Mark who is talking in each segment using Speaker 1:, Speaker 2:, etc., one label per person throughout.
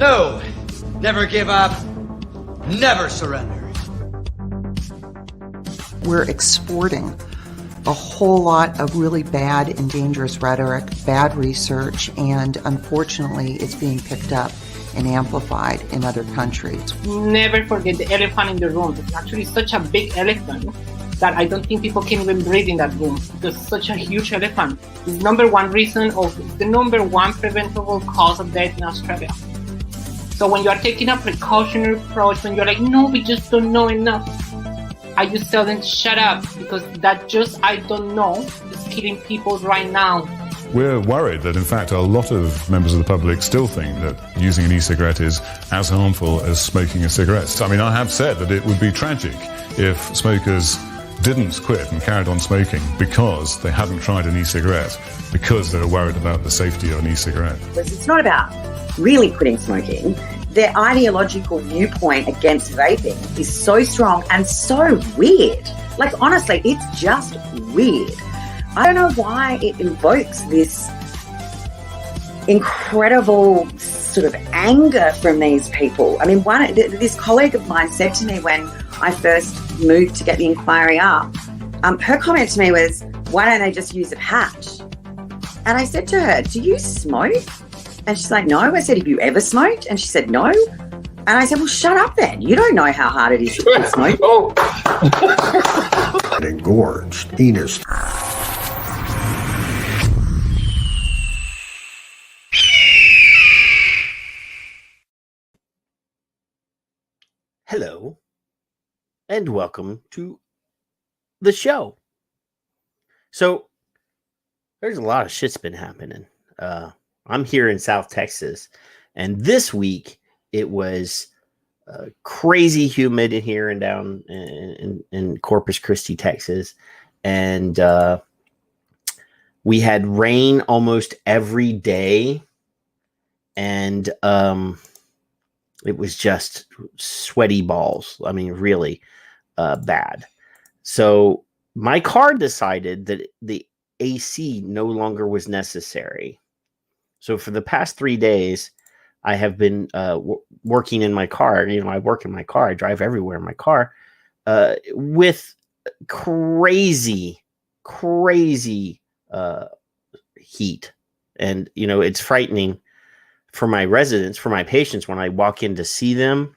Speaker 1: No, never give up, never surrender.
Speaker 2: We're exporting a whole lot of really bad and dangerous rhetoric, bad research, and unfortunately it's being picked up and amplified in other countries.
Speaker 3: Never forget the elephant in the room. It's actually such a big elephant that I don't think people can even breathe in that room because it's such a huge elephant. It's the number one preventable cause of death in Australia. So when you are taking a precautionary approach, when you're like, no, we just don't know enough, I just tell them, shut up, because that just, I don't know, is killing people right now.
Speaker 4: We're worried that, in fact, a lot of members of the public still think that using an e-cigarette is as harmful as smoking a cigarette. I mean, I have said that it would be tragic if smokers didn't quit and carried on smoking because they hadn't tried an e-cigarette, because they were worried about the safety of an e-cigarette.
Speaker 5: It's not about really quitting smoking. Their ideological viewpoint against vaping is so strong and so weird. Like, honestly, it's just weird. I don't know why it invokes this incredible sort of anger from these people. I mean, this colleague of mine said to me when I first moved to get the inquiry up, her comment to me was, why don't they just use a patch? And I said to her, do you smoke? And she's like, no. I said, have you ever smoked? And she said, no. And I said, well, shut up then. You don't know how hard it is to quit smoking.
Speaker 6: Engorged penis.
Speaker 7: Hello, and welcome to the show. So, there's a lot of shit's been happening. I'm here in South Texas, and this week it was crazy humid in here and down in Corpus Christi, Texas, and we had rain almost every day, and it was just sweaty balls. I mean, really bad. So my car decided that the AC no longer was necessary. So for the past 3 days, I have been working in my car. You know, I work in my car. I drive everywhere in my car with crazy heat. And, you know, it's frightening for my residents, for my patients, when I walk in to see them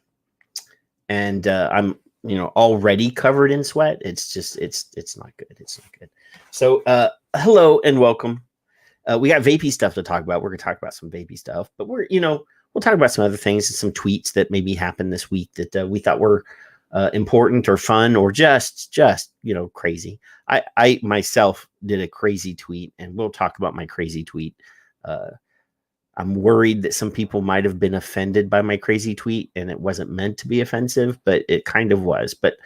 Speaker 7: and I'm, you know, already covered in sweat. It's just, it's not good. It's not good. So hello and welcome. We got vapey stuff to talk about. We're going to talk about some vapey stuff, but we'll talk about some other things and some tweets that maybe happened this week that we thought were important or fun or just, you know, crazy. I myself did a crazy tweet, and we'll talk about my crazy tweet. I'm worried that some people might have been offended by my crazy tweet, and it wasn't meant to be offensive, but it kind of was. But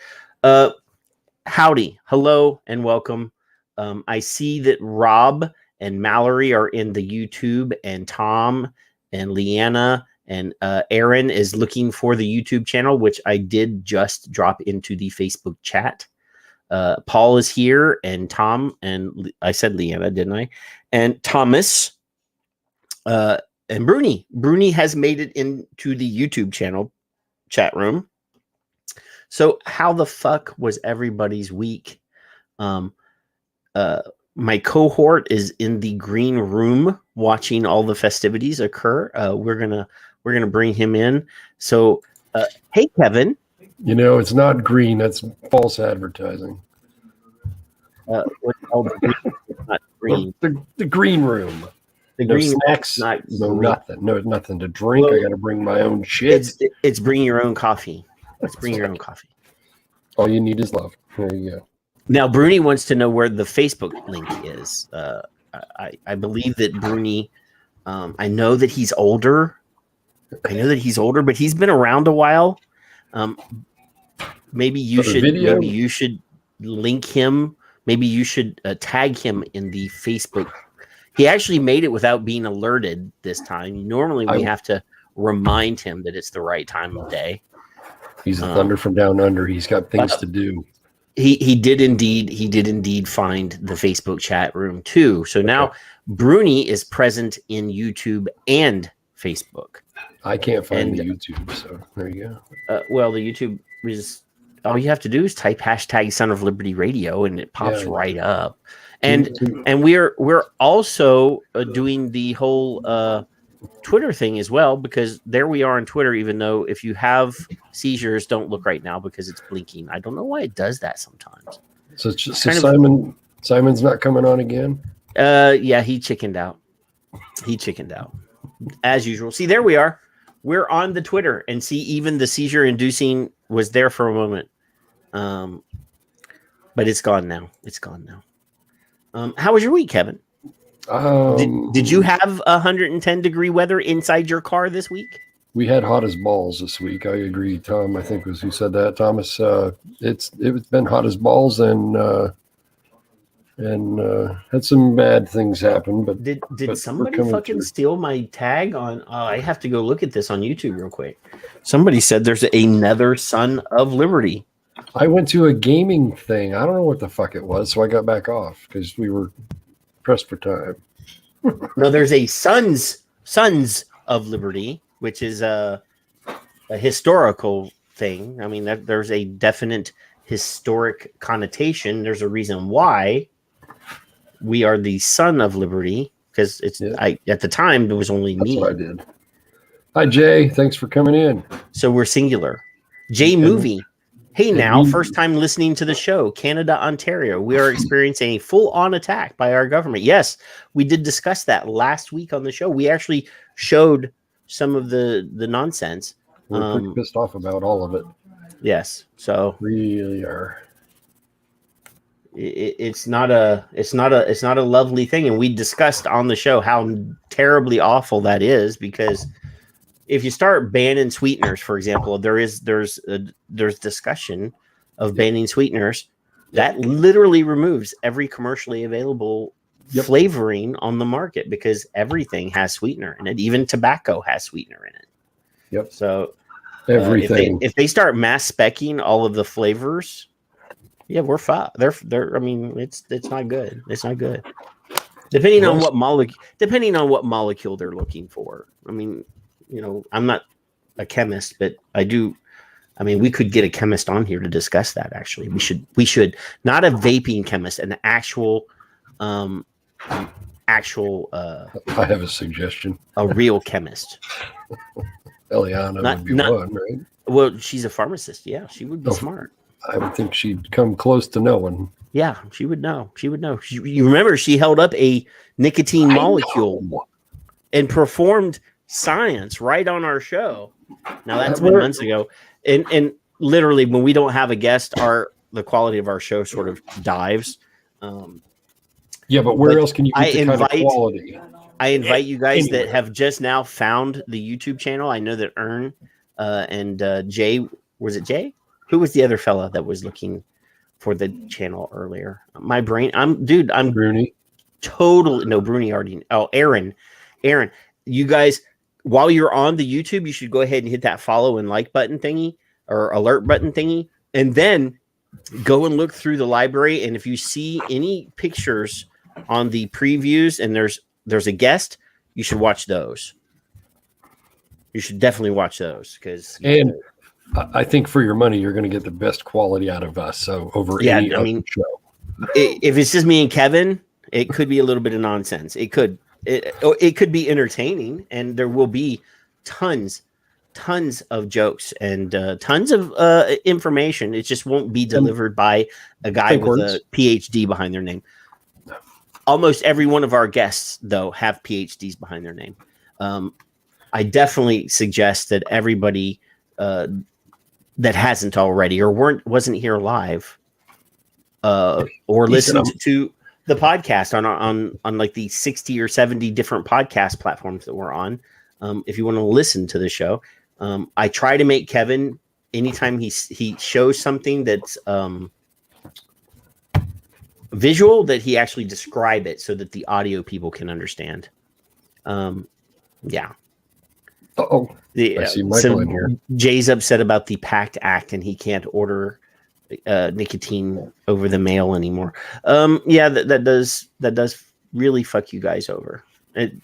Speaker 7: howdy, hello, and welcome. I see that Rob and Mallory are in the YouTube, and Tom and Leanna and Aaron is looking for the YouTube channel, which I did just drop into the Facebook chat. Paul is here, and Tom, and I said Leanna, didn't I? And Thomas, and Bruni. Bruni has made it into the YouTube channel chat room. So how the fuck was everybody's week? My cohort is in the green room watching all the festivities occur. We're gonna bring him in. So, hey, Kevin.
Speaker 6: You know, it's not green. That's false advertising.
Speaker 7: What's called not green.
Speaker 6: The green room.
Speaker 7: The
Speaker 6: no
Speaker 7: green
Speaker 6: snacks.
Speaker 7: Not
Speaker 6: no
Speaker 7: green.
Speaker 6: nothing. No nothing to drink.
Speaker 7: Well,
Speaker 6: I got to bring my own shit.
Speaker 7: It's bring your own coffee. It's bring your own coffee.
Speaker 6: All you need is love. There you go.
Speaker 7: Now, Bruni wants to know where the Facebook link is. I believe that Bruni, I know that he's older. But he's been around a while. Maybe you should link him. Maybe you should tag him in the Facebook. He actually made it without being alerted this time. Normally we have to remind him that it's the right time of day.
Speaker 6: He's a thunder from down under. He's got things to do.
Speaker 7: He did indeed find the Facebook chat room too. So now Bruni is present in YouTube and Facebook.
Speaker 6: I can't find
Speaker 7: And,
Speaker 6: the YouTube, so there you go.
Speaker 7: well, the YouTube is all you have to do is type hashtag Son of Liberty Radio, and it pops right up. And we're also doing the whole Twitter thing as well, because there we are on Twitter. Even though if you have seizures, don't look right now because it's blinking. I don't know why it does that sometimes.
Speaker 6: So Simon's not coming on again.
Speaker 7: Yeah, he chickened out. As usual. See, there we are. We're on the Twitter, and see, even the seizure inducing was there for a moment. But it's gone now. How was your week, Kevin? Did you have 110-degree weather inside your car this week?
Speaker 6: We had hot as balls this week. I agree. Tom, I think was who said that. Thomas, it's been hot as balls, and had some bad things happen. But
Speaker 7: did somebody fucking steal my tag on? I have to go look at this on YouTube real quick. Somebody said there's another Son of Liberty.
Speaker 6: I went to a gaming thing. I don't know what the fuck it was, so I got back off because we were pressed for time.
Speaker 7: No, there's a Sons of Liberty, which is a historical thing. I mean, there's a definite historic connotation. There's a reason why we are the Son of Liberty, because it's at the time there was only me.
Speaker 6: That's what I did. Hi Jay, thanks for coming in.
Speaker 7: So we're singular. Jay Movie. Hey now, first time listening to the show, Canada, Ontario. We are experiencing a full-on attack by our government. Yes, we did discuss that last week on the show. We actually showed some of the nonsense.
Speaker 6: We're pretty pissed off about all of it.
Speaker 7: Yes, so
Speaker 6: really are.
Speaker 7: It's not a lovely thing, and we discussed on the show how terribly awful that is, because if you start banning sweeteners, for example, there's discussion of banning sweeteners that literally removes every commercially available flavoring on the market, because everything has sweetener in it. Even tobacco has sweetener in it.
Speaker 6: Yep.
Speaker 7: So
Speaker 6: everything.
Speaker 7: If they start mass speccing all of the flavors, yeah, we're fine. They're. I mean, it's not good. It's not good. Depending on what molecule they're looking for. I mean, you know, I'm not a chemist, but I do. I mean, we could get a chemist on here to discuss that. Actually, we should not a vaping chemist, an actual. I
Speaker 6: have a suggestion.
Speaker 7: A real chemist.
Speaker 6: Eliana would be one, right?
Speaker 7: Well, she's a pharmacist. Yeah, she would be smart.
Speaker 6: I would think she'd come close to knowing.
Speaker 7: Yeah, she would know. You remember she held up a nicotine molecule and performed science right on our show. Now that's been months ago. And literally when we don't have a guest, the quality of our show sort of dives.
Speaker 6: Yeah, but where else can you get the kind of quality?
Speaker 7: I invite you guys that have just now found the YouTube channel. I know that Ern and Jay, was it Jay? Who was the other fella that was looking for the channel earlier? My brain, I'm
Speaker 6: Bruni.
Speaker 7: Totally no Bruni already. Oh, Aaron, you guys, while you're on the YouTube, you should go ahead and hit that follow and like button thingy or alert button thingy, and then go and look through the library. And if you see any pictures on the previews and there's a guest, you should watch those. You should definitely watch those, because
Speaker 6: I think for your money, you're going to get the best quality out of us. So over any other show.
Speaker 7: If it's just me and Kevin, it could be a little bit of nonsense. It could be entertaining, and there will be tons of jokes and tons of information. It just won't be delivered by a guy with a PhD behind their name. Almost every one of our guests, though, have PhDs behind their name. I definitely suggest that everybody that hasn't already or wasn't here live or listened to the podcast on like the 60 or 70 different podcast platforms that we're on. If you want to listen to the show, I try to make Kevin, anytime he shows something that's visual, that he actually describe it so that the audio people can understand. Yeah.
Speaker 6: Uh-oh. I see Michael in here.
Speaker 7: Jay's upset about the PACT Act, and he can't order nicotine over the mail anymore. Yeah, that does really fuck you guys over. It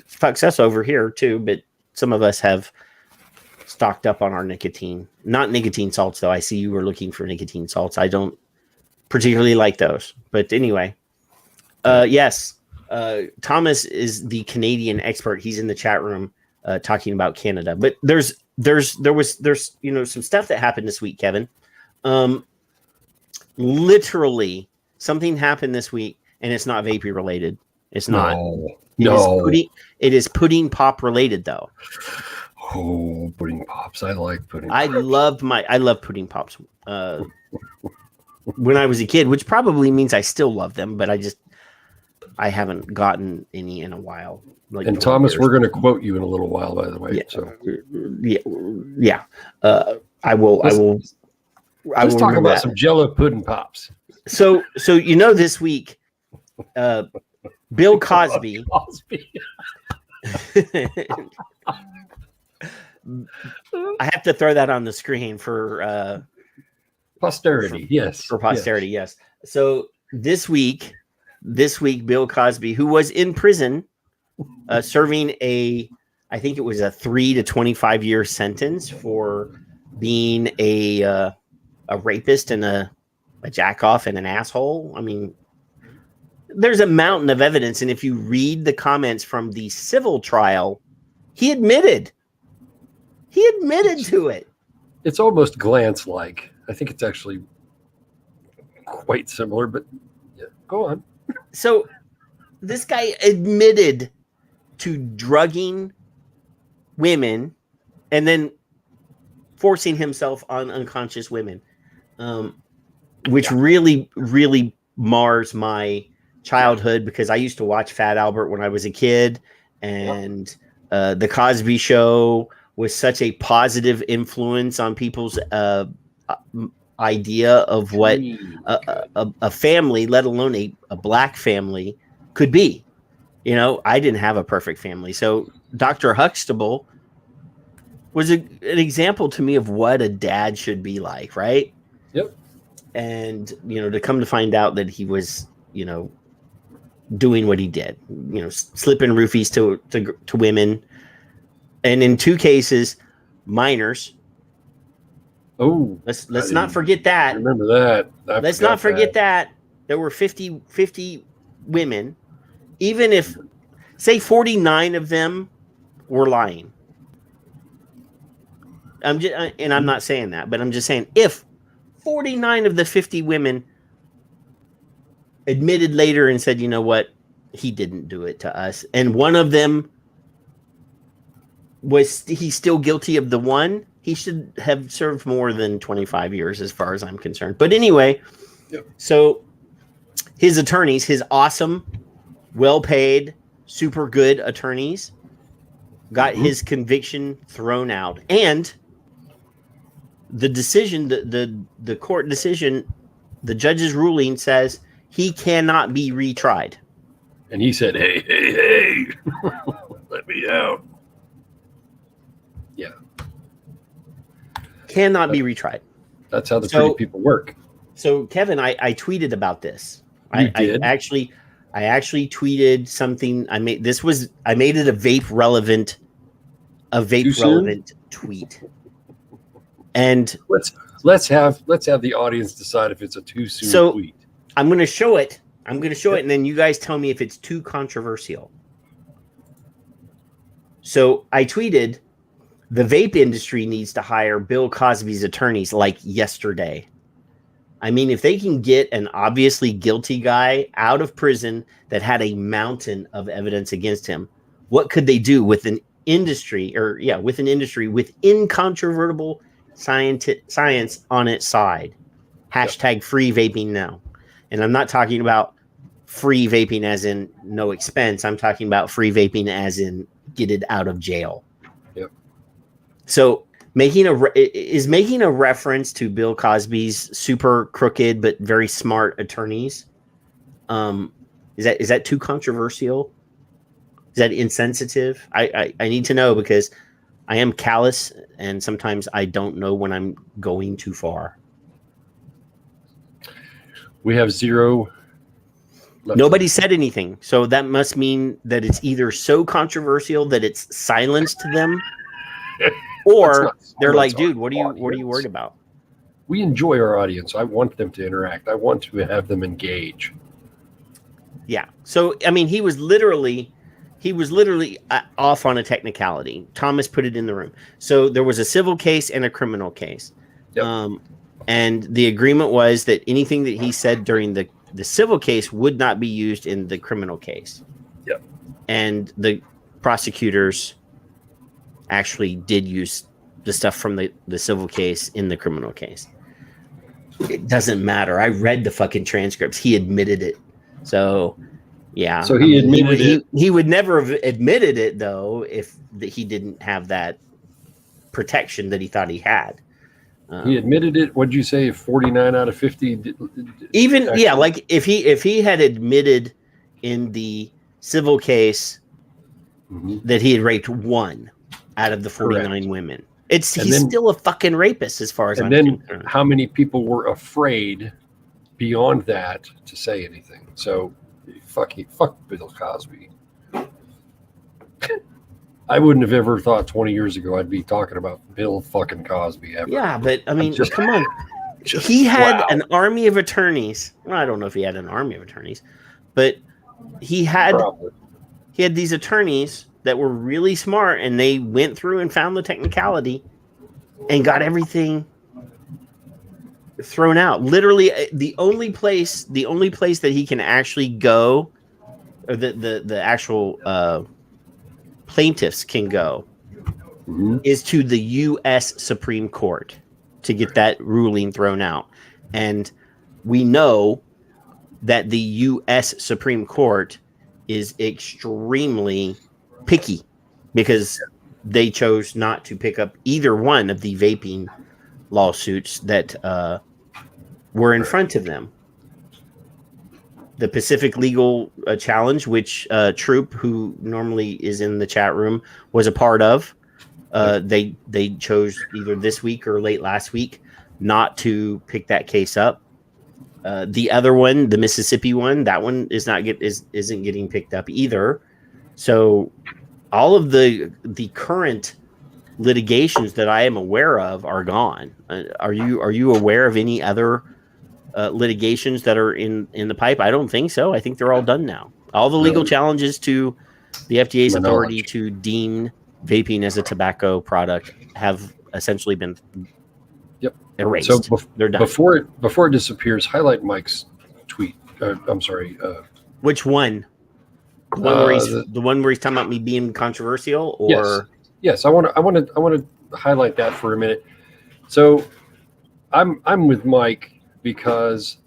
Speaker 7: fucks us over here too, but some of us have stocked up on our nicotine. Not nicotine salts, though. I see you were looking for nicotine salts. I don't particularly like those. But anyway, yes, Thomas is the Canadian expert. He's in the chat room talking about Canada. But there's some stuff that happened this week, Kevin. Literally, something happened this week, and it's not vaping related. It's not.
Speaker 6: No.
Speaker 7: It is pudding pop related, though.
Speaker 6: Oh, pudding pops! I like pudding.
Speaker 7: I love pudding pops. When I was a kid, which probably means I still love them, but I haven't gotten any in a while. Like,
Speaker 6: and Thomas, we're going to quote you in a little while, by the way.
Speaker 7: Yeah,
Speaker 6: so
Speaker 7: yeah. I will.
Speaker 6: Let's talk about some Jell-O pudding pops.
Speaker 7: So this week, Bill Cosby. I have to throw that on the screen for
Speaker 6: posterity. Yes,
Speaker 7: for posterity. Yes. So this week, Bill Cosby, who was in prison, serving I think it was a 3 to 25 year sentence for being a rapist and a jack off and an asshole. I mean, there's a mountain of evidence, and if you read the comments from the civil trial, he admitted to it.
Speaker 6: It's almost glance-like. I think it's actually quite similar, but yeah, go on.
Speaker 7: So this guy admitted to drugging women and then forcing himself on unconscious women, which really, really mars my childhood, because I used to watch Fat Albert when I was a kid, and the Cosby Show was such a positive influence on people's idea of what a family, let alone a black family, could be. You know, I didn't have a perfect family. So Dr. Huxtable was an example to me of what a dad should be like, right?
Speaker 6: Yep.
Speaker 7: And, to come to find out that he was, doing what he did, slipping roofies to women. And in 2 cases, minors.
Speaker 6: Oh,
Speaker 7: let's not forget that.
Speaker 6: Remember that.
Speaker 7: Let's not forget that there were 50 women, even if, say, 49 of them were lying. I'm not saying that, but I'm just saying if 49 of the 50 women admitted later and said, you know what, he didn't do it to us, and one of them he's still guilty of the one, he should have served more than 25 years as far as I'm concerned. But anyway, So his attorneys, his awesome, well-paid, super good attorneys, got his conviction thrown out. And the decision, the court decision, the judge's ruling says he cannot be retried.
Speaker 6: And he said, hey, let me out. Yeah.
Speaker 7: Cannot be retried.
Speaker 6: That's how the pretty people work.
Speaker 7: So, Kevin, I tweeted about this.
Speaker 6: You did?
Speaker 7: I actually tweeted something. I made it a vape relevant tweet. And
Speaker 6: let's have the audience decide if it's a too soon tweet.
Speaker 7: I'm going to show it. And then you guys tell me if it's too controversial. So I tweeted, the vape industry needs to hire Bill Cosby's attorneys like yesterday. I mean, if they can get an obviously guilty guy out of prison that had a mountain of evidence against him, what could they do with an industry with incontrovertible science on its side? Hashtag free vaping now. And I'm not talking about free vaping as in no expense. I'm talking about free vaping as in get it out of jail.
Speaker 6: Yep. So
Speaker 7: making a reference to Bill Cosby's super crooked but very smart attorneys. Is that too controversial? Is that insensitive? I need to know, because I am callous and sometimes I don't know when I'm going too far.
Speaker 6: We have zero
Speaker 7: Nobody said anything. So that must mean that it's either so controversial that it's silenced them, or they're like, dude, what are you worried about?
Speaker 6: We enjoy our audience. I want them to interact. I want to have them engage.
Speaker 7: Yeah. So, I mean, he was literally off on a technicality. Thomas put it in the room. So there was a civil case and a criminal case. Yep. And the agreement was that anything that he said during the civil case would not be used in the criminal case.
Speaker 6: Yep.
Speaker 7: And the prosecutors actually did use the stuff from the civil case in the criminal case. It doesn't matter. I read the fucking transcripts. He admitted it. So, yeah.
Speaker 6: So he admitted it.
Speaker 7: He would never have admitted it, though, if he didn't have that protection that he thought he had.
Speaker 6: He admitted it. What'd you say? 49 out of 50.
Speaker 7: Even yeah, like if he had admitted in the civil case that he had raped 1 out of the 49 women, he's still a fucking rapist as far as I'm concerned.
Speaker 6: And then how many people were afraid beyond that to say anything? So fuck Bill Cosby. I wouldn't have ever thought 20 years ago I'd be talking about Bill fucking Cosby ever.
Speaker 7: Yeah, but I mean, come on. He had an army of attorneys. Well, I don't know if he had an army of attorneys, but he had these attorneys that were really smart, and they went through and found the technicality and got everything thrown out. Literally, the only place that he can actually go, or the actual plaintiffs can go, is to the U.S. Supreme Court to get that ruling thrown out. And we know that the U.S. Supreme Court is extremely picky because they chose not to pick up either one of the vaping lawsuits that were in front of them. The Pacific Legal Challenge, which Troop, who normally is in the chat room, was a part of. They chose either this week or late last week not to pick that case up. The other one, the Mississippi one, that one isn't getting picked up either. So all of the current litigations that I am aware of are gone. Are you aware of any other litigations that are in the pipe? I don't think so. I think they're all done now. All the legal challenges to the FDA's authority to deem vaping as a tobacco product have essentially been erased.
Speaker 6: So
Speaker 7: they're done.
Speaker 6: Before it disappears, highlight Mike's tweet. I'm sorry.
Speaker 7: Which one? The one where he's talking about me being controversial, or
Speaker 6: yes. I want to highlight that for a minute. So I'm with Mike because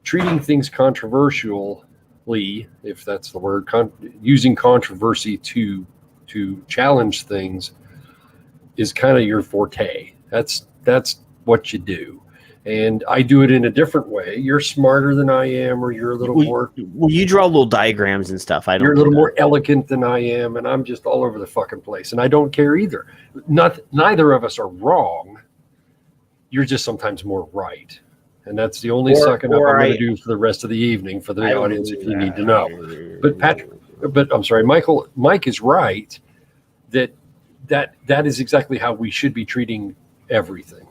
Speaker 6: treating things controversially, if that's the word, using controversy to challenge things is kind of your forte. That's what you do. And I do it in a different way. You're smarter than I am, or you're a little more.
Speaker 7: Well, you draw little diagrams and stuff. You're
Speaker 6: a little more elegant than I am, and I'm just all over the fucking place. And I don't care either. Neither of us are wrong. You're just sometimes more right. And that's the only sucking up I'm going to do for the rest of the evening for the audience if you need to know. But I'm sorry, Mike is right that is exactly how we should be treating everything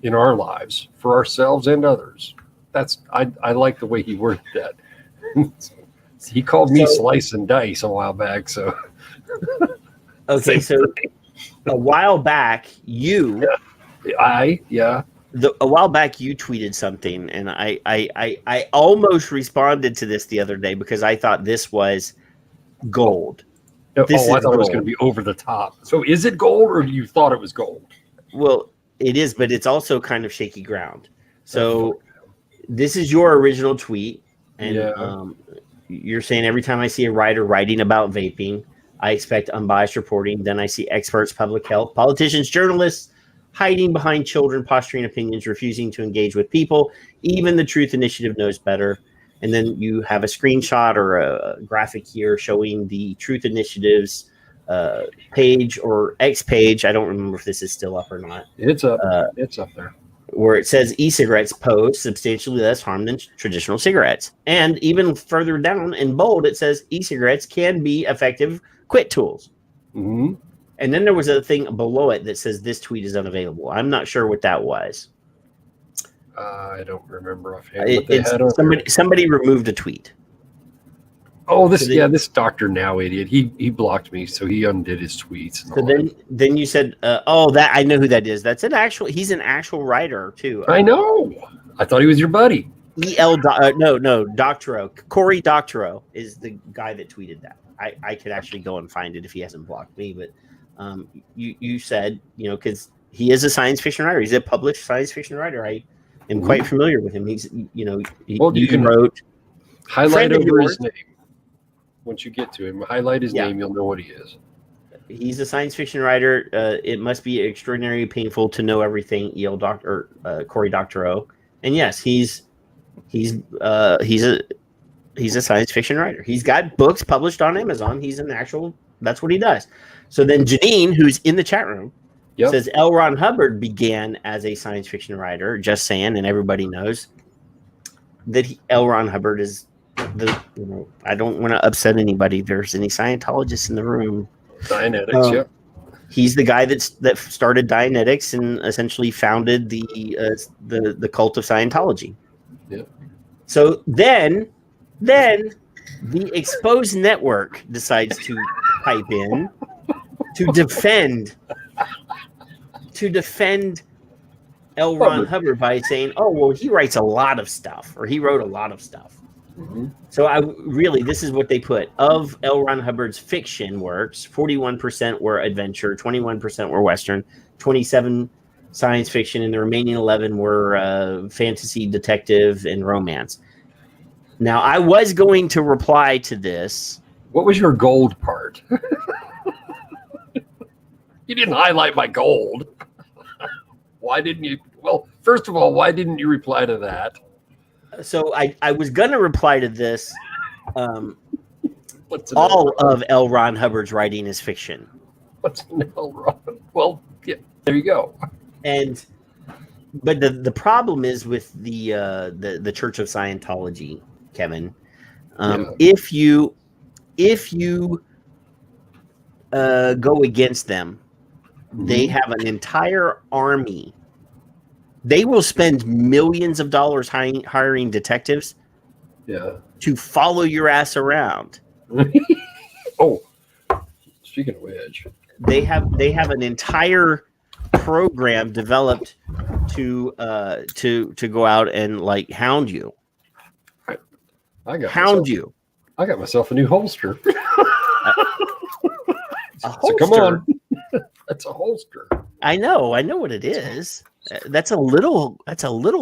Speaker 6: in our lives for ourselves and others. I like the way he worded that. He called me slice and dice a while back. So
Speaker 7: okay, so a while back a while back you tweeted something, and I almost responded to this the other day because I thought this was gold.
Speaker 6: I thought it was going to be over the top. So is it gold, or you thought it was gold?
Speaker 7: Well, it is, but it's also kind of shaky ground. So this is your original tweet, and you're saying every time I see a writer writing about vaping, I expect unbiased reporting. Then I see experts, public health, politicians, journalists hiding behind children, posturing opinions, refusing to engage with people. Even the Truth Initiative knows better. And then you have a screenshot or a graphic here showing the Truth Initiative's page or X page. I don't remember if this is still up or not.
Speaker 6: It's up. It's up there.
Speaker 7: where it says e-cigarettes pose substantially less harm than traditional cigarettes. And even further down in bold, it says e-cigarettes can be effective quit tools.
Speaker 6: Mm-hmm.
Speaker 7: And then there was a thing below it that says this tweet is unavailable. I'm not sure what that was.
Speaker 6: I don't remember offhand what they had on
Speaker 7: somebody removed a tweet.
Speaker 6: Oh, this Dr. Now idiot. He blocked me, so he undid his tweets.
Speaker 7: So then you said, that I know who that is. That's he's an actual writer too.
Speaker 6: I know. I thought he was your buddy.
Speaker 7: Doctoro. Cory Doctorow is the guy that tweeted that. I could actually go and find it if he hasn't blocked me, but you said, because he is a science fiction writer. He's a published science fiction writer. I am quite familiar with him. He's,
Speaker 6: you can
Speaker 7: wrote
Speaker 6: highlight over his name. Once you get to him, highlight his name, you'll know what he is.
Speaker 7: He's a science fiction writer. It must be extraordinarily painful to know everything. Cory Doctorow, and yes, he's a science fiction writer. He's got books published on Amazon. That's what he does. So then Janine, who's in the chat room, says L. Ron Hubbard began as a science fiction writer. Just saying, and everybody knows that L. Ron Hubbard is I don't want to upset anybody. If there's any Scientologists in the room.
Speaker 6: Dianetics,
Speaker 7: He's the guy that started Dianetics and essentially founded the cult of Scientology.
Speaker 6: Yeah. So
Speaker 7: then the Exposed Network decides to pipe in to defend L. Ron Hubbard by saying, "Oh, well, he writes a lot of stuff, or he wrote a lot of stuff."
Speaker 6: Mm-hmm.
Speaker 7: So this is what they put. Of L. Ron Hubbard's fiction works, 41% were adventure, 21% were Western, 27 science fiction, and the remaining 11 were fantasy, detective, and romance. Now, I was going to reply to this.
Speaker 6: What was your gold part? You didn't highlight my gold. Why didn't you? Well, first of all, why didn't you reply to that?
Speaker 7: So I was going to reply to this. All of L. Ron Hubbard's writing is fiction.
Speaker 6: What's an L. Ron? Well, yeah, there you go.
Speaker 7: But the problem is with the Church of Scientology, Kevin. If you go against them, they have an entire army. They will spend millions of dollars hiring detectives to follow your ass around.
Speaker 6: Oh, speaking of which,
Speaker 7: they have an entire program developed to go out and like hound you.
Speaker 6: I got myself a new holster.
Speaker 7: A holster?
Speaker 6: So come on. That's a holster.
Speaker 7: I know what it is. That's a little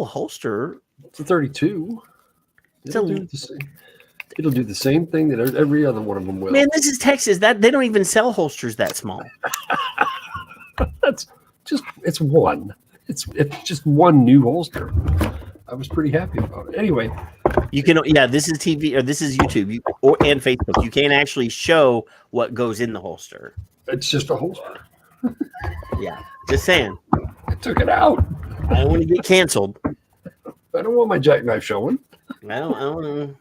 Speaker 7: holster.
Speaker 6: It's a 32. It'll do the same thing that every other one of them will.
Speaker 7: Man, this is Texas. That they don't even sell holsters that small.
Speaker 6: It's one. It's just one new holster. I was pretty happy about it. Anyway,
Speaker 7: this is TV or this is YouTube and Facebook. You can't actually show what goes in the holster.
Speaker 6: It's just a holster.
Speaker 7: Yeah, just saying.
Speaker 6: I took it out.
Speaker 7: I don't want to get canceled.
Speaker 6: I don't want my jackknife showing.
Speaker 7: I don't know.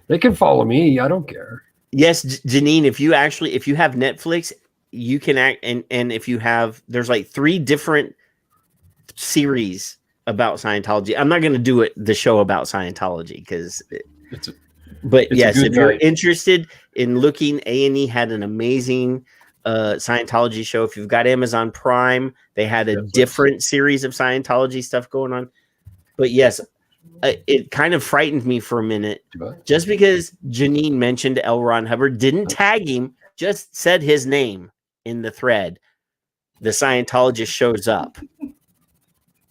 Speaker 6: They can follow me. I don't care.
Speaker 7: Yes, Janine, if you have Netflix, you can act and if you have, there's like 3 different series about Scientology. I'm not going to do the show about Scientology because if you're interested in looking, A&E had an amazing Scientology show. If you've got Amazon Prime, they had a different series of Scientology stuff going on. But yes, it kind of frightened me for a minute just because Janine mentioned L. Ron Hubbard, didn't tag him, just said his name in the thread. The Scientologist shows up.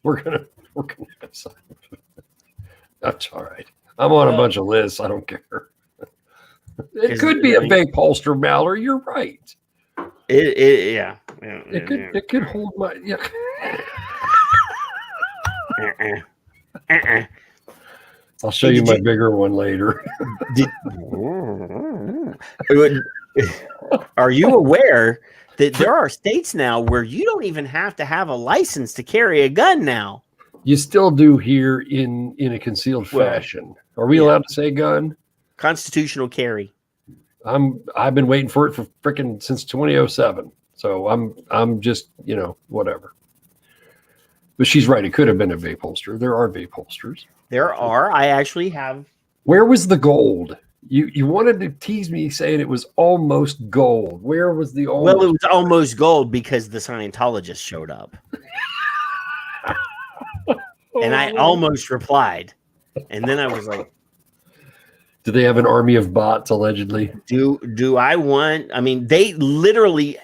Speaker 6: We're gonna have some. That's all right. I'm on a bunch of lists. I don't care. It could be a fake holster, Mallory. You're right. It could hold my I'll show you my bigger one later.
Speaker 7: Are you aware that there are states now where you don't even have to have a license to carry a gun now?
Speaker 6: You still do here in a concealed fashion. Are we allowed to say gun?
Speaker 7: Constitutional carry.
Speaker 6: I've been waiting for it for freaking since 2007. So I'm just, whatever. But she's right. It could have been a vape holster. There are vape holsters.
Speaker 7: There are. I actually have.
Speaker 6: Where was the gold? You wanted to tease me saying it was almost gold. Where was the almost?
Speaker 7: Well, it was almost gold because the Scientologist showed up. And I almost replied. And then I was like,
Speaker 6: do they have an army of bots allegedly?
Speaker 7: Do I want, I mean, they literally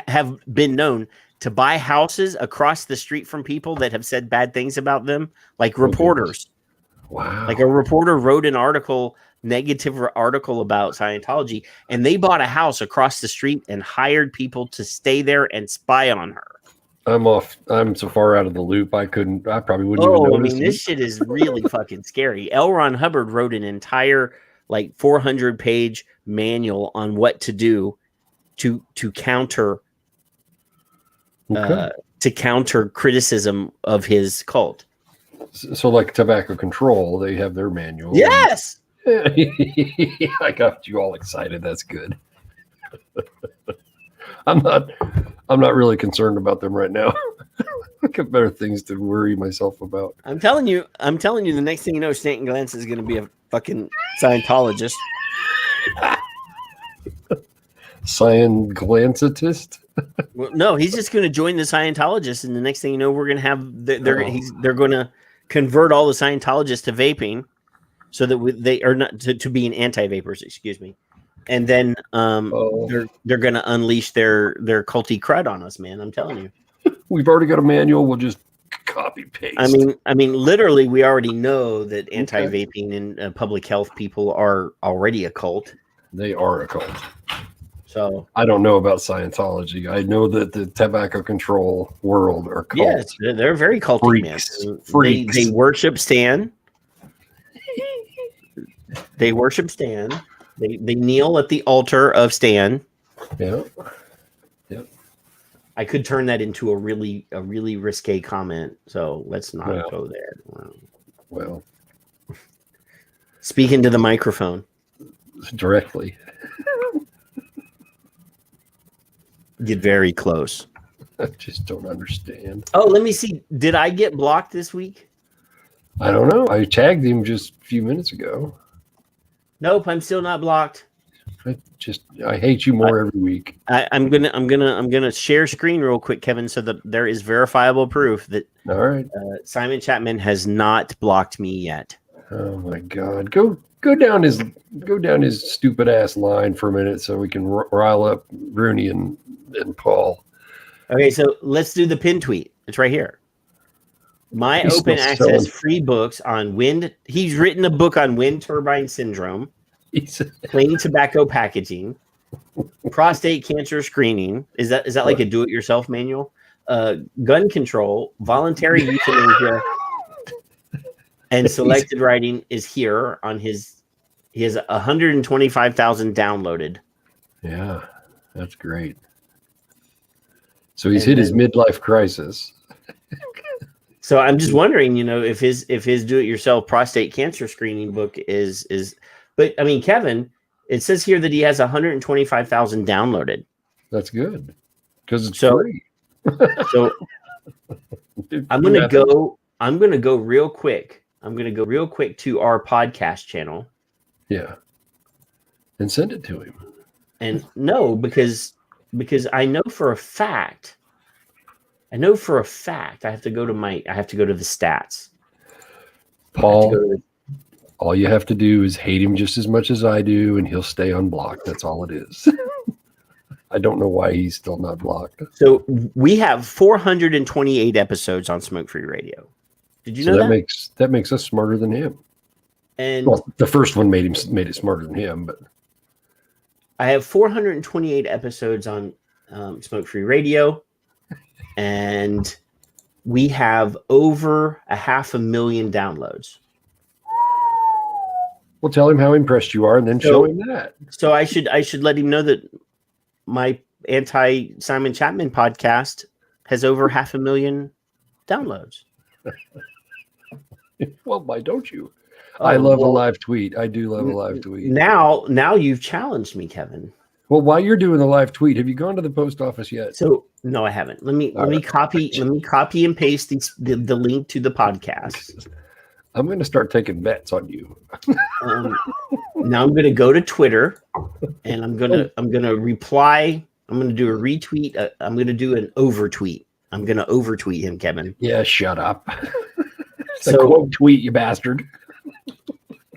Speaker 7: have been known to buy houses across the street from people that have said bad things about them, like reporters.
Speaker 6: Wow.
Speaker 7: Like a reporter wrote an negative article about Scientology, and they bought a house across the street and hired people to stay there and spy on her.
Speaker 6: I'm off. I'm so far out of the loop. I probably wouldn't even notice.
Speaker 7: I mean, this shit is really fucking scary. L. Ron Hubbard wrote an entire 400-page manual on what to do to counter to counter criticism of his cult.
Speaker 6: So like tobacco control, they have their manual.
Speaker 7: Yes.
Speaker 6: I got you all excited. That's good. I'm not really concerned about them right now. I got better things to worry myself about.
Speaker 7: I'm telling you, the next thing you know, Stanton Glantz is going to be a fucking Scientologist.
Speaker 6: Scientologist?
Speaker 7: Well, no, he's just going to join the Scientologists, and the next thing you know, we're going to have they're going to convert all the Scientologists to vaping, so that they are not to being anti-vapors. Excuse me, and then they're going to unleash their culty crud on us, man. I'm telling you,
Speaker 6: we've already got a manual. We'll just copy paste.
Speaker 7: I mean, literally, we already know that anti-vaping and public health people are already a cult.
Speaker 6: They are a cult.
Speaker 7: So
Speaker 6: I don't know about Scientology. I know that the tobacco control world are cults.
Speaker 7: Yes, they're very culty, man.
Speaker 6: Freaks.
Speaker 7: They worship Stan. They worship Stan. They kneel at the altar of Stan.
Speaker 6: Yeah.
Speaker 7: I could turn that into a really risque comment, so let's not go there.
Speaker 6: Well,
Speaker 7: speaking to the microphone
Speaker 6: directly.
Speaker 7: Get very close.
Speaker 6: I just don't understand.
Speaker 7: Oh, let me see. Did I get blocked this week?
Speaker 6: I don't know. I tagged him just a few minutes ago.
Speaker 7: Nope, I'm still not blocked.
Speaker 6: I hate you more every week.
Speaker 7: I'm gonna share screen real quick, Kevin, so that there is verifiable proof that
Speaker 6: all right.
Speaker 7: Simon Chapman has not blocked me yet.
Speaker 6: Oh my God! Go down his stupid ass line for a minute so we can rile up Rooney and Paul.
Speaker 7: Okay, so let's do the pin tweet. It's right here. My
Speaker 6: He's
Speaker 7: open
Speaker 6: still
Speaker 7: access
Speaker 6: selling.
Speaker 7: free books on wind. He's written a book on wind turbine syndrome, plain tobacco packaging, prostate cancer screening. Is that like a do-it-yourself manual? Gun control, voluntary euthanasia, and selected writing is here on his. He has 125,000 downloaded.
Speaker 6: Yeah, that's great. So he's hit his midlife crisis.
Speaker 7: So I'm just wondering, if his do-it-yourself prostate cancer screening book is. But I mean, Kevin, it says here that he has 125,000 downloaded.
Speaker 6: That's good because it's free.
Speaker 7: So I'm gonna go real quick. I'm gonna go real quick to our podcast channel.
Speaker 6: Yeah, and send it to him.
Speaker 7: And no, because I know for a fact. I have to go to the stats.
Speaker 6: Paul, all you have to do is hate him just as much as I do, and he'll stay unblocked. That's all it is. I don't know why he's still not blocked.
Speaker 7: So we have 428 episodes on Smoke Free Radio. Did you know that?
Speaker 6: That makes us smarter than him.
Speaker 7: And
Speaker 6: the first one made it smarter than him, but
Speaker 7: I have 428 episodes on Smoke Free Radio, and we have over 500,000 downloads.
Speaker 6: Well, tell him how impressed you are, and then show him that.
Speaker 7: So I should let him know that my anti Simon Chapman podcast has over 500,000 downloads.
Speaker 6: Well, why don't you? I love a live tweet. I do love a live tweet.
Speaker 7: Now you've challenged me, Kevin.
Speaker 6: Well, while you're doing the live tweet, have you gone to the post office yet?
Speaker 7: So no, I haven't. Let me copy and paste the link to the podcast.
Speaker 6: I'm going to start taking bets on you.
Speaker 7: Now I'm going to go to Twitter, and I'm going to reply. I'm going to do a retweet. I'm going to do an overtweet. I'm going to overtweet him, Kevin.
Speaker 6: Yeah, shut up. So quote tweet, you bastard.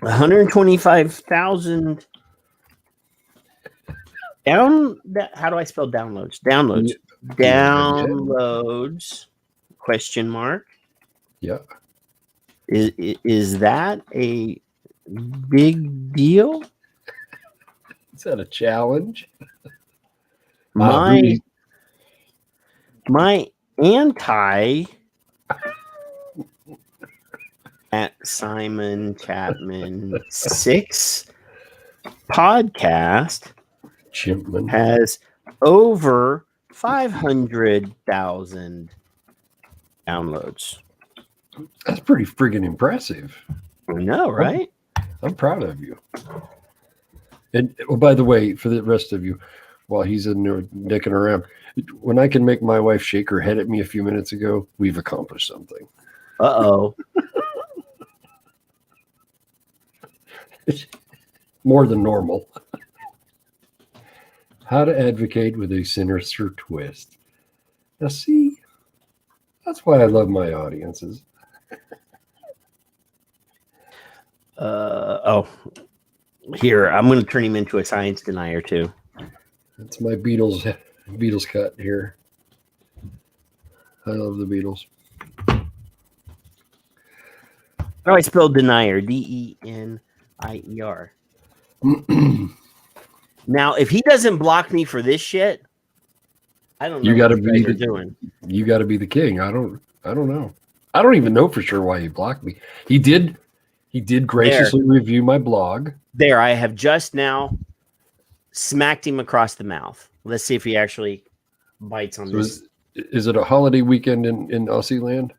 Speaker 7: 125,000 down. How do I spell downloads? Downloads. Question mark.
Speaker 6: Yeah.
Speaker 7: Is that a big deal?
Speaker 6: Is that a challenge?
Speaker 7: My anti at Simon Chapman 6 podcast
Speaker 6: Chipman
Speaker 7: has over 500,000 downloads.
Speaker 6: That's pretty friggin' impressive.
Speaker 7: I know, right?
Speaker 6: I'm proud of you. And by the way, for the rest of you, while he's in there dicking around, when I can make my wife shake her head at me a few minutes ago, we've accomplished something.
Speaker 7: Uh-oh.
Speaker 6: More than normal. How to advocate with a sinister twist. Now, see, that's why I love my audiences.
Speaker 7: Here, I'm going to turn him into a science denier too.
Speaker 6: That's my Beatles cut here. I love the Beatles.
Speaker 7: How do I spell denier? Denier. Now, if he doesn't block me for this shit, I don't know.
Speaker 6: You got to be
Speaker 7: doing.
Speaker 6: You got to be the king. I don't know. I don't even know for sure why he blocked me. He did graciously review my blog.
Speaker 7: There, I have just now smacked him across the mouth. Let's see if he actually bites on this.
Speaker 6: Is it a holiday weekend in Aussie land?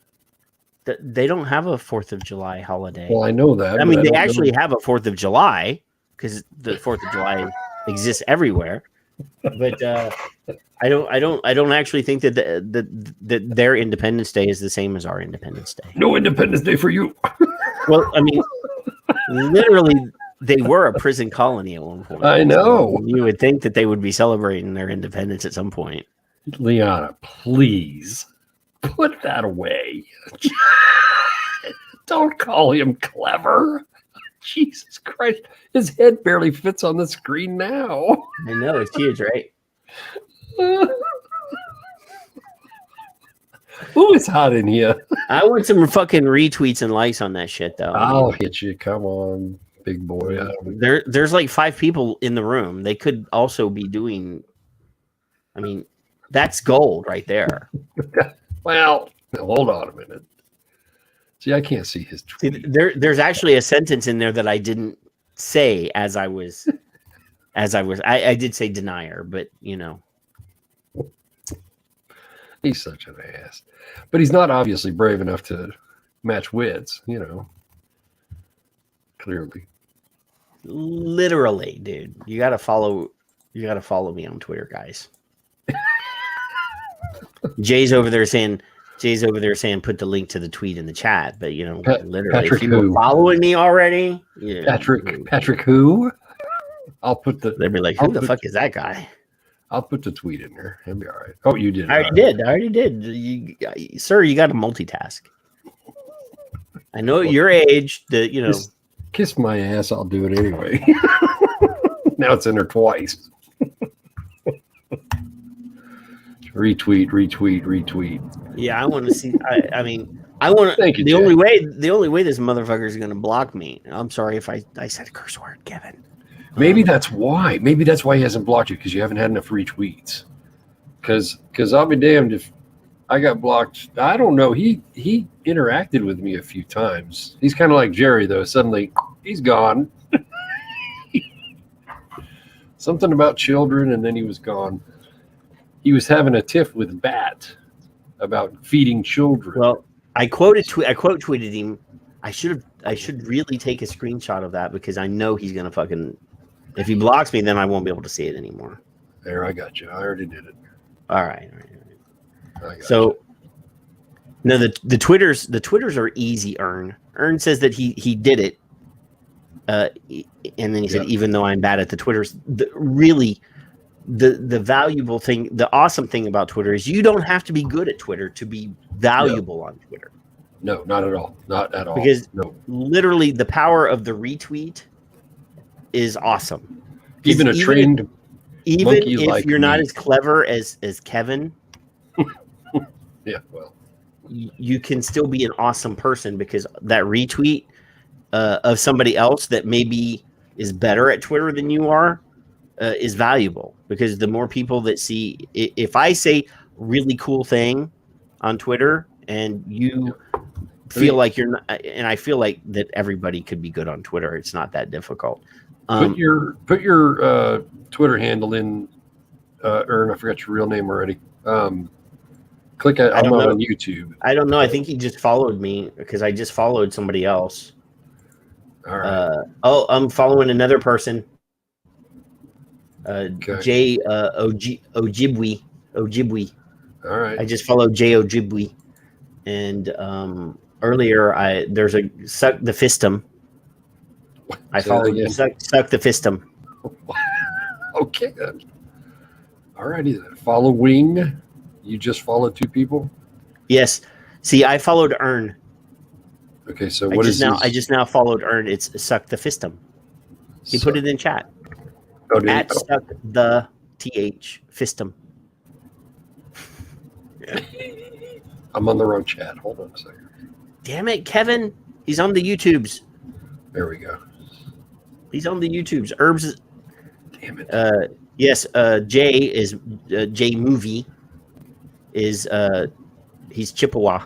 Speaker 7: They don't have a 4th of July holiday.
Speaker 6: Well, I know that.
Speaker 7: I mean, they actually have a 4th of July because the 4th of July exists everywhere. But I don't actually think that their Independence Day is the same as our Independence Day.
Speaker 6: No Independence Day for you.
Speaker 7: Well, I mean, literally, they were a prison colony at one point.
Speaker 6: I know.
Speaker 7: So you would think that they would be celebrating their independence at some point.
Speaker 6: Liana, please put that away. Don't call him clever. Jesus Christ. His head barely fits on the screen now.
Speaker 7: I know, it's huge, right?
Speaker 6: Ooh, it's hot in here.
Speaker 7: I want some fucking retweets and likes on that shit, though.
Speaker 6: I'll hit you. Come on, big boy.
Speaker 7: There's like 5 people in the room. They could also be doing. I mean, that's gold right there.
Speaker 6: Well, hold on a minute. See, I can't see his tweet.
Speaker 7: See, there's actually a sentence in there that I didn't say as I was. I did say denier, but you know.
Speaker 6: He's such an ass. But he's not obviously brave enough to match wits, you know. Clearly.
Speaker 7: Literally, dude. You gotta follow me on Twitter, guys. Jay's over there saying put the link to the tweet in the chat, but you know, literally
Speaker 6: Patrick,
Speaker 7: if you were following me already. Yeah.
Speaker 6: Patrick who?
Speaker 7: They'd be like, who the fuck is that guy?
Speaker 6: I'll put the tweet in there. It'll be all right. Oh, you did.
Speaker 7: I already did. Sir, you got to multitask. I know at your age that, you know.
Speaker 6: Kiss my ass. I'll do it anyway. Now it's in there twice. Retweet.
Speaker 7: Yeah, I want to see. I mean, I want to. The only way this motherfucker is going to block me. I'm sorry if I said a curse word, Kevin.
Speaker 6: Maybe that's why. Maybe that's why he hasn't blocked you, because you haven't had enough retweets. Because I'll be damned if I got blocked. I don't know. He interacted with me a few times. He's kind of like Jerry, though. Suddenly, he's gone. Something about children, and then he was gone. He was having a tiff with Bat about feeding children.
Speaker 7: Well, I quote tweeted him. I should really take a screenshot of that because I know he's gonna fucking. If he blocks me, then I won't be able to see it anymore.
Speaker 6: There, I got you. I already did it.
Speaker 7: All right.
Speaker 6: So,
Speaker 7: you. No, the Twitters are easy. Earn says that he did it, and then he said, even though I'm bad at the Twitters, the valuable thing, the awesome thing about Twitter is you don't have to be good at Twitter to be valuable on Twitter.
Speaker 6: No, not at all. Not at all.
Speaker 7: Because
Speaker 6: no.
Speaker 7: Literally the power of the retweet is awesome.
Speaker 6: Even a trained
Speaker 7: even if like you're not as clever as Kevin,
Speaker 6: yeah, well,
Speaker 7: you can still be an awesome person because that retweet of somebody else that maybe is better at Twitter than you are is valuable because the more people that see, if I say really cool thing on Twitter and you feel like you're not, and I feel like that everybody could be good on Twitter. It's not that difficult.
Speaker 6: Put your Twitter handle in, Ern. I forgot your real name already. Click it. I'm not on YouTube.
Speaker 7: I don't know. I think he just followed me because I just followed somebody else.
Speaker 6: All right.
Speaker 7: I'm following another person.
Speaker 6: Okay.
Speaker 7: Jay Ojibwe.
Speaker 6: All right.
Speaker 7: I just followed Jay Ojibwe, and earlier there's a Suck the Fistum. I followed Suck the Fistum.
Speaker 6: Okay then. All righty then. Following. You just followed two people?
Speaker 7: Yes. See, I followed Earn.
Speaker 6: Okay, so
Speaker 7: I just now followed Earn. It's Suck the Fistum. He put it in chat. At Suck the TH Fistum.
Speaker 6: Yeah. I'm on the wrong chat. Hold on a second.
Speaker 7: Damn it, Kevin. He's on the YouTubes.
Speaker 6: There we go.
Speaker 7: He's on the YouTubes. Herbs.
Speaker 6: Damn it.
Speaker 7: Yes, Jay is J Movie. Is he's Chippewa.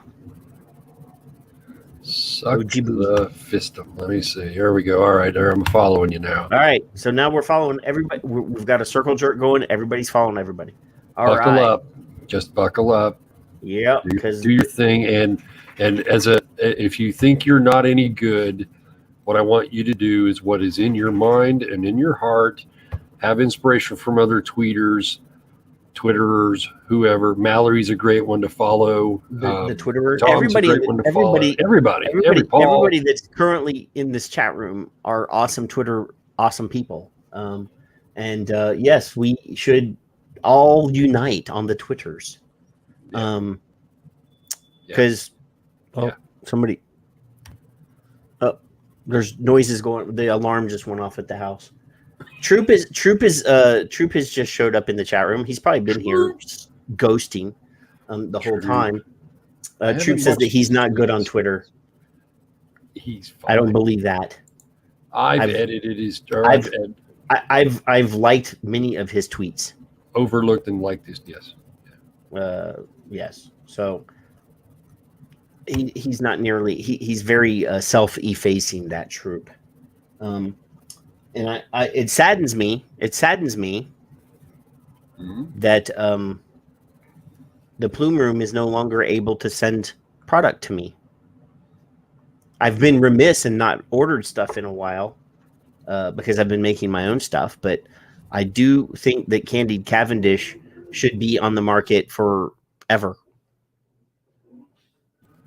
Speaker 6: Suck the Fistum. Let me see. Here we go. All right, there. I'm following you now.
Speaker 7: All right. So now we're following everybody. We've got a circle jerk going. Everybody's following everybody.
Speaker 6: Buckle up. Just buckle up.
Speaker 7: Yeah.
Speaker 6: Do your thing. And if you think you're not any good, what I want you to do is what is in your mind and in your heart. Have inspiration from other tweeters, Twitterers, whoever. Mallory's a great one to follow.
Speaker 7: The Twitterers,
Speaker 6: everybody
Speaker 7: that's currently in this chat room are awesome awesome people. Yes, we should all unite on the Twitters. Because somebody, there's noises going. The alarm just went off at the house. Troop has just showed up in the chat room. He's probably been here ghosting the whole time. Troop says that he's not good on Twitter.
Speaker 6: He's fine.
Speaker 7: I don't believe that.
Speaker 6: I've edited his.
Speaker 7: I've liked many of his tweets.
Speaker 6: Overlooked and liked his. Yes.
Speaker 7: Yes. So he's not nearly. He's very self-effacing, that Troop. And it saddens me. It saddens me that the Plume Room is no longer able to send product to me. I've been remiss and not ordered stuff in a while because I've been making my own stuff. But I do think that Candied Cavendish should be on the market forever.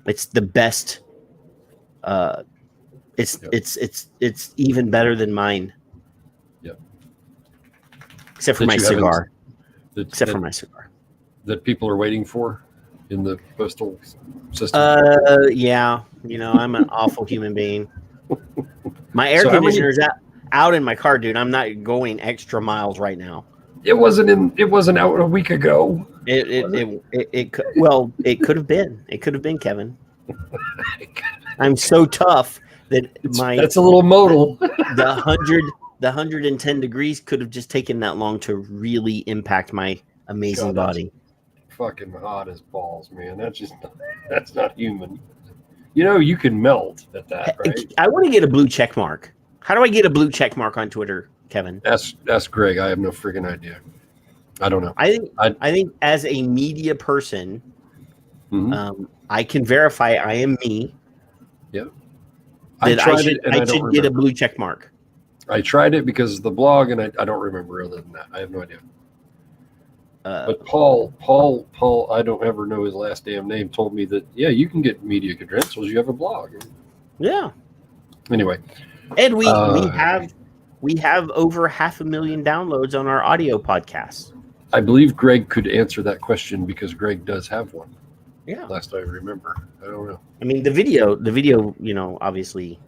Speaker 7: It's the best. It's even better than mine. Except for my cigar. Except for my cigar.
Speaker 6: That people are waiting for in the postal system.
Speaker 7: Yeah. I'm an awful human being. My air conditioner is out in my car, dude. I'm not going extra miles right now.
Speaker 6: It wasn't out a week ago.
Speaker 7: It could have been. It could have been, Kevin. I'm so tough that that's
Speaker 6: a little modal.
Speaker 7: The 110 degrees could have just taken that long to really impact my amazing body.
Speaker 6: Fucking hot as balls, man. That's not human. You can melt at that, right?
Speaker 7: I want to get a blue check mark. How do I get a blue check mark on Twitter, Kevin?
Speaker 6: That's Greg. I have no friggin' idea. I don't know.
Speaker 7: I think as a media person, I can verify I am me.
Speaker 6: Yeah.
Speaker 7: That I should get a blue check mark.
Speaker 6: I tried it because of the blog, and I don't remember other than that. I have no idea. But Paul, I don't ever know his last damn name, told me that, yeah, you can get media credentials. You have a blog.
Speaker 7: Yeah.
Speaker 6: Anyway.
Speaker 7: And we have over 500,000 downloads on our audio podcast.
Speaker 6: I believe Greg could answer that question because Greg does have one.
Speaker 7: Yeah.
Speaker 6: Last I remember. I don't know.
Speaker 7: I mean, the video, obviously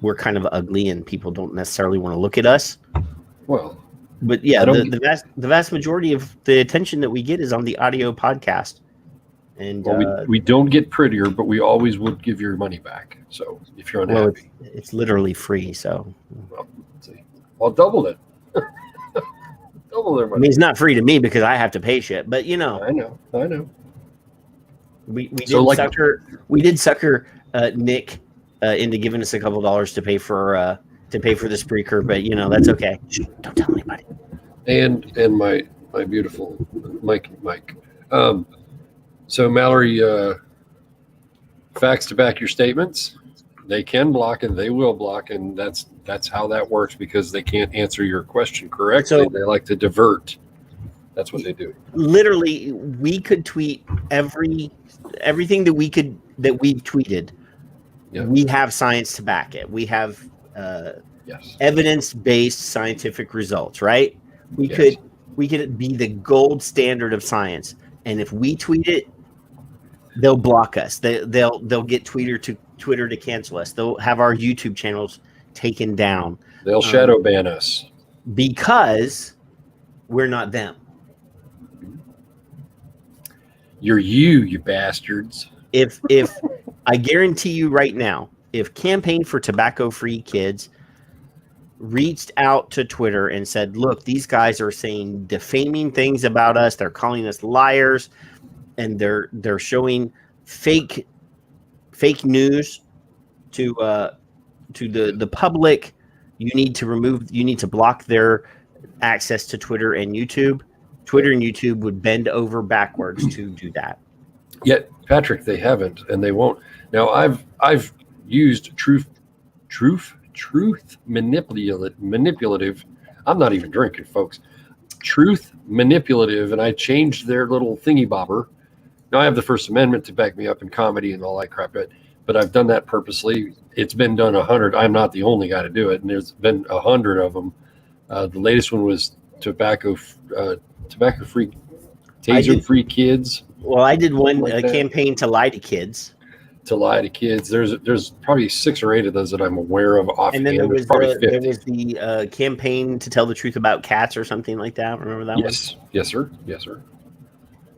Speaker 7: we're kind of ugly and people don't necessarily want to look at us.
Speaker 6: Well,
Speaker 7: but yeah, the vast majority of the attention that we get is on the audio podcast. And
Speaker 6: we don't get prettier, but we always would give your money back. So if you're unhappy,
Speaker 7: it's literally free. So
Speaker 6: I'll double it. Double their money.
Speaker 7: I mean, it's not free to me because I have to pay shit. But I
Speaker 6: know.
Speaker 7: We did sucker Nick into giving us a couple dollars to pay for the Spreaker, but that's okay. Shh, don't tell anybody.
Speaker 6: And my beautiful Mike. So Mallory, facts to back your statements. They can block and they will block, and that's how that works because they can't answer your question correctly. So they like to divert. That's what they do. Literally,
Speaker 7: we could tweet everything that we tweeted. Yeah. We have science to back it. We have evidence-based scientific results, right? We could be the gold standard of science, and if we tweet it, they'll block us. They'll get Twitter to cancel us. They'll have our YouTube channels taken down.
Speaker 6: They'll shadow ban us
Speaker 7: because we're not them.
Speaker 6: You're you bastards.
Speaker 7: If I guarantee you right now, if Campaign for Tobacco-Free Kids reached out to Twitter and said, look, these guys are saying defaming things about us, they're calling us liars, and they're showing fake news to the public, you need to block their access to Twitter and YouTube. Twitter and YouTube would bend over backwards to do that.
Speaker 6: Yet, Patrick, they haven't, and they won't. Now, I've used truth manipulative. I'm not even drinking, folks. Truth manipulative, and I changed their little thingy bobber. Now I have the First Amendment to back me up in comedy and all that crap, but I've done that purposely. It's been done 100. I'm not the only guy to do it, and there's been 100 of them. The latest one was tobacco-free, taser-free kids.
Speaker 7: Well, I did one campaign to lie to kids.
Speaker 6: There's probably 6 or 8 of those that I'm aware of offhand.
Speaker 7: And then there was the campaign to tell the truth about cats or something like that. Remember that one?
Speaker 6: Yes, sir.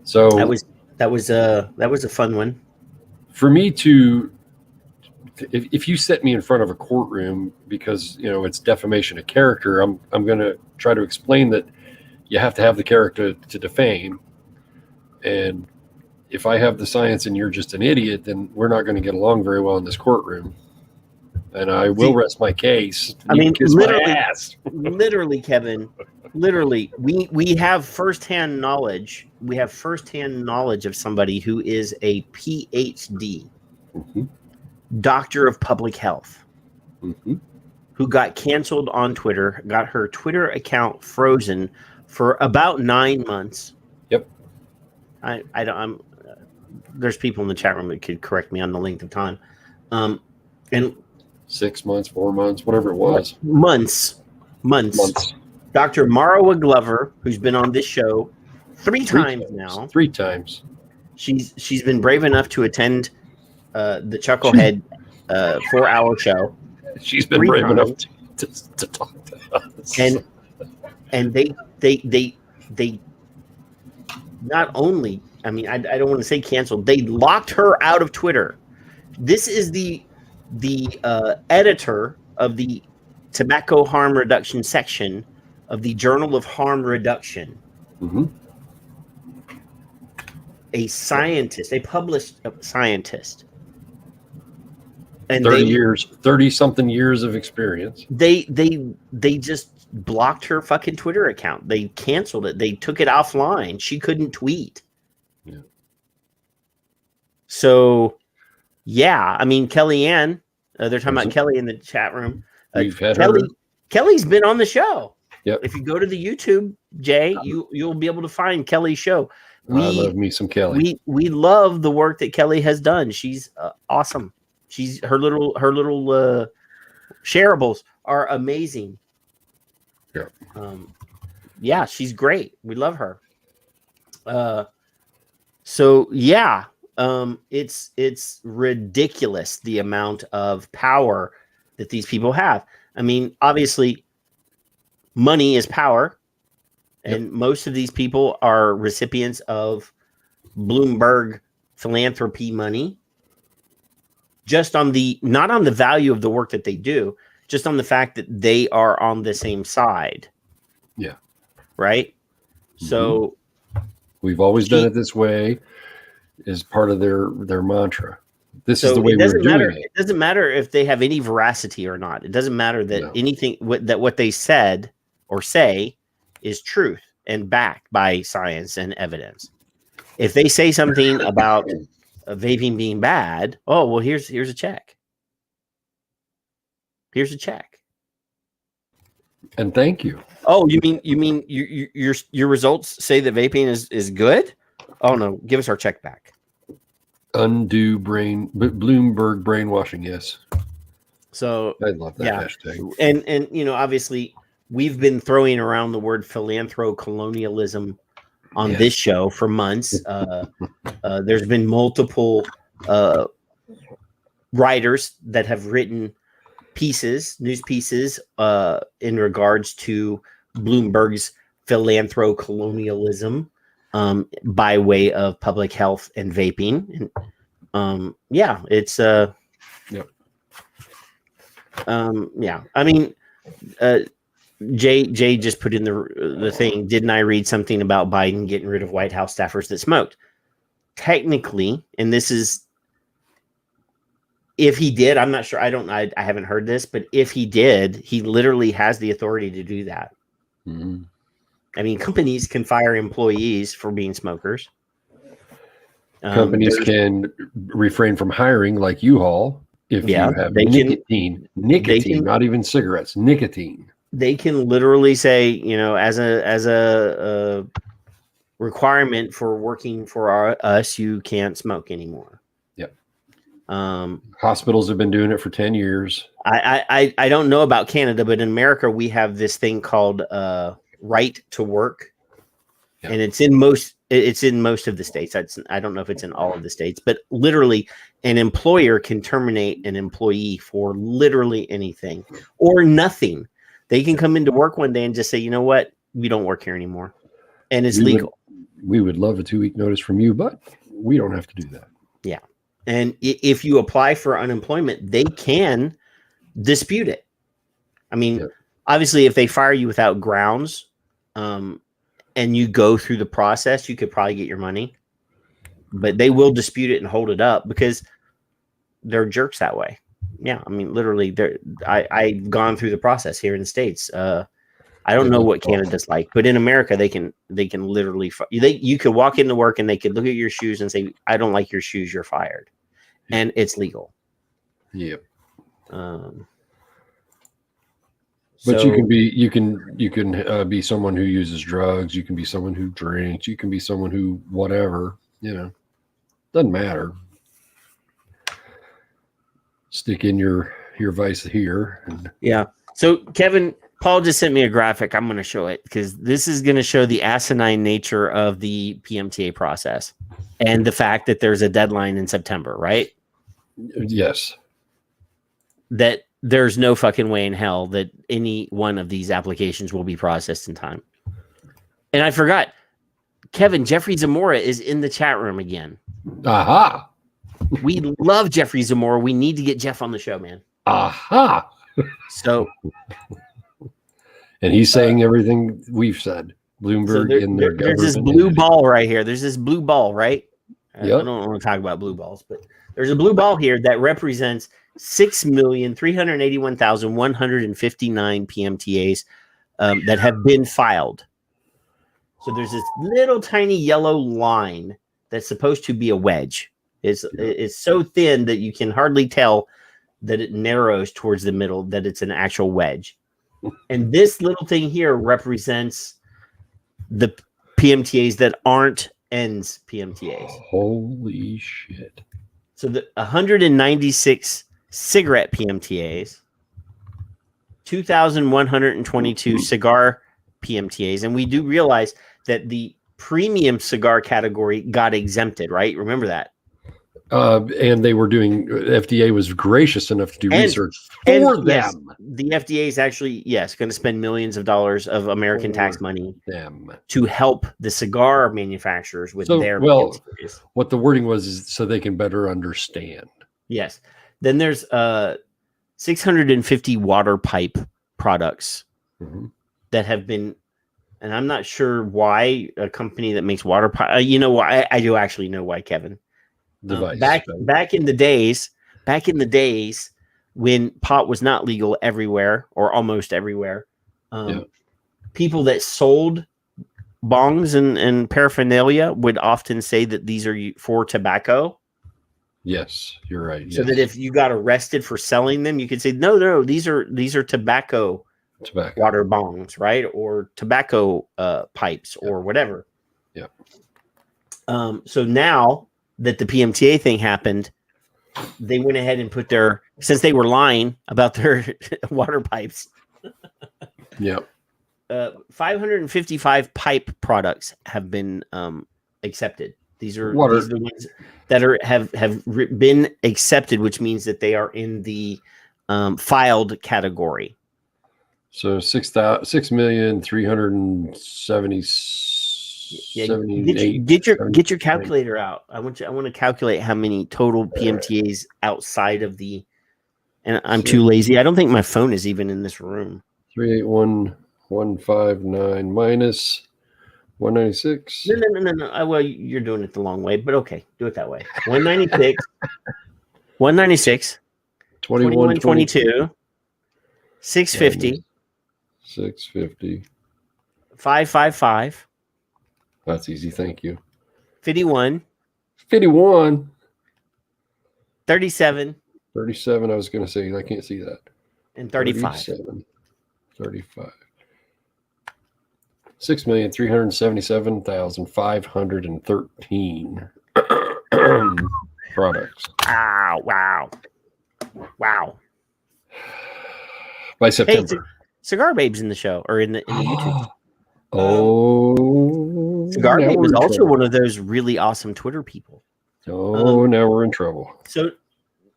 Speaker 6: So
Speaker 7: that was a fun one.
Speaker 6: For me to, if you set me in front of a courtroom because it's defamation of character, I'm going to try to explain that you have to have the character to defame, and if I have the science and you're just an idiot, then we're not going to get along very well in this courtroom. And I will rest my case.
Speaker 7: I mean, literally, Kevin, we have firsthand knowledge. We have firsthand knowledge of somebody who is a PhD, doctor of public health, who got canceled on Twitter, got her Twitter account frozen for about 9 months.
Speaker 6: Yep.
Speaker 7: There's people in the chat room that could correct me on the length of time. And
Speaker 6: 6 months, 4 months, whatever it was.
Speaker 7: Months. Dr. Marawa Glover, who's been on this show three times now.
Speaker 6: 3 times.
Speaker 7: She's been brave enough to attend the Chucklehead 4-hour show.
Speaker 6: She's been brave enough to talk to us.
Speaker 7: And they not only, I mean, I don't want to say canceled, they locked her out of Twitter. This is the editor of the tobacco harm reduction section of the Journal of Harm Reduction. A scientist, a published scientist. And
Speaker 6: 30-something years of experience.
Speaker 7: They just blocked her fucking Twitter account. They canceled it. They took it offline. She couldn't tweet.
Speaker 6: Yeah.
Speaker 7: So, yeah, I mean, Kellyanne, they're talking about Kelly in the chat room.
Speaker 6: We've had
Speaker 7: Kelly's been on the show.
Speaker 6: Yep.
Speaker 7: If you go to the YouTube, Jay, you'll be able to find Kelly's show.
Speaker 6: I love me some Kelly.
Speaker 7: We love the work that Kelly has done. She's awesome. She's her little shareables are amazing. Yeah, she's great. We love her. So yeah, it's ridiculous the amount of power that these people have. I mean, obviously, money is power, and most of these people are recipients of Bloomberg philanthropy money. Just on not on the value of the work that they do, just on the fact that they are on the same side.
Speaker 6: Yeah.
Speaker 7: Right. So
Speaker 6: we've always done it this way as part of their mantra. This is the way we're doing it.
Speaker 7: It doesn't matter if they have any veracity or not. It doesn't matter that anything that what they said or say is truth and backed by science and evidence. If they say something about vaping being bad, oh well, here's a check. Here's a check.
Speaker 6: And thank you.
Speaker 7: Oh, you mean your results say that vaping is good? Oh no, give us our check back.
Speaker 6: Undue Bloomberg brainwashing, yes.
Speaker 7: So
Speaker 6: I love that hashtag.
Speaker 7: And you know, obviously we've been throwing around the word philanthrocolonialism on this show for months. There's been multiple writers that have written news pieces in regards to Bloomberg's philanthrocolonialism by way of public health and vaping. And, it's I mean, Jay just put in the thing. Didn't I read something about Biden getting rid of White House staffers that smoked? Technically, and this is if he did, I'm not sure. I haven't heard this, but if he did, he literally has the authority to do that.
Speaker 6: Mm-hmm.
Speaker 7: I mean, companies can fire employees for being smokers.
Speaker 6: Companies can refrain from hiring, like U-Haul, if you have nicotine, not even cigarettes, nicotine.
Speaker 7: They can literally say, you know, as a requirement for working for us, you can't smoke anymore.
Speaker 6: Yep. Hospitals have been doing it for 10 years.
Speaker 7: I don't know about Canada, but in America, we have this thing called right to work. Yep. And it's in most of the states. I don't know if it's in all of the states, but literally an employer can terminate an employee for literally anything or nothing. They can come into work one day and just say, you know what? We don't work here anymore. And it's legal.
Speaker 6: We would love a 2-week notice from you, but we don't have to do that.
Speaker 7: Yeah. And if you apply for unemployment, they can dispute it. I mean, obviously, if they fire you without grounds, and you go through the process, you could probably get your money, but they will dispute it and hold it up because they're jerks that way. Yeah. I mean, literally I've gone through the process here in the States. I don't know what Canada's like, but in America, they can literally, you could walk into work and they could look at your shoes and say, I don't like your shoes. You're fired. And it's legal.
Speaker 6: Yep.
Speaker 7: So,
Speaker 6: But you can be someone who uses drugs. You can be someone who drinks. You can be someone who whatever, you know, doesn't matter. Stick in your vice here.
Speaker 7: So Kevin, Paul just sent me a graphic. I'm going to show it because this is going to show the asinine nature of the PMTA process and the fact that there's a deadline in September, right?
Speaker 6: Yes.
Speaker 7: That there's no fucking way in hell that any one of these applications will be processed in time. And I forgot, Kevin, Jeffrey Zamora is in the chat room again.
Speaker 6: Aha.
Speaker 7: We love Jeffrey Zamora. We need to get Jeff on the show, man.
Speaker 6: Aha.
Speaker 7: So.
Speaker 6: And he's saying everything we've said. Bloomberg
Speaker 7: so
Speaker 6: in their government.
Speaker 7: There's this blue ball right here. There's this blue ball, right?
Speaker 6: Yep.
Speaker 7: I don't want to talk about blue balls, but there's a blue ball here that represents 6,381,159 PMTAs that have been filed. So there's this little tiny yellow line that's supposed to be a wedge. It's so thin that you can hardly tell that it narrows towards the middle, that it's an actual wedge. And this little thing here represents the PMTAs that aren't ENDS PMTAs.
Speaker 6: Holy shit.
Speaker 7: So the 196 cigarette PMTAs, 2,122 cigar PMTAs. And we do realize that the premium cigar category got exempted, right? Remember that.
Speaker 6: And they were doing, FDA was gracious enough to do research for them.
Speaker 7: Yes, the FDA is actually, going to spend millions of dollars of American tax money to help the cigar manufacturers with their PMTAs.
Speaker 6: What the wording was is so they can better understand.
Speaker 7: Yes. Then there's 650 water pipe products that have been, and I'm not sure why a company that makes water pipe, I do actually know why, Kevin. Back in the days when pot was not legal everywhere or almost everywhere, people that sold bongs and paraphernalia would often say that these are for tobacco.
Speaker 6: Yes, you're right.
Speaker 7: So that if you got arrested for selling them, you could say, no, these are tobacco water bongs, right? Or tobacco pipes or whatever.
Speaker 6: Yeah.
Speaker 7: So now that the PMTA thing happened, they went ahead and put since they were lying about their water pipes.
Speaker 6: Yep.
Speaker 7: 555 pipe products have been accepted. These are the ones that have been accepted, which means that they are in the filed category.
Speaker 6: So 6,370,000.
Speaker 7: Get your calculator out. I want to calculate how many total PMTAs outside of the. And I'm too lazy. I don't think my phone is even in this room.
Speaker 6: 381,159 minus 196.
Speaker 7: No. Well, you're doing it the long way, but okay, do it that way. 196, 196, 2122, 650, 555.
Speaker 6: That's easy. Thank you.
Speaker 7: 51. 37.
Speaker 6: 37. I was going to say, I can't see that.
Speaker 7: And 35.
Speaker 6: 35. 6,377,513 products.
Speaker 7: Wow.
Speaker 6: By September.
Speaker 7: Hey, Cigar Babe's in the show or in the YouTube. Cigar Babe is also one of those really awesome Twitter people.
Speaker 6: Now we're in trouble.
Speaker 7: So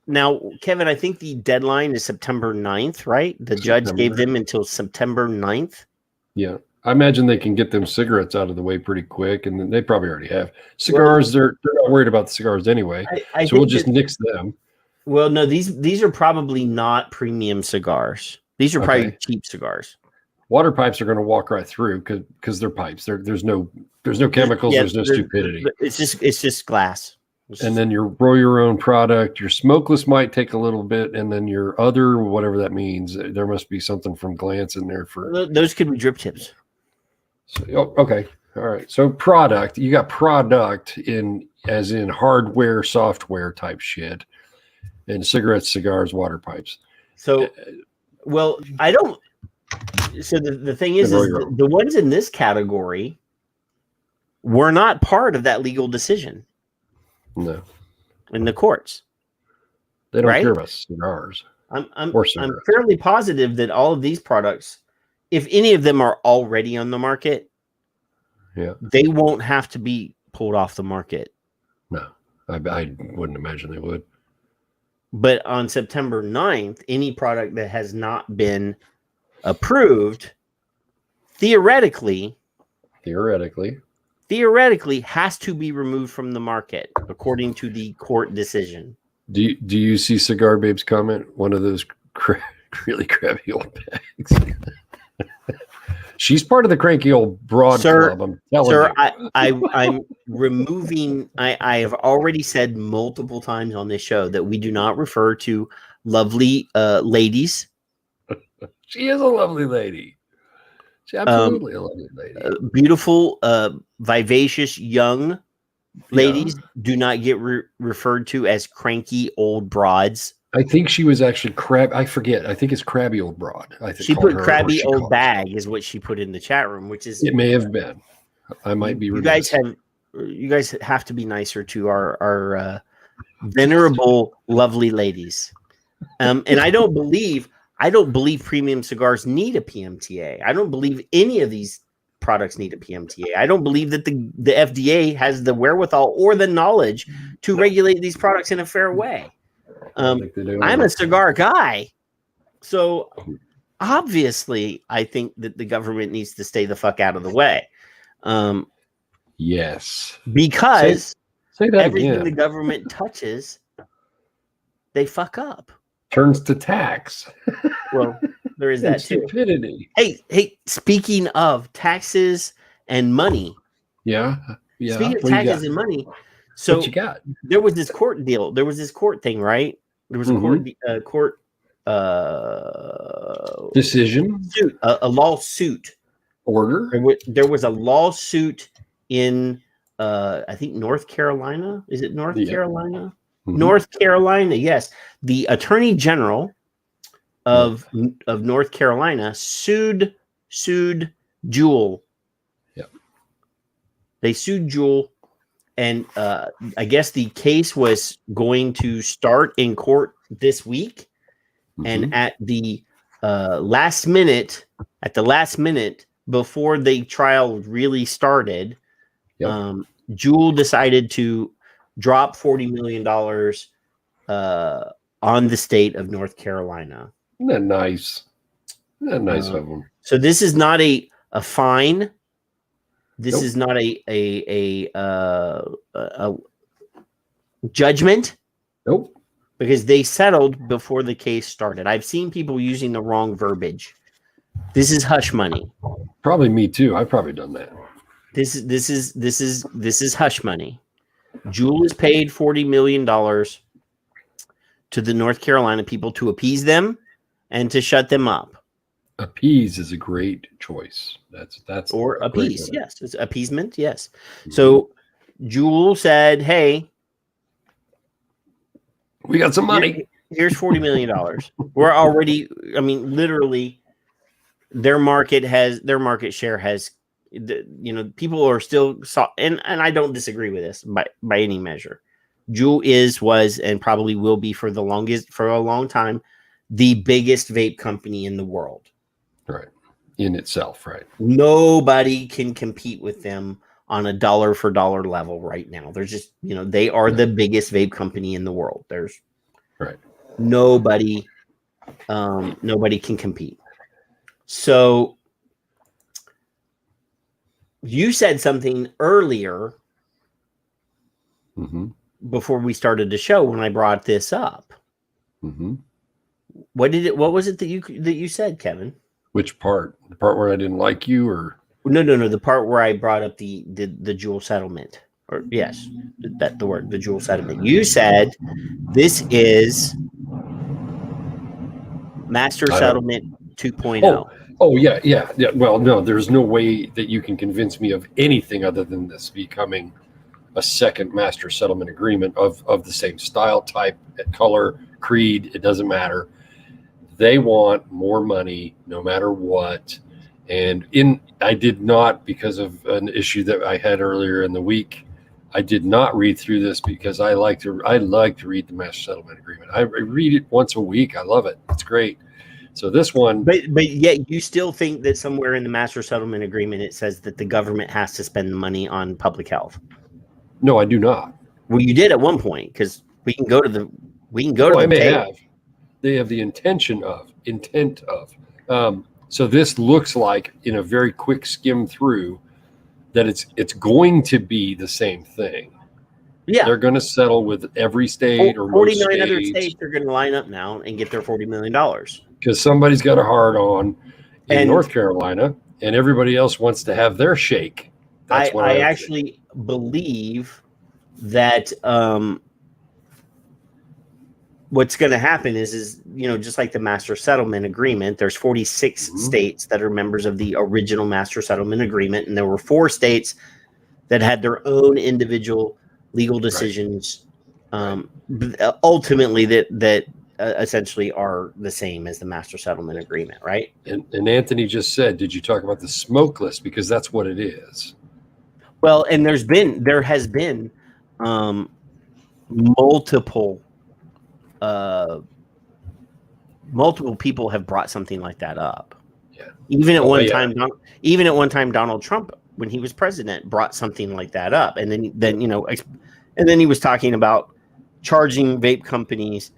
Speaker 7: now, Kevin, I think the deadline is September 9th, right? The judge gave them until September 9th.
Speaker 6: Yeah. I imagine they can get them cigarettes out of the way pretty quick, and then they probably already have. Cigars, they're not worried about the cigars anyway, so we'll just nix them.
Speaker 7: Well, no, these are probably not premium cigars. These are probably cheap cigars.
Speaker 6: Water pipes are going to walk right through because they're pipes. There's no chemicals. There's no stupidity.
Speaker 7: It's just glass.
Speaker 6: And then you roll your own product. Your smokeless might take a little bit, and then your other, whatever that means, there must be something from Glance in there for.
Speaker 7: Those could be drip tips.
Speaker 6: So, okay, all right. So product, you got product as in hardware, software type shit, and cigarettes, cigars, water pipes.
Speaker 7: So, well, I don't. So the thing is the ones in this category were not part of that legal decision.
Speaker 6: No.
Speaker 7: In the courts.
Speaker 6: They don't care about cigars.
Speaker 7: I'm fairly positive that all of these products, if any of them are already on the market, they won't have to be pulled off the market.
Speaker 6: No, I wouldn't imagine they would.
Speaker 7: But on September 9th, any product that has not been approved, theoretically has to be removed from the market, according to the court decision.
Speaker 6: Do you see Cigar Babe's comment? One of those really crabby old bags. She's part of the cranky old broad club. I'm telling you.
Speaker 7: I'm removing. I have already said multiple times on this show that we do not refer to lovely ladies.
Speaker 6: She is a lovely lady. She's absolutely a lovely lady.
Speaker 7: Beautiful, vivacious, young ladies do not get referred to as cranky old broads.
Speaker 6: I think she was actually I forget. I think it's crabby old broad. I think
Speaker 7: She put crabby old bag is what she put in the chat room, which is
Speaker 6: it may have been. I might be.
Speaker 7: You guys have to be nicer to our venerable, lovely ladies. And I don't believe premium cigars need a PMTA. I don't believe any of these products need a PMTA. I don't believe that the FDA has the wherewithal or the knowledge to regulate these products in a fair way. I'm a cigar guy, so obviously I think that the government needs to stay the fuck out of the way.
Speaker 6: Yes,
Speaker 7: because
Speaker 6: say that
Speaker 7: everything
Speaker 6: again.
Speaker 7: the government touches, they fuck up.
Speaker 6: Turns to tax.
Speaker 7: Well, there is that too.
Speaker 6: Stupidity.
Speaker 7: Hey, speaking of taxes and money.
Speaker 6: Yeah.
Speaker 7: Speaking of taxes and money. So
Speaker 6: what you got?
Speaker 7: There was this court deal. There was this court thing, right? There was a court
Speaker 6: decision,
Speaker 7: a lawsuit
Speaker 6: order.
Speaker 7: There was a lawsuit in I think North Carolina. Is it North Carolina? Mm-hmm. North Carolina, yes. The Attorney General of North Carolina sued Juul.
Speaker 6: Yep.
Speaker 7: They sued Juul. And I guess the case was going to start in court this week. Mm-hmm. And at the last minute, before the trial really started, Juul decided to drop $40 million on the state of North Carolina.
Speaker 6: Isn't that nice? Isn't that nice of them?
Speaker 7: So this is not a fine. This is not a judgment.
Speaker 6: Nope.
Speaker 7: Because they settled before the case started. I've seen people using the wrong verbiage. This is hush money.
Speaker 6: Probably me too. I've probably done that.
Speaker 7: This is hush money. Juul is paid $40 million to the North Carolina people to appease them and to shut them up.
Speaker 6: Appease is a great choice. That's
Speaker 7: or appease. Yes, it's appeasement. Yes. Mm-hmm. So Juul said, "Hey,
Speaker 6: we got some money.
Speaker 7: Here's $40 million. We're already. I mean, literally, their market share has. People are still and I don't disagree with this by any measure. Juul was, and probably will be for a long time, the biggest vape company in the world.
Speaker 6: Right. In itself, right.
Speaker 7: Nobody can compete with them on a dollar for dollar level right now. There's just, they are the biggest vape company in the world. There's nobody can compete. So you said something earlier before we started the show when I brought this up.
Speaker 6: Mm-hmm.
Speaker 7: What was it that you said, Kevin?
Speaker 6: Which part? The part where I didn't like you, or
Speaker 7: no, the part where I brought up the Juul settlement, or yes, the Juul settlement. You said this is Master Settlement 2.0.
Speaker 6: Oh yeah. Well, no, there's no way that you can convince me of anything other than this becoming a second Master Settlement Agreement of the same style, type, color, creed. It doesn't matter. They want more money no matter what. And I did not, because of an issue that I had earlier in the week, I did not read through this because I like to read the Master Settlement Agreement. I read it once a week. I love it. It's great. So this one,
Speaker 7: but yet you still think that somewhere in the Master Settlement Agreement it says that the government has to spend the money on public health.
Speaker 6: No, I do not.
Speaker 7: Well, you did at one point, because we can go to the
Speaker 6: I may have. They have the intent of. So this looks like, in a very quick skim through, that it's going to be the same thing.
Speaker 7: Yeah,
Speaker 6: they're going to settle with every state or
Speaker 7: 49 other states. They're going to line up now and get their $40 million
Speaker 6: because somebody's got a hard on in North Carolina, and everybody else wants to have their shake. That's what I
Speaker 7: actually believe that. What's going to happen is just like the Master Settlement Agreement, there's 46 states that are members of the original Master Settlement Agreement, and there were 4 states that had their own individual legal decisions, ultimately that essentially are the same as the master settlement agreement, right?
Speaker 6: And Anthony just said, did you talk about the smoke list? Because that's what it is.
Speaker 7: Well, and there has been multiple people have brought something like that up.
Speaker 6: Yeah.
Speaker 7: Even at one time, Donald Trump, when he was president, brought something like that up, and then he was talking about charging vape companies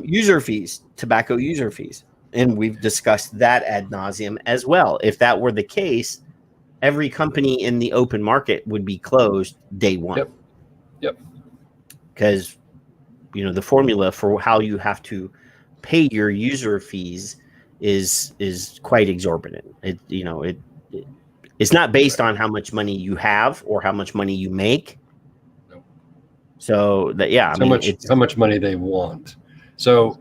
Speaker 7: user fees, tobacco user fees, and we've discussed that ad nauseum as well. If that were the case, every company in the open market would be closed day one.
Speaker 6: Yep.
Speaker 7: Because the formula for how you have to pay your user fees is quite exorbitant. It's not based on how much money you have or how much money you make.
Speaker 6: Nope.
Speaker 7: So
Speaker 6: how much money they want. So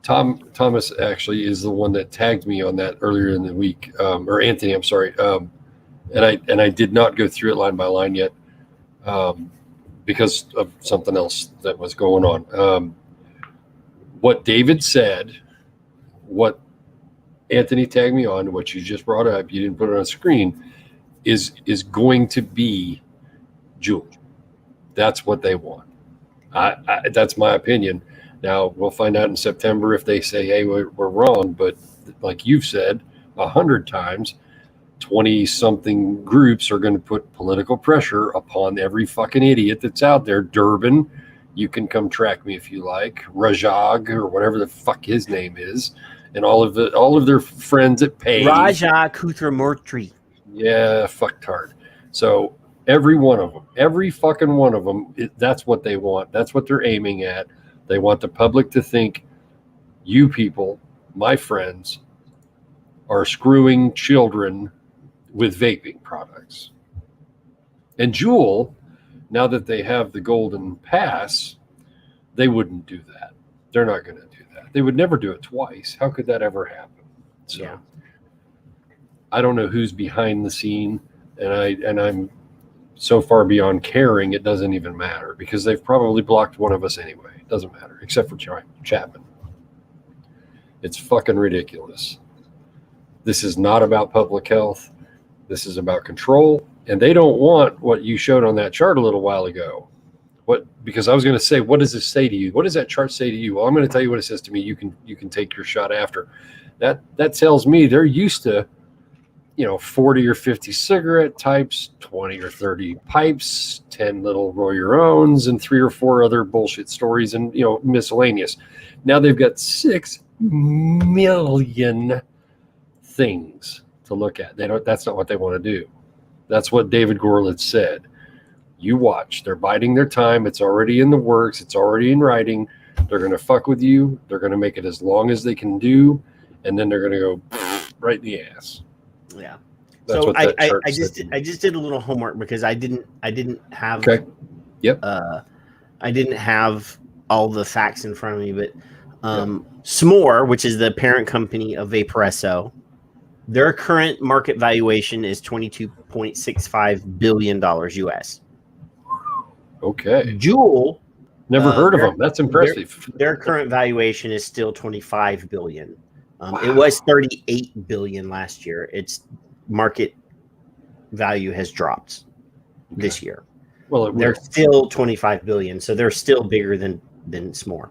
Speaker 6: Thomas actually is the one that tagged me on that earlier in the week, or Anthony, I'm sorry. And I did not go through it line by line yet, because of something else that was going on. What David said, what Anthony tagged me on, what you just brought up, you didn't put it on screen, is going to be Juul. That's what they want. That's my opinion. Now we'll find out in September if they say, hey, we're wrong. But like you've said 100 times, 20-something groups are going to put political pressure upon every fucking idiot that's out there. Durbin, you can come track me if you like. Rajag, or whatever the fuck his name is, and all of their friends at Pay.
Speaker 7: Raja Kutramurthy.
Speaker 6: Yeah, fucktard. So every one of them, every fucking one of them, that's what they want. That's what they're aiming at. They want the public to think you people, my friends, are screwing children with vaping products. And Juul, now that they have the golden pass, they wouldn't do that. They're not going to do that. They would never do it twice. How could that ever happen? So I don't know who's behind the scene, and I'm so far beyond caring, it doesn't even matter, because they've probably blocked one of us anyway. It doesn't matter, except for Chapman. It's fucking ridiculous. This is not about public health. This is about control. And they don't want what you showed on that chart a little while ago. Because I was going to say, what does this say to you? What does that chart say to you? Well, I'm going to tell you what it says to me. You can take your shot after. That tells me they're used to, 40 or 50 cigarette types, 20 or 30 pipes, 10 little roll your owns, and 3 or 4 other bullshit stories, and miscellaneous. Now they've got 6 million things to look at. That's not what they want to do. That's what David Gorlitz said. You watch. They're biding their time. It's already in the works. It's already in writing. They're going to fuck with you. They're going to make it as long as they can do, and then they're going to go right in the ass.
Speaker 7: Yeah.
Speaker 6: That's
Speaker 7: so
Speaker 6: what that chart
Speaker 7: I just did a little homework, because I didn't have
Speaker 6: okay. Yep.
Speaker 7: I didn't have all the facts in front of me, but S'more, which is the parent company of Vaporesso, their current market valuation is $22.65 billion US.
Speaker 6: Okay.
Speaker 7: Juul,
Speaker 6: never heard of them. That's impressive.
Speaker 7: Their current valuation is still $25 billion. It was $38 billion last year. Its market value has dropped this year.
Speaker 6: Well,
Speaker 7: they're still $25 billion, so they're still bigger than S'more.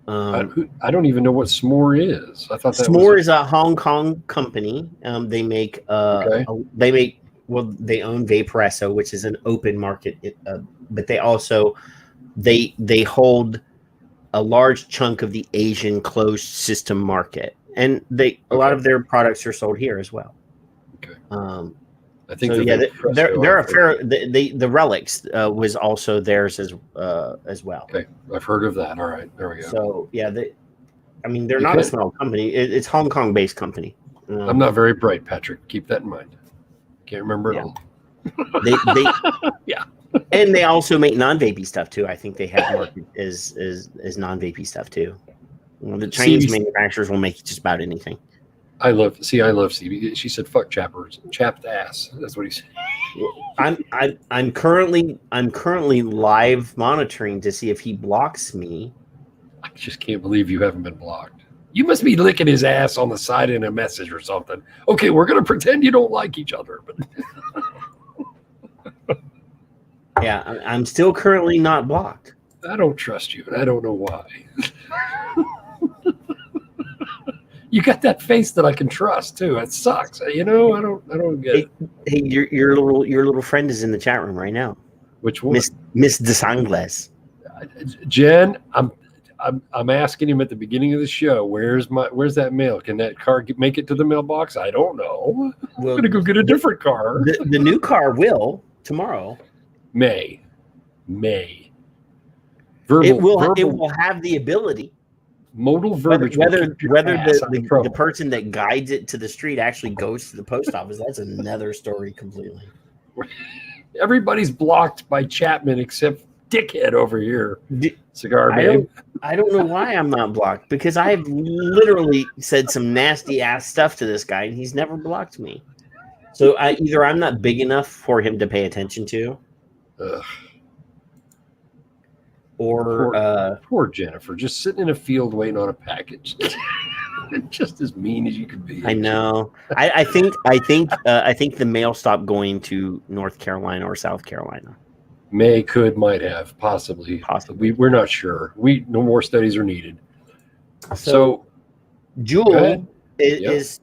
Speaker 6: I don't even know what S'more is. I thought that
Speaker 7: S'more is a Hong Kong company. They make they own Vaporesso, which is an open market, but they also they hold a large chunk of the Asian closed system market, and a lot of their products are sold here as well.
Speaker 6: Okay.
Speaker 7: I think they're a fair. The Relics was also theirs as well.
Speaker 6: Okay, I've heard of that. All right, there we go.
Speaker 7: So they're not a small company. It's Hong Kong based company.
Speaker 6: I'm not very bright, Patrick. Keep that in mind. Can't remember it all.
Speaker 7: They and they also make non-vapey stuff too. I think they have market as non-vapey stuff too. The Chinese manufacturers will make just about anything.
Speaker 6: I love CB. She said, "Fuck chappers, chapped ass." That's what he said.
Speaker 7: I'm currently live monitoring to see if he blocks me.
Speaker 6: I just can't believe you haven't been blocked. You must be licking his ass on the side in a message or something. Okay, we're gonna pretend you don't like each other, but
Speaker 7: Yeah, I'm still currently not blocked.
Speaker 6: I don't trust you, and I don't know why. You got that face that I can trust too. It sucks, I don't get it.
Speaker 7: Hey, your little friend is in the chat room right now.
Speaker 6: Which one?
Speaker 7: Miss DeSangles.
Speaker 6: Jen, I'm asking him at the beginning of the show, where's that mail? Can that car make it to the mailbox? I don't know. I'm gonna go get a different car.
Speaker 7: The new car will tomorrow.
Speaker 6: May.
Speaker 7: It will have the ability.
Speaker 6: Modal verbiage.
Speaker 7: Whether the person that guides it to the street actually goes to the post office, that's another story completely.
Speaker 6: Everybody's blocked by Chapman except dickhead over here. Cigar babe.
Speaker 7: I don't know why I'm not blocked, because I have literally said some nasty ass stuff to this guy and he's never blocked me. So either I'm not big enough for him to pay attention to.
Speaker 6: Ugh.
Speaker 7: Or
Speaker 6: poor Jennifer, just sitting in a field waiting on a package. Just as mean as you could be.
Speaker 7: I know. I think the mail stopped going to North Carolina or South Carolina.
Speaker 6: Might have, possibly. We're not sure. No more studies are needed. So
Speaker 7: Juul is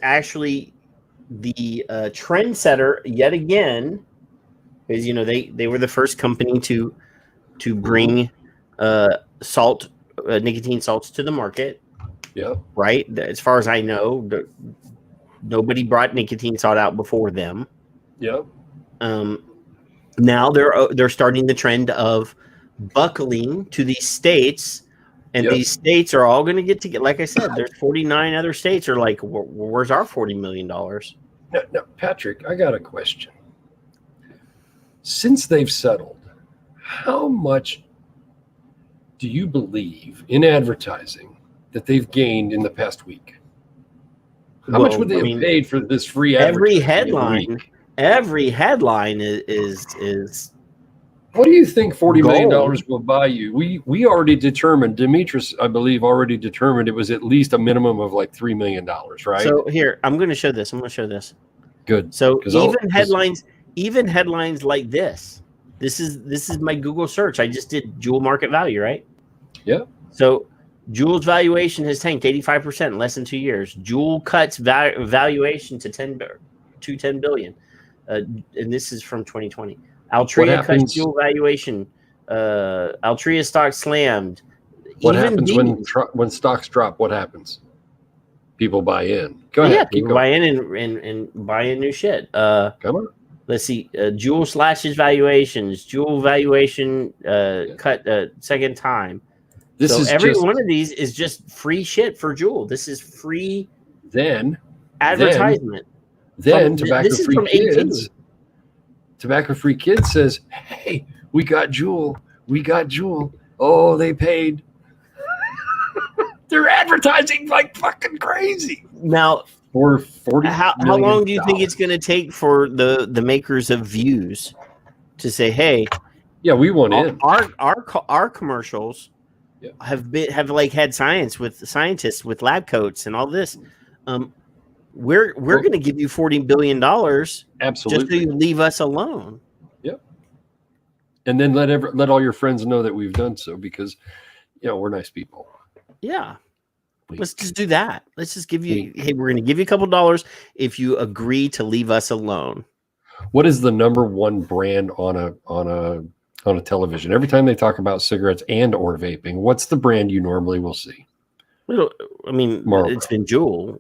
Speaker 7: actually the trendsetter yet again, because they were the first company to bring nicotine salts to the market.
Speaker 6: Yeah.
Speaker 7: Right. As far as I know, nobody brought nicotine salt out before them.
Speaker 6: Yeah.
Speaker 7: Now they're starting the trend of buckling to these states, and these states are all going to get together. Like I said, there's 49 other states are like, where's our $40 million?
Speaker 6: Now, Patrick, I got a question. Since they've settled, how much do you believe in advertising that they've gained in the past week? How much would they have paid for this free advertising?
Speaker 7: Every headline is.
Speaker 6: What do you think $40 million will buy you? We already determined, Demetrius, I believe, already determined it was at least a minimum of like $3 million, right?
Speaker 7: So here, I'm going to show this.
Speaker 6: Good.
Speaker 7: So even headlines like this. This is my Google search. I just did Juul market value, right?
Speaker 6: Yeah. So
Speaker 7: Juul's valuation has tanked 85% in less than 2 years. Juul cuts valuation to $10 billion. And this is from 2020. Altria cuts Juul valuation. Altria stock slammed.
Speaker 6: What happens when stocks drop? What happens? People buy in. Go ahead.
Speaker 7: Yeah, people buy in and buy in new shit.
Speaker 6: Come on.
Speaker 7: Let's see. Juul slashes valuations. Juul valuation cut second time. Every one of these is just free shit for Juul. This is free advertisement.
Speaker 6: Then Tobacco Free Kids says, "Hey, we got Juul. Oh, they paid." They're advertising like fucking crazy.
Speaker 7: Now,
Speaker 6: for $40
Speaker 7: how long do you think it's going to take for the makers of Views to say, "Hey,
Speaker 6: yeah, we want in
Speaker 7: our commercials have had scientists with lab coats and all this. We're going to give you $40 billion,
Speaker 6: absolutely,
Speaker 7: just so you leave us alone."
Speaker 6: Yep. And then let all your friends know that we've done so, because we're nice people.
Speaker 7: Yeah. Let's just do that. Let's just give you, hey, we're going to give you a couple dollars if you agree to leave us alone.
Speaker 6: What is the number one brand on a television? Every time they talk about cigarettes and or vaping, what's the brand you normally will see?
Speaker 7: Well, I mean, Marlboro. It's been Juul.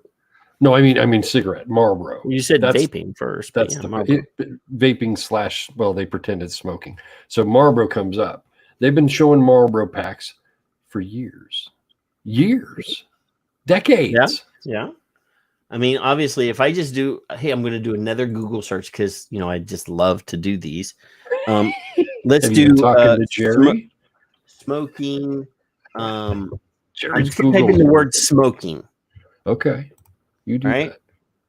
Speaker 6: No, I mean cigarette, Marlboro.
Speaker 7: You said vaping first.
Speaker 6: That's vaping / well, they pretend it's smoking. So Marlboro comes up. They've been showing Marlboro packs for years, decades.
Speaker 7: Yeah. I mean, obviously, if I just do, hey, I'm going to do another Google search because I just love to do these. Let's do
Speaker 6: talking to Jerry.
Speaker 7: Smoking. I'm
Speaker 6: Jerry's
Speaker 7: just typing the word smoking.
Speaker 6: Okay. You do
Speaker 7: right?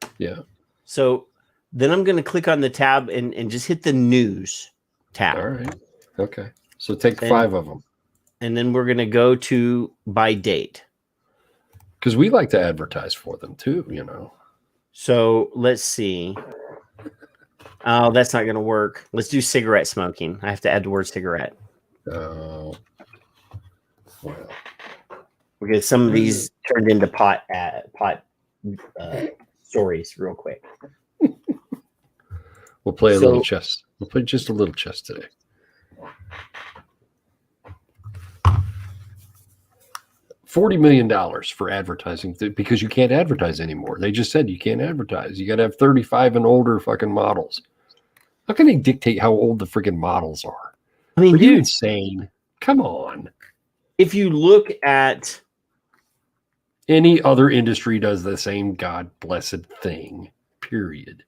Speaker 6: that. Yeah.
Speaker 7: So Then I'm going to click on the tab and just hit the news tab.
Speaker 6: All right. Okay. So take 5 of them.
Speaker 7: And then we're going to go to by date.
Speaker 6: Because we like to advertise for them too, you know.
Speaker 7: So let's see. Oh, that's not going to work. Let's do cigarette smoking. I have to add the word cigarette.
Speaker 6: Oh. Well.
Speaker 7: Because some of these turned into pot stories real quick.
Speaker 6: We'll play a little chess. We'll play just a little chess today. $40 million for advertising because you can't advertise anymore. They just said you can't advertise. You got to have 35 and older fucking models. How can they dictate how old the freaking models are?
Speaker 7: I mean,
Speaker 6: are you insane? Come on.
Speaker 7: If you look at
Speaker 6: any other industry, does the same God blessed thing. Period.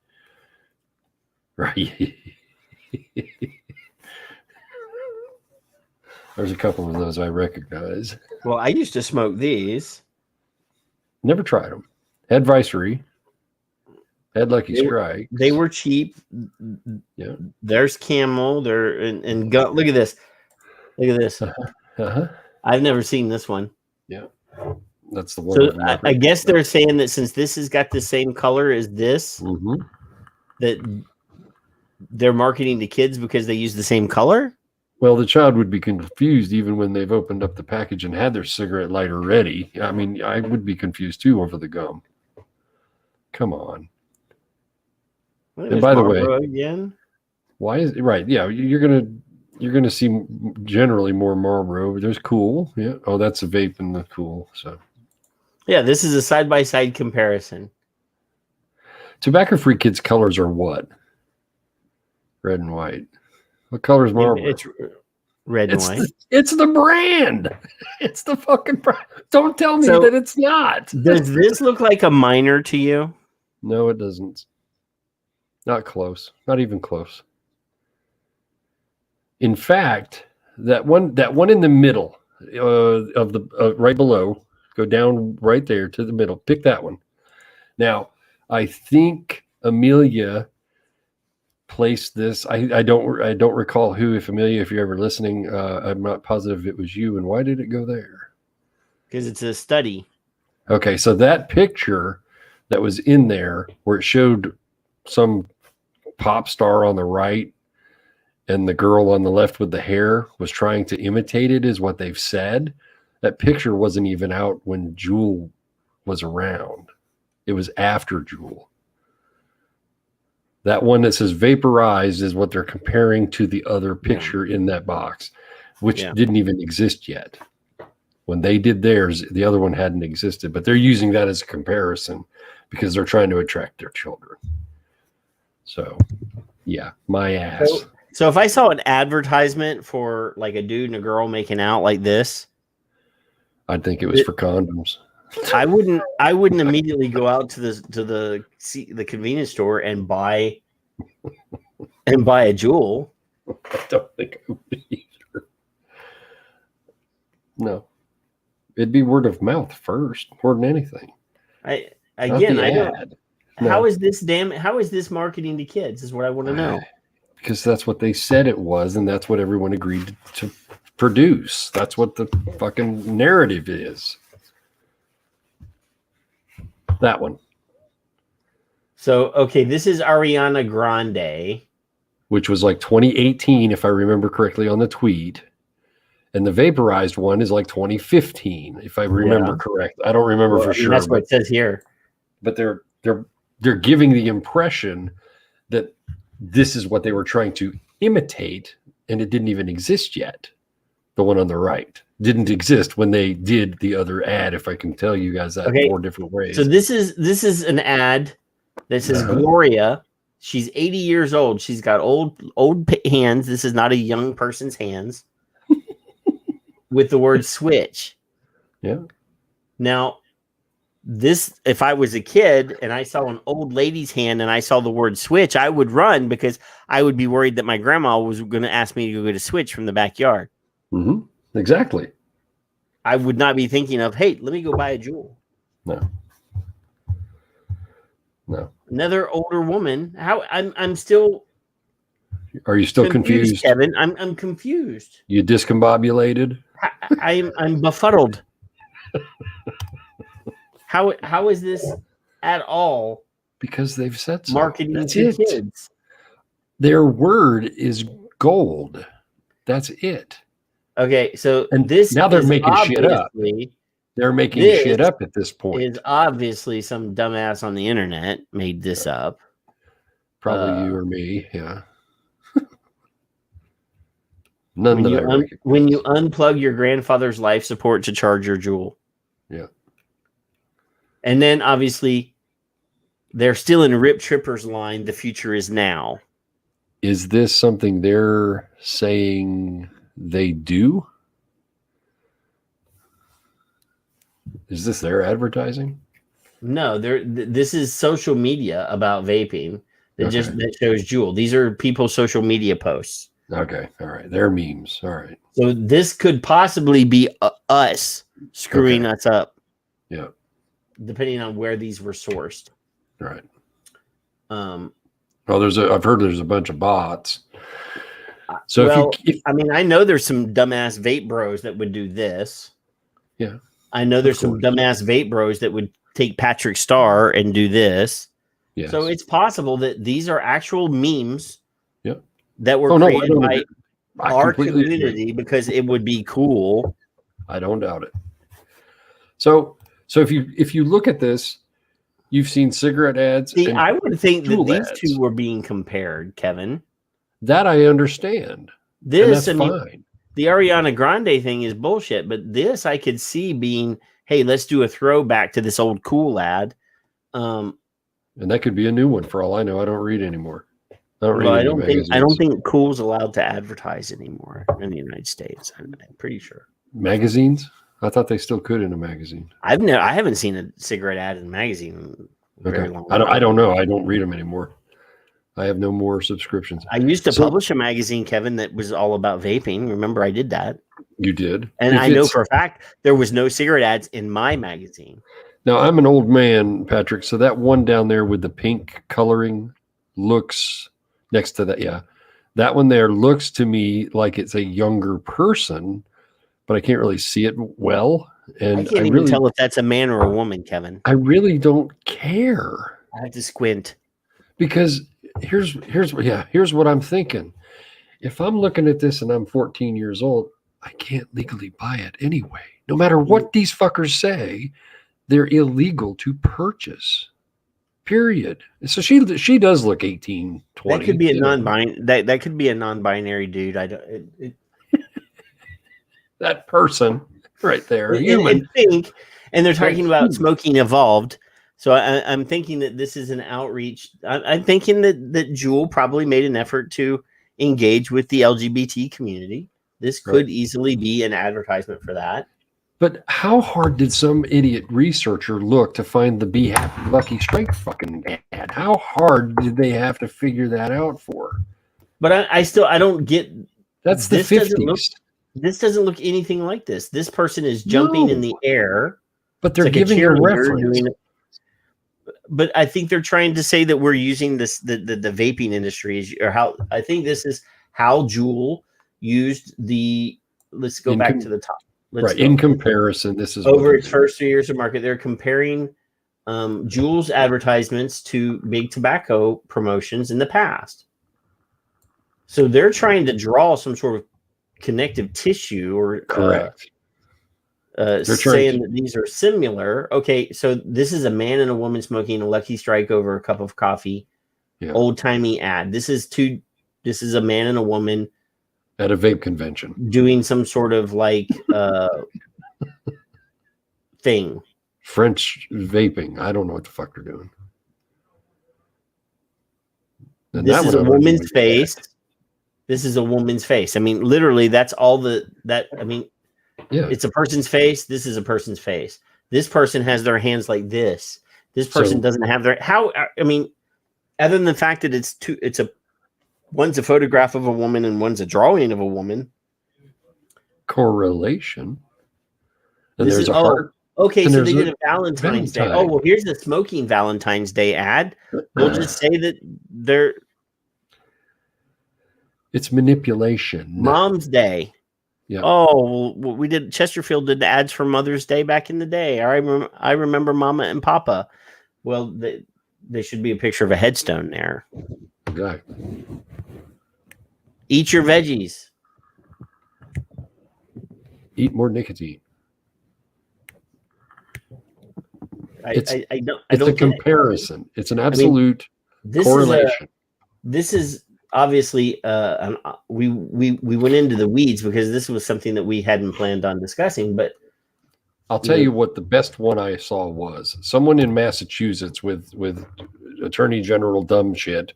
Speaker 6: Right. There's a couple of those I recognize.
Speaker 7: Well, I used to smoke these.
Speaker 6: Never tried them. Had Vicery. Had Lucky Strike.
Speaker 7: They were cheap.
Speaker 6: Yeah.
Speaker 7: There's Camel. And go, look at this. Look at this.
Speaker 6: Uh-huh.
Speaker 7: I've never seen this one.
Speaker 6: Yeah. That's the one.
Speaker 7: So I guess they're saying that since this has got the same color as this, that they're marketing to kids because they use the same color.
Speaker 6: Well, the child would be confused even when they've opened up the package and had their cigarette lighter ready. I mean, I would be confused too over the gum. Come on.
Speaker 7: Well,
Speaker 6: and by the way,
Speaker 7: again,
Speaker 6: why is it right? Yeah, you're gonna see generally more Marlboro. There's Cool. Yeah. Oh, that's a vape and the Cool. So.
Speaker 7: Yeah, this is a side-by-side comparison.
Speaker 6: Tobacco-free kids' colors are what? Red and white. What color is Marlboro?
Speaker 7: It's red and white.
Speaker 6: It's the brand. It's the fucking brand. Don't tell me that it's not.
Speaker 7: Does this look like a minor to you?
Speaker 6: No, it doesn't. Not close. Not even close. In fact, that one in the middle of the right below, go down right there to the middle. Pick that one. Now, I think Amelia placed this. I don't recall who. If Amelia, if you're ever listening, I'm not positive it was you. And why did it go there?
Speaker 7: Because it's a study.
Speaker 6: Okay, so that picture that was in there where it showed some pop star on the right and the girl on the left with the hair was trying to imitate it, is what they've said. That picture wasn't even out when Jewel was around. It was after Jewel. That one that says vaporized is what they're comparing to the other picture in that box, which didn't even exist yet. When they did theirs, the other one hadn't existed, but they're using that as a comparison because they're trying to attract their children. So, yeah, my ass.
Speaker 7: So if I saw an advertisement for like a dude and a girl making out like this,
Speaker 6: I'd think it was for condoms.
Speaker 7: I wouldn't immediately go out to the convenience store and buy a Jewel.
Speaker 6: I don't think I would either. No, it'd be word of mouth first, more than anything.
Speaker 7: How is this marketing to kids? Is what I want to know.
Speaker 6: Because that's what they said it was, and that's what everyone agreed to produce. That's what the fucking narrative is. That one.
Speaker 7: So, okay, this is Ariana Grande.
Speaker 6: Which was like 2018, if I remember correctly on the tweet. And the vaporized one is like 2015, if I remember correct. I don't remember for sure.
Speaker 7: That's what it says here.
Speaker 6: But they're giving the impression that this is what they were trying to imitate, and it didn't even exist yet. The one on the right didn't exist when they did the other ad, if I can tell you guys that 4 different ways.
Speaker 7: So this is an ad that says Gloria. She's 80 years old. She's got old hands. This is not a young person's hands. With the word switch.
Speaker 6: Yeah.
Speaker 7: Now, if I was a kid and I saw an old lady's hand and I saw the word switch, I would run because I would be worried that my grandma was going to ask me to go get a switch from the backyard.
Speaker 6: Mm-hmm. Exactly.
Speaker 7: I would not be thinking of, hey, let me go buy a Jewel.
Speaker 6: No.
Speaker 7: Another older woman. How I'm still.
Speaker 6: Are you still confused?
Speaker 7: Kevin? I'm confused.
Speaker 6: You discombobulated?
Speaker 7: I'm befuddled. How is this at all?
Speaker 6: Because they've said so.
Speaker 7: Marketing
Speaker 6: That's
Speaker 7: to
Speaker 6: it.
Speaker 7: kids.
Speaker 6: Their word is gold. That's it.
Speaker 7: Okay, so
Speaker 6: And
Speaker 7: this
Speaker 6: now they're making shit up. They're making shit up at this point.
Speaker 7: Is obviously some dumbass on the internet made this up.
Speaker 6: Probably you or me, yeah.
Speaker 7: When you unplug your grandfather's life support to charge your Juul.
Speaker 6: Yeah.
Speaker 7: And then obviously they're still in Rip Tripper's line, the future is now.
Speaker 6: Is this something they're saying they do? Is this their advertising?
Speaker 7: No, this is social media about vaping that shows Juul. These are people's social media posts.
Speaker 6: Okay, all right. They're memes. All right.
Speaker 7: So this could possibly be us screwing us up.
Speaker 6: Yeah.
Speaker 7: Depending on where these were sourced.
Speaker 6: Right.
Speaker 7: Well,
Speaker 6: I've heard there's a bunch of bots. So
Speaker 7: I know there's some dumbass vape bros that would do this.
Speaker 6: Yeah.
Speaker 7: I know there's some dumbass vape bros that would take Patrick Starr and do this.
Speaker 6: Yes.
Speaker 7: So it's possible that these are actual memes.
Speaker 6: Yep.
Speaker 7: That were created by our community because it would be cool.
Speaker 6: I don't doubt it. So if you look at this, you've seen cigarette ads.
Speaker 7: See, I would think that these two were being compared, Kevin.
Speaker 6: That I understand.
Speaker 7: This,
Speaker 6: and that's fine.
Speaker 7: The Ariana Grande thing is bullshit, but this I could see being, hey, let's do a throwback to this old cool ad.
Speaker 6: And that could be a new one for all I know. I don't read anymore.
Speaker 7: I don't think Cool's allowed to advertise anymore in the United States. I'm pretty sure.
Speaker 6: Magazines? I thought they still could in a magazine.
Speaker 7: I haven't seen a cigarette ad in a magazine in very long
Speaker 6: time. I don't know. I don't read them anymore. I have no more subscriptions.
Speaker 7: I used to publish a magazine, Kevin, that was all about vaping. Remember, I did that.
Speaker 6: You did?
Speaker 7: And I know for a fact there was no cigarette ads in my magazine.
Speaker 6: Now, I'm an old man, Patrick, so that one down there with the pink coloring looks next to that. Yeah. That one there looks to me like it's a younger person, but I can't really see it well. And
Speaker 7: I can't even tell if that's a man or a woman, Kevin.
Speaker 6: I really don't care.
Speaker 7: I have to squint.
Speaker 6: Because here's what I'm thinking. If I'm looking at this and I'm 14 years old, I can't legally buy it anyway. No matter what these fuckers say, they're illegal to purchase. Period. So she does look 18, 20.
Speaker 7: That could be a non-binary. That could be a non-binary dude.
Speaker 6: That person right there,
Speaker 7: human. And they're talking about smoking evolved. So I'm thinking that this is an outreach. I'm thinking that Juul probably made an effort to engage with the LGBT community. This could easily be an advertisement for that.
Speaker 6: But how hard did some idiot researcher look to find the Be Happy Lucky Strike fucking ad? How hard did they have to figure that out for?
Speaker 7: But I don't get.
Speaker 6: That's the 50s.
Speaker 7: This doesn't look anything like this. This person is jumping in the air.
Speaker 6: But they're giving a reference.
Speaker 7: But I think they're trying to say that we're using the vaping industry, or how I think this is how Juul used the. Let's go back to the top.
Speaker 6: In comparison, this is
Speaker 7: over its first 3 years of market. They're comparing Juul's advertisements to big tobacco promotions in the past. So they're trying to draw some sort of connective tissue, or
Speaker 6: correct.
Speaker 7: Saying that these are similar. Okay, so this is a man and a woman smoking a Lucky Strike over a cup of coffee. Yeah. Old timey ad. This is a man and a woman
Speaker 6: at a vape convention
Speaker 7: doing some sort of like thing.
Speaker 6: French vaping. I don't know what the fuck they're doing.
Speaker 7: And this is a woman's face. This is a woman's face. I mean, literally, that's all it's a person's face. This is a person's face. This person has their hands like this. This person doesn't have their other than the fact that one's a photograph of a woman and one's a drawing of a woman.
Speaker 6: Correlation. And
Speaker 7: this
Speaker 6: there's
Speaker 7: is,
Speaker 6: a heart.
Speaker 7: Okay,
Speaker 6: And
Speaker 7: so
Speaker 6: there's
Speaker 7: they
Speaker 6: a
Speaker 7: did a Valentine's Day. Oh,
Speaker 6: Valentine.
Speaker 7: well, here's the smoking Valentine's Day ad. We'll just say that they're
Speaker 6: It's manipulation.
Speaker 7: Mom's Day.
Speaker 6: Yeah.
Speaker 7: Oh, well, we did. Chesterfield did the ads for Mother's Day back in the day. I remember Mama and Papa. Well, there should be a picture of a headstone there.
Speaker 6: Exactly.
Speaker 7: Eat your veggies.
Speaker 6: Eat more nicotine.
Speaker 7: It's
Speaker 6: a comparison. It's an absolute correlation.
Speaker 7: This is obviously we went into the weeds because this was something that we hadn't planned on discussing. But
Speaker 6: I'll tell you what the best one I saw was someone in Massachusetts with Attorney General dumb shit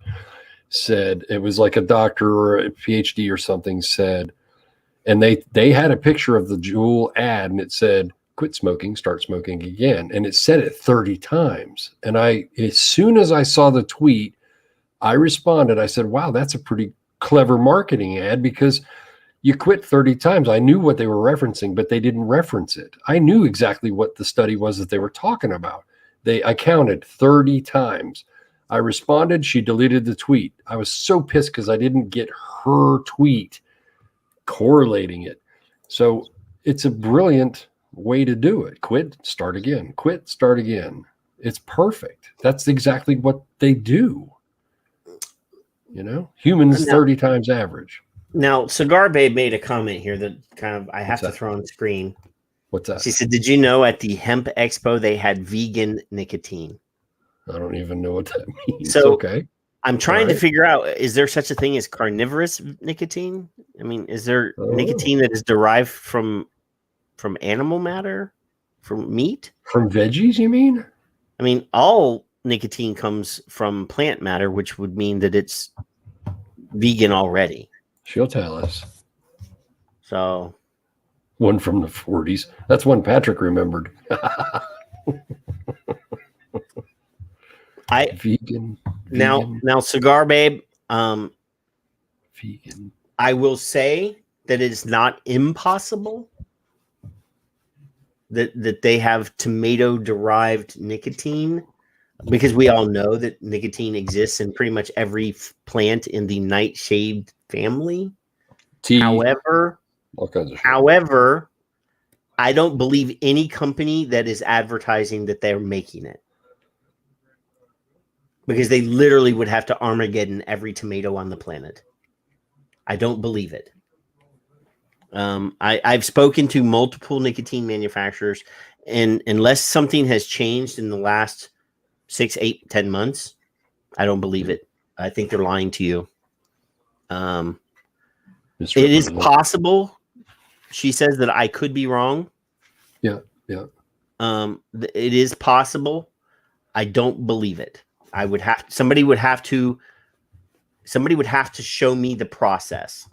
Speaker 6: said, it was like a doctor or a PhD or something said, and they had a picture of the Juul ad and it said, quit smoking, start smoking again. And it said it 30 times. And as soon as I saw the tweet, I responded. I said, wow, that's a pretty clever marketing ad because you quit 30 times. I knew what they were referencing, but they didn't reference it. I knew exactly what the study was that they were talking about. I counted 30 times. I responded. She deleted the tweet. I was so pissed because I didn't get her tweet correlating it. So it's a brilliant way to do it. Quit, start again. Quit, start again. It's perfect. That's exactly what they do. You know, humans 30 times average.
Speaker 7: Now, Cigar Babe made a comment here that kind of I have to throw on the screen.
Speaker 6: What's that?
Speaker 7: She said, "Did you know at the Hemp Expo they had vegan nicotine?"
Speaker 6: I don't even know what that means.
Speaker 7: So
Speaker 6: okay,
Speaker 7: I'm trying to figure out: is there such a thing as carnivorous nicotine? I mean, is there nicotine that is derived from animal matter, from meat,
Speaker 6: from veggies? You mean?
Speaker 7: I mean, all nicotine comes from plant matter, which would mean that it's vegan already.
Speaker 6: She'll tell us.
Speaker 7: So,
Speaker 6: one from the 40s. That's one Patrick remembered. Vegan.
Speaker 7: Now, Cigar Babe.
Speaker 6: Vegan.
Speaker 7: I will say that it's not impossible that they have tomato-derived nicotine, because we all know that nicotine exists in pretty much every plant in the nightshade family.
Speaker 6: Tea,
Speaker 7: however,
Speaker 6: all kinds of shit.
Speaker 7: However, I don't believe any company that is advertising that they're making it, because they literally would have to Armageddon every tomato on the planet. I don't believe it. I've spoken to multiple nicotine manufacturers, and unless something has changed in the last 6, 8, 10 months, I don't believe it. I think they're lying to you. It is possible. She says that I could be wrong.
Speaker 6: Yeah.
Speaker 7: It is possible. I don't believe it. Somebody would have to show me the process.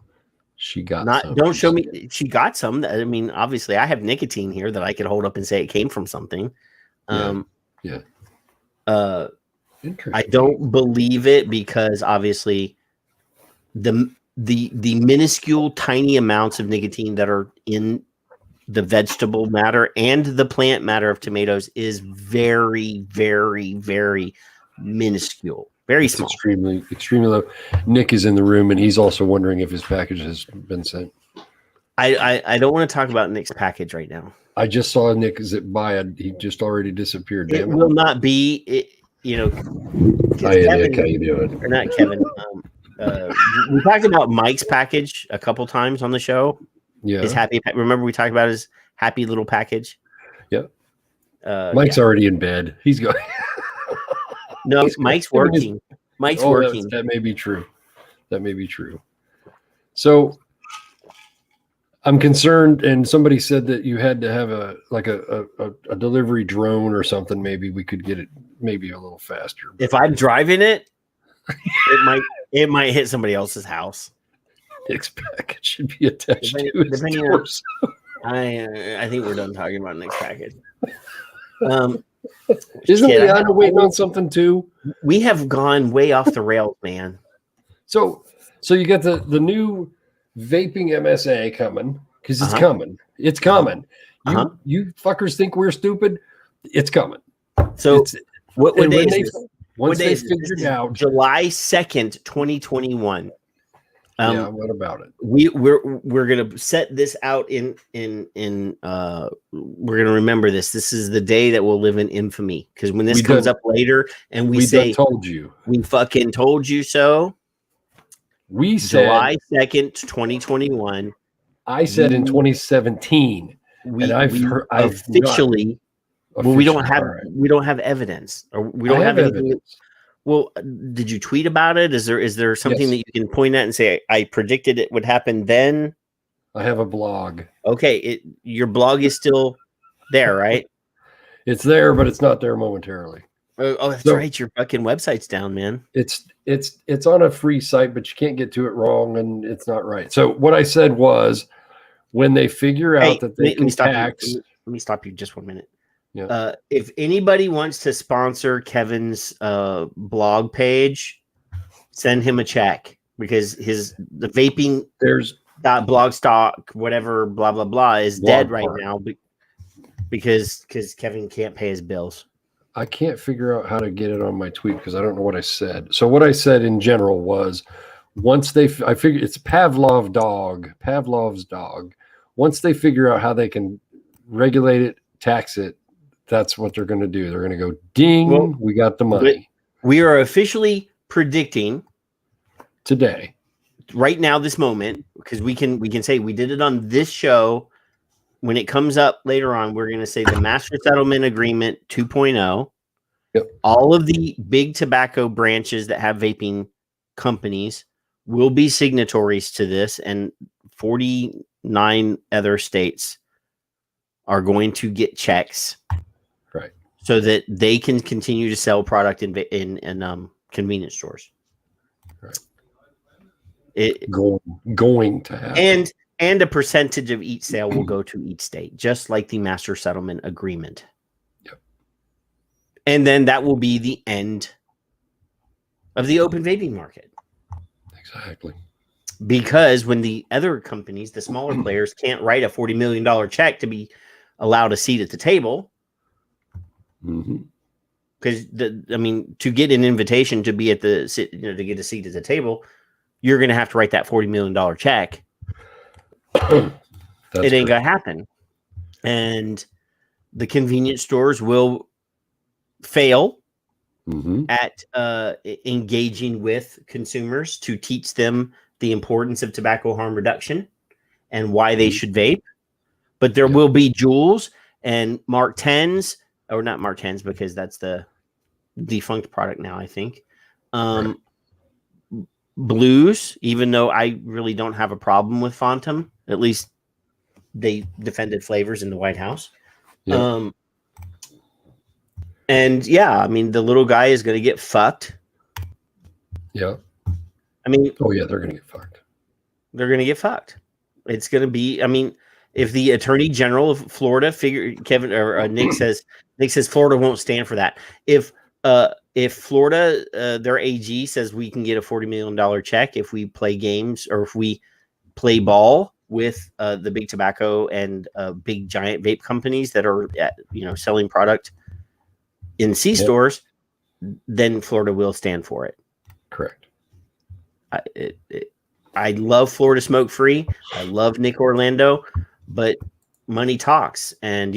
Speaker 6: She got some.
Speaker 7: Don't show me. She got some. I mean, obviously, I have nicotine here that I could hold up and say it came from something.
Speaker 6: Yeah.
Speaker 7: I don't believe it because obviously the minuscule tiny amounts of nicotine that are in the vegetable matter and the plant matter of tomatoes is very, very, very minuscule. Very small.
Speaker 6: Extremely, extremely low. Nick is in the room and he's also wondering if his package has been sent.
Speaker 7: I don't want to talk about Nick's package right now.
Speaker 6: I just saw Nick zip by. He just already disappeared.
Speaker 7: It will not be,
Speaker 6: Hi, Nick. How you doing?
Speaker 7: Or not Kevin. We talked about Mike's package a couple times on the show.
Speaker 6: Yeah.
Speaker 7: His happy. Remember we talked about his happy little package.
Speaker 6: Yep. Mike's already in bed. He's going.
Speaker 7: No, Mike's working. Mike's working.
Speaker 6: That may be true. That may be true. So I'm concerned, and somebody said that you had to have a delivery drone or something. Maybe we could get it maybe a little faster.
Speaker 7: If I'm driving it, it might hit somebody else's house.
Speaker 6: Nick's package should be attached to his doors.
Speaker 7: I think we're done talking about Nick's package.
Speaker 6: Isn't Liana waiting on something too?
Speaker 7: We have gone way off the rails, man.
Speaker 6: So you got the new vaping MSA coming because it's coming. It's coming. You fuckers think we're stupid? It's coming.
Speaker 7: So what day is this?
Speaker 6: Once they figured out
Speaker 7: July 2nd, 2021.
Speaker 6: Yeah, what about it?
Speaker 7: We're gonna set this out in we're gonna remember this. This is the day that will live in infamy, because when this comes up later and we say
Speaker 6: told you,
Speaker 7: we fucking told you so.
Speaker 6: We said
Speaker 7: July 2nd, 2021.
Speaker 6: I said in 2017. And I've
Speaker 7: officially. Well, we don't have evidence, or we don't have anything.
Speaker 6: Evidence.
Speaker 7: Well, did you tweet about it? Is there something that you can point at and say, I predicted it would happen then?
Speaker 6: I have a blog.
Speaker 7: Okay, your blog is still there, right?
Speaker 6: It's there, but it's not there momentarily.
Speaker 7: Oh, that's right. Your fucking website's down, man.
Speaker 6: It's on a free site, but you can't get to it wrong, and it's not right. So what I said was, when they figure out that they can tax.
Speaker 7: Let me stop you just 1 minute.
Speaker 6: Yeah.
Speaker 7: If anybody wants to sponsor Kevin's blog page, send him a check, because the vaping blogstock whatever blah blah blah is dead right now because Kevin can't pay his bills.
Speaker 6: I can't figure out how to get it on my tweet because I don't know what I said. So what I said in general was, once I figured it's Pavlov's dog. Once they figure out how they can regulate it, tax it, that's what they're going to do. They're going to go, ding, we got the money.
Speaker 7: We are officially predicting
Speaker 6: today,
Speaker 7: right now, this moment, because we can say we did it on this show. When it comes up later on, we're going to say the Master Settlement Agreement 2.0.
Speaker 6: Yep.
Speaker 7: All of the big tobacco branches that have vaping companies will be signatories to this, and 49 other states are going to get checks,
Speaker 6: right,
Speaker 7: so that they can continue to sell product in convenience stores.
Speaker 6: Right. Going to happen.
Speaker 7: And a percentage of each sale will go to each state, just like the Master Settlement Agreement.
Speaker 6: Yep.
Speaker 7: And then that will be the end of the open vaping market.
Speaker 6: Exactly.
Speaker 7: Because when the other companies, the smaller players, can't write a $40 million check to be allowed a seat at the table, because to get an invitation to be at to get a seat at the table, you're going to have to write that $40 million check. It ain't gonna happen, and the convenience stores will fail at engaging with consumers to teach them the importance of tobacco harm reduction and why they should vape. But there will be Juuls and Mark 10s, or not Mark 10s, because that's the defunct product now, I think.
Speaker 6: Right.
Speaker 7: Blues, even though I really don't have a problem with Phantom, at least they defended flavors in the White House.
Speaker 6: Yeah.
Speaker 7: And the little guy is going to get fucked.
Speaker 6: Yeah.
Speaker 7: they're
Speaker 6: going to get fucked.
Speaker 7: They're going to get fucked. It's going to be, if the Attorney General of Florida Kevin or Nick says Florida won't stand for that. If Florida, their AG says we can get a $40 million check if we play games or if we play ball with the big tobacco and big giant vape companies that are selling product in stores, then Florida will stand for it.
Speaker 6: Correct.
Speaker 7: I love Florida Smoke Free. I love Nick Orlando, but money talks. And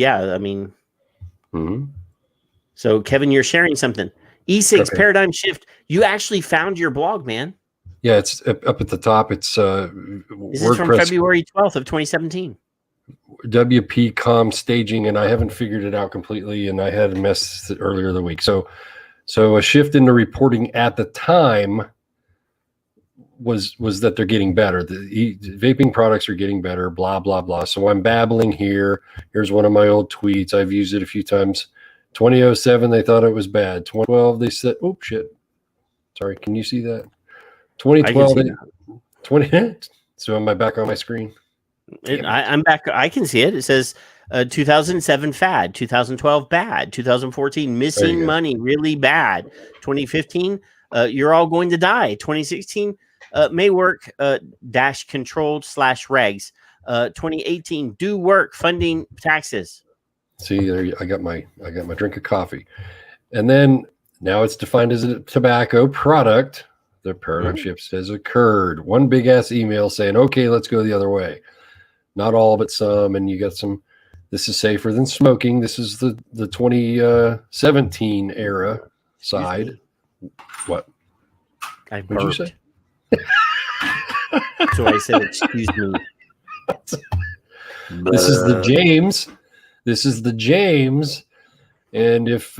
Speaker 7: So Kevin, you're sharing something. E6 Paradigm Shift. You actually found your blog, man.
Speaker 6: Yeah, it's up at the top. It's
Speaker 7: this is from February 12th of 2017.
Speaker 6: WP.com staging, and I haven't figured it out completely, and I had a mess earlier the week. So a shift in the reporting at the time was that they're getting better. The vaping products are getting better, blah, blah, blah. So I'm babbling here. Here's one of my old tweets. I've used it a few times. 2007, they thought it was bad. 2012, they said, oh, shit. Sorry, can you see that? 2012, so am I back on my screen?
Speaker 7: I'm back. I can see it. It says 2007 fad, 2012 bad, 2014 missing money really bad, 2015 you're all going to die, 2016 may work -controlled/regs. 2018. Do work, funding taxes.
Speaker 6: See, there I got my drink of coffee, and then now it's defined as a tobacco product. The paradigm shift has occurred. One big ass email saying, "Okay, let's go the other way." Not all, but some, and you got some. This is safer than smoking. This is the 2017 era side. What? What'd you say?
Speaker 7: So I said, "Excuse me."
Speaker 6: This is the James. This is the James, and if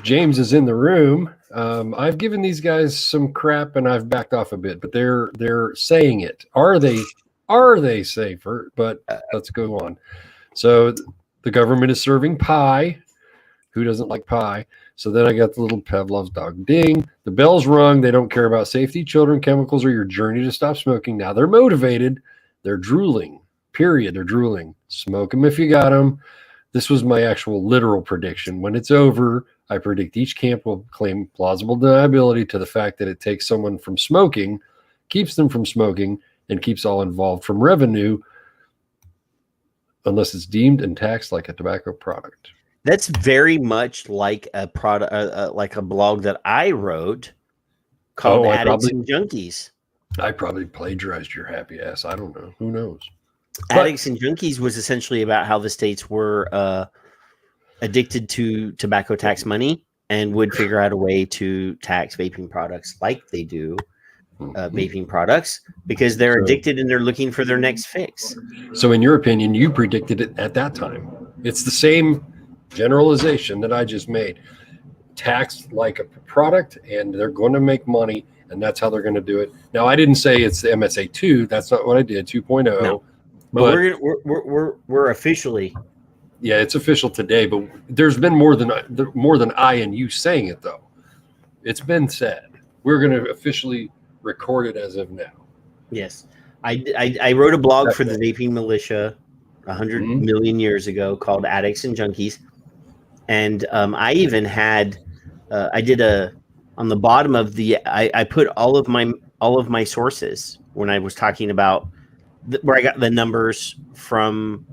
Speaker 6: James is in the room, I've given these guys some crap and I've backed off a bit, but they're saying it. Are they safer? But let's go on. So the government is serving pie. Who doesn't like pie? So then I got the little Pavlov's dog ding. The bell's rung. They don't care about safety, children, chemicals, or your journey to stop smoking. Now they're motivated. They're drooling. Period. They're drooling. Smoke them if you got them. This was my actual literal prediction. When it's over, I predict each camp will claim plausible deniability to the fact that it takes someone from smoking, keeps them from smoking, and keeps all involved from revenue, unless it's deemed and taxed like a tobacco product.
Speaker 7: That's very much like a product, like a blog that I wrote called Addicts and Junkies.
Speaker 6: I probably plagiarized your happy ass. I don't know. Who knows?
Speaker 7: Addicts and Junkies was essentially about how the states were addicted to tobacco tax money and would figure out a way to tax vaping products like they do vaping products because they're addicted and they're looking for their next fix.
Speaker 6: So in your opinion, you predicted it at that time. It's the same generalization that I just made. Taxed like a product, and they're going to make money, and that's how they're going to do it. Now, I didn't say it's the MSA 2. That's not what I did, 2.0.
Speaker 7: No. But we're officially.
Speaker 6: Yeah, it's official today, but there's been more than I and you saying it, though. It's been said. We're going to officially record it as of now.
Speaker 7: Yes. I wrote a blog for the vaping militia 100 million years ago called Addicts and Junkies. And I even had, I did on the bottom of I put all of my sources when I was talking about where I got the numbers from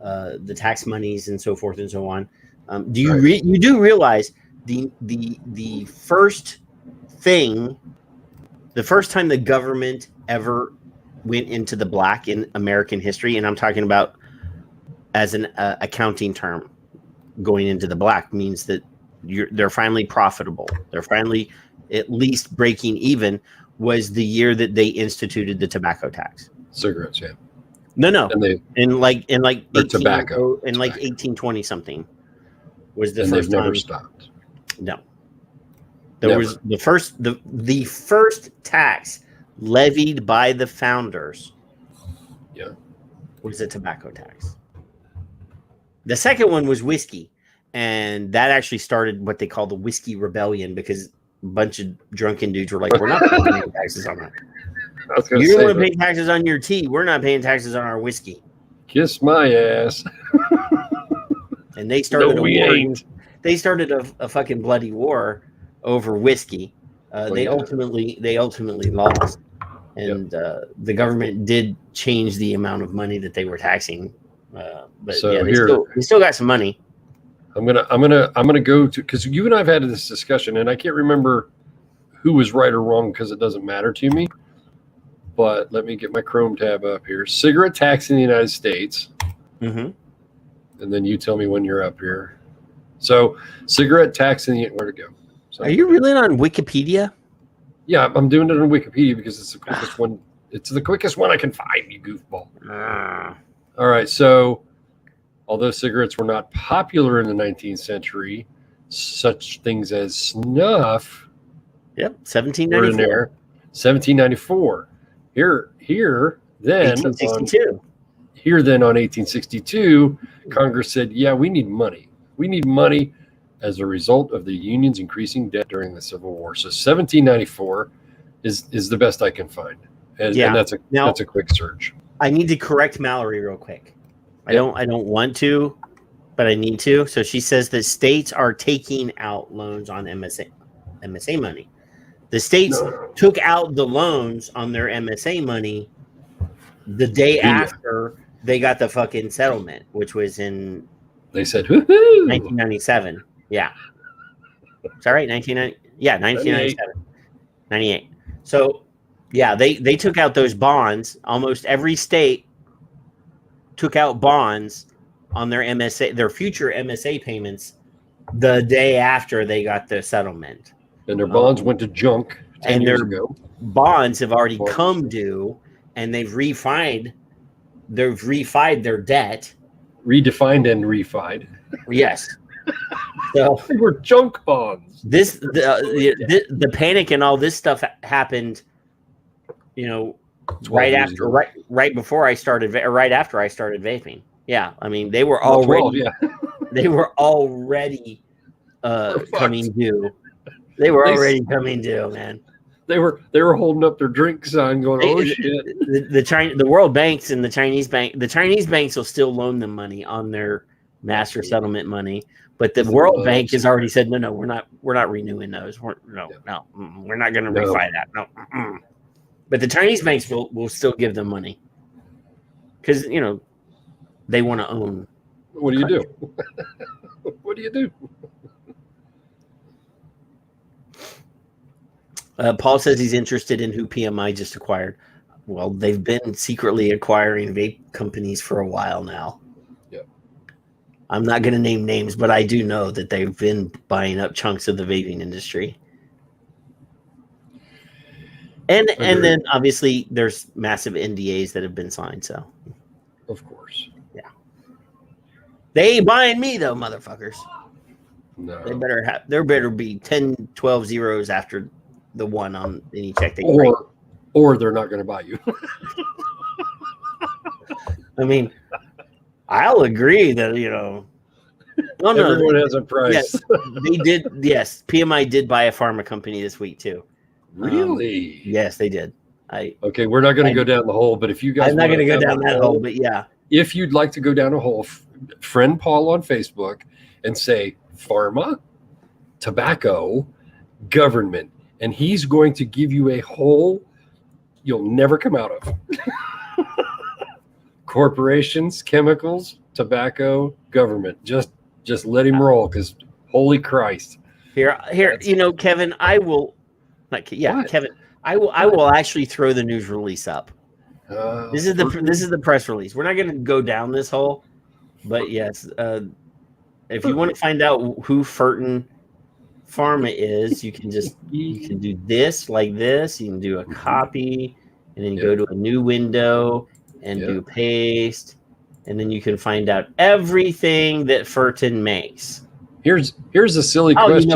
Speaker 7: the tax monies and so forth and so on. You do realize the first thing, the first time the government ever went into the black in American history, and I'm talking about as an accounting term, going into the black means that they're finally profitable. They're finally at least breaking even, was the year that they instituted the tobacco tax.
Speaker 6: Cigarettes, yeah.
Speaker 7: No. In like
Speaker 6: tobacco.
Speaker 7: In like 1820 something was the
Speaker 6: and
Speaker 7: first
Speaker 6: they've never
Speaker 7: time.
Speaker 6: stopped.
Speaker 7: No. There was the first tax levied by the founders.
Speaker 6: Yeah.
Speaker 7: Was a tobacco tax. The second one was whiskey, and that actually started what they call the Whiskey Rebellion because a bunch of drunken dudes were like, "We're not paying taxes on that. You don't want to pay taxes on your tea. We're not paying taxes on our whiskey."
Speaker 6: Kiss my ass.
Speaker 7: And they started They started a fucking bloody war over whiskey. They ultimately lost, and the government did change the amount of money that they were taxing. But
Speaker 6: so
Speaker 7: yeah, they still got some money.
Speaker 6: I'm gonna go to, because you and I've had this discussion, and I can't remember who was right or wrong because it doesn't matter to me. But let me get my Chrome tab up here. Cigarette tax in the United States, and then you tell me when you're up here. So cigarette tax in the where to go? So,
Speaker 7: are you really on Wikipedia?
Speaker 6: Yeah, I'm doing it on Wikipedia because it's the quickest one. It's the quickest one I can find, you goofball. All right, so although cigarettes were not popular in the 19th century, such things as snuff,
Speaker 7: 1794.
Speaker 6: 1794. Here, then
Speaker 7: 1862.
Speaker 6: On 1862, Congress said, "Yeah, we need money. We need money as a result of the Union's increasing debt during the Civil War." So 1794 is the best I can find, and that's a quick search.
Speaker 7: I need to correct Mallory real quick. I don't want to, but I need to. So she says that states are taking out loans on MSA money. The states took out the loans on their MSA money the day after they got the fucking settlement, which was in
Speaker 6: They said,
Speaker 7: 1997. Yeah. Sorry, 1997. 98. So, yeah, they took out those bonds. Almost every state took out bonds on their MSA, their future MSA payments, the day after they got the settlement.
Speaker 6: And their bonds went to junk 10 years ago.
Speaker 7: Bonds have already come due, and they've refied their debt.
Speaker 6: Redefined and refied.
Speaker 7: Yes. So
Speaker 6: they were junk bonds.
Speaker 7: The panic and all this stuff happened, right after I started vaping. Yeah, I mean they were already they were already coming due. They were already coming due, man.
Speaker 6: They were holding up their drink sign, going, "Oh shit!"
Speaker 7: The World Banks and the Chinese banks will still loan them money on their master settlement money, but the World Bank has already said, "No, we're not renewing those. We're not going to refi that. No." But the Chinese banks will still give them money because they want to own.
Speaker 6: What do you do? What do you do?
Speaker 7: Paul says he's interested in who PMI just acquired. Well, they've been secretly acquiring vape companies for a while now.
Speaker 6: Yep.
Speaker 7: I'm not going to name names, but I do know that they've been buying up chunks of the vaping industry. And then obviously there's massive NDAs that have been signed. So,
Speaker 6: of course,
Speaker 7: yeah, they ain't buying me though, motherfuckers.
Speaker 6: No,
Speaker 7: there better be 10, 12 zeros after the one on any check they
Speaker 6: or they're not going to buy you.
Speaker 7: I mean, I'll agree that
Speaker 6: everyone has a price.
Speaker 7: Yes, they did. Yes, PMI did buy a pharma company this week too.
Speaker 6: Really?
Speaker 7: Yes, they did.
Speaker 6: Okay, we're not going to go down the hole, but if you guys,
Speaker 7: I'm not going to go down that hole. But yeah,
Speaker 6: if you'd like to go down a hole, friend Paul on Facebook and say pharma, tobacco, government. And he's going to give you a hole you'll never come out of. Corporations, chemicals, tobacco, government. Just let him roll, because holy Christ.
Speaker 7: Here, Kevin, I will. Kevin, I will actually throw the news release up. This is the press release. We're not going to go down this hole, but yes, if you want to find out who Furton Pharma is, you can do this like this. You can do a copy and then go to a new window and do paste, and then you can find out everything that Furton makes.
Speaker 6: Here's a silly question.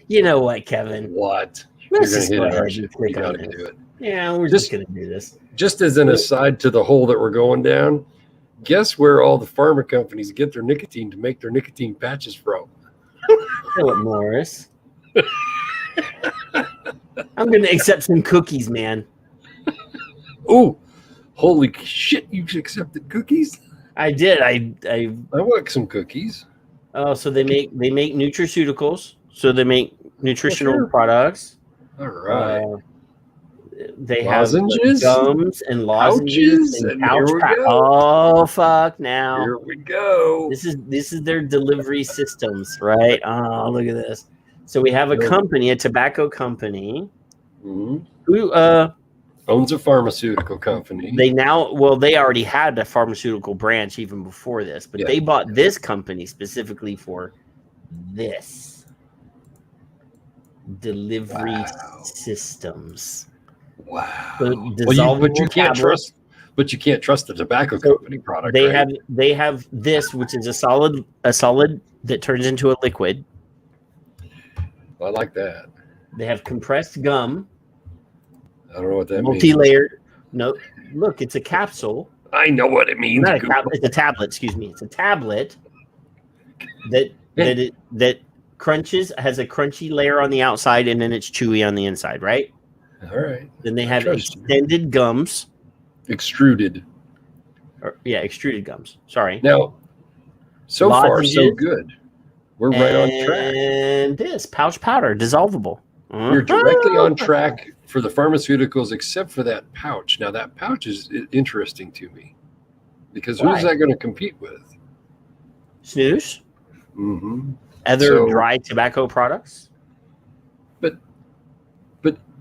Speaker 7: You know what, Kevin?
Speaker 6: What?
Speaker 7: Let's just go ahead and click on it.
Speaker 6: Do it.
Speaker 7: Yeah, we're just gonna do this.
Speaker 6: Just as an aside to the hole that we're going down, guess where all the pharma companies get their nicotine to make their nicotine patches from?
Speaker 7: Philip Morris. I'm going to accept some cookies, man.
Speaker 6: Oh, holy shit! You accepted cookies?
Speaker 7: I did. I
Speaker 6: want some cookies.
Speaker 7: Oh, so they make nutraceuticals. So they make nutritional products.
Speaker 6: All right.
Speaker 7: They
Speaker 6: lozenges?
Speaker 7: Have gums and lozenges and pouch pack. Oh fuck! Now
Speaker 6: here we go.
Speaker 7: This is their delivery systems, right? Oh, look at this. So we have a company, a tobacco company, who
Speaker 6: owns a pharmaceutical company.
Speaker 7: They already had a pharmaceutical branch even before this, but they bought this company specifically for this delivery systems.
Speaker 6: Wow.
Speaker 7: So
Speaker 6: but you can't trust the tobacco company product.
Speaker 7: They have this, which is a solid that turns into a liquid.
Speaker 6: I like that.
Speaker 7: They have compressed gum.
Speaker 6: I don't know what that means.
Speaker 7: Multi-layered. No, look, it's a capsule.
Speaker 6: I know what it means.
Speaker 7: It's a tablet. Excuse me. It's a tablet that crunches, has a crunchy layer on the outside, and then it's chewy on the inside, right?
Speaker 6: All right.
Speaker 7: Then they have extended gums.
Speaker 6: Extruded.
Speaker 7: Extruded gums. Sorry.
Speaker 6: Now, so far, so good. We're right on track.
Speaker 7: And this pouch powder, dissolvable.
Speaker 6: You're directly on track for the pharmaceuticals, except for that pouch. Now, that pouch is interesting to me because who's that going to compete with?
Speaker 7: Snus?
Speaker 6: Mm-hmm.
Speaker 7: Other dry tobacco products?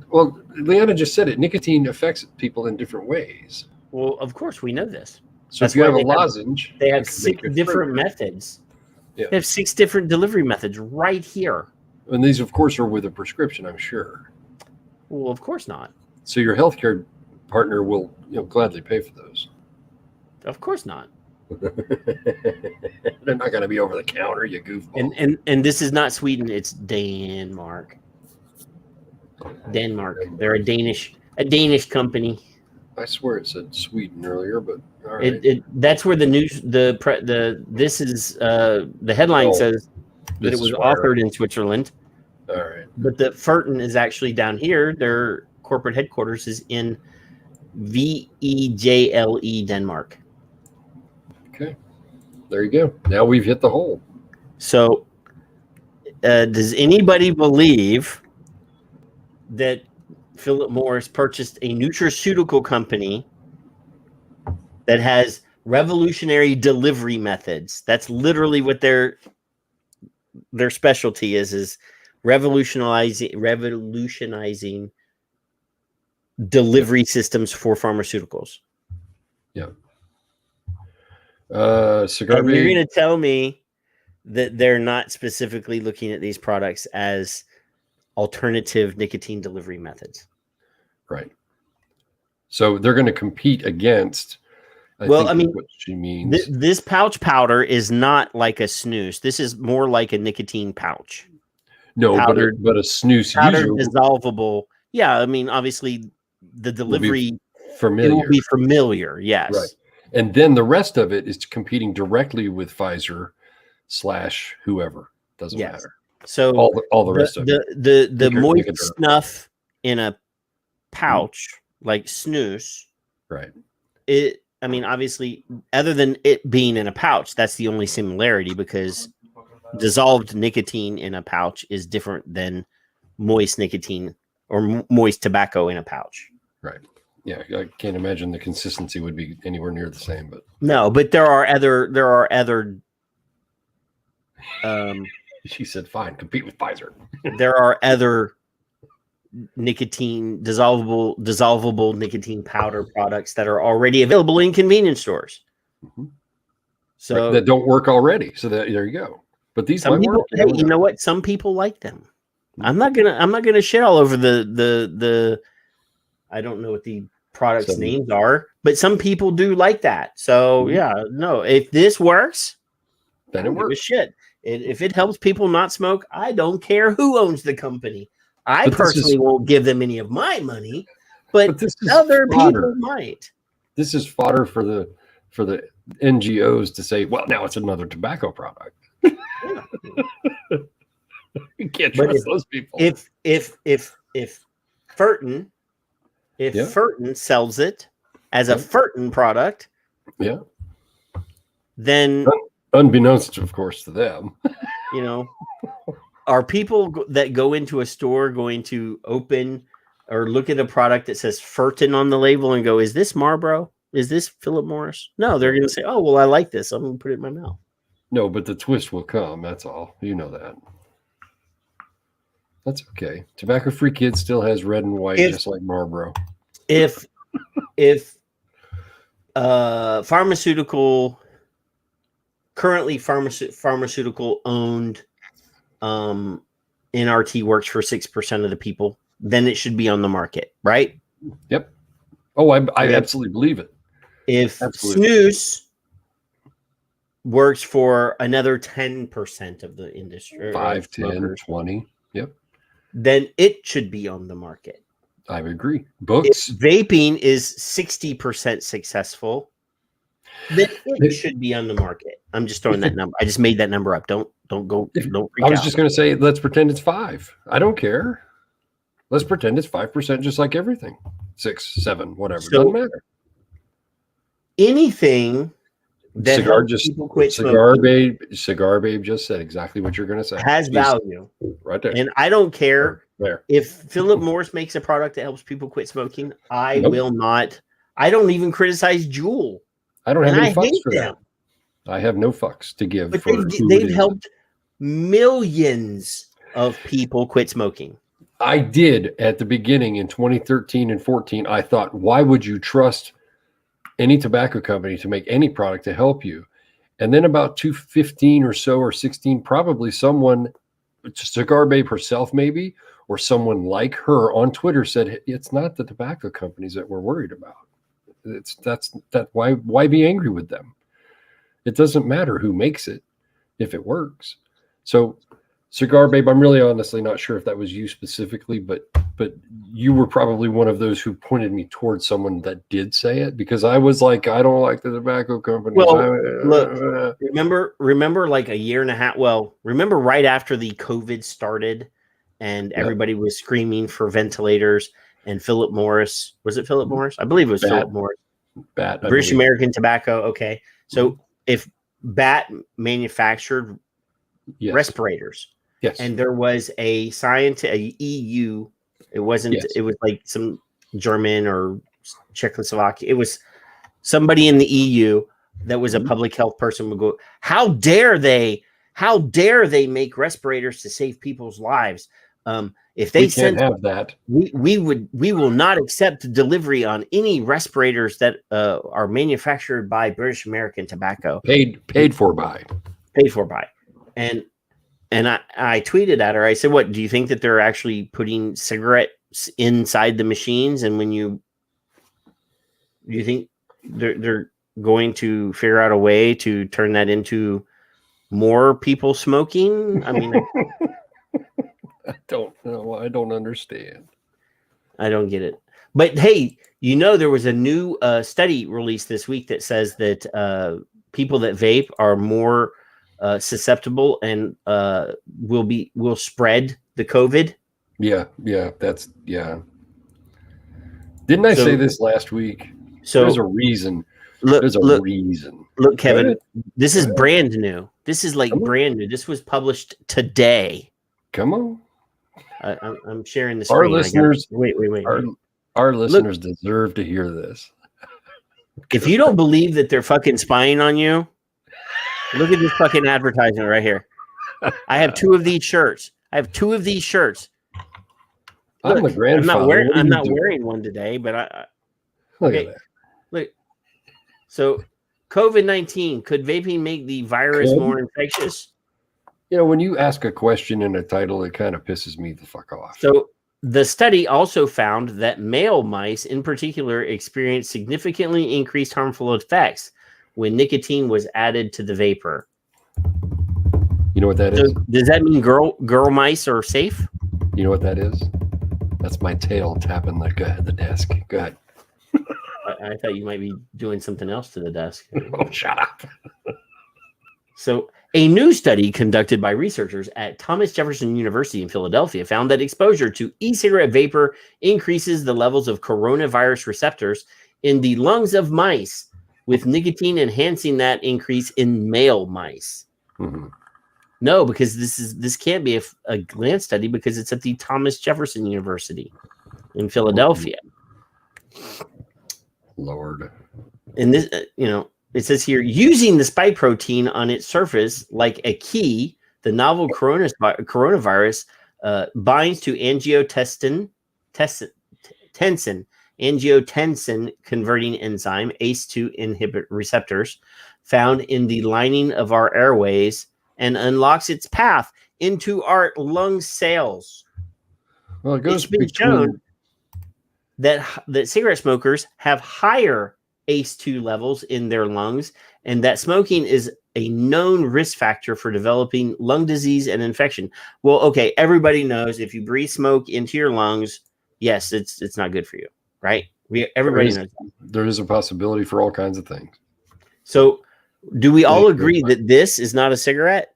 Speaker 6: Well, Leanna just said it. Nicotine affects people in different ways.
Speaker 7: Well, of course, we know this.
Speaker 6: So if you have a lozenge,
Speaker 7: they have 6 different methods. Yeah. They have 6 different delivery methods right here.
Speaker 6: And these, of course, are with a prescription, I'm sure.
Speaker 7: Well, of course not.
Speaker 6: So your healthcare partner will gladly pay for those.
Speaker 7: Of course not.
Speaker 6: They're not going to be over the counter, you goofball.
Speaker 7: And this is not Sweden, it's Denmark. They're a Danish company.
Speaker 6: I swear it said Sweden earlier, but all right.
Speaker 7: That's where the news the headline says that it was authored in Switzerland.
Speaker 6: All right.
Speaker 7: But the Fertin is actually down here. Their corporate headquarters is in Vejle, Denmark.
Speaker 6: Okay. There you go. Now we've hit the hole.
Speaker 7: So does anybody believe that Philip Morris purchased a nutraceutical company that has revolutionary delivery methods? That's literally what their specialty is revolutionizing delivery systems for pharmaceuticals.
Speaker 6: Yeah.
Speaker 7: Cigar. And you're going to tell me that they're not specifically looking at these products as alternative nicotine delivery methods.
Speaker 6: Right. So they're going to compete against. I mean, what she means.
Speaker 7: This pouch powder is not like a snus. This is more like a nicotine pouch.
Speaker 6: No, powdered, but a snus
Speaker 7: powdered dissolvable. Yeah, I mean, obviously the delivery will be familiar. Yes.
Speaker 6: Right. And then the rest of it is competing directly with Pfizer / whoever. Doesn't matter.
Speaker 7: So
Speaker 6: all the rest of it.
Speaker 7: The moist snuff in a pouch like snus.
Speaker 6: Right.
Speaker 7: I mean, obviously, other than it being in a pouch, that's the only similarity because dissolved nicotine in a pouch is different than moist nicotine or moist tobacco in a pouch.
Speaker 6: Right. Yeah, I can't imagine the consistency would be anywhere near the same, but
Speaker 7: no, but there are other
Speaker 6: she said, fine, compete with Pfizer.
Speaker 7: There are other dissolvable nicotine powder products that are already available in convenience stores.
Speaker 6: Mm-hmm. So that don't work already. So there you go. But these might work.
Speaker 7: Hey, you know what? Some people like them. I'm not gonna shit all over the I don't know what the products names are, but some people do like that. So if this works,
Speaker 6: then it works.
Speaker 7: Shit. If it helps people not smoke, I don't care who owns the company. I personally won't give them any of my money, but other people might.
Speaker 6: This is fodder for the NGOs to say, well, now it's another tobacco product. You can't trust those people.
Speaker 7: If Fertin sells it as a Fertin product, then
Speaker 6: unbeknownst, of course, to them,
Speaker 7: are people that go into a store going to open or look at a product that says Fertin on the label and go, is this Marlboro? Is this Philip Morris? No, they're going to say, oh, well, I like this. I'm going to put it in my mouth.
Speaker 6: No, but the twist will come. That's all. You know that. That's okay. Tobacco-free Kid still has red and white, just like Marlboro.
Speaker 7: If pharmaceutical owned NRT works for 6% of the people, then it should be on the market, right?
Speaker 6: Yep. Oh, I absolutely believe it.
Speaker 7: If snus works for another 10% of the industry,
Speaker 6: 5, 10, 20, yep,
Speaker 7: then it should be on the market.
Speaker 6: I agree. Books.
Speaker 7: If vaping is 60% successful, then it should be on the market. I'm just throwing that number. I just made that number up. Don't freak
Speaker 6: I was just going to say, let's pretend it's 5. I don't care. Let's pretend it's 5%, just like everything. 6, 7, whatever. Doesn't matter.
Speaker 7: Anything that
Speaker 6: Cigar Babe just said exactly what you're going to say.
Speaker 7: Has value.
Speaker 6: Right there.
Speaker 7: And I don't care
Speaker 6: There.
Speaker 7: If Philip Morris makes a product that helps people quit smoking, I
Speaker 6: Nope.
Speaker 7: will not. I don't even criticize Juul.
Speaker 6: I don't have
Speaker 7: And
Speaker 6: any
Speaker 7: I
Speaker 6: fucks
Speaker 7: hate
Speaker 6: for
Speaker 7: them.
Speaker 6: that. I have no fucks to give
Speaker 7: But
Speaker 6: for who
Speaker 7: they've
Speaker 6: it is.
Speaker 7: helped millions of people quit smoking.
Speaker 6: I did at the beginning in 2013 and 14. I thought, why would you trust any tobacco company to make any product to help you? And then about 2015 or so, or 16, probably someone, Cigar Babe herself maybe, or someone like her on Twitter said, it's not the tobacco companies that we're worried about. Why be angry with them? It doesn't matter who makes it if it works. So Cigar Babe, I'm really honestly not sure if that was you specifically, but you were probably one of those who pointed me towards someone that did say it, because I was like, I don't like the tobacco companies.
Speaker 7: Well, look, remember like a year and a half. Well, remember right after the COVID started and everybody was screaming for ventilators, and Philip Morris, was it Philip Morris? I believe it was Philip Morris. British American Tobacco. Okay. So if BAT manufactured respirators, and there was a EU, it wasn't, it was like some German or Czechoslovakia. It was somebody in the EU that was a public health person would go, how dare they make respirators to save people's lives? If they
Speaker 6: can't have that,
Speaker 7: we will not accept delivery on any respirators that are manufactured by British American Tobacco.
Speaker 6: Paid for by.
Speaker 7: And I tweeted at her. I said, "What do you think that they're actually putting cigarettes inside the machines? And do you think they're going to figure out a way to turn that into more people smoking? I mean."
Speaker 6: I don't know. I don't understand.
Speaker 7: I don't get it. But hey, there was a new study released this week that says that people that vape are more susceptible and will spread the COVID.
Speaker 6: Yeah. Didn't I say this last week?
Speaker 7: So
Speaker 6: there's a reason. There's a reason.
Speaker 7: Look, Kevin, this is brand new. This is like brand new. This was published today.
Speaker 6: Come on.
Speaker 7: I'm sharing the screen.
Speaker 6: Our listeners,
Speaker 7: wait.
Speaker 6: Our listeners deserve to hear this.
Speaker 7: If you don't believe that they're fucking spying on you, look at this fucking advertisement right here. I have two of these shirts.
Speaker 6: I'm
Speaker 7: Look,
Speaker 6: the grandfather.
Speaker 7: I'm not wearing one today, but
Speaker 6: look at that.
Speaker 7: Look. So, COVID-19, could vaping make the virus more infectious?
Speaker 6: When you ask a question in a title, it kind of pisses me the fuck off.
Speaker 7: So the study also found that male mice in particular experienced significantly increased harmful effects when nicotine was added to the vapor.
Speaker 6: You know what that is?
Speaker 7: Does that mean girl mice are safe?
Speaker 6: You know what that is? That's my tail tapping the desk. Go ahead.
Speaker 7: I thought you might be doing something else to the desk.
Speaker 6: Oh, shut up.
Speaker 7: So a new study conducted by researchers at Thomas Jefferson University in Philadelphia found that exposure to e-cigarette vapor increases the levels of coronavirus receptors in the lungs of mice, with nicotine enhancing that increase in male mice.
Speaker 6: Mm-hmm.
Speaker 7: No, because this can't be a gland study because it's at the Thomas Jefferson University in Philadelphia.
Speaker 6: Lord.
Speaker 7: And this, it says here, using the spike protein on its surface like a key, the novel coronavirus binds to angiotensin converting enzyme, ACE2 inhibit receptors, found in the lining of our airways and unlocks its path into our lung cells.
Speaker 6: Well,
Speaker 7: it's been shown that cigarette smokers have higher ACE2 levels in their lungs, and that smoking is a known risk factor for developing lung disease and infection. Well, okay, everybody knows if you breathe smoke into your lungs, yes, it's not good for you, right? Everybody knows that.
Speaker 6: There is a possibility for all kinds of things.
Speaker 7: So, do we all agree that this is not a cigarette?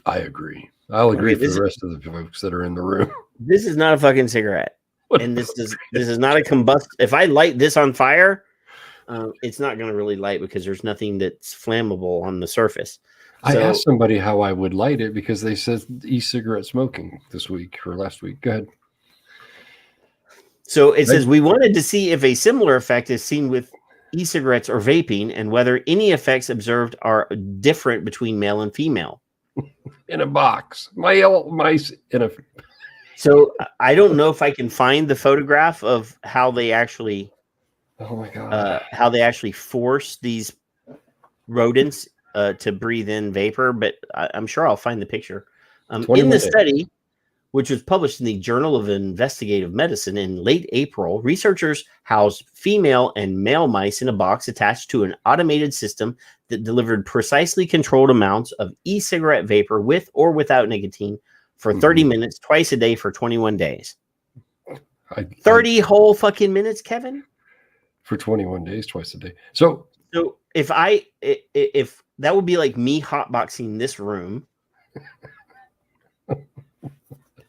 Speaker 6: I agree. I'll agree for the rest of the folks that are in the room.
Speaker 7: This is not a fucking cigarette. And this is not a combust. If I light this on fire, it's not going to really light because there's nothing that's flammable on the surface.
Speaker 6: I asked somebody how I would light it because they said e-cigarette smoking this week or last week. Go ahead.
Speaker 7: So it says, we wanted to see if a similar effect is seen with e-cigarettes or vaping and whether any effects observed are different between male and female.
Speaker 6: In a box. Mice in a...
Speaker 7: So I don't know if I can find the photograph of how they actually...
Speaker 6: Oh, my God.
Speaker 7: How they actually force these rodents to breathe in vapor, but I'm sure I'll find the picture. In the study, which was published in the Journal of Investigative Medicine in late April, researchers housed female and male mice in a box attached to an automated system that delivered precisely controlled amounts of e-cigarette vapor with or without nicotine for 30 minutes twice a day for 21 days. 30 whole fucking minutes, Kevin?
Speaker 6: For 21 days, twice a day. So
Speaker 7: if that would be like me hotboxing this room,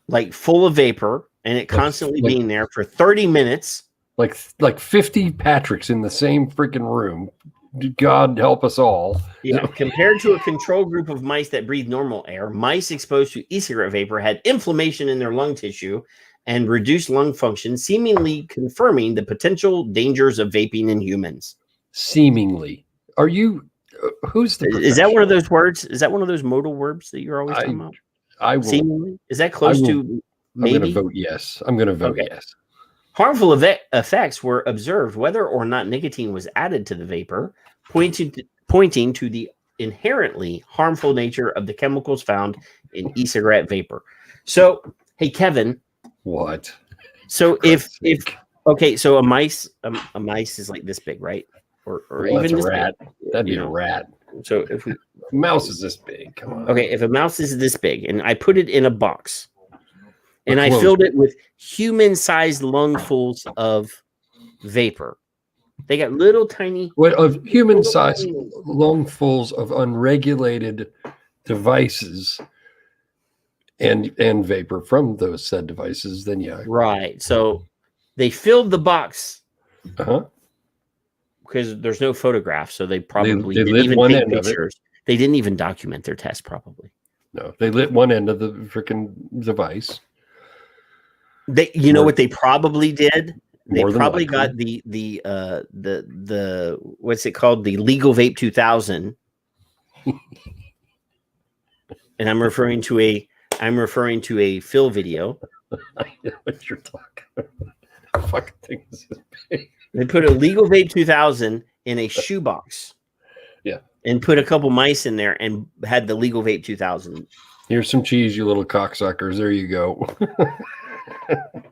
Speaker 7: like full of vapor, and it constantly being there for 30 minutes.
Speaker 6: Like 50 Patricks in the same freaking room. God help us all.
Speaker 7: Yeah. Compared to a control group of mice that breathe normal air, mice exposed to e-cigarette vapor had inflammation in their lung tissue and reduced lung function, seemingly confirming the potential dangers of vaping in humans.
Speaker 6: Seemingly. Are you... who's the...
Speaker 7: Is that one of those words? Is that one of those modal verbs that you're always talking about?
Speaker 6: I will...
Speaker 7: Seemingly? Is that close to maybe?
Speaker 6: I'm going to vote yes. I'm going to vote yes.
Speaker 7: Harmful effects were observed whether or not nicotine was added to the vapor, pointing to the inherently harmful nature of the chemicals found in e-cigarette vapor. So, hey, Kevin...
Speaker 6: What?
Speaker 7: So if so a mice is like this big, right? Or
Speaker 6: well,
Speaker 7: even
Speaker 6: a rat. That'd be a rat.
Speaker 7: So if
Speaker 6: a mouse is this big, come on.
Speaker 7: Okay, if a mouse is this big, and I put it in a box, and I filled it with human-sized lungfuls of vapor. They got little tiny
Speaker 6: of human-sized lungfuls of unregulated devices. And vapor from those said devices, then yeah.
Speaker 7: Right. So they filled the box because there's no photograph, so they probably didn't even take pictures. They didn't even document their test, probably.
Speaker 6: No, they lit one end of the freaking device.
Speaker 7: You know what they probably did? They probably got the what's it called? The Legal Vape 2000. And I'm referring to a fill video.
Speaker 6: I know what you're talking about. Fucking thing is this big.
Speaker 7: They put a Legal Vape 2000 in a shoebox.
Speaker 6: Yeah.
Speaker 7: And put a couple mice in there and had the Legal Vape 2000.
Speaker 6: Here's some cheese, you little cocksuckers. There you go.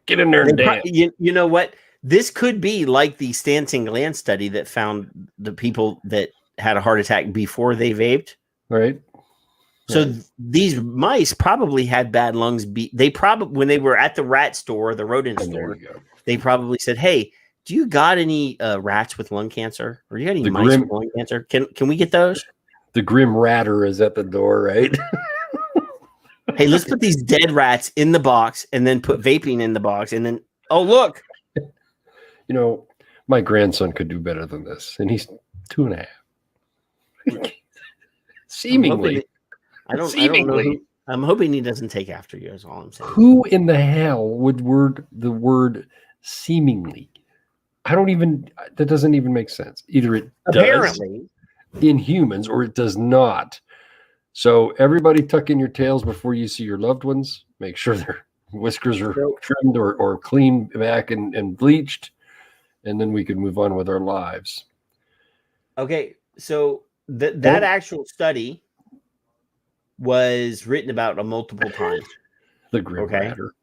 Speaker 6: Get in there and dance.
Speaker 7: You know what? This could be like the Stance and Gland study that found the people that had a heart attack before they vaped.
Speaker 6: Right.
Speaker 7: So these mice probably had bad lungs. They probably, when they were at the rat store, the rodent store, they probably said, "Hey, do you got any rats with lung cancer, or do you got any mice with lung cancer? Can we get those?"
Speaker 6: The grim ratter is at the door, right?
Speaker 7: Hey, let's put these dead rats in the box, and then put vaping in the box, and then look.
Speaker 6: You know, my grandson could do better than this, and he's 2.5. Seemingly.
Speaker 7: I don't know. I'm hoping he doesn't take after you. Is all I'm saying.
Speaker 6: Who in the hell would the word seemingly? That doesn't even make sense. Either it apparently does in humans or it does not. So everybody tuck in your tails before you see your loved ones. Make sure their whiskers are trimmed or clean back and bleached. And then we could move on with our lives.
Speaker 7: Okay. So that actual study was written about multiple times.
Speaker 6: The Grim Ratter.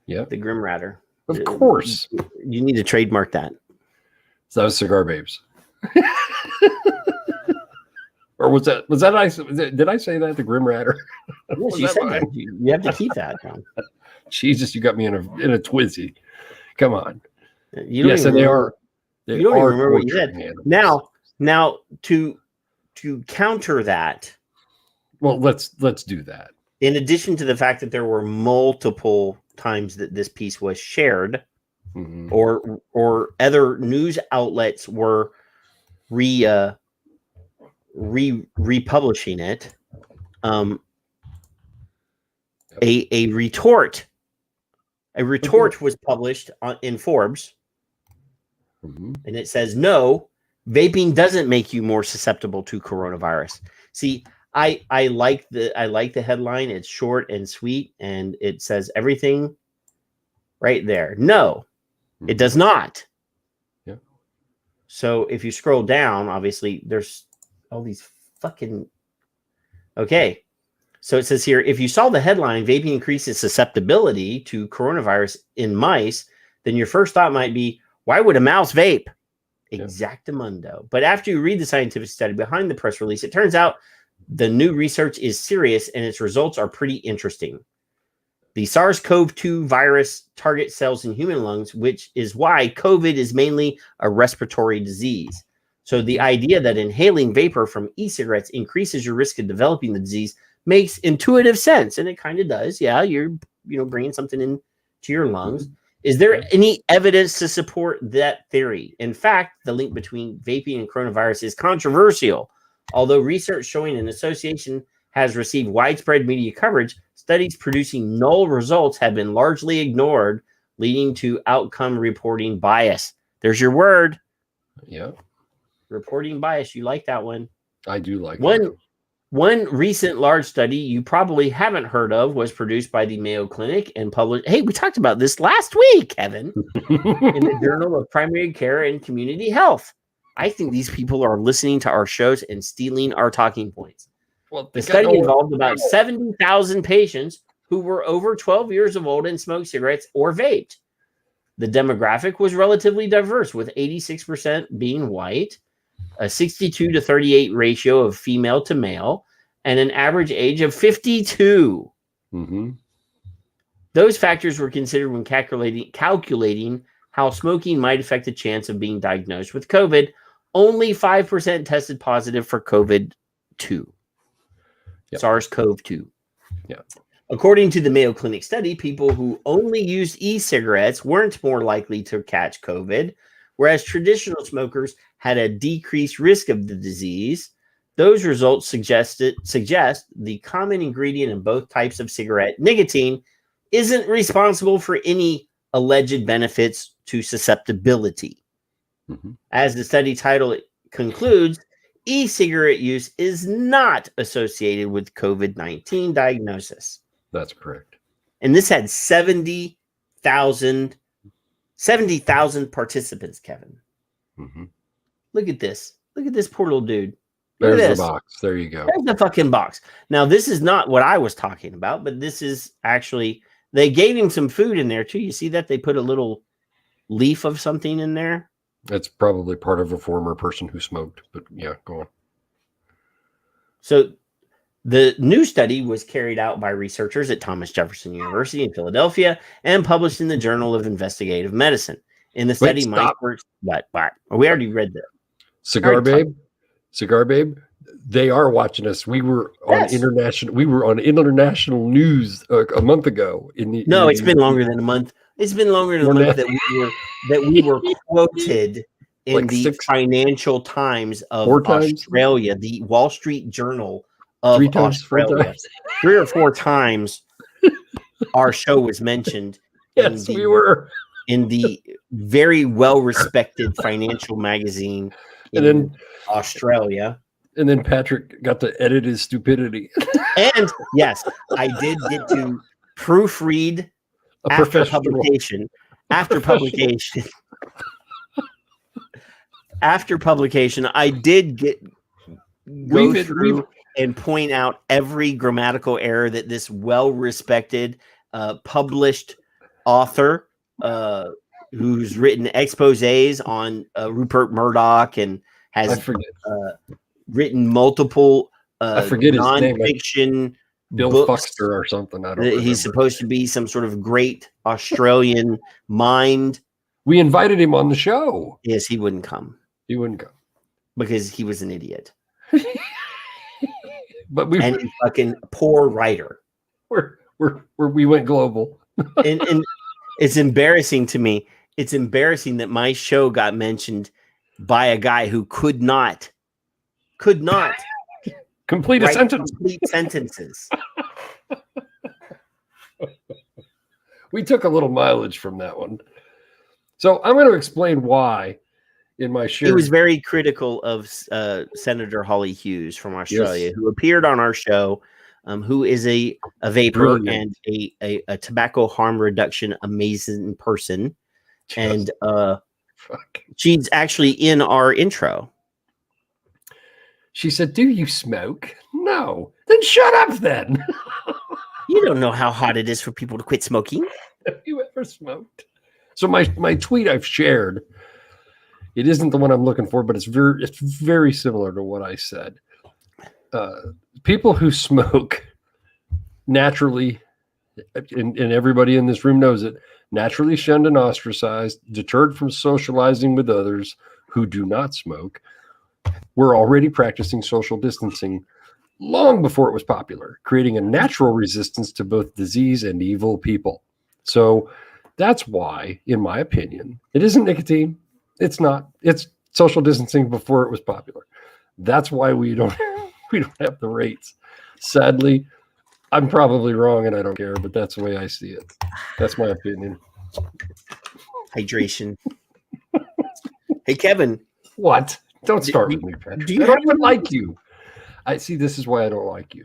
Speaker 6: Yeah.
Speaker 7: The Grim Ratter.
Speaker 6: Of course.
Speaker 7: You need to trademark that.
Speaker 6: So that was Cigar Babes. Or was that did I say that? The Grim Ratter?
Speaker 7: Yes, you said that. You have to keep that.
Speaker 6: Jesus, you got me in a twizzy. Come on.
Speaker 7: You don't even remember what you said. Animals. Now to counter that.
Speaker 6: Well, let's do that.
Speaker 7: In addition to the fact that there were multiple times that this piece was shared, or other news outlets were republishing it. A retort was published in Forbes, and it says, no, vaping doesn't make you more susceptible to coronavirus. See, I like the headline. It's short and sweet, and it says everything right there. No, it does not.
Speaker 6: Yeah.
Speaker 7: So if you scroll down, obviously there's all these fucking. Okay. So it says here, if you saw the headline, vaping increases susceptibility to coronavirus in mice, then your first thought might be, why would a mouse vape? Exactamundo. But after you read the scientific study behind the press release, it turns out the new research is serious and its results are pretty interesting. The SARS-CoV-2 virus targets cells in human lungs, which is why COVID is mainly a respiratory disease. So the idea that inhaling vapor from e-cigarettes increases your risk of developing the disease makes intuitive sense, and it kind of does. Yeah, you're bringing something into your lungs. Is there any evidence to support that theory? In fact, the link between vaping and coronavirus is controversial. Although research showing an association has received widespread media coverage, studies producing null results have been largely ignored, leading to outcome reporting bias. There's your word.
Speaker 6: Yeah.
Speaker 7: Reporting bias. You like that one?
Speaker 6: I do like that.
Speaker 7: One recent large study you probably haven't heard of was produced by the Mayo Clinic and published. Hey, we talked about this last week, Kevin, in the Journal of Primary Care and Community Health. I think these people are listening to our shows and stealing our talking points. Well, the study involved about 70,000 patients who were over 12 years of old and smoked cigarettes or vaped. The demographic was relatively diverse, with 86% being white, a 62 to 38 ratio of female to male, and an average age of 52. Those factors were considered when calculating how smoking might affect the chance of being diagnosed with COVID. Only 5% tested positive for COVID-2. SARS-CoV-2.
Speaker 6: Yeah.
Speaker 7: According to the Mayo Clinic study, people who only used e-cigarettes weren't more likely to catch COVID, whereas traditional smokers had a decreased risk of the disease. Those results suggest the common ingredient in both types of cigarette, nicotine, isn't responsible for any alleged benefits to susceptibility. As the study title concludes, e-cigarette use is not associated with COVID-19 diagnosis.
Speaker 6: That's correct.
Speaker 7: And this had 70,000 participants, Kevin. Look at this. Look at this poor little dude. Look
Speaker 6: There's the box. There you go.
Speaker 7: There's the fucking box. Now, this is not what I was talking about, but this is actually, they gave him some food in there too. You see that? They put a little leaf of something in there.
Speaker 6: That's probably part of a former person who smoked, but yeah, go on.
Speaker 7: So the new study was carried out by researchers at Thomas Jefferson University in Philadelphia and published in the Journal of Investigative Medicine. In the study, we already read that.
Speaker 6: Cigar Babe, they are watching us. We were on international news a month ago.
Speaker 7: It's been longer than a month. It's been longer than a month that we were quoted in like the Financial Times of Australia, the Wall Street Journal of Australia. 3 or 4 times our show was mentioned.
Speaker 6: Yes, we were
Speaker 7: in the very well-respected financial magazine in Australia.
Speaker 6: And then Patrick got to edit his stupidity.
Speaker 7: And yes, I did get to proofread after publication. After publication, I did go through and point out every grammatical error that this well-respected published author who's written exposés on Rupert Murdoch and has written multiple nonfiction
Speaker 6: Bill Fuxter or something. I don't remember.
Speaker 7: He's supposed to be some sort of great Australian mind.
Speaker 6: We invited him on the show.
Speaker 7: Yes, he wouldn't come.
Speaker 6: He wouldn't come
Speaker 7: because he was an idiot.
Speaker 6: But
Speaker 7: a fucking poor writer.
Speaker 6: We went global.
Speaker 7: and it's embarrassing to me. It's embarrassing that my show got mentioned by a guy who could not
Speaker 6: Complete a sentence.
Speaker 7: Complete sentences.
Speaker 6: We took a little mileage from that one. So I'm going to explain why in my share.
Speaker 7: He was very critical of Senator Holly Hughes from Australia, who appeared on our show, who is a vapor and a tobacco harm reduction amazing person. And she's actually in our intro.
Speaker 6: She said, "Do you smoke?" No. Then shut up then.
Speaker 7: You don't know how hard it is for people to quit smoking.
Speaker 6: Have you ever smoked? So my tweet I've shared, it isn't the one I'm looking for, but it's very similar to what I said. People who smoke naturally, and everybody in this room knows it, naturally shunned and ostracized, deterred from socializing with others who do not smoke, were already practicing social distancing long before it was popular, creating a natural resistance to both disease and evil people. So that's why, in my opinion, it isn't nicotine. It's not. It's social distancing before it was popular. That's why we don't have the rates. Sadly, I'm probably wrong and I don't care, but that's the way I see it. That's my opinion.
Speaker 7: Hydration. Hey, Kevin.
Speaker 6: What? Don't start with me, Patrick. I don't even like you. I see. This is why I don't like you.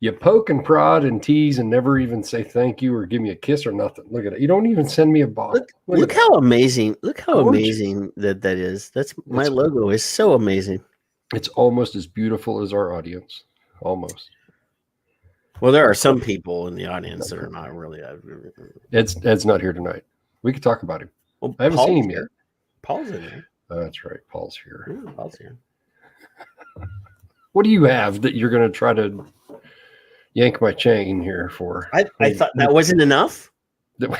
Speaker 6: You poke and prod and tease and never even say thank you or give me a kiss or nothing. Look at it. You don't even send me a bottle.
Speaker 7: Look how amazing. Look how amazing that is. That's my logo is so amazing.
Speaker 6: It's almost as beautiful as our audience. Almost.
Speaker 7: Well, there are some people in the audience that are not really.
Speaker 6: Ed's not here tonight. We could talk about him.
Speaker 7: Well,
Speaker 6: I haven't seen him yet.
Speaker 7: Paul's in there.
Speaker 6: That's right. Paul's here.
Speaker 7: Ooh, Paul's here.
Speaker 6: What do you have that you're going to try to yank my chain here for?
Speaker 7: I thought that wasn't enough. You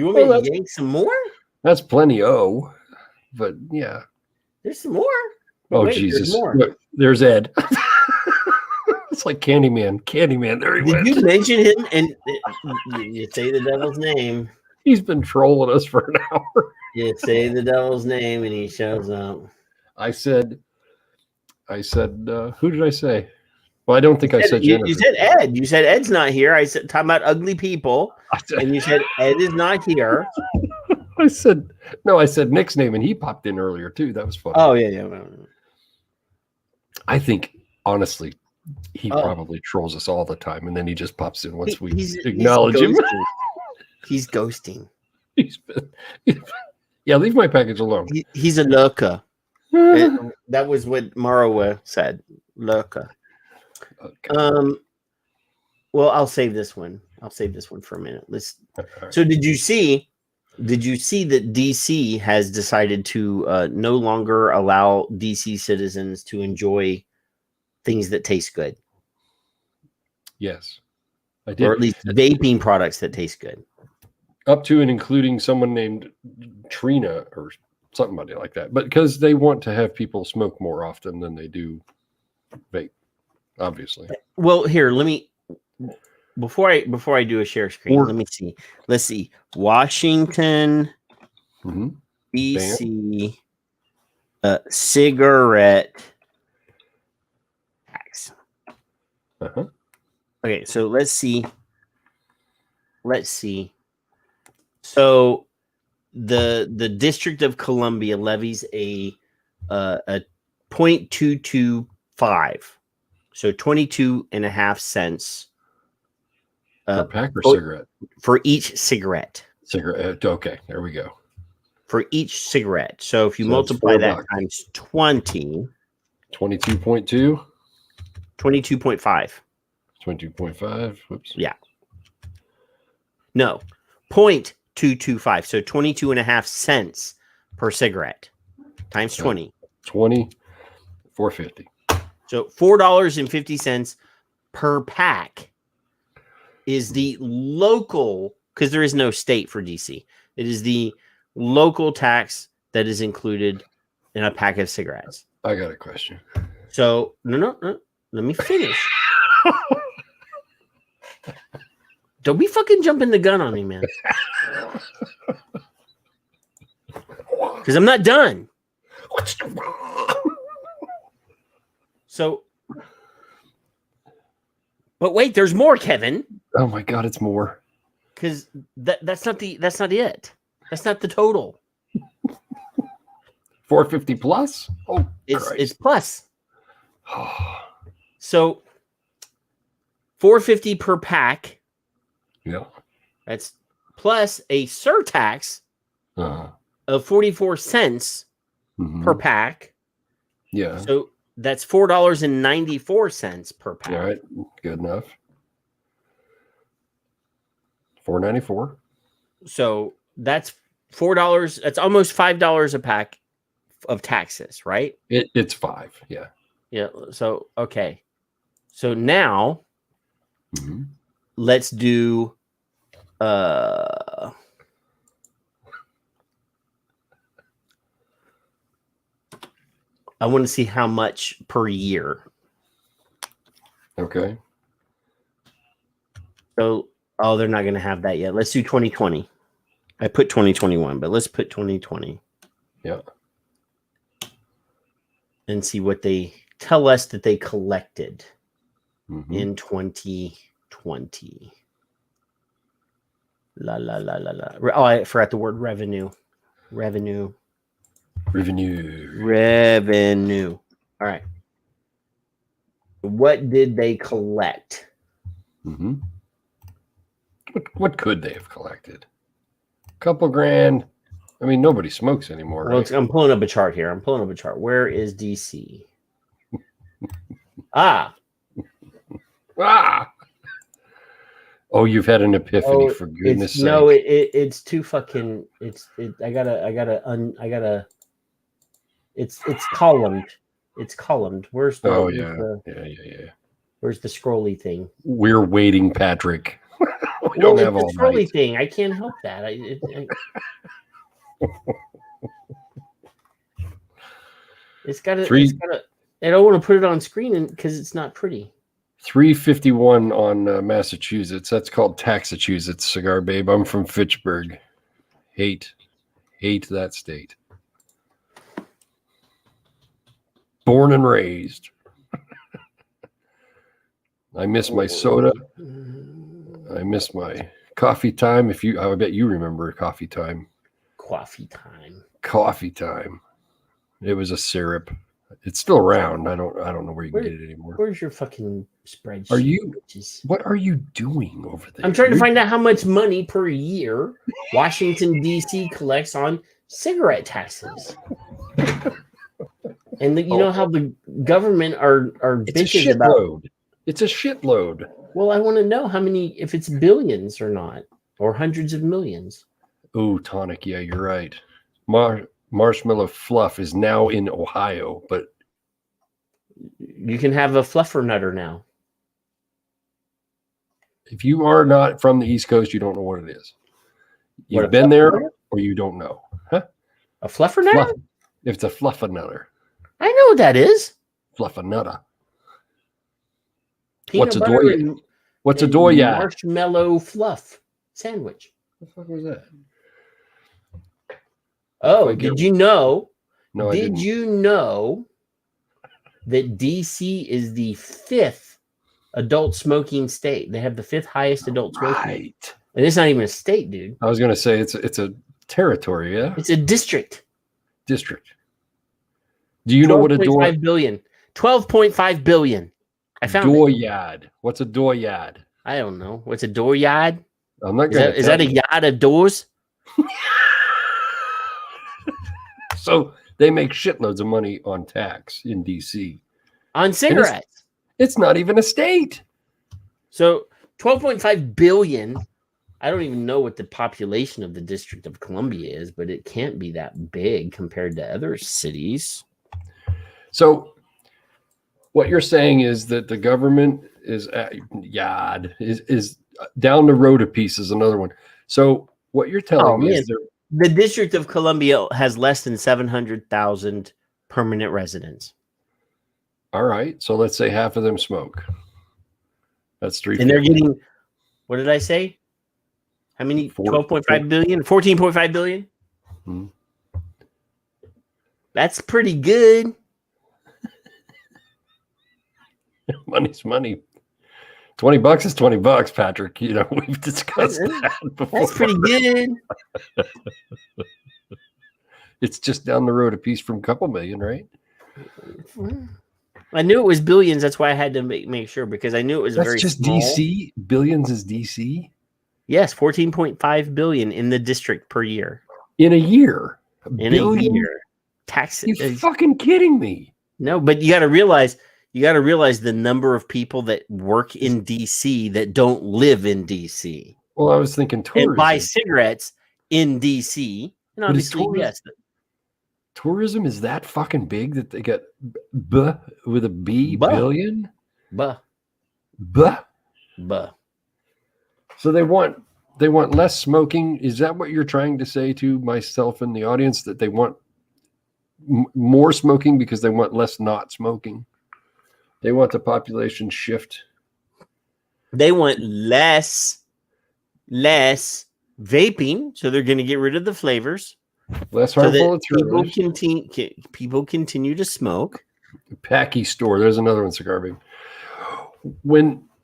Speaker 7: want me to yank some more?
Speaker 6: That's plenty. But yeah.
Speaker 7: There's some more.
Speaker 6: Oh, wait, Jesus. Look, there's Ed. It's like Candyman. Candyman. There he went.
Speaker 7: Did you mention him and you say the devil's name?
Speaker 6: He's been trolling us for an hour.
Speaker 7: You say the devil's name and he shows up.
Speaker 6: I said, who did I say? Well, I don't think I said Jennifer.
Speaker 7: You said Ed. You said Ed's not here. I said, talking about ugly people. And you said Ed is not here.
Speaker 6: I said Nick's name and he popped in earlier too. That was funny.
Speaker 7: Oh, yeah.
Speaker 6: I think, honestly, he probably trolls us all the time. And then he just pops in once we acknowledge him.
Speaker 7: He's ghosting.
Speaker 6: Yeah, leave my package alone.
Speaker 7: He's a lurker. That was what Marwa said. Lurker. Okay. Well, I'll save this one. For a minute. So did you see that DC has decided to no longer allow DC citizens to enjoy things that taste good?
Speaker 6: Yes, I did.
Speaker 7: Or at least vaping products that taste good.
Speaker 6: Up to and including someone named Trina or somebody like that. But because they want to have people smoke more often than they do vape, obviously.
Speaker 7: Well, here, let me before I do a share screen, let me see. Let's see. Washington, DC, cigarette tax. Okay, so let's see. So the District of Columbia levies a 0.225, so 22.5 cents
Speaker 6: per pack or cigarette
Speaker 7: for each cigarette.
Speaker 6: Okay, there we go.
Speaker 7: For each cigarette. So if you multiply that times 20,
Speaker 6: 22.2,
Speaker 7: 22.5.
Speaker 6: 22.5. Whoops.
Speaker 7: Yeah. No. 0.225. So 22.5 cents per cigarette times 20.
Speaker 6: 20, $4.50.
Speaker 7: So $4.50 per pack is the local, because there is no state for DC. It is the local tax that is included in a pack of cigarettes.
Speaker 6: I got a question.
Speaker 7: So no. Let me finish. Don't be fucking jumping the gun on me, man. Because I'm not done. So, but wait, there's more, Kevin.
Speaker 6: Oh my God, it's more.
Speaker 7: Because that's not it. That's not the total.
Speaker 6: 450 plus? Oh,
Speaker 7: it's plus. So 450 per pack.
Speaker 6: Yeah.
Speaker 7: That's plus a surtax of 44 cents per pack.
Speaker 6: Yeah.
Speaker 7: So that's $4.94 per pack.
Speaker 6: All right. Good enough. $4.94.
Speaker 7: So that's $4. That's almost $5 a pack of taxes, right?
Speaker 6: It's $5. Yeah.
Speaker 7: Yeah. So okay. So now let's do I want to see how much per year.
Speaker 6: Okay.
Speaker 7: So they're not going to have that yet. Let's do 2020. I put 2021, but let's put 2020.
Speaker 6: Yeah.
Speaker 7: And see what they tell us that they collected in 2020. La la la la la. Oh, I forgot the word revenue. Revenue. All right. What did they collect?
Speaker 6: What could they have collected? A couple grand. I mean, nobody smokes anymore.
Speaker 7: Well,
Speaker 6: right?
Speaker 7: I'm pulling up a chart here. Where is DC? Ah.
Speaker 6: Oh, you've had an epiphany, for goodness sake.
Speaker 7: No, it's too fucking. I gotta. It's columned. It's columned. Where's the?
Speaker 6: Yeah.
Speaker 7: Where's the scrolly thing?
Speaker 6: We're waiting, Patrick. We don't have all
Speaker 7: the scrolly
Speaker 6: night.
Speaker 7: thing. I can't help that. It's got to. I don't want to put it on screen because it's not pretty.
Speaker 6: 351 on Massachusetts. That's called Taxachusetts, Cigar Babe. I'm from Fitchburg. Hate that state. Born and raised. I miss my soda. I miss my coffee time. I bet you remember coffee time.
Speaker 7: Coffee time.
Speaker 6: It was a syrup. It's still around. I don't know where you can get it anymore.
Speaker 7: Where's your fucking spreadsheet?
Speaker 6: What are you doing over there?
Speaker 7: I'm trying to find out how much money per year Washington D.C. collects on cigarette taxes. And you know how the government are bitches about.
Speaker 6: It's a shitload.
Speaker 7: Well, I want to know how many, if it's billions or not, or hundreds of millions.
Speaker 6: Oh, tonic. Yeah, you're right. Marshmallow Fluff is now in Ohio, but
Speaker 7: you can have a fluffer nutter now.
Speaker 6: If you are not from the East Coast, you don't know what it is. You've been there or you don't know. Huh?
Speaker 7: A fluffer nutter?
Speaker 6: It's a fluffer nutter.
Speaker 7: I know what that is.
Speaker 6: Fluffer nutter.
Speaker 7: What's a doyad?
Speaker 6: What's a doyad?
Speaker 7: Marshmallow fluff sandwich.
Speaker 6: What the fuck was that?
Speaker 7: Oh, did you know?
Speaker 6: No,
Speaker 7: did you know that DC is the 5th adult smoking state? They have the 5th highest adult smoking.
Speaker 6: Right.
Speaker 7: And it's not even a state, dude.
Speaker 6: I was going to say it's a territory, yeah?
Speaker 7: It's a district.
Speaker 6: Do you know what a doyad?
Speaker 7: 12.5 billion. 12.5 billion. I found
Speaker 6: doyad. What's a doyad?
Speaker 7: I don't know. What's a dooryard?
Speaker 6: I'm not going to.
Speaker 7: Is that a yard of doors?
Speaker 6: So they make shitloads of money on tax in DC.
Speaker 7: On cigarettes.
Speaker 6: It's not even a state.
Speaker 7: So 12.5 billion. I don't even know what the population of the District of Columbia is, but it can't be that big compared to other cities.
Speaker 6: So what you're saying is that the government is is down the road a piece is another one. So what you're telling me is
Speaker 7: the District of Columbia has less than 700,000 permanent residents.
Speaker 6: All right. So let's say half of them smoke. That's 3.
Speaker 7: And they're getting, what did I say? How many? 12.5 billion? 14.5 billion?
Speaker 6: Hmm.
Speaker 7: That's pretty good.
Speaker 6: Money's money. $20 is $20, Patrick. You know, we've discussed that before.
Speaker 7: That's pretty good.
Speaker 6: It's just down the road a piece from a couple million, right?
Speaker 7: I knew it was billions. That's why I had to make sure, because I knew it was
Speaker 6: That's
Speaker 7: very
Speaker 6: just
Speaker 7: small.
Speaker 6: DC. Billions is DC
Speaker 7: Yes, 14.5 billion in the district per year.
Speaker 6: in a year.
Speaker 7: In a year. Tax.
Speaker 6: You fucking kidding me?
Speaker 7: No, but you got to realize the number of people that work in DC that don't live in DC.
Speaker 6: Well, I was thinking tourism.
Speaker 7: And buy cigarettes in DC. And obviously, yes.
Speaker 6: Tourism is that fucking big that they got with a B billion?
Speaker 7: Buh.
Speaker 6: So they want less smoking. Is that what you're trying to say to myself and the audience, that they want more smoking because they want less not smoking? They want the population shift.
Speaker 7: They want less vaping, so they're going to get rid of the flavors.
Speaker 6: Less harmful.
Speaker 7: People continue to smoke.
Speaker 6: Packy store. There's another one, Cigar Babe.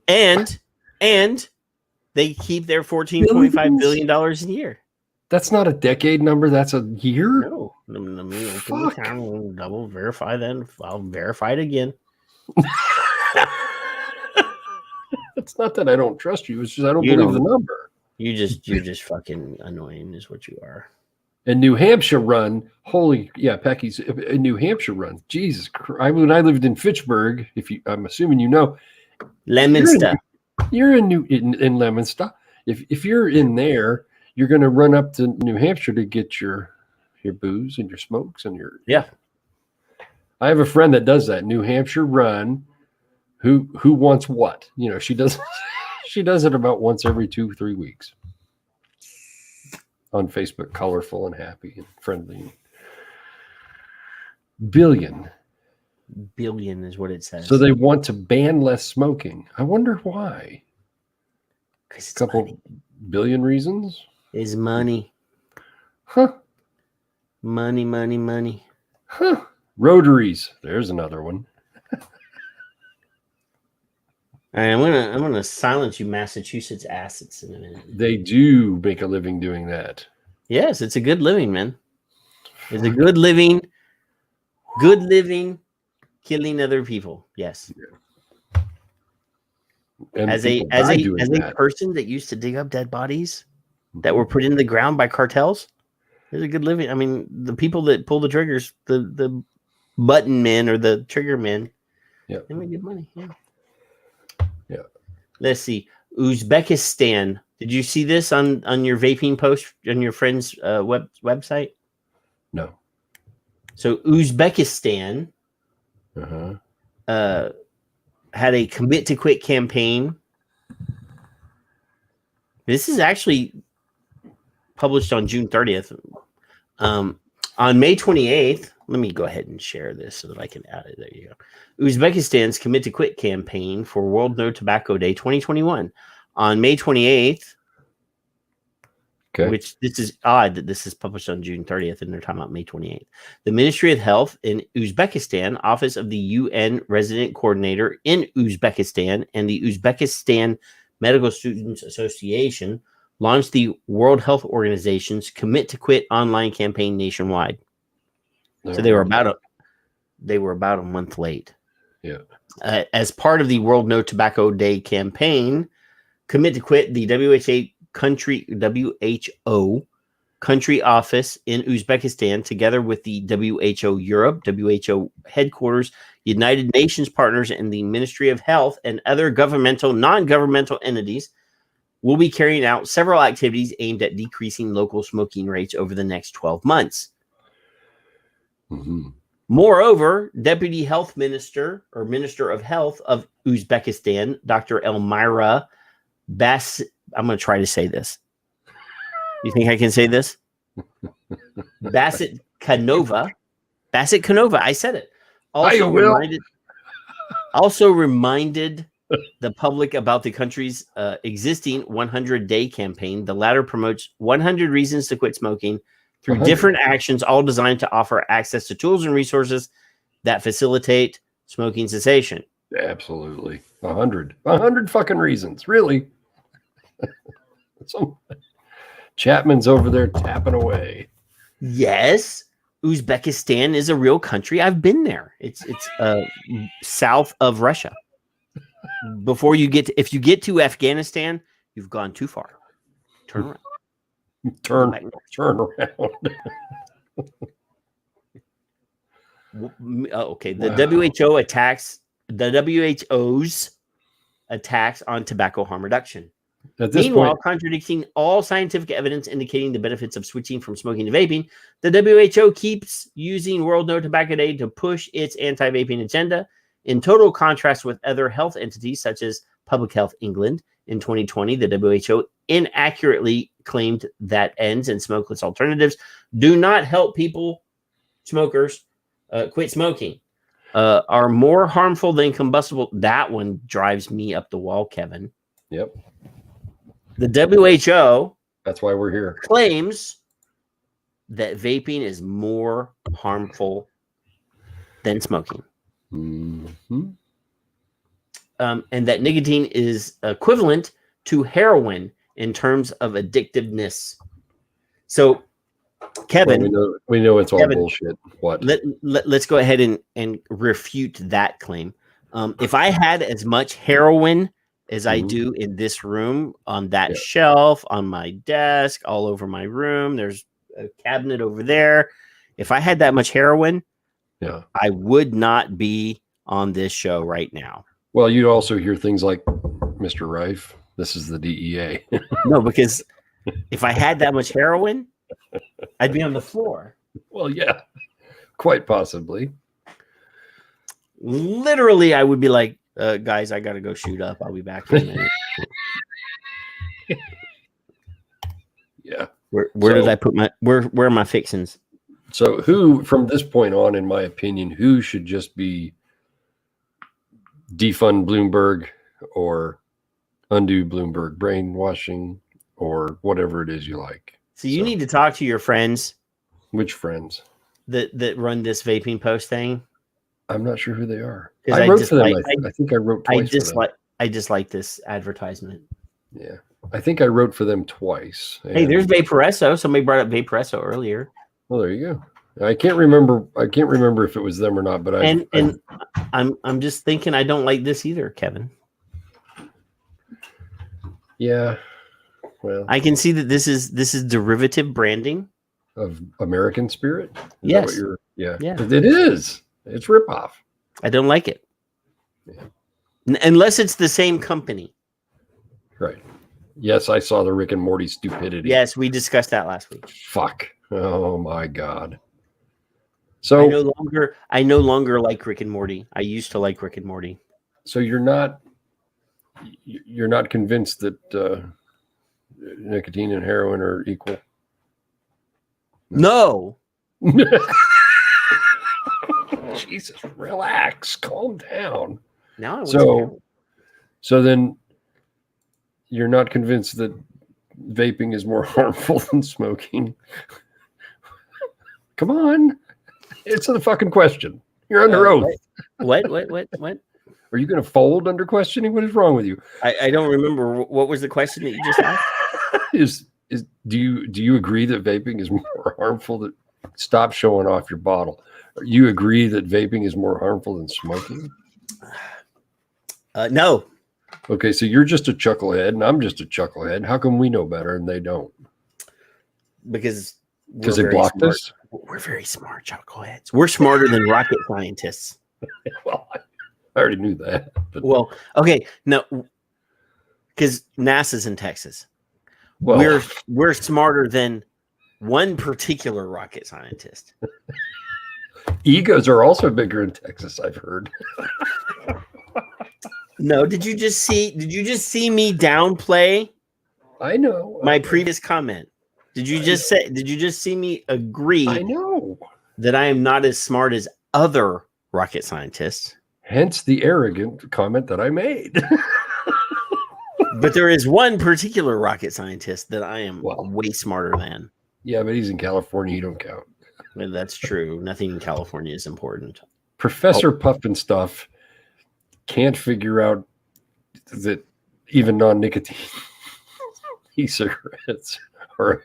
Speaker 7: And they keep their $14.5 billion a year.
Speaker 6: That's not a decade number. That's a year.
Speaker 7: No. Let me open the account and double verify. Then I'll verify it again.
Speaker 6: It's not that I don't trust you. It's just I don't believe the number.
Speaker 7: You're just fucking annoying, is what you are.
Speaker 6: And New Hampshire run, Pecky's a New Hampshire run. Jesus Christ! When I lived in Fitchburg, I'm assuming you know,
Speaker 7: Leominster.
Speaker 6: You're in Leominster. If you're in there, you're going to run up to New Hampshire to get your booze and your smokes and your I have a friend that does that New Hampshire run. Who wants what? You know, she does it about once every 2-3 weeks. On Facebook, colorful and happy and friendly. Billion is what it says. So they want to ban less smoking. I wonder why. A couple billion reasons.
Speaker 7: Is money.
Speaker 6: Huh.
Speaker 7: Money.
Speaker 6: Huh. Rotaries. There's another one.
Speaker 7: All right, I'm gonna silence you, Massachusetts assets, in a minute.
Speaker 6: They do make a living doing that.
Speaker 7: Yes, it's a good living, man. It's a good living. Good living, killing other people. Yes.
Speaker 6: And
Speaker 7: as a person that used to dig up dead bodies that were put in the ground by cartels, it's a good living. I mean, the people that pull the triggers, the button men or the trigger men, they make good money. Yeah. Let's see. Uzbekistan. Did you see this on your vaping post on your friend's website?
Speaker 6: No.
Speaker 7: So Uzbekistan had a commit to quit campaign. This is actually published on June 30th. On May 28th, let me go ahead and share this so that I can add it. There you go. Uzbekistan's Commit to Quit campaign for World No Tobacco Day 2021. On May 28th, which this is odd that this is published on June 30th and they're talking about May 28th. The Ministry of Health in Uzbekistan, Office of the UN Resident Coordinator in Uzbekistan, and the Uzbekistan Medical Students Association launched the World Health Organization's Commit to Quit online campaign nationwide. So they were about a month late.
Speaker 6: Yeah.
Speaker 7: As part of the World No Tobacco Day campaign, Commit to Quit, the WHO country office in Uzbekistan, together with the WHO Europe, WHO headquarters, United Nations partners, and the Ministry of Health and other governmental, non-governmental entities, will be carrying out several activities aimed at decreasing local smoking rates over the next 12 months.
Speaker 6: Mm-hmm.
Speaker 7: Moreover, Deputy Health Minister or Minister of Health of Uzbekistan, Dr. Elmira Basit, I'm going to try to say this. You think I can say this? Basit Kanova. I said it. Also reminded the public about the country's existing 100-day campaign. The latter promotes 100 reasons to quit smoking through different actions, all designed to offer access to tools and resources that facilitate smoking cessation.
Speaker 6: Absolutely. 100 fucking reasons. Really. Some Chapman's over there tapping away.
Speaker 7: Yes. Uzbekistan is a real country. I've been there. It's south of Russia. Before you get to, if you get to Afghanistan, you've gone too far. Turn around.
Speaker 6: Turn around.
Speaker 7: Okay. The WHO's attacks on tobacco harm reduction. Meanwhile, contradicting all scientific evidence indicating the benefits of switching from smoking to vaping, the WHO keeps using World No Tobacco Day to push its anti-vaping agenda, in total contrast with other health entities such as Public Health England. In 2020, the WHO inaccurately claimed that ends and smokeless alternatives do not help smokers quit smoking, are more harmful than combustible. That one drives me up the wall, Kevin.
Speaker 6: Yep.
Speaker 7: The WHO,
Speaker 6: that's why we're here,
Speaker 7: claims that vaping is more harmful than smoking.
Speaker 6: Mm-hmm.
Speaker 7: And that nicotine is equivalent to heroin in terms of addictiveness. So, Kevin,
Speaker 6: we know it's all bullshit. What?
Speaker 7: Let's go ahead and refute that claim. If I had as much heroin as I do in this room, on that shelf, on my desk, all over my room, there's a cabinet over there. If I had that much heroin, I would not be on this show right now.
Speaker 6: Well, you'd also hear things like, Mr. Rife, this is the DEA.
Speaker 7: No, because if I had that much heroin, I'd be on the floor.
Speaker 6: Well, yeah, quite possibly.
Speaker 7: Literally, I would be like, guys, I got to go shoot up. I'll be back in a minute.
Speaker 6: Yeah.
Speaker 7: Where did I put where are my fixins?
Speaker 6: So who, from this point on, in my opinion, who should just be defund Bloomberg or undo Bloomberg, brainwashing, or whatever it is you like?
Speaker 7: So you need to talk to your friends.
Speaker 6: Which friends?
Speaker 7: That run this vaping post thing.
Speaker 6: I'm not sure who they are. I wrote for them. I think I wrote twice for them.
Speaker 7: I dislike this advertisement.
Speaker 6: Yeah. I think I wrote for them twice.
Speaker 7: Hey, there's Vaporesso. Somebody brought up Vaporesso earlier.
Speaker 6: Well, there you go. I can't remember if it was them or not, but
Speaker 7: I'm just thinking I don't like this either, Kevin.
Speaker 6: Yeah. Well,
Speaker 7: I can see that this is derivative branding
Speaker 6: of American Spirit.
Speaker 7: Yes.
Speaker 6: Yeah. It is. It's ripoff.
Speaker 7: I don't like it. Yeah. Unless it's the same company.
Speaker 6: Right. Yes, I saw the Rick and Morty stupidity.
Speaker 7: Yes, we discussed that last week.
Speaker 6: Fuck. Oh my God. So
Speaker 7: I no longer like Rick and Morty. I used to like Rick and Morty.
Speaker 6: So you're not convinced that nicotine and heroin are equal?
Speaker 7: No.
Speaker 6: Jesus, relax, calm down.
Speaker 7: Now
Speaker 6: so then you're not convinced that vaping is more harmful than smoking? Come on. Answer the fucking question. You're under oath.
Speaker 7: What?
Speaker 6: Are you going to fold under questioning? What is wrong with you?
Speaker 7: I don't remember. What was the question that you just asked?
Speaker 6: Do you agree that vaping is more harmful? Stop showing off your bottle. You agree that vaping is more harmful than smoking?
Speaker 7: No.
Speaker 6: Okay, so you're just a chucklehead and I'm just a chucklehead. How come we know better and they don't?
Speaker 7: Because
Speaker 6: they blocked us?
Speaker 7: We're very smart chuckleheads. We're smarter than rocket scientists.
Speaker 6: Well, I already knew that. But...
Speaker 7: Well, okay, no, because NASA's in Texas.
Speaker 6: Well,
Speaker 7: we're smarter than one particular rocket scientist.
Speaker 6: Egos are also bigger in Texas, I've heard.
Speaker 7: No, did you just see me downplay?
Speaker 6: I know
Speaker 7: my previous comment. Did you just see me agree?
Speaker 6: I know
Speaker 7: that I am not as smart as other rocket scientists.
Speaker 6: Hence the arrogant comment that I made.
Speaker 7: But there is one particular rocket scientist that I am way smarter than.
Speaker 6: Yeah, but he's in California. You don't count.
Speaker 7: Well, that's true. Nothing in California is important.
Speaker 6: Professor Puff and Stuff can't figure out that even non-nicotine e-cigarettes are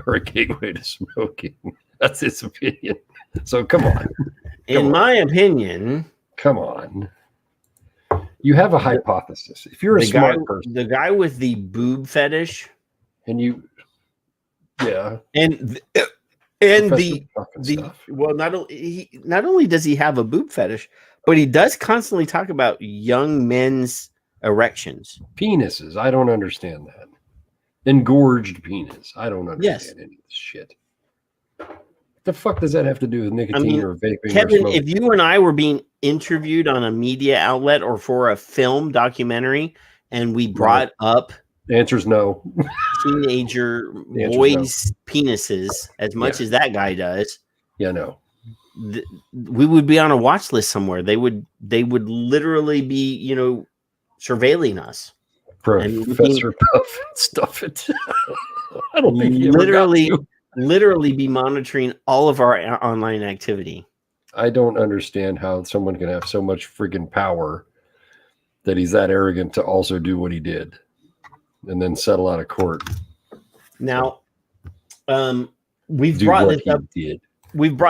Speaker 6: a gateway to smoking. That's his opinion. So come on.
Speaker 7: In my opinion,
Speaker 6: come on. You have a hypothesis. If you're a smart person,
Speaker 7: the guy with the boob fetish,
Speaker 6: and you, yeah,
Speaker 7: and well, not only does he have a boob fetish, but he does constantly talk about young men's erections,
Speaker 6: penises. I don't understand that. Engorged penis. I don't understand any of this shit. What the fuck does that have to do with nicotine or vaping?
Speaker 7: Kevin, if you and I were being interviewed on a media outlet or for a film documentary, and we brought up,
Speaker 6: the answer is no.
Speaker 7: Teenager boys' penises as much as that guy does.
Speaker 6: Yeah, no.
Speaker 7: We would be on a watch list somewhere. They would literally be, surveilling us.
Speaker 6: Professor Puff, stuff it. I don't think he
Speaker 7: literally be monitoring all of our online activity.
Speaker 6: I don't understand how someone can have so much freaking power that he's that arrogant to also do what he did and then settle out of court.
Speaker 7: Now, we've brought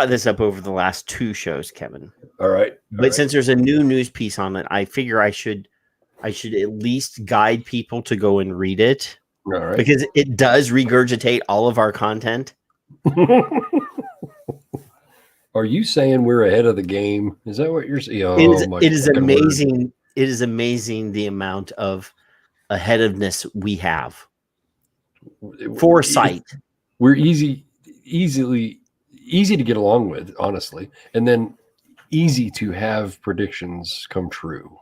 Speaker 7: this up over the last 2 shows, Kevin.
Speaker 6: All right.
Speaker 7: But since there's a new news piece on it, I figure I should at least guide people to go and read it.
Speaker 6: All right.
Speaker 7: Because it does regurgitate all of our content.
Speaker 6: Are you saying we're ahead of the game? Is that what you're saying?
Speaker 7: It is amazing. Word. It is amazing the amount of aheadness we have. Foresight.
Speaker 6: We're easy to get along with, honestly, and then easy to have predictions come true.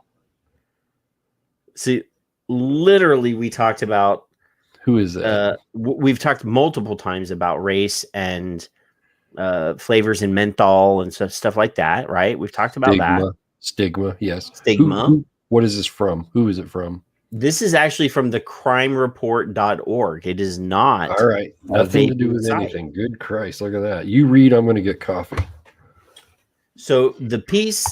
Speaker 7: See, literally, we talked about.
Speaker 6: Who is that?
Speaker 7: We've talked multiple times about race and flavors in menthol and stuff like that, right? We've talked about that.
Speaker 6: Stigma, yes.
Speaker 7: Stigma.
Speaker 6: What is this from? Who is it from?
Speaker 7: This is actually from the crimereport.org. It is not.
Speaker 6: All right. Nothing to do with anything. Good Christ. Look at that. You read, I'm going to get coffee.
Speaker 7: So the piece,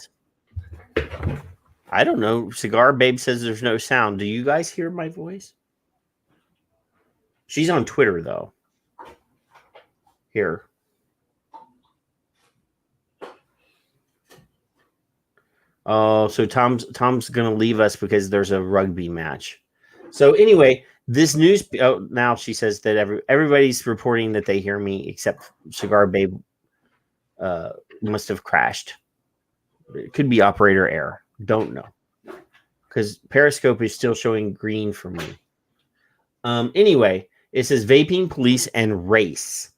Speaker 7: I don't know. Cigar Babe says there's no sound. Do you guys hear my voice? She's on Twitter, though. Here. Oh, so Tom's going to leave us because there's a rugby match. So anyway, this news. Oh, now she says that everybody's reporting that they hear me except Cigar Babe. Must have crashed. It could be operator error. Don't know because Periscope is still showing green for me. Anyway, it says vaping, police, and race,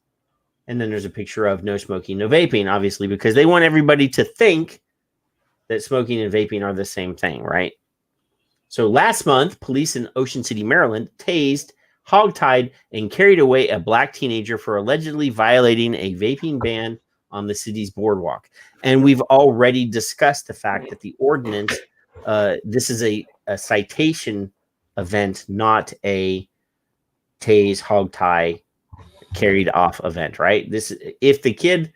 Speaker 7: and then there's a picture of no smoking, no vaping. Obviously, because they want everybody to think that smoking and vaping are the same thing, right? So last month, police in Ocean City, Maryland, tased, hogtied, and carried away a black teenager for allegedly violating a vaping ban on the city's boardwalk. And we've already discussed the fact that the ordinance, this is a citation event, not a tase, hogtie, carried off event, right? If the kid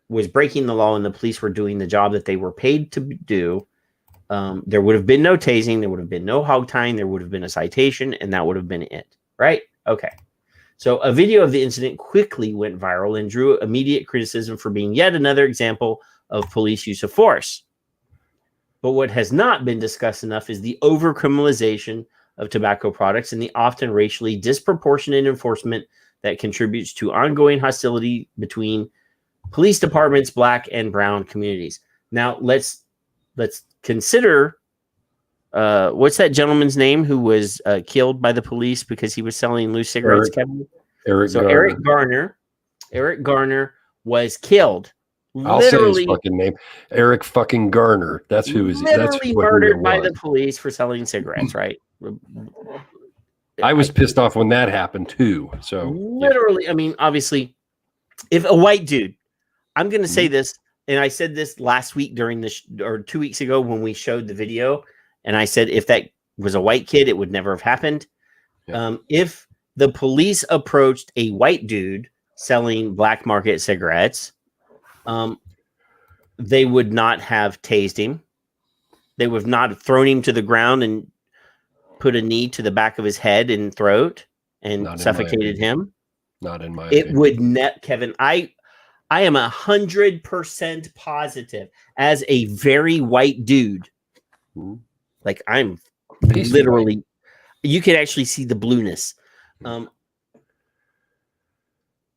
Speaker 7: was breaking the law and the police were doing the job that they were paid to do, there would have been no tasing, there would have been no hog tying, there would have been a citation, and that would have been it, right? Okay. So a video of the incident quickly went viral and drew immediate criticism for being yet another example of police use of force. But what has not been discussed enough is the over-criminalization of tobacco products and the often racially disproportionate enforcement that contributes to ongoing hostility between police departments, black and brown communities. Now let's consider what's that gentleman's name who was killed by the police because he was selling loose cigarettes, Kevin? Eric Garner was killed.
Speaker 6: I'll say his fucking name. Eric fucking Garner. That's who is
Speaker 7: literally murdered by the police for selling cigarettes, right?
Speaker 6: I was pissed off when that happened too. So
Speaker 7: literally, I mean, obviously, if a white dude, I'm going to say this, and I said this last week during this, or 2 weeks ago when we showed the video, and I said if that was a white kid, it would never have happened. Yeah. If the police approached a white dude selling black market cigarettes, they would not have tased him. they would not have thrown him to the ground and put a knee to the back of his head and throat and suffocated him.
Speaker 6: Not in my
Speaker 7: opinion. Would Kevin, I am 100% positive as a very white dude. Like I'm literally, you can actually see the blueness.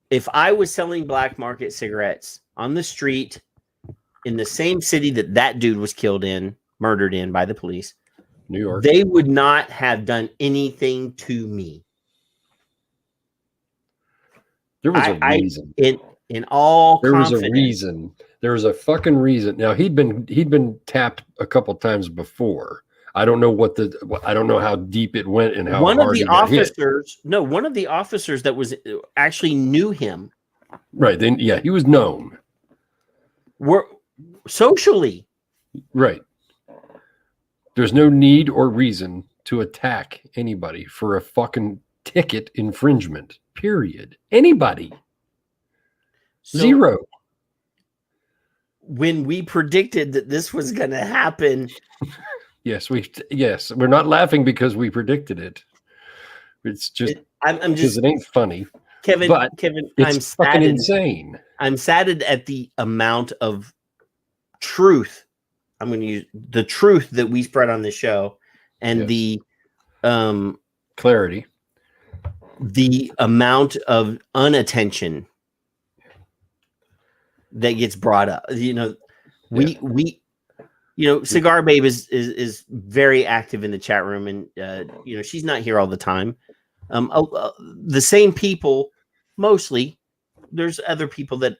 Speaker 7: If I was selling black market cigarettes on the street in the same city that dude was murdered in by the police,
Speaker 6: New York,
Speaker 7: they would not have done anything to me.
Speaker 6: There was a reason.
Speaker 7: In all
Speaker 6: there
Speaker 7: confidence.
Speaker 6: was a reason. There was a fucking reason. Now he'd been tapped a couple times before. I don't know how deep it went and how
Speaker 7: one
Speaker 6: hard
Speaker 7: of the
Speaker 6: he got
Speaker 7: officers.
Speaker 6: hit.
Speaker 7: No, one of the officers that was actually knew him.
Speaker 6: Right. Then yeah, he was known.
Speaker 7: Were socially.
Speaker 6: Right. There's no need or reason to attack anybody for a fucking ticket infringement. Period. Anybody.
Speaker 7: So,
Speaker 6: zero.
Speaker 7: When we predicted that this was going to happen.
Speaker 6: Yes, we're not laughing because we predicted it. It's just
Speaker 7: I'm just
Speaker 6: it ain't funny.
Speaker 7: Kevin,
Speaker 6: it's fucking insane.
Speaker 7: I'm saddened at the amount of truth. I'm going to use the truth that we spread on this show and the
Speaker 6: clarity.
Speaker 7: The amount of unattention that gets brought up. Cigar Babe is very active in the chat room, and she's not here all the time. The same people, mostly. There's other people that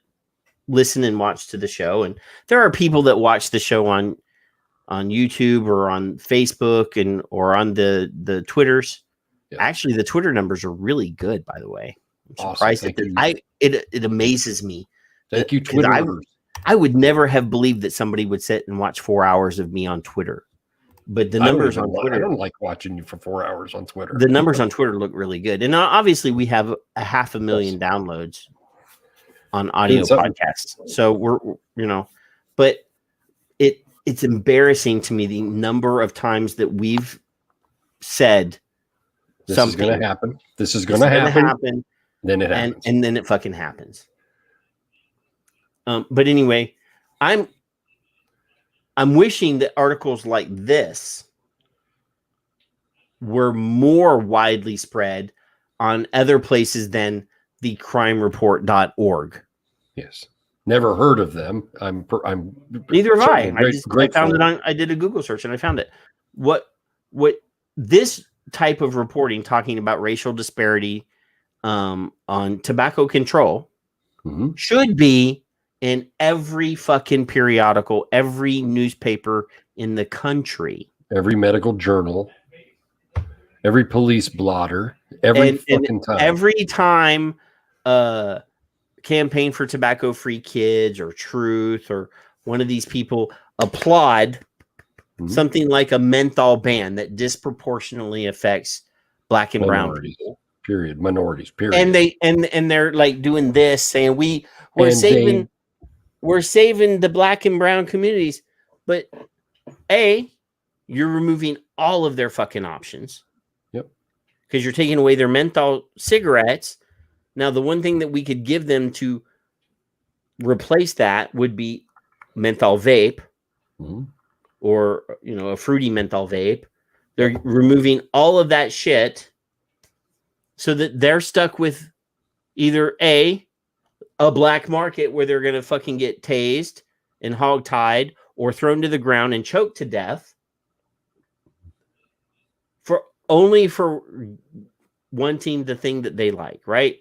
Speaker 7: listen and watch to the show, and there are people that watch the show on YouTube or on Facebook or on the Twitters. Yeah. Actually, the Twitter numbers are really good, by the way. I'm surprised at that. It amazes me.
Speaker 6: Thank you, Twitter.
Speaker 7: I would never have believed that somebody would sit and watch 4 hours of me on Twitter. But the numbers on Twitter.
Speaker 6: I don't like watching you for 4 hours on Twitter.
Speaker 7: The numbers on Twitter look really good. And obviously we have 500,000 downloads on audio podcasts. So we're but it's embarrassing to me the number of times that we've said
Speaker 6: this is going to happen. This is going to happen. Then it happens.
Speaker 7: And then it fucking happens. But anyway, I'm wishing that articles like this were more widely spread on other places than the crimereport.org.
Speaker 6: Yes. Never heard of them. I'm
Speaker 7: neither have I. I found it I did a Google search and I found it. What this type of reporting talking about racial disparity on tobacco control should be in every fucking periodical, every newspaper in the country,
Speaker 6: every medical journal, every police blotter, every time.
Speaker 7: Every time Campaign for Tobacco-Free Kids or Truth or one of these people applaud something like a menthol ban that disproportionately affects black and brown people.
Speaker 6: Period. Minorities. Period.
Speaker 7: And they're like doing this, saying we're saving the black and brown communities, but you're removing all of their fucking options.
Speaker 6: Yep.
Speaker 7: Because you're taking away their menthol cigarettes. Now, the one thing that we could give them to replace that would be menthol vape or, a fruity menthol vape. They're removing all of that shit so that they're stuck with either a black market where they're going to fucking get tased and hogtied or thrown to the ground and choked to death for wanting the thing that they like, right?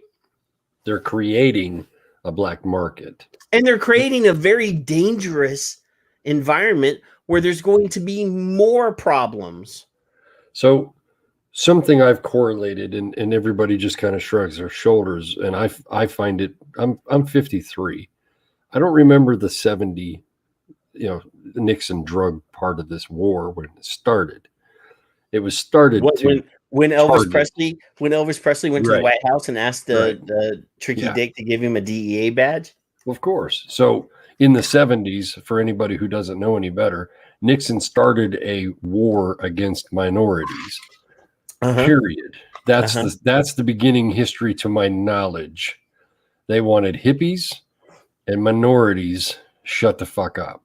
Speaker 6: They're creating a black market.
Speaker 7: And they're creating a very dangerous environment where there's going to be more problems.
Speaker 6: So something I've correlated and everybody just kind of shrugs their shoulders. And I find it, I'm 53. I don't remember the 70, the Nixon drug part of this war when it started. It was started
Speaker 7: when Elvis Presley went to the White House and asked the tricky dick to give him a DEA badge.
Speaker 6: Of course. So in the 70s, for anybody who doesn't know any better, Nixon started a war against minorities. Period. That's the beginning history to my knowledge. They wanted hippies and minorities shut the fuck up.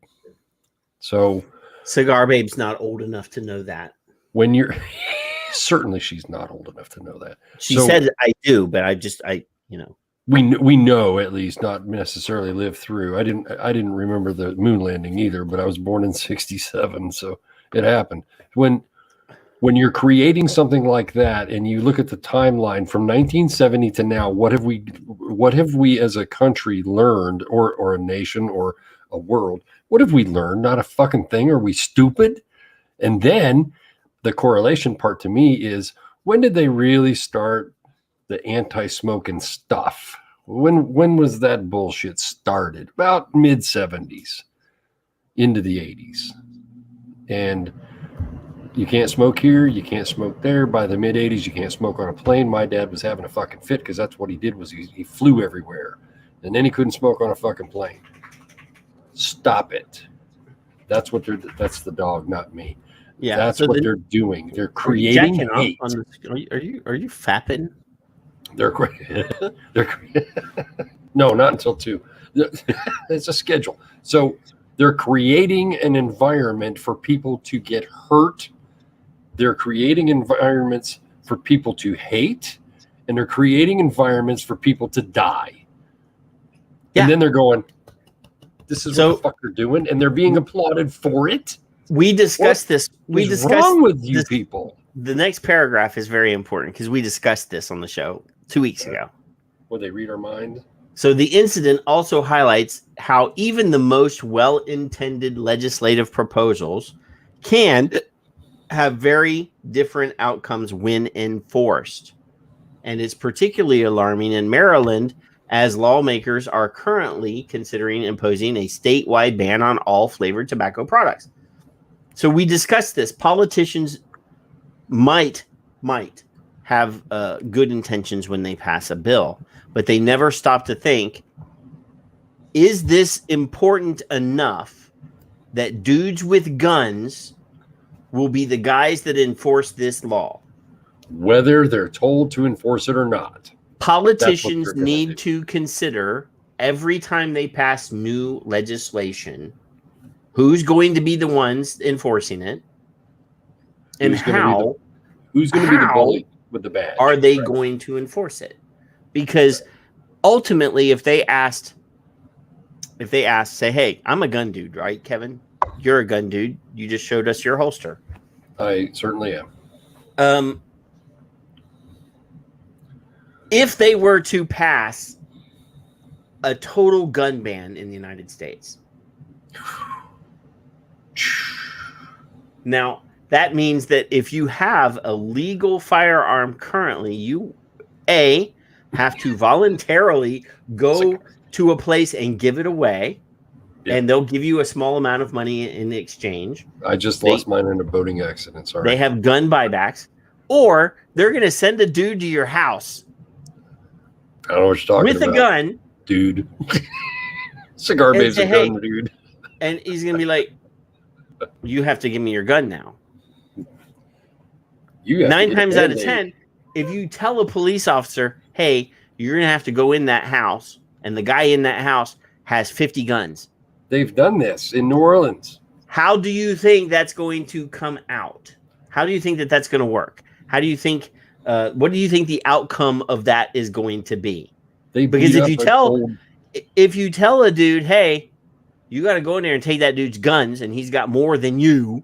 Speaker 6: So
Speaker 7: Cigar Babe's not old enough to know that.
Speaker 6: When you're certainly she's not old enough to know that.
Speaker 7: She said I do, but I
Speaker 6: we know, at least, not necessarily lived through. I didn't remember the moon landing either, but I was born in 1967, so it happened. When you're creating something like that and you look at the timeline from 1970 to now, what have we as a country learned, or a nation or a world? What have we learned? Not a fucking thing. Are we stupid? And then the correlation part to me is, when did they really start the anti-smoking stuff? When was that bullshit started? About mid-70s into the 80s. And you can't smoke here, you can't smoke there. By the mid-80s, you can't smoke on a plane. My dad was having a fucking fit because that's what he did, was he flew everywhere. And then he couldn't smoke on a fucking plane. Stop it. That's the dog, not me.
Speaker 7: Yeah,
Speaker 6: that's what they're doing. They're creating hate.
Speaker 7: Are you fapping?
Speaker 6: They're no, not until 2. It's a schedule. So they're creating an environment for people to get hurt. They're creating environments for people to hate, and they're creating environments for people to die. Yeah. And then they're going, this is what the fuck they're doing, and they're being applauded for it.
Speaker 7: We discussed this. What's
Speaker 6: wrong with you people?
Speaker 7: The next paragraph is very important because we discussed this on the show 2 weeks ago.
Speaker 6: Will they read our mind?
Speaker 7: So the incident also highlights how even the most well-intended legislative proposals can have very different outcomes when enforced. And it's particularly alarming in Maryland, as lawmakers are currently considering imposing a statewide ban on all flavored tobacco products. So we discussed this. Politicians might have good intentions when they pass a bill, but they never stop to think, is this important enough that dudes with guns will be the guys that enforce this law?
Speaker 6: Whether they're told to enforce it or not.
Speaker 7: Politicians need to consider, every time they pass new legislation, who's going to be the ones enforcing it, and
Speaker 6: who's going to be the bully with the badge?
Speaker 7: Are they going to enforce it? Because ultimately, if they ask, say, hey, I'm a gun dude, right, Kevin? You're a gun dude. You just showed us your holster.
Speaker 6: I certainly am.
Speaker 7: If they were to pass a total gun ban in the United States, now that means that if you have a legal firearm currently, you have to voluntarily go to a place and give it away, and they'll give you a small amount of money in exchange.
Speaker 6: I just lost mine in a boating accident. Sorry.
Speaker 7: They have gun buybacks, or they're going to send a dude to your house.
Speaker 6: I don't know what you're talking
Speaker 7: about.
Speaker 6: With
Speaker 7: a gun.
Speaker 6: Dude. Cigar Babe's a gun, dude.
Speaker 7: And he's going to be like, you have to give me your gun now. 9 times out of 10, if you tell a police officer, hey, you're going to have to go in that house, and the guy in that house has 50 guns.
Speaker 6: They've done this in New Orleans.
Speaker 7: How do you think that's going to come out? How do you think that that's going to work? How do you think, what do you think the outcome of that is going to be? Because if you tell a dude, hey, you got to go in there and take that dude's guns, and he's got more than you.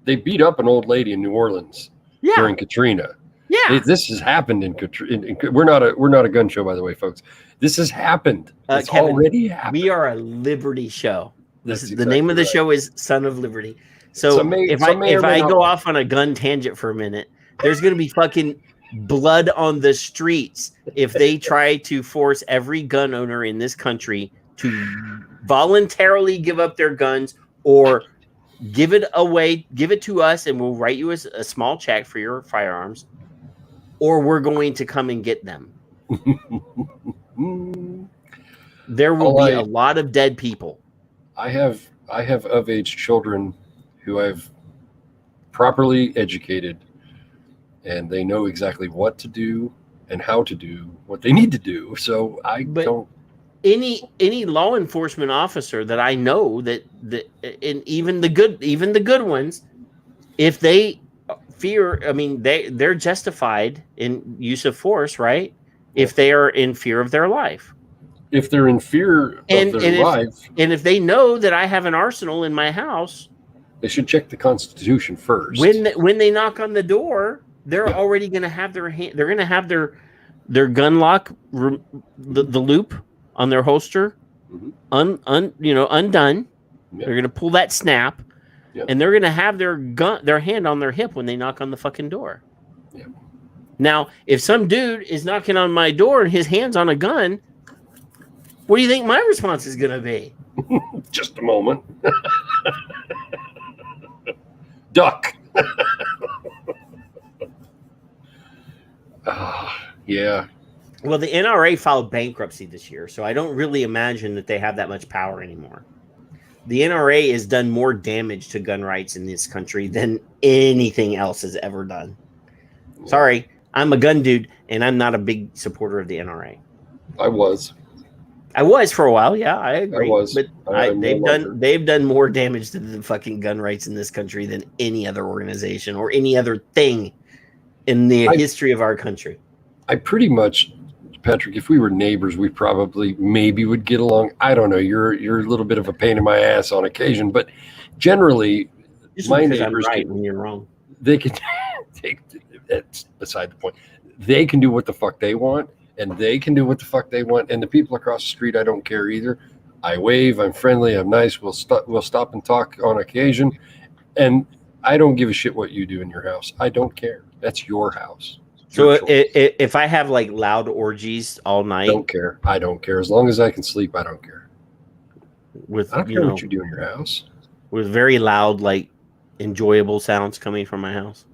Speaker 6: They beat up an old lady in New Orleans during Katrina. Yeah, this has happened in Katrina. We're not a gun show, by the way, folks. This has happened. It's Kevin, already happened.
Speaker 7: We are a liberty show. The name of the show is Son of Liberty. So if I go off on a gun tangent for a minute, there's going to be fucking blood on the streets if they try to force every gun owner in this country to voluntarily give up their guns or give it away, give it to us, and we'll write you a small check for your firearms, or we're going to come and get them. There will be a lot of dead people.
Speaker 6: I have I have of age children who I've properly educated, and they know exactly what to do and how to do what they need to do. So don't.
Speaker 7: Any law enforcement officer that I know that and even the good ones, if they fear, I mean, they're justified in use of force, right? If they are in fear of their life.
Speaker 6: If they're in fear of their life,
Speaker 7: and if they know that I have an arsenal in my house,
Speaker 6: they should check the Constitution first.
Speaker 7: When they knock on the door, they're already going to have their hand. They're going to have their gun lock, the loop on their holster, undone. They're going to pull that snap, and they're going to have their hand on their hip when they knock on the fucking door.
Speaker 6: Yeah.
Speaker 7: Now, if some dude is knocking on my door and his hand's on a gun, what do you think my response is going to be?
Speaker 6: Just a moment. Duck. Yeah.
Speaker 7: Well, the NRA filed bankruptcy this year, so I don't really imagine that they have that much power anymore. The NRA has done more damage to gun rights in this country than anything else has ever done. Sorry, I'm a gun dude, and I'm not a big supporter of the NRA.
Speaker 6: I was
Speaker 7: for a while, yeah, I agree. But they've done more damage to the fucking gun rights in this country than any other organization or any other thing in the history of our country.
Speaker 6: I pretty much, Patrick, if we were neighbors, we probably maybe would get along. I don't know. You're a little bit of a pain in my ass on occasion, but generally,
Speaker 7: Just
Speaker 6: my
Speaker 7: because
Speaker 6: neighbors
Speaker 7: I'm right when you're wrong.
Speaker 6: They can take. That's beside the point. They can do what the fuck they want, and they can do what the fuck they want. And the people across the street, I don't care either. I wave. I'm friendly. I'm nice. We'll stop and talk on occasion, and I don't give a shit what you do in your house. I don't care. That's your house.
Speaker 7: So if I have like loud orgies all night,
Speaker 6: don't care. I don't care. As long as I can sleep, I don't care. I don't care what you do in your house.
Speaker 7: With very loud, like enjoyable sounds coming from my house.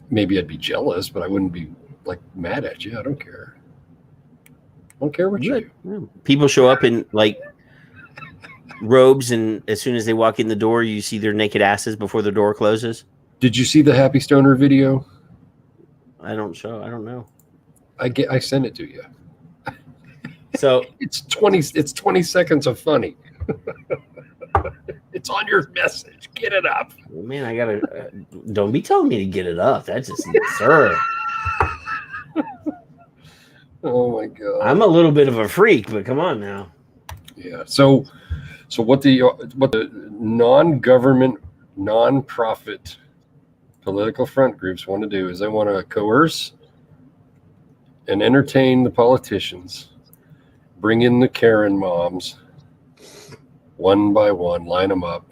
Speaker 6: Maybe I'd be jealous, but I wouldn't be like mad at you. I don't care. I don't care what you do.
Speaker 7: People show up in like robes, and as soon as they walk in the door, you see their naked asses before the door closes.
Speaker 6: Did you see the Happy Stoner video?
Speaker 7: I don't know.
Speaker 6: I sent it to you.
Speaker 7: So
Speaker 6: it's 20 seconds of funny. It's on your message. Get it up.
Speaker 7: Man, I gotta. Don't be telling me to get it up. That's just absurd.
Speaker 6: Oh my god.
Speaker 7: I'm a little bit of a freak, but come on now.
Speaker 6: Yeah. So what the non-government, non-profit political front groups want to do is they want to coerce and entertain the politicians, bring in the Karen moms, one by one, line them up,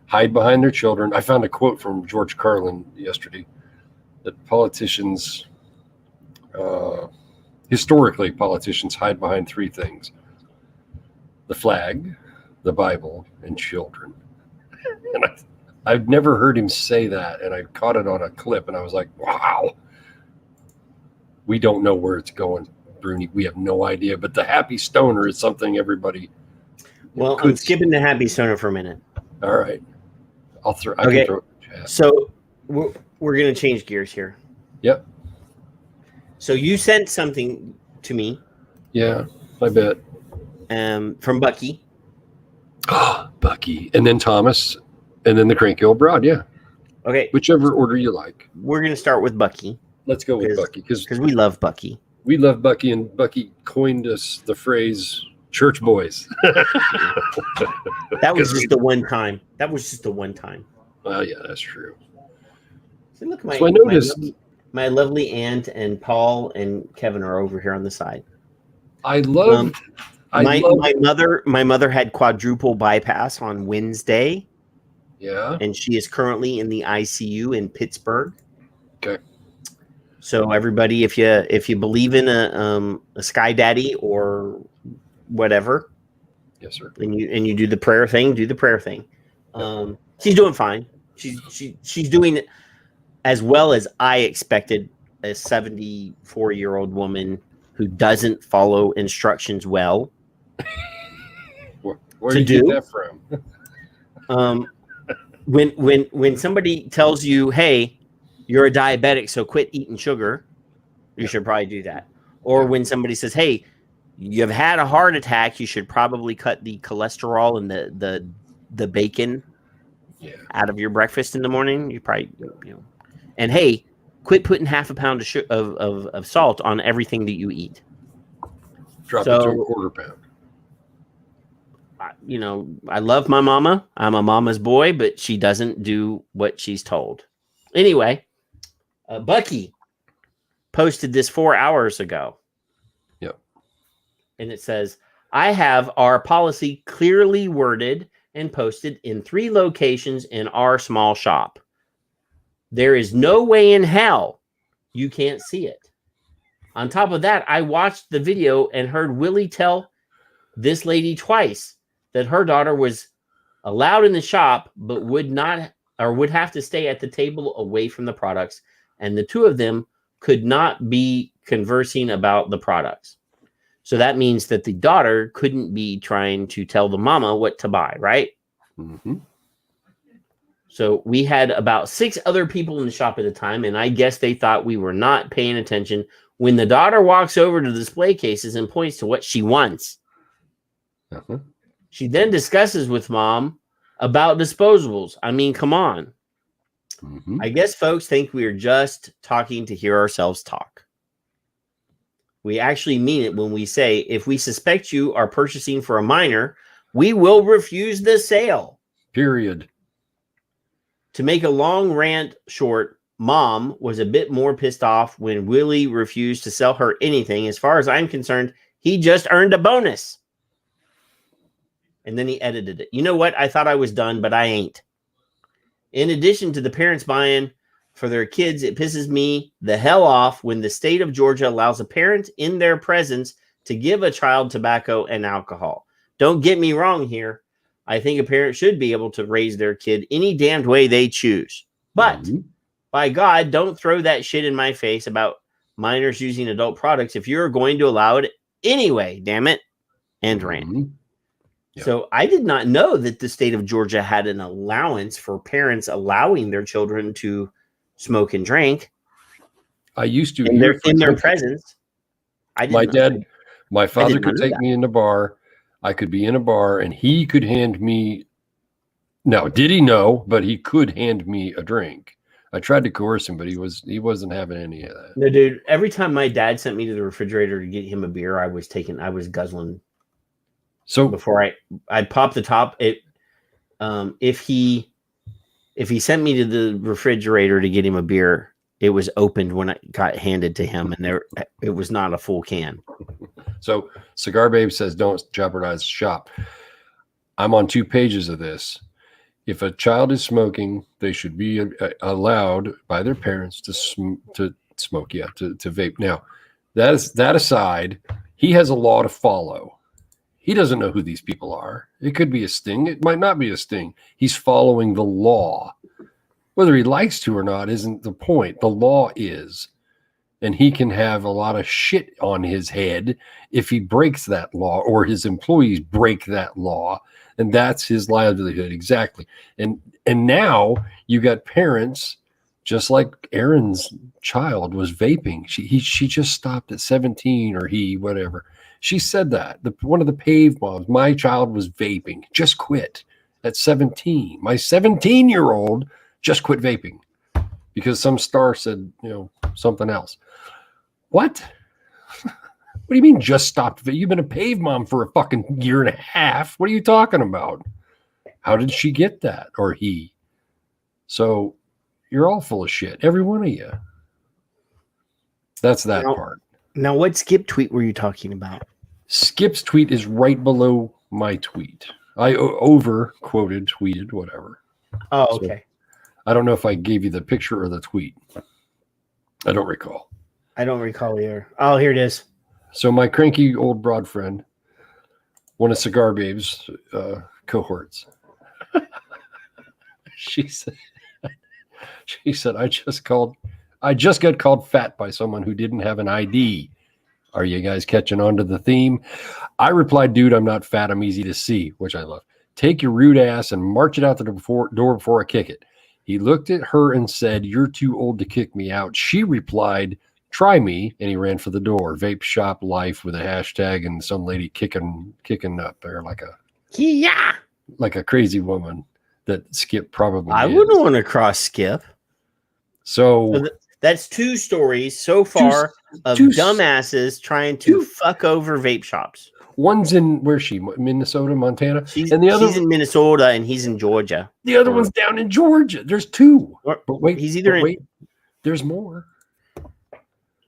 Speaker 6: hide behind their children. I found a quote from George Carlin yesterday that politicians, historically, politicians hide behind three things: the flag, the Bible, and children. And I've never heard him say that, and I caught it on a clip, and I was like, wow. We don't know where it's going, Bruni. We have no idea, but the Happy Stoner is something everybody...
Speaker 7: Well, I'm skipping the Happy Stoner for a minute.
Speaker 6: All right. I can throw it in the chat.
Speaker 7: So we're going to change gears here.
Speaker 6: Yep.
Speaker 7: So you sent something to me.
Speaker 6: Yeah, I bet.
Speaker 7: From Bucky.
Speaker 6: Bucky. And then Thomas. And then the Cranky Old Broad, yeah.
Speaker 7: Okay.
Speaker 6: Whichever order you like.
Speaker 7: We're going to start with Bucky.
Speaker 6: Let's go with Bucky.
Speaker 7: Because we love Bucky.
Speaker 6: We love Bucky, and Bucky coined us the phrase church boys.
Speaker 7: That was just the one time.
Speaker 6: Well, yeah, that's true.
Speaker 7: So look,
Speaker 6: I noticed
Speaker 7: my lovely aunt and Paul and Kevin are over here on the side.
Speaker 6: I love
Speaker 7: my mother had quadruple bypass on Wednesday.
Speaker 6: Yeah.
Speaker 7: And she is currently in the ICU in Pittsburgh.
Speaker 6: Okay.
Speaker 7: So everybody, if you believe in a Sky Daddy or whatever,
Speaker 6: yes, sir,
Speaker 7: and you do the prayer thing, she's doing fine. She's doing it as well as I expected a 74-year-old woman who doesn't follow instructions well.
Speaker 6: Where do you get that from?
Speaker 7: When somebody tells you, hey, you're a diabetic, so quit eating sugar, you should probably do that. Or when somebody says, hey, you've had a heart attack, you should probably cut the cholesterol and the bacon out of your breakfast in the morning. You probably, and hey, quit putting half a pound of salt on everything that you eat.
Speaker 6: Drop it to a quarter pound.
Speaker 7: I love my mama. I'm a mama's boy, but she doesn't do what she's told. Anyway, Bucky posted this 4 hours ago.
Speaker 6: Yep.
Speaker 7: And it says, I have our policy clearly worded and posted in 3 locations in our small shop. There is no way in hell you can't see it. On top of that, I watched the video and heard Willie tell this lady twice that her daughter was allowed in the shop, but would have to stay at the table away from the products. And the two of them could not be conversing about the products. So that means that the daughter couldn't be trying to tell the mama what to buy, right?
Speaker 6: Mm-hmm.
Speaker 7: So we had about 6 other people in the shop at the time, and I guess they thought we were not paying attention when the daughter walks over to the display cases and points to what she wants.
Speaker 6: Uh-huh.
Speaker 7: She then discusses with mom about disposables. I mean, come on.
Speaker 6: Mm-hmm.
Speaker 7: I guess folks think we are just talking to hear ourselves talk. We actually mean it when we say, if we suspect you are purchasing for a minor, we will refuse the sale.
Speaker 6: Period.
Speaker 7: To make a long rant short, mom was a bit more pissed off when Willie refused to sell her anything. As far as I'm concerned, he just earned a bonus. And then he edited it. You know what? I thought I was done, but I ain't. In addition to the parents buying for their kids, it pisses me the hell off when the state of Georgia allows a parent in their presence to give a child tobacco and alcohol. Don't get me wrong here. I think a parent should be able to raise their kid any damned way they choose. But by God, don't throw that shit in my face about minors using adult products if you're going to allow it anyway, damn it. End rant. Yep. So I did not know that the state of Georgia had an allowance for parents allowing their children to smoke and drink.
Speaker 6: I used to
Speaker 7: in their presence.
Speaker 6: My father could take me in the bar. I could be in a bar and he could hand me. Now, did he know? But he could hand me a drink. I tried to coerce him, but he wasn't having any of that.
Speaker 7: No, dude. Every time my dad sent me to the refrigerator to get him a beer, I was guzzling. So before I popped the top, if he sent me to the refrigerator to get him a beer, it was opened when it got handed to him, and it was not a full can.
Speaker 6: So Cigar Babe says, "Don't jeopardize the shop." I'm on 2 pages of this. If a child is smoking, they should be allowed by their parents to smoke. Yeah, to vape. Now, that aside, he has a law to follow. He doesn't know who these people are. It could be a sting. It might not be a sting. He's following the law. Whether he likes to or not isn't the point. The law is. And he can have a lot of shit on his head if he breaks that law or his employees break that law. And that's his livelihood. Exactly. And now you got parents, just like Aaron's child was vaping. She just stopped at 17 or whatever. She said that. One of the pave moms, my child was vaping. Just quit at 17. My 17-year-old just quit vaping because some star said, something else. What? What do you mean just stopped? You've been a pave mom for a fucking year and a half. What are you talking about? How did she get that? Or he? So you're all full of shit. Every one of you. That's that part.
Speaker 7: Now, what Skip tweet were you talking about?
Speaker 6: Skip's tweet is right below my tweet. I over-quoted, tweeted, whatever.
Speaker 7: Oh, okay.
Speaker 6: So, I don't know if I gave you the picture or the tweet. I don't recall.
Speaker 7: I don't recall either. Oh, here it is.
Speaker 6: So my cranky old broad friend, one of Cigar Babe's cohorts, she said, I just got called fat by someone who didn't have an ID. Are you guys catching on to the theme? I replied, dude, I'm not fat. I'm easy to see, which I love. Take your rude ass and march it out the door before I kick it. He looked at her and said, "You're too old to kick me out." She replied, "Try me," and he ran for the door. Vape shop life with a hashtag and some lady kicking up there like a crazy woman that Skip probably
Speaker 7: I
Speaker 6: is.
Speaker 7: wouldn't want to cross Skip.
Speaker 6: So
Speaker 7: that's two stories so far of dumbasses trying to fuck over vape shops.
Speaker 6: One's in, where's she? Minnesota, Montana?
Speaker 7: She's
Speaker 6: in
Speaker 7: Minnesota and he's in Georgia.
Speaker 6: The other one's down in Georgia. There's two. But wait, there's more.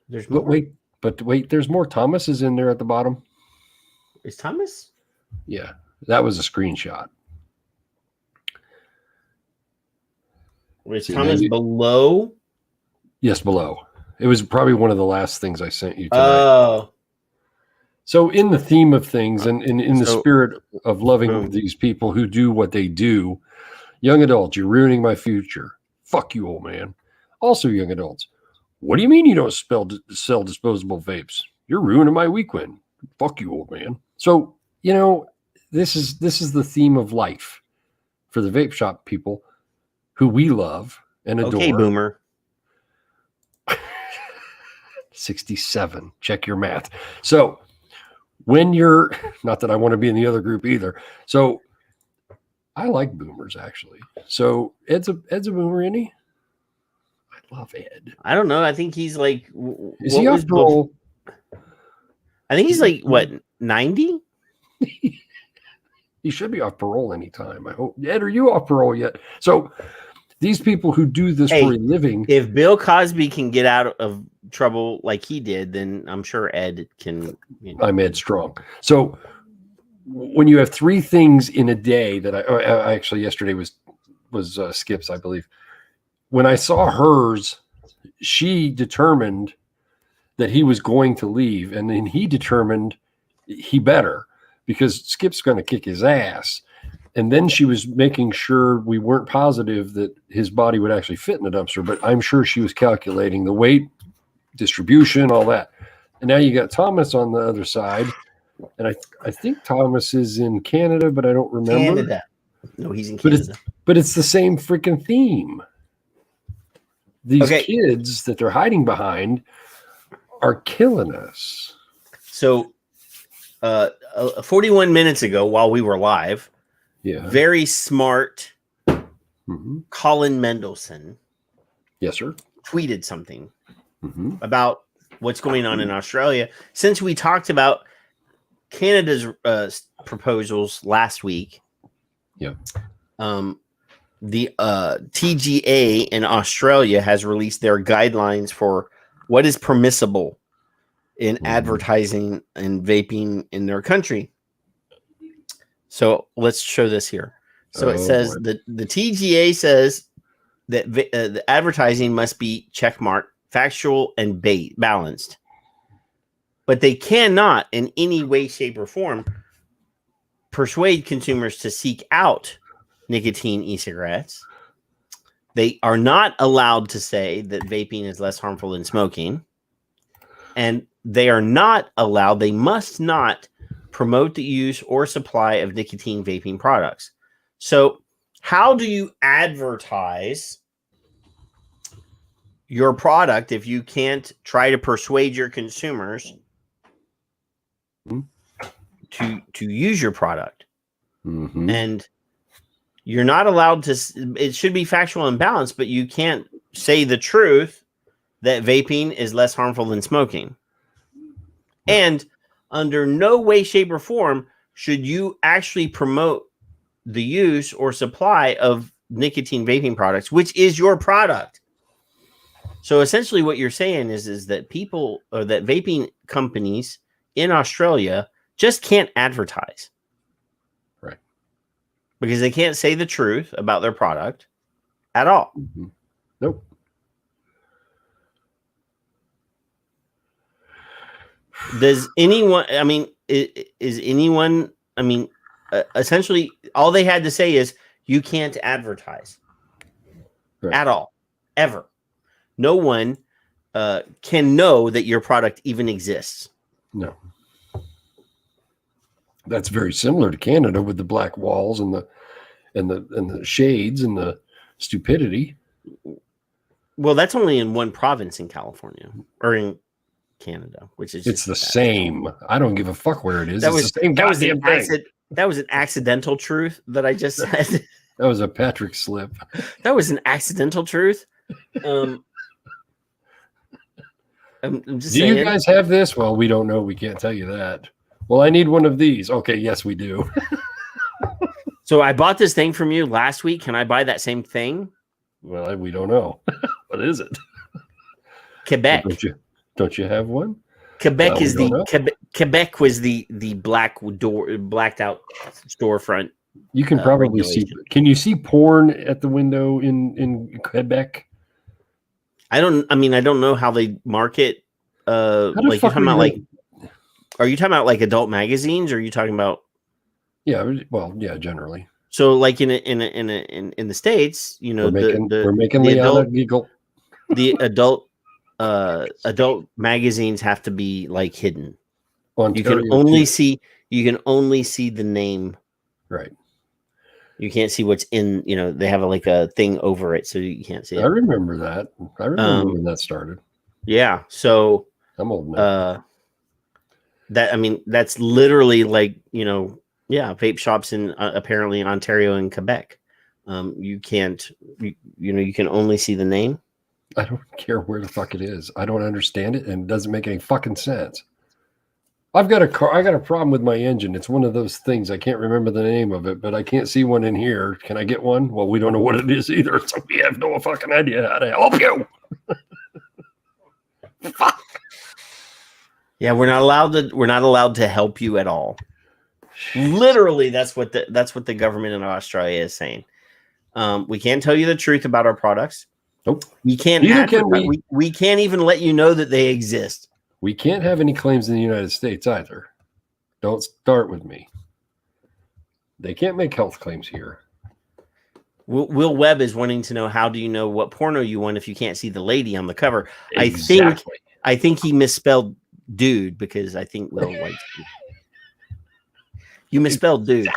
Speaker 6: There's more. Thomas is in there at the bottom.
Speaker 7: Is Thomas?
Speaker 6: Yeah, that was a screenshot.
Speaker 7: Was Thomas below?
Speaker 6: Yes, below. It was probably one of the last things I sent you tonight.
Speaker 7: Oh.
Speaker 6: So in the theme of things and in the spirit of loving these people who do what they do, young adults, you're ruining my future. Fuck you, old man. Also, young adults, what do you mean you don't sell disposable vapes? You're ruining my weekend. Fuck you, old man. So, this is the theme of life for the vape shop people who we love and adore.
Speaker 7: Okay, boomer.
Speaker 6: 67. Check your math. So when you're, not that I want to be in the other group either. So I like boomers actually. So Ed's a boomer, isn't he? I love Ed.
Speaker 7: I don't know. I think he's like,
Speaker 6: is he off parole?
Speaker 7: I think he's like, what, 90?
Speaker 6: He should be off parole anytime. I hope. Ed, are you off parole yet? So these people who do this for a living.
Speaker 7: If Bill Cosby can get out of trouble like he did, then I'm sure Ed can.
Speaker 6: I'm Ed Strong. So when you have three things in a day that I actually yesterday was Skip's, I believe. When I saw hers, she determined that he was going to leave, and then he determined he better because Skip's going to kick his ass. And then she was making sure we weren't positive that his body would actually fit in the dumpster, but I'm sure she was calculating the weight, distribution, all that. And now you got Thomas on the other side. And I think Thomas is in Canada, but I don't remember.
Speaker 7: Canada. No, he's in Canada.
Speaker 6: But it's the same freaking theme. These kids that they're hiding behind are killing us.
Speaker 7: So 41 minutes ago, while we were live, very smart Colin Mendelson,
Speaker 6: yes, sir,
Speaker 7: tweeted something about what's going on in Australia. Since we talked about Canada's proposals last week, the TGA in Australia has released their guidelines for what is permissible in advertising and vaping in their country. So let's show this here. So it says that the TGA says that the advertising must be checkmarked, factual, and balanced. But they cannot in any way, shape, or form persuade consumers to seek out nicotine e-cigarettes. They are not allowed to say that vaping is less harmful than smoking. And they are not allowed, they must not promote the use or supply of nicotine vaping products. So how do you advertise your product if you can't try to persuade your consumers to use your product? And you're not allowed to, it should be factual and balanced, but you can't say the truth that vaping is less harmful than smoking. And under no way, shape, or form should you actually promote the use or supply of nicotine vaping products, which is your product. So essentially what you're saying is that people, or that vaping companies in Australia just can't advertise.
Speaker 6: Right.
Speaker 7: Because they can't say the truth about their product at all.
Speaker 6: Nope.
Speaker 7: Does anyone, I mean, is anyone, I mean, essentially all they had to say is you can't advertise at all, ever. No one can know that your product even exists.
Speaker 6: No. That's very similar to Canada with the black walls and the shades and the stupidity.
Speaker 7: Well, that's only in one province in California or in Canada, which is
Speaker 6: it's the same. I don't give a fuck where it is.
Speaker 7: That
Speaker 6: it's the same goddamn thing.
Speaker 7: That was an accidental truth that I just said.
Speaker 6: That was a Patrick slip.
Speaker 7: That was an accidental truth. I'm just saying.
Speaker 6: Do you guys have this? Well, we don't know. We can't tell you that. Well, I need one of these. Okay, yes, we do.
Speaker 7: So I bought this thing from you last week. Can I buy that same thing?
Speaker 6: Well, we don't know. What is it?
Speaker 7: Quebec.
Speaker 6: Don't you have one?
Speaker 7: Quebec is Quebec was the blacked out storefront.
Speaker 6: You can probably see. Can you see porn at the window in Quebec?
Speaker 7: I don't know how they market. Like you're talking about are you talking about like adult magazines? Or are you talking about?
Speaker 6: Yeah, well, yeah, generally.
Speaker 7: So, like in the States, you know,
Speaker 6: we're making Liana giggle.
Speaker 7: The adult magazines have to be like hidden. You can only see the name.
Speaker 6: Right.
Speaker 7: You can't see what's in. You know, they have a thing over it, so you can't see it.
Speaker 6: I remember that. I remember when that started.
Speaker 7: Yeah. So
Speaker 6: I'm old now.
Speaker 7: That's literally vape shops in apparently in Ontario and Quebec. You can't. You can only see the name.
Speaker 6: I don't care where the fuck it is. I don't understand it, and it doesn't make any fucking sense. I've got a car. I got a problem with my engine. It's one of those things. I can't remember the name of it, but I can't see one in here. Can I get one? Well, we don't know what it is either, so we have no fucking idea how to help you. Fuck.
Speaker 7: Yeah, we're not allowed to help you at all. Literally, that's what the government in Australia is saying. We can't tell you the truth about our products.
Speaker 6: Nope.
Speaker 7: We can't. We can't even let you know that they exist.
Speaker 6: We can't have any claims in the United States either. Don't start with me. They can't make health claims here.
Speaker 7: Will Webb is wanting to know, how do you know what porno you want if you can't see the lady on the cover?
Speaker 6: Exactly.
Speaker 7: I think he misspelled dude, because I think Will likes you. You misspelled dude.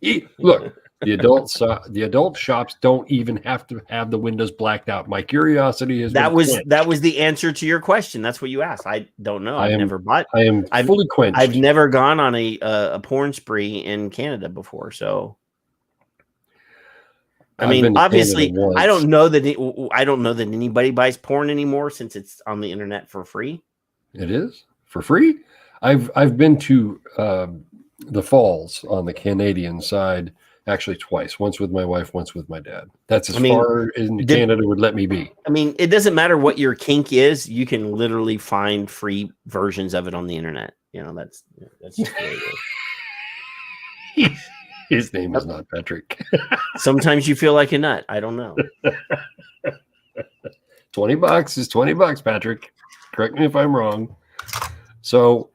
Speaker 6: Exactly. Look, the adult shops don't even have to have the windows blacked out. My curiosity is
Speaker 7: that was the answer to your question. That's what you asked. I don't know. I am
Speaker 6: fully quenched.
Speaker 7: I've never gone on a porn spree in Canada before, so obviously, I don't know that anybody buys porn anymore since it's on the internet for free.
Speaker 6: It is for free. I've been to the Falls on the Canadian side actually twice. Once with my wife, once with my dad. That's as far as Canada would let me be.
Speaker 7: I mean, it doesn't matter what your kink is. You can literally find free versions of it on the internet. You know, that's just the way it is.
Speaker 6: His name is not Patrick.
Speaker 7: Sometimes you feel like a nut. I don't know.
Speaker 6: $20 is $20, Patrick. Correct me if I'm wrong. So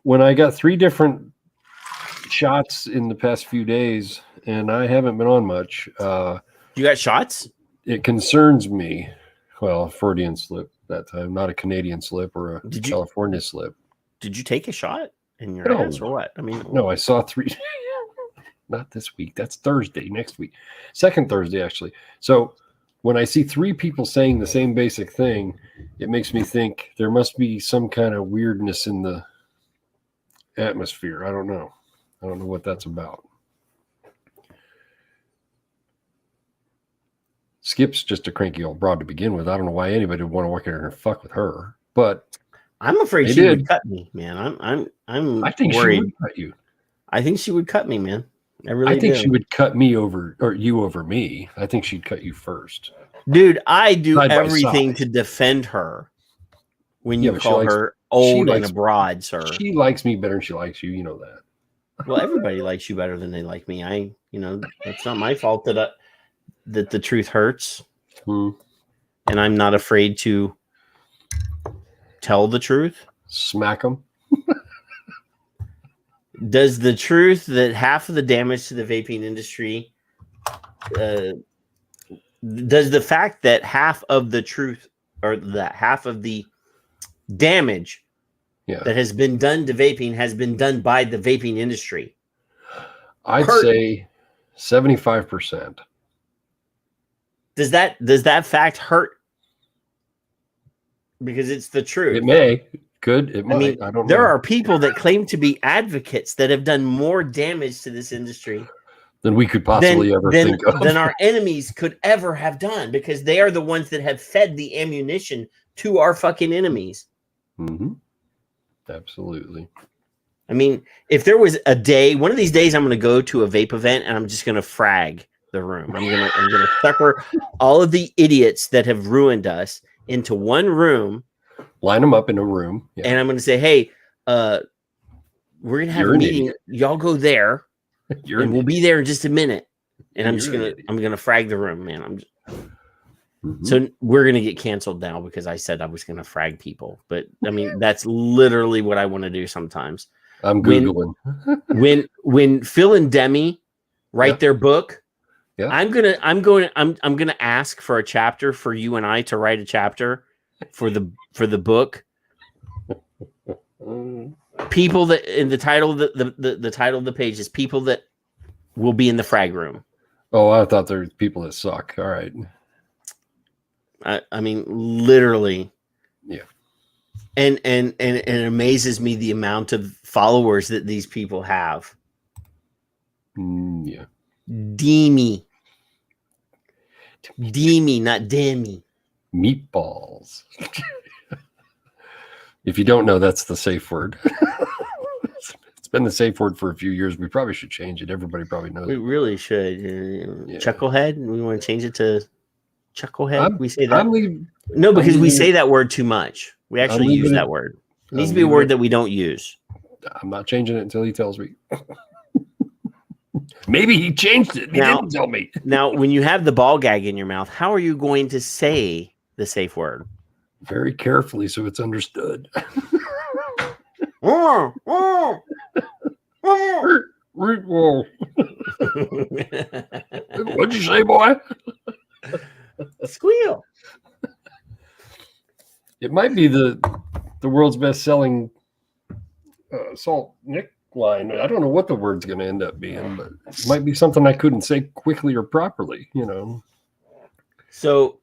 Speaker 6: when I got 3 different shots in the past few days, and I haven't been on much.
Speaker 7: You got shots?
Speaker 6: It concerns me. Well, Freudian slip that time, not a Canadian slip or a California slip.
Speaker 7: Did you take a shot in your ass or what? I mean,
Speaker 6: no, I saw 3. Not this week. That's Thursday, next week. Second Thursday, actually. So when I see 3 people saying the same basic thing, it makes me think there must be some kind of weirdness in the atmosphere. I don't know what that's about. Skip's just a cranky old broad to begin with. I don't know why anybody would want to work here and fuck with her, but
Speaker 7: I'm afraid she would cut me, man. I think worried.
Speaker 6: She would cut you.
Speaker 7: I think she would cut me, man.
Speaker 6: I think she would cut me over, or you over me. I think she'd cut you first.
Speaker 7: Dude, I do everything to defend her when you call her old and a broad, sir.
Speaker 6: She likes me better than she likes you. You know that.
Speaker 7: Well, everybody likes you better than they like me. It's not my fault that the truth hurts. And I'm not afraid to tell the truth.
Speaker 6: Smack them.
Speaker 7: Does the truth that half of the damage to the vaping industry, does the fact that half of the truth or that half of the damage that has been done to vaping has been done by the vaping industry.
Speaker 6: I'd say 75%.
Speaker 7: Does that fact hurt? Because it's the truth.
Speaker 6: It may. Could. It might. I
Speaker 7: mean,
Speaker 6: I don't know.
Speaker 7: There are people that claim to be advocates that have done more damage to this industry
Speaker 6: than we could possibly ever think of.
Speaker 7: Than our enemies could ever have done, because they are the ones that have fed the ammunition to our fucking enemies.
Speaker 6: Mm-hmm. Absolutely.
Speaker 7: I mean, if there was a day, one of these days, I'm going to go to a vape event and I'm just going to frag the room. I'm going to sucker all of the idiots that have ruined us into one room,
Speaker 6: line them up in a room,
Speaker 7: and I'm going to say, "Hey, we're going to have a meeting. Y'all go there, and we'll be there in just a minute." And I'm going to frag the room, man. So we're going to get canceled now because I said I was going to frag people. But I mean, that's literally what I want to do sometimes.
Speaker 6: I'm Googling.
Speaker 7: When Phil and Demi write their book, I'm gonna ask for a chapter for you and I to write a chapter for the book. People that in the title the title of the page is people that will be in the frag room.
Speaker 6: Oh, I thought there were people that suck. All right.
Speaker 7: I mean, literally.
Speaker 6: Yeah.
Speaker 7: And it amazes me the amount of followers that these people have.
Speaker 6: Yeah.
Speaker 7: Demi, not Demi.
Speaker 6: Meatballs. If you don't know, that's the safe word. It's been the safe word for a few years. We probably should change it. Everybody probably knows.
Speaker 7: We really should. Chucklehead. We want to change it to Chucklehead. We say that. No, because we say that word too much. We actually use that word. It needs to be a word that we don't use.
Speaker 6: I'm not changing it until he tells me. Maybe he changed it. He didn't tell me.
Speaker 7: Now, when you have the ball gag in your mouth, how are you going to say the safe word?
Speaker 6: Very carefully so it's understood. What'd you say, boy?
Speaker 7: Squeal.
Speaker 6: It might be the world's best-selling salt Nick line. I don't know what the word's going to end up being, but it might be something I couldn't say quickly or properly, you know.
Speaker 7: So,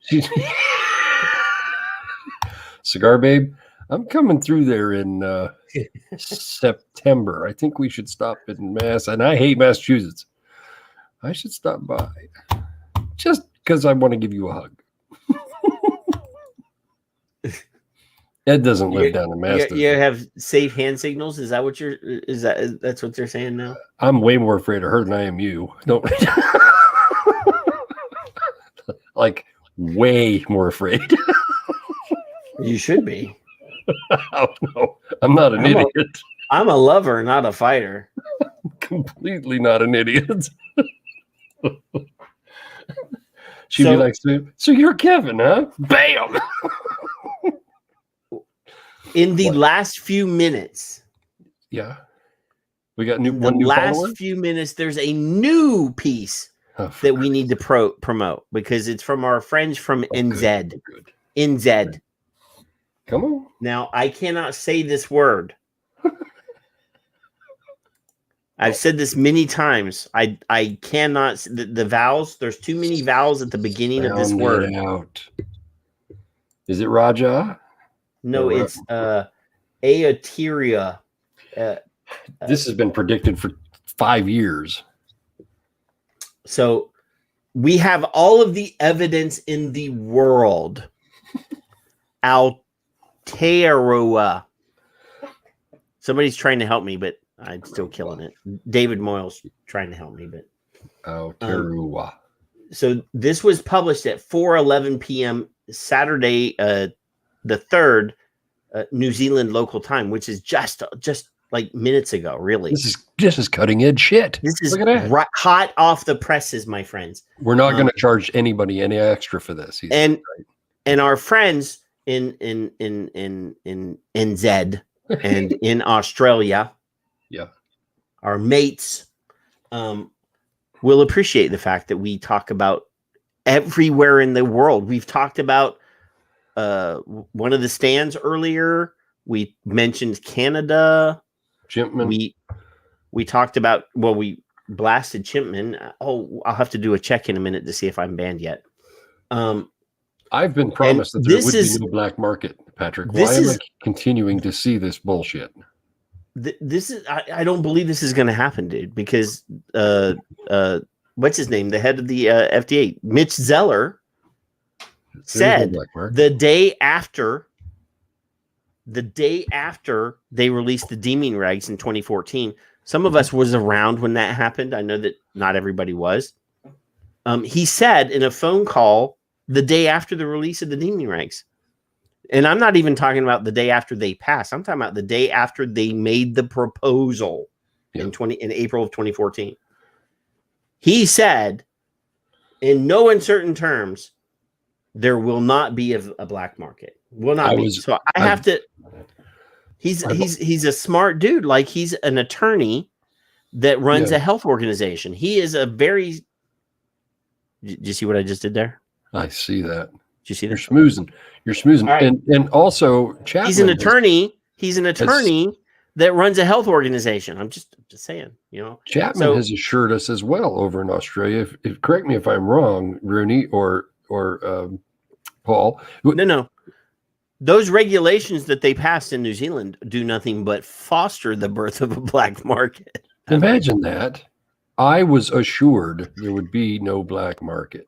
Speaker 6: Cigar Babe, I'm coming through there in September. I think we should stop in Mass, and I hate Massachusetts. I should stop by just because I want to give you a hug. Ed doesn't live down in Mass.
Speaker 7: You have safe hand signals. Is that what that's what they're saying now?
Speaker 6: I'm way more afraid of her than I am you. Don't like way more afraid.
Speaker 7: You should be.
Speaker 6: Oh, no, I'm not an idiot.
Speaker 7: I'm a lover, not a fighter.
Speaker 6: Completely not an idiot. She'd be like, so you're Kevin, huh? Bam!
Speaker 7: In the last few minutes.
Speaker 6: Yeah. We got new
Speaker 7: few minutes, there's a new piece that we need to promote because it's from our friends from NZ.
Speaker 6: Good.
Speaker 7: NZ.
Speaker 6: Come on.
Speaker 7: Now, I cannot say this word. I've said this many times. I cannot. The vowels, there's too many vowels at the beginning of this word.
Speaker 6: Out. Is it Raja?
Speaker 7: No, it's Aoteria.
Speaker 6: This has been predicted for 5 years.
Speaker 7: So we have all of the evidence in the world. Aotearoa. Somebody's trying to help me, but I'm still killing it. David Moyle's trying to help me, but
Speaker 6: Aotearoa.
Speaker 7: So this was published at 4:11 p.m. Saturday, the 3rd, New Zealand local time, which is just like minutes ago. Really,
Speaker 6: this is cutting edge shit.
Speaker 7: This is hot off the presses, my friends.
Speaker 6: We're not going to charge anybody any extra for this.
Speaker 7: And our friends in NZ and in Australia, our mates, will appreciate the fact that we talk about everywhere in the world. We've talked about one of the stands earlier. We mentioned Canada.
Speaker 6: Chimpman.
Speaker 7: We talked about, we blasted Chimpman. Oh, I'll have to do a check in a minute to see if I'm banned yet.
Speaker 6: I've been promised that there would be no black market, Patrick. Why am I continuing to see this bullshit?
Speaker 7: I don't believe this is going to happen, dude, because what's his name? The head of the FDA, Mitch Zeller, said the day after they released the deeming regs in 2014, some of us was around when that happened. I know that not everybody was. He said in a phone call the day after the release of the deeming regs, and I'm not even talking about the day after they passed. I'm talking about the day after they made the proposal in April of 2014. He said, in no uncertain terms, there will not be a black market. Will not be. So I have to. He's a smart dude. Like, he's an attorney that runs a health organization. He is a very. Did you see what I just did there?
Speaker 6: I see that.
Speaker 7: Did you see that?
Speaker 6: You're schmoozing. Right. And also, Chapman.
Speaker 7: He's an attorney. He's an attorney that runs a health organization. I'm just saying,
Speaker 6: Chapman has assured us as well over in Australia. If correct me if I'm wrong, Rooney or Paul.
Speaker 7: No. Those regulations that they passed in New Zealand do nothing but foster the birth of a black market.
Speaker 6: Imagine that. I was assured there would be no black market.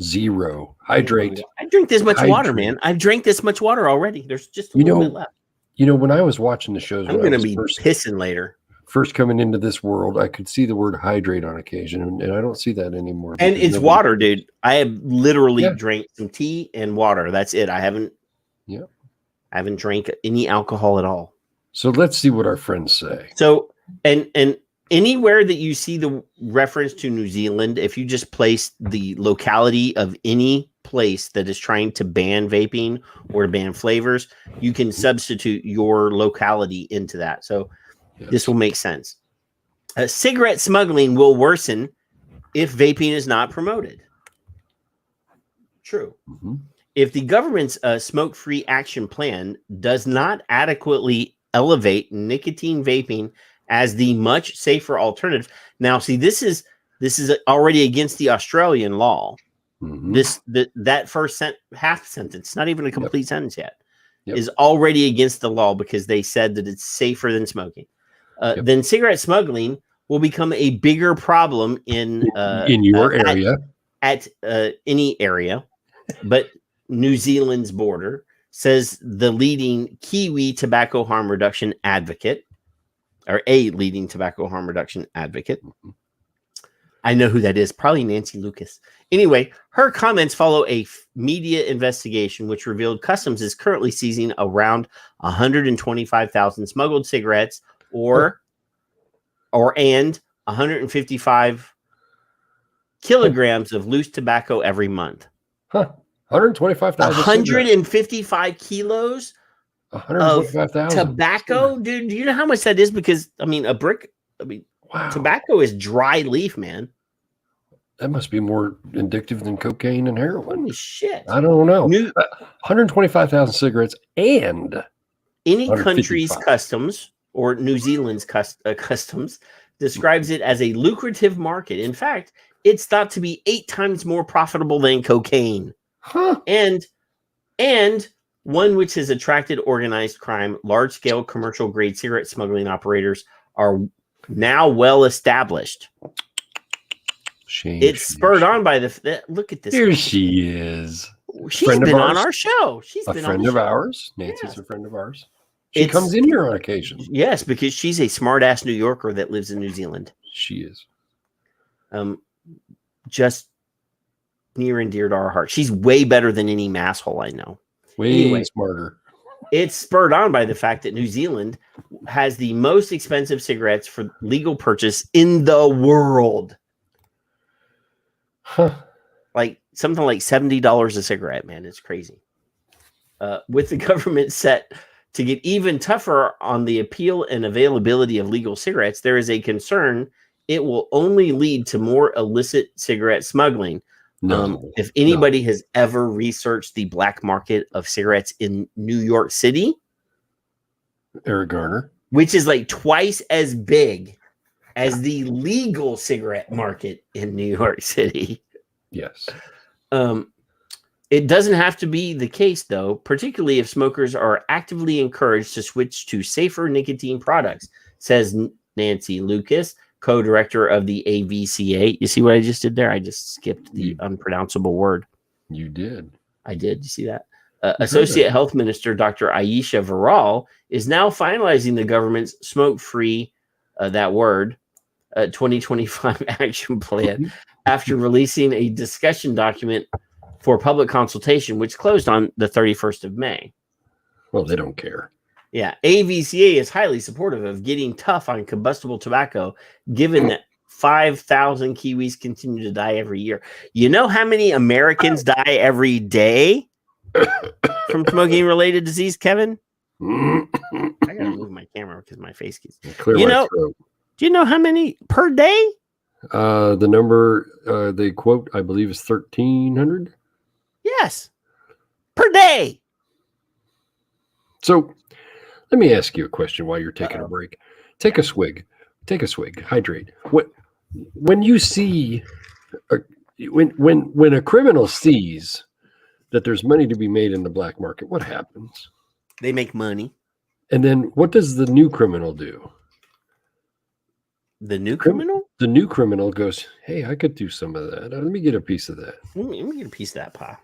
Speaker 6: Zero. Hydrate.
Speaker 7: I drink this much water, man. I've drank this much water already. There's just a little bit left.
Speaker 6: When I was watching the shows,
Speaker 7: I'm going to be pissing later.
Speaker 6: First coming into this world, I could see the word hydrate on occasion, and I don't see that anymore.
Speaker 7: And it's water, dude. I have literally drank some tea and water. That's it. I haven't drank any alcohol at all.
Speaker 6: So let's see what our friends say.
Speaker 7: So, and anywhere that you see the reference to New Zealand, if you just place the locality of any place that is trying to ban vaping or ban flavors, you can substitute your locality into that. So this will make sense. Cigarette smuggling will worsen if vaping is not promoted. True. Mm-hmm. If the government's smoke-free action plan does not adequately elevate nicotine vaping as the much safer alternative. Now, see, this is already against the Australian law. Mm-hmm. That first half sentence, not even a complete sentence yet, is already against the law because they said that it's safer than smoking. Then cigarette smuggling will become a bigger problem in
Speaker 6: your area,
Speaker 7: at any area, but New Zealand's border, says the leading Kiwi tobacco harm reduction advocate, or a leading tobacco harm reduction advocate. I know who that is. Probably Nancy Lucas. Anyway, her comments follow a media investigation which revealed Customs is currently seizing around 125,000 smuggled cigarettes and 155 kilograms of loose tobacco every month.
Speaker 6: 125,000.
Speaker 7: 155 kilos of tobacco, dude. Do you know how much that is? Because tobacco is dry leaf, man.
Speaker 6: That must be more addictive than cocaine and heroin.
Speaker 7: Holy shit!
Speaker 6: I don't know. 125,000 cigarettes and
Speaker 7: any country's customs or New Zealand's customs describes it as a lucrative market. In fact, it's thought to be 8 times more profitable than cocaine.
Speaker 6: Huh.
Speaker 7: And one which has attracted organized crime. Large-scale commercial-grade cigarette smuggling operators are now well established. It's spurred on by look at this.
Speaker 6: Here she is.
Speaker 7: She's been on our show. She's been a friend
Speaker 6: of ours. Nancy's a friend of ours. She comes in here on occasion.
Speaker 7: Yes, because she's a smart-ass New Yorker that lives in New Zealand.
Speaker 6: She is.
Speaker 7: Just near and dear to our heart. She's way better than any masshole I know.
Speaker 6: Way smarter.
Speaker 7: It's spurred on by the fact that New Zealand has the most expensive cigarettes for legal purchase in the world.
Speaker 6: Huh.
Speaker 7: Like something like $70 a cigarette, man. It's crazy. With the government set to get even tougher on the appeal and availability of legal cigarettes, there is a concern it will only lead to more illicit cigarette smuggling. If anybody has ever researched the black market of cigarettes in New York City,
Speaker 6: Eric Garner,
Speaker 7: which is like twice as big as the legal cigarette market in New York City.
Speaker 6: Yes.
Speaker 7: It doesn't have to be the case, though, particularly if smokers are actively encouraged to switch to safer nicotine products, says Nancy Lucas, co-director of the AVCA. You see what I just did there? I just skipped the unpronounceable word.
Speaker 6: You did.
Speaker 7: I did. You see that? Associate Health Minister Dr. Ayesha Viral is now finalizing the government's smoke-free, that word, 2025 action plan after releasing a discussion document for public consultation, which closed on the 31st of May.
Speaker 6: Well, they don't care.
Speaker 7: Yeah. AVCA is highly supportive of getting tough on combustible tobacco, given that 5,000 Kiwis continue to die every year. You know how many Americans die every day from smoking-related disease, Kevin? I gotta move my camera because my face gets...
Speaker 6: Clear my throat.
Speaker 7: Do you know how many per day?
Speaker 6: The number they quote, I believe, is 1,300.
Speaker 7: Yes, per day.
Speaker 6: So let me ask you a question while you're taking a break. Take a swig. Hydrate. When you see, when a criminal sees that there's money to be made in the black market, what happens?
Speaker 7: They make money.
Speaker 6: And then what does the new criminal do?
Speaker 7: The new criminal?
Speaker 6: The new criminal goes, hey, I could do some of that. Let me get a piece of that.
Speaker 7: Let me get a piece of that pie.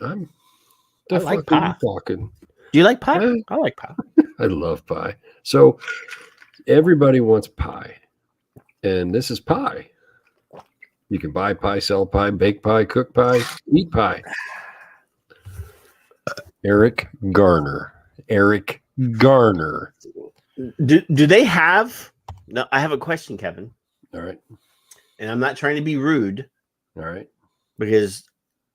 Speaker 6: I'm
Speaker 7: I like pie.
Speaker 6: Talking.
Speaker 7: Do you like pie? I like pie.
Speaker 6: I love pie. So everybody wants pie. And this is pie. You can buy pie, sell pie, bake pie, cook pie, eat pie. Eric Garner.
Speaker 7: Do they have... No, I have a question, Kevin.
Speaker 6: All right.
Speaker 7: And I'm not trying to be rude.
Speaker 6: All right.
Speaker 7: Because,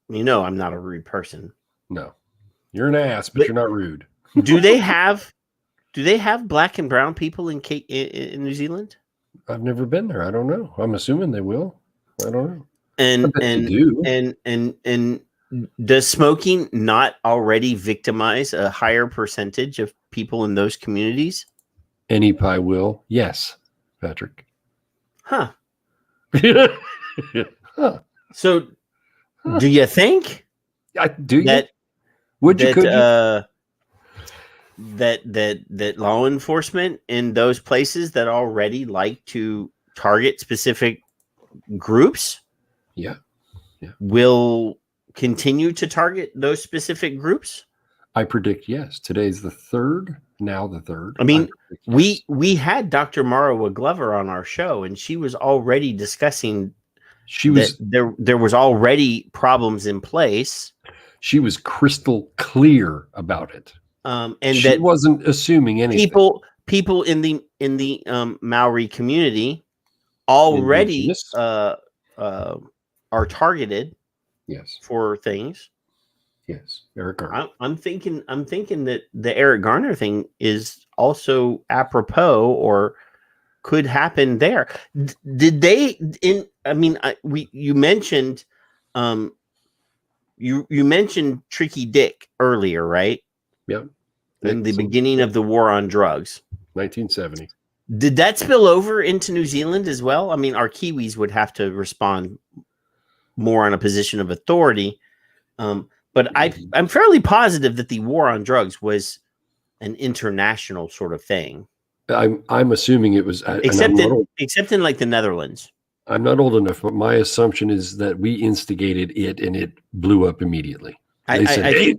Speaker 7: you know, I'm not a rude person.
Speaker 6: No. You're an ass, but you're not rude.
Speaker 7: Do they have black and brown people in New Zealand?
Speaker 6: I've never been there. I don't know. I'm assuming they will. I don't know.
Speaker 7: And does smoking not already victimize a higher percentage of people in those communities?
Speaker 6: Any pie will. Yes, Patrick.
Speaker 7: Huh.
Speaker 6: Huh.
Speaker 7: So, do you think that law enforcement in those places that already like to target specific groups, will continue to target those specific groups?
Speaker 6: I predict yes. Today's the 3rd. Now the 3rd.
Speaker 7: I mean, we had Dr. Mara Glover on our show, and she was already discussing there was already problems in place.
Speaker 6: She was crystal clear about it,
Speaker 7: and
Speaker 6: she
Speaker 7: that
Speaker 6: wasn't assuming anything.
Speaker 7: People in the Maori community already are targeted.
Speaker 6: Yes.
Speaker 7: For things.
Speaker 6: Yes, Eric Garner.
Speaker 7: I'm thinking that the Eric Garner thing is also apropos or could happen there. Did they? You mentioned, you mentioned Tricky Dick earlier, right?
Speaker 6: Yeah.
Speaker 7: In the beginning of the war on drugs,
Speaker 6: 1970.
Speaker 7: Did that spill over into New Zealand as well? I mean, our Kiwis would have to respond more on a position of authority. But I'm fairly positive that the war on drugs was an international sort of thing.
Speaker 6: I'm assuming it was,
Speaker 7: except in like the Netherlands.
Speaker 6: I'm not old enough, but my assumption is that we instigated it and it blew up immediately. They said, "Hey,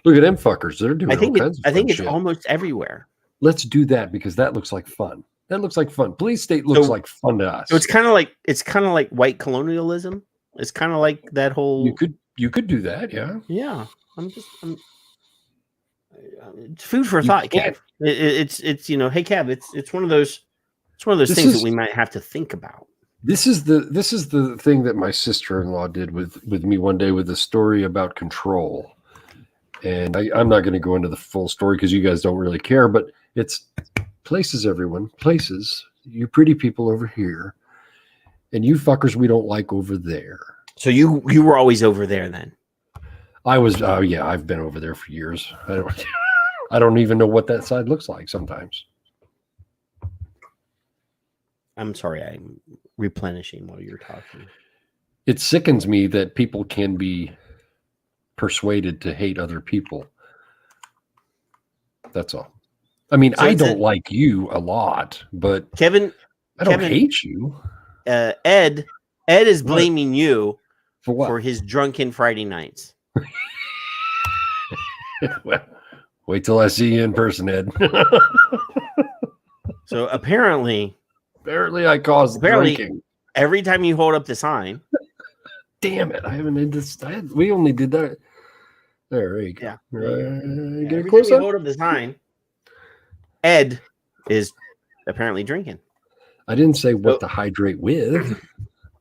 Speaker 6: look at them fuckers! They're doing all kinds of fun
Speaker 7: it's
Speaker 6: shit.
Speaker 7: Almost everywhere.
Speaker 6: Let's do that because that looks like fun. That looks like fun. Police state looks like fun to us.
Speaker 7: So it's kind of like white colonialism. It's kind of like that whole.
Speaker 6: You could do that, yeah.
Speaker 7: Yeah, it's food for thought, Kev. It's hey Kev, it's one of those things that we might have to think about.
Speaker 6: This is the thing that my sister-in-law did with me one day with a story about control. And I'm not going to go into the full story because you guys don't really care, but it's places, everyone. Places. You pretty people over here. And you fuckers we don't like over there.
Speaker 7: So you were always over there then?
Speaker 6: I was, I've been over there for years. I don't even know what that side looks like sometimes.
Speaker 7: I'm sorry, I'm replenishing while you're talking.
Speaker 6: It sickens me that people can be persuaded to hate other people. That's all. I mean, I don't like you a lot, but
Speaker 7: Kevin,
Speaker 6: I don't hate you.
Speaker 7: Ed is blaming you
Speaker 6: for what?
Speaker 7: For his drunken Friday nights.
Speaker 6: Well, wait till I see you in person, Ed.
Speaker 7: So apparently
Speaker 6: I caused drinking.
Speaker 7: Every time you hold up the sign.
Speaker 6: Damn it. I haven't did this. We only did that. There you go.
Speaker 7: Yeah.
Speaker 6: Get
Speaker 7: Every
Speaker 6: close
Speaker 7: time you
Speaker 6: up.
Speaker 7: hold up the sign, Ed is apparently drinking.
Speaker 6: I didn't say what to hydrate with.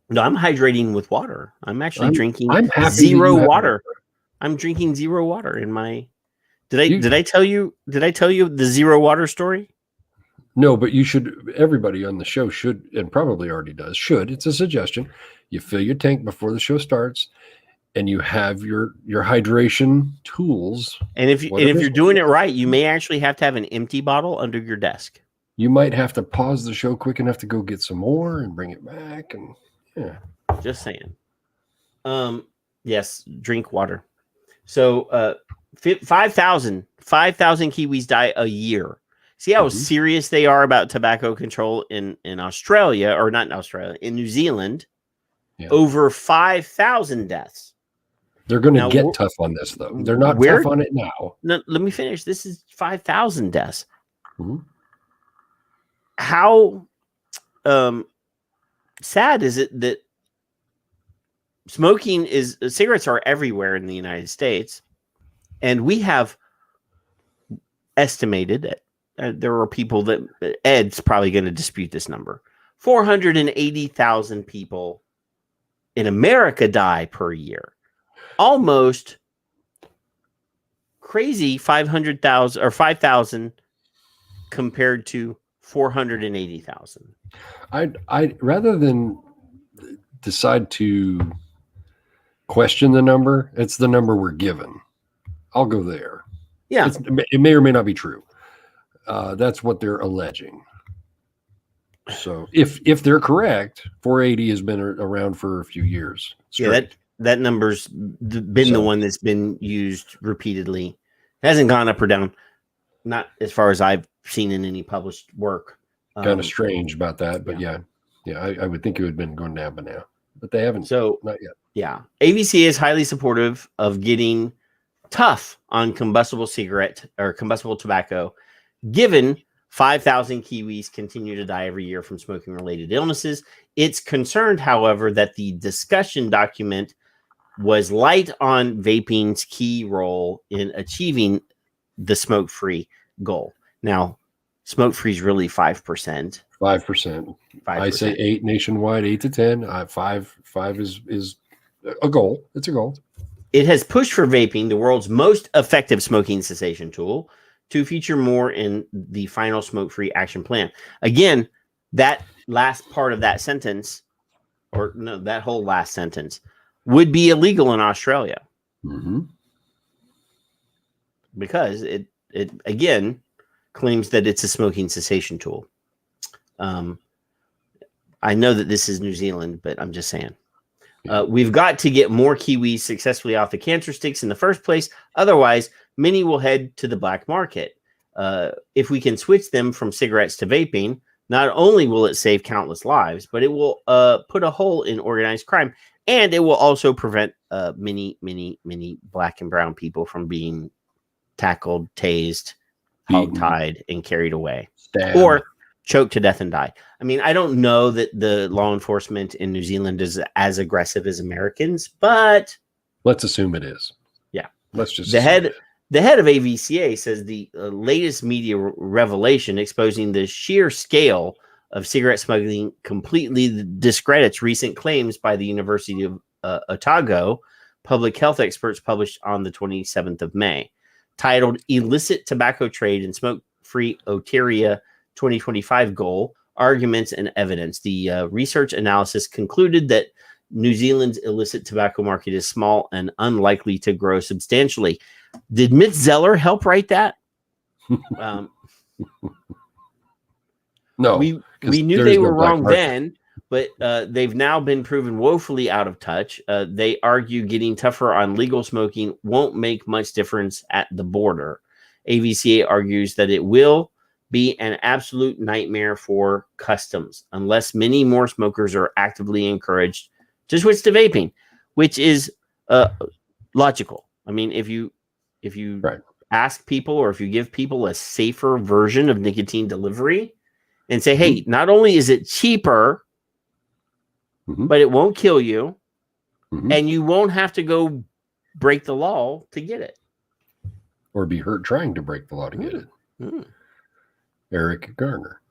Speaker 7: No, I'm hydrating with water. I'm actually drinking
Speaker 6: zero
Speaker 7: water. I'm drinking zero water in my. Did I tell you the zero water story?
Speaker 6: No, but you should. Everybody on the show should, and probably already does. Should, it's a suggestion. You fill your tank before the show starts, and you have your hydration tools.
Speaker 7: And if you're doing it right, you may actually have to have an empty bottle under your desk.
Speaker 6: You might have to pause the show quick enough to go get some more and bring it back. And yeah,
Speaker 7: just saying. Yes, drink water. So 5,000 Kiwis die a year. See how serious they are about tobacco control in Australia, or not in Australia, in New Zealand. Yeah. Over 5,000 deaths.
Speaker 6: They're going to get tough on this, though. They're not tough on it now.
Speaker 7: No, let me finish. This is 5,000 deaths. Mm-hmm. How sad is it that cigarettes are everywhere in the United States, and we have estimated that there are people that Ed's probably going to dispute this number. 480,000 people in America die per year. Almost crazy 500,000 or 5,000 compared to 480,000.
Speaker 6: I rather than decide to question the number, it's the number we're given. I'll go there.
Speaker 7: Yeah.
Speaker 6: It may or may not be true. That's what they're alleging. So if they're correct, 480 has been around for a few years. Straight.
Speaker 7: Yeah, that number's been the one that's been used repeatedly. It hasn't gone up or down, not as far as I've seen in any published work.
Speaker 6: Kind of strange about that, but yeah, I would think it would have been going down by now, but they haven't.
Speaker 7: So
Speaker 6: not yet.
Speaker 7: Yeah, AVCA is highly supportive of getting tough on combustible cigarette or combustible tobacco, given 5,000 Kiwis continue to die every year from smoking-related illnesses. It's concerned, however, that the discussion document was light on vaping's key role in achieving the smoke-free goal. Now, smoke-free is really 5%.
Speaker 6: 5%. I say 8 nationwide, 8 to 10. 5 is a goal. It's a goal.
Speaker 7: It has pushed for vaping, the world's most effective smoking cessation tool, to feature more in the final smoke-free action plan. Again, that last part of that sentence, or no, that whole last sentence, would be illegal in Australia.
Speaker 6: Mm-hmm.
Speaker 7: Because it again claims that it's a smoking cessation tool. I know that this is New Zealand, but I'm just saying. We've got to get more Kiwis successfully off the cancer sticks in the first place. Otherwise, many will head to the black market. If we can switch them from cigarettes to vaping, not only will it save countless lives, but it will put a hole in organized crime. And it will also prevent many black and brown people from being tackled, tased, hog-tied, and carried away.
Speaker 6: Stabbed.
Speaker 7: Or choked to death and die. I mean, I don't know that the law enforcement in New Zealand is as aggressive as Americans, but
Speaker 6: let's assume it is.
Speaker 7: Yeah.
Speaker 6: Let's just
Speaker 7: the head of AVCA says the latest media revelation exposing the sheer scale of cigarette smuggling completely discredits recent claims by the University of Otago public health experts published on the 27th of May, titled "Illicit Tobacco Trade and Smoke-Free Oteria 2025 Goal, Arguments and Evidence." The research analysis concluded that New Zealand's illicit tobacco market is small and unlikely to grow substantially. Did Mitch Zeller help write that?
Speaker 6: No,
Speaker 7: we knew they were wrong then, but they've now been proven woefully out of touch. They argue getting tougher on legal smoking won't make much difference at the border. AVCA argues that it will be an absolute nightmare for customs unless many more smokers are actively encouraged to switch to vaping, which is logical. I mean, if you ask people, or if you give people a safer version of nicotine delivery and say, hey, not only is it cheaper, but it won't kill you, and you won't have to go break the law to get it.
Speaker 6: Or be hurt trying to break the law to get it. Eric Garner.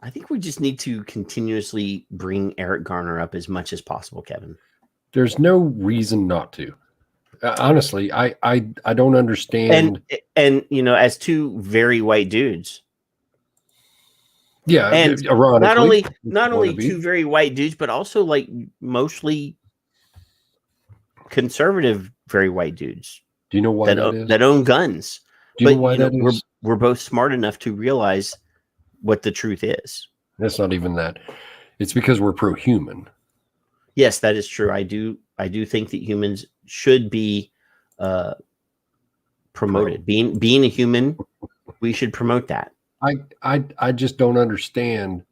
Speaker 7: I think we just need to continuously bring Eric Garner up as much as possible, Kevin.
Speaker 6: There's no reason not to. Honestly, I don't understand.
Speaker 7: And you know, as two very white dudes.
Speaker 6: Yeah,
Speaker 7: and
Speaker 6: ironically,
Speaker 7: not only two very white dudes, but also like mostly conservative, very white dudes.
Speaker 6: Do you know why that is?
Speaker 7: That own guns.
Speaker 6: Do you know why that is?
Speaker 7: We're both smart enough to realize what the truth is.
Speaker 6: That's not even that. It's because we're pro-human.
Speaker 7: Yes, that is true. I do think that humans should be promoted. Being a human, we should promote that.
Speaker 6: I just don't understand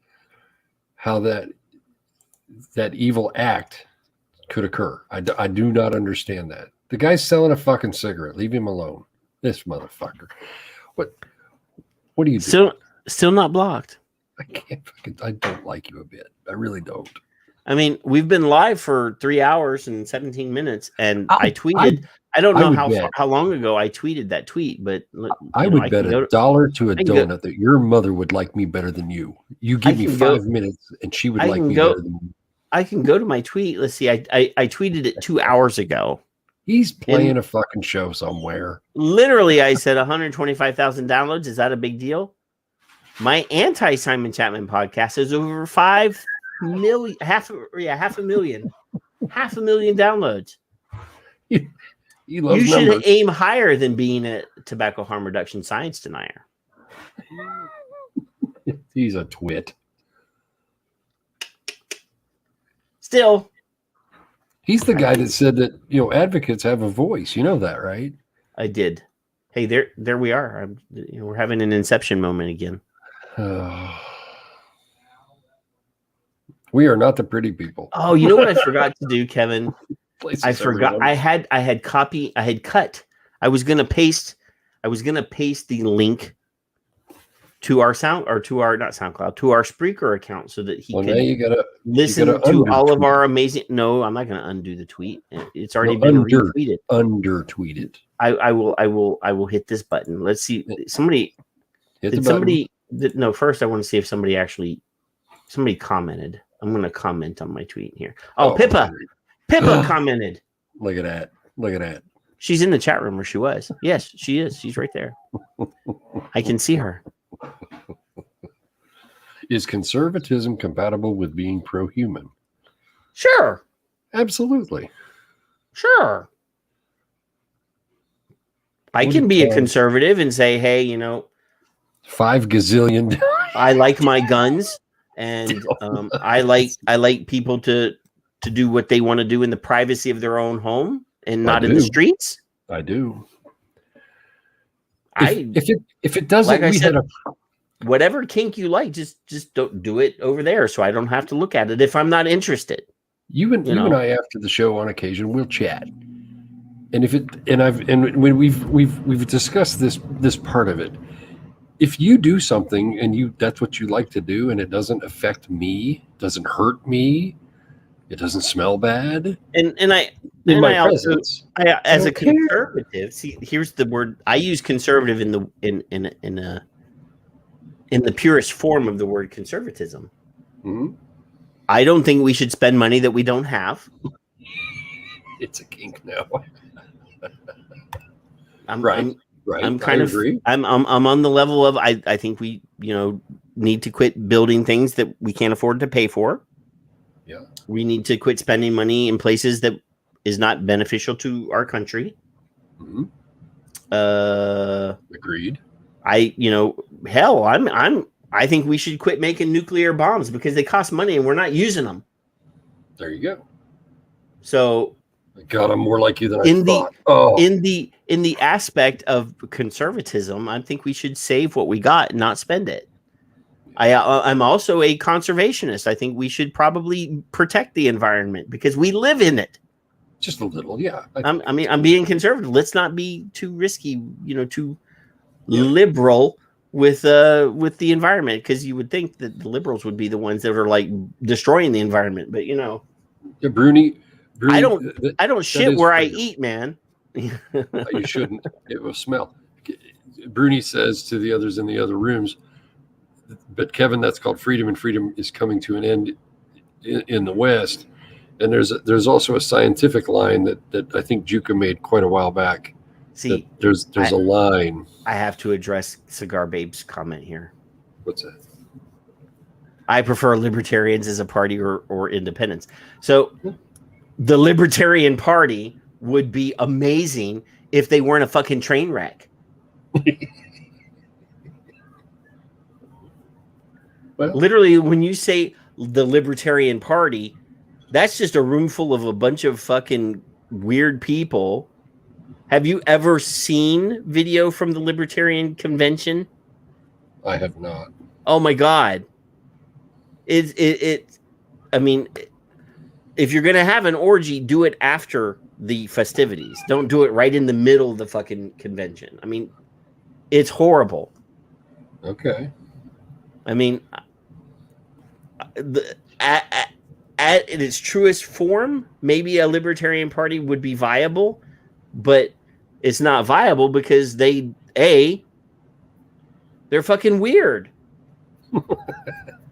Speaker 6: how that evil act could occur. I do not understand that. The guy's selling a fucking cigarette. Leave him alone. This motherfucker. What do you do?
Speaker 7: Still not blocked.
Speaker 6: I don't like you a bit. I really don't.
Speaker 7: I mean, we've been live for 3 hours and 17 minutes, and I tweeted. I don't know how long ago I tweeted that tweet, but
Speaker 6: I would bet $1 to a donut that your mother would like me better than you. You give me 5 minutes, and she would like me better than you. I
Speaker 7: can go to my tweet. Let's see. I tweeted it 2 hours ago.
Speaker 6: He's playing a fucking show somewhere.
Speaker 7: Literally, I said 125,000 downloads. Is that a big deal? My anti-Simon Chapman podcast is over 5 million, half a million downloads. You should aim higher than being a tobacco harm reduction science denier.
Speaker 6: He's a twit.
Speaker 7: Still.
Speaker 6: He's the guy that said that, advocates have a voice. You know that, right?
Speaker 7: I did. Hey, there we are. We're having an inception moment again.
Speaker 6: We are not the pretty people.
Speaker 7: Oh, you know what I forgot to do, Kevin? I forgot. I had cut. I was gonna paste the link to our to our Spreaker account so that he can listen to all of our amazing. No, I'm not gonna undo the tweet. It's already been retweeted.
Speaker 6: Undertweeted.
Speaker 7: I will hit this button. Let's see. First I want to see if somebody commented. I'm going to comment on my tweet here. Oh, Pippa commented.
Speaker 6: Look at that.
Speaker 7: She's in the chat room where she was. Yes, she is. She's right there. I can see her.
Speaker 6: Is conservatism compatible with being pro-human?
Speaker 7: Sure.
Speaker 6: Absolutely.
Speaker 7: Sure. I can be a conservative and say, hey,
Speaker 6: 5 gazillion.
Speaker 7: I like my guns, and I like people to do what they want to do in the privacy of their own home and not in the streets.
Speaker 6: I do. If it doesn't,
Speaker 7: like I said, whatever kink you like, just don't do it over there, so I don't have to look at it if I'm not interested.
Speaker 6: You and I after the show on occasion we'll chat. And when we've discussed this part of it. If you do something and that's what you like to do and it doesn't affect me, doesn't hurt me, it doesn't smell bad.
Speaker 7: As a conservative, see, here's the word I use: conservative in the purest form of the word conservatism.
Speaker 6: Mm-hmm.
Speaker 7: I don't think we should spend money that we don't have.
Speaker 6: It's a kink now.
Speaker 7: Right. I'm kind of agree. I'm on the level of I think we need to quit building things that we can't afford to pay for.
Speaker 6: Yeah.
Speaker 7: We need to quit spending money in places that is not beneficial to our country.
Speaker 6: Mm-hmm. Agreed.
Speaker 7: I think we should quit making nuclear bombs because they cost money and we're not using them.
Speaker 6: There you go.
Speaker 7: So,
Speaker 6: God, I'm more like you than I thought.
Speaker 7: In the aspect of conservatism, I think we should save what we got and not spend it. I'm also a conservationist. I think we should probably protect the environment because we live in it.
Speaker 6: Just a little, yeah.
Speaker 7: I'm being conservative. Let's not be too risky, too liberal with the environment, because you would think that the liberals would be the ones that are like destroying the environment. But
Speaker 6: yeah, Bruni,
Speaker 7: I don't shit where I eat, man.
Speaker 6: You shouldn't. It will smell. Bruni says to the others in the other rooms, but Kevin, that's called freedom, and freedom is coming to an end in the West. And there's also a scientific line that I think Juka made quite a while back.
Speaker 7: See,
Speaker 6: there's a line.
Speaker 7: I have to address Cigar Babe's comment here.
Speaker 6: What's that?
Speaker 7: I prefer libertarians as a party or independents. So the Libertarian Party would be amazing if they weren't a fucking train wreck.
Speaker 6: Well,
Speaker 7: literally, when you say the Libertarian Party, that's just a room full of a bunch of fucking weird people. Have you ever seen video from the Libertarian Convention?
Speaker 6: I have not.
Speaker 7: Oh my God. I mean, if you're going to have an orgy, do it after the festivities. Don't do it right in the middle of the fucking convention. I mean, it's horrible.
Speaker 6: Okay.
Speaker 7: I mean, at its truest form, maybe a Libertarian Party would be viable, but it's not viable because they're fucking weird.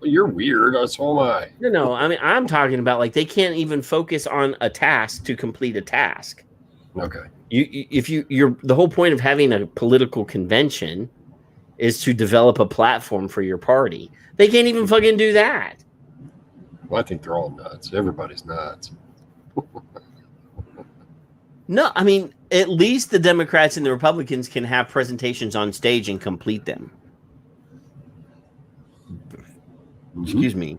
Speaker 6: You're weird. So am I.
Speaker 7: No. I mean, I'm talking about like they can't even focus on a task to complete a task.
Speaker 6: Okay.
Speaker 7: You're the whole point of having a political convention is to develop a platform for your party. They can't even fucking do that.
Speaker 6: Well, I think they're all nuts. Everybody's nuts.
Speaker 7: No, I mean, at least the Democrats and the Republicans can have presentations on stage and complete them. Mm-hmm. Excuse me.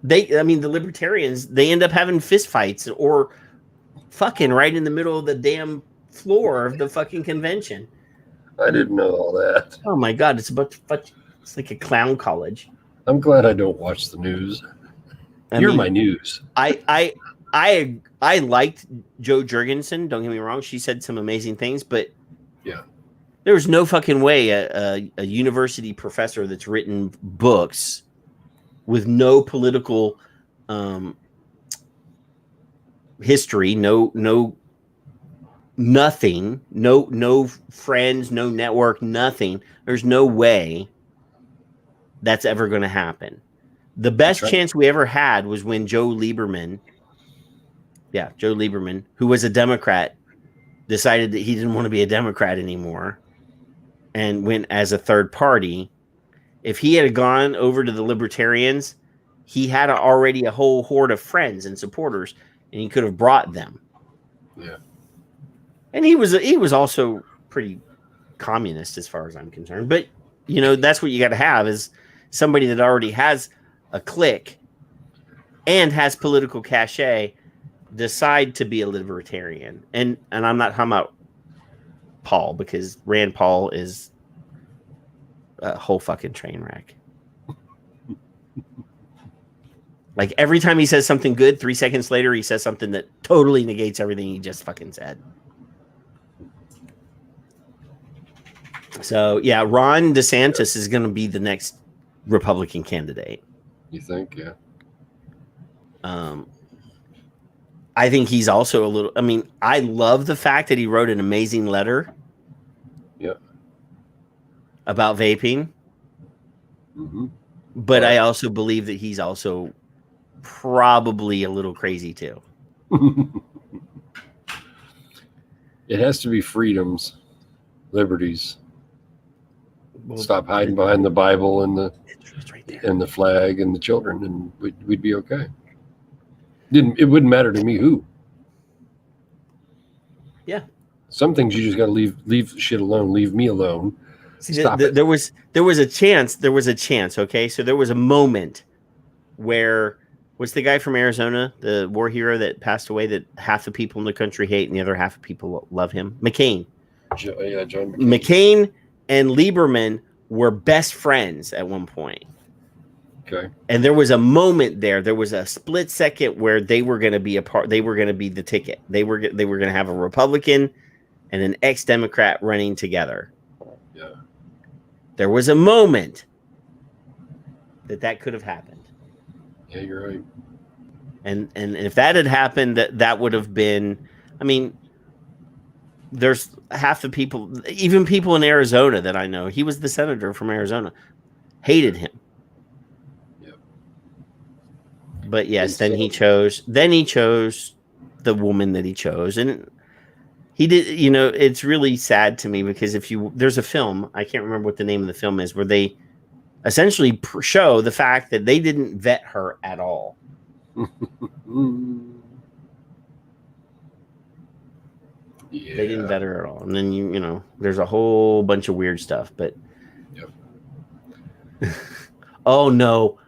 Speaker 7: The Libertarians, they end up having fist fights or fucking right in the middle of the damn floor of the fucking convention.
Speaker 6: I didn't know all that.
Speaker 7: Oh my God, it's like a clown college.
Speaker 6: I'm glad I don't watch the news. You're my news.
Speaker 7: I liked Jo Jorgensen. Don't get me wrong; she said some amazing things, but
Speaker 6: yeah,
Speaker 7: there was no fucking way a university professor that's written books with no political history, no nothing, no friends, no network, nothing. There's no way that's ever going to happen. The best chance we ever had was when Joe Lieberman, who was a Democrat, decided that he didn't want to be a Democrat anymore and went as a third party. If he had gone over to the Libertarians, he had already a whole horde of friends and supporters, and he could have brought them.
Speaker 6: Yeah.
Speaker 7: And he was also pretty communist as far as I'm concerned. But, that's what you got to have is somebody that already has a clique and has political cachet decide to be a libertarian. And I'm not talking about Paul, because Rand Paul is a whole fucking train wreck. Like every time he says something good, 3 seconds later, he says something that totally negates everything he just fucking said. So, yeah, Ron DeSantis is going to be the next Republican candidate.
Speaker 6: You think? Yeah.
Speaker 7: I think he's also a little... I mean, I love the fact that he wrote an amazing letter.
Speaker 6: Yeah.
Speaker 7: About vaping.
Speaker 6: Mm-hmm.
Speaker 7: But I also believe that he's also probably a little crazy too.
Speaker 6: It has to be freedoms, liberties. Stop hiding behind the Bible and the flag and the children, and we'd be okay. It wouldn't matter to me who.
Speaker 7: Yeah.
Speaker 6: Some things you just got to leave shit alone. Leave me alone.
Speaker 7: See,
Speaker 6: Stop it.
Speaker 7: there was a chance. There was a chance. Okay, so there was a moment where was the guy from Arizona, the war hero that passed away, that half the people in the country hate and the other half of people love him. McCain.
Speaker 6: John McCain.
Speaker 7: McCain and Lieberman were best friends at one point.
Speaker 6: Okay.
Speaker 7: And there was a moment there. There was a split second where they were going to be a part. They were going to be the ticket. They were going to have a Republican and an ex-Democrat running together.
Speaker 6: Yeah.
Speaker 7: There was a moment that could have happened.
Speaker 6: Yeah, you're right.
Speaker 7: And if that had happened, that would have been. I mean, there's half the people, even people in Arizona that I know. He was the senator from Arizona, hated him. But yes, then he chose the woman that he chose. And he did, it's really sad to me because there's a film, I can't remember what the name of the film is, where they essentially show the fact that they didn't vet her at all.
Speaker 6: Yeah.
Speaker 7: They didn't vet her at all. And then, there's a whole bunch of weird stuff, but.
Speaker 6: Yep.
Speaker 7: Oh, no.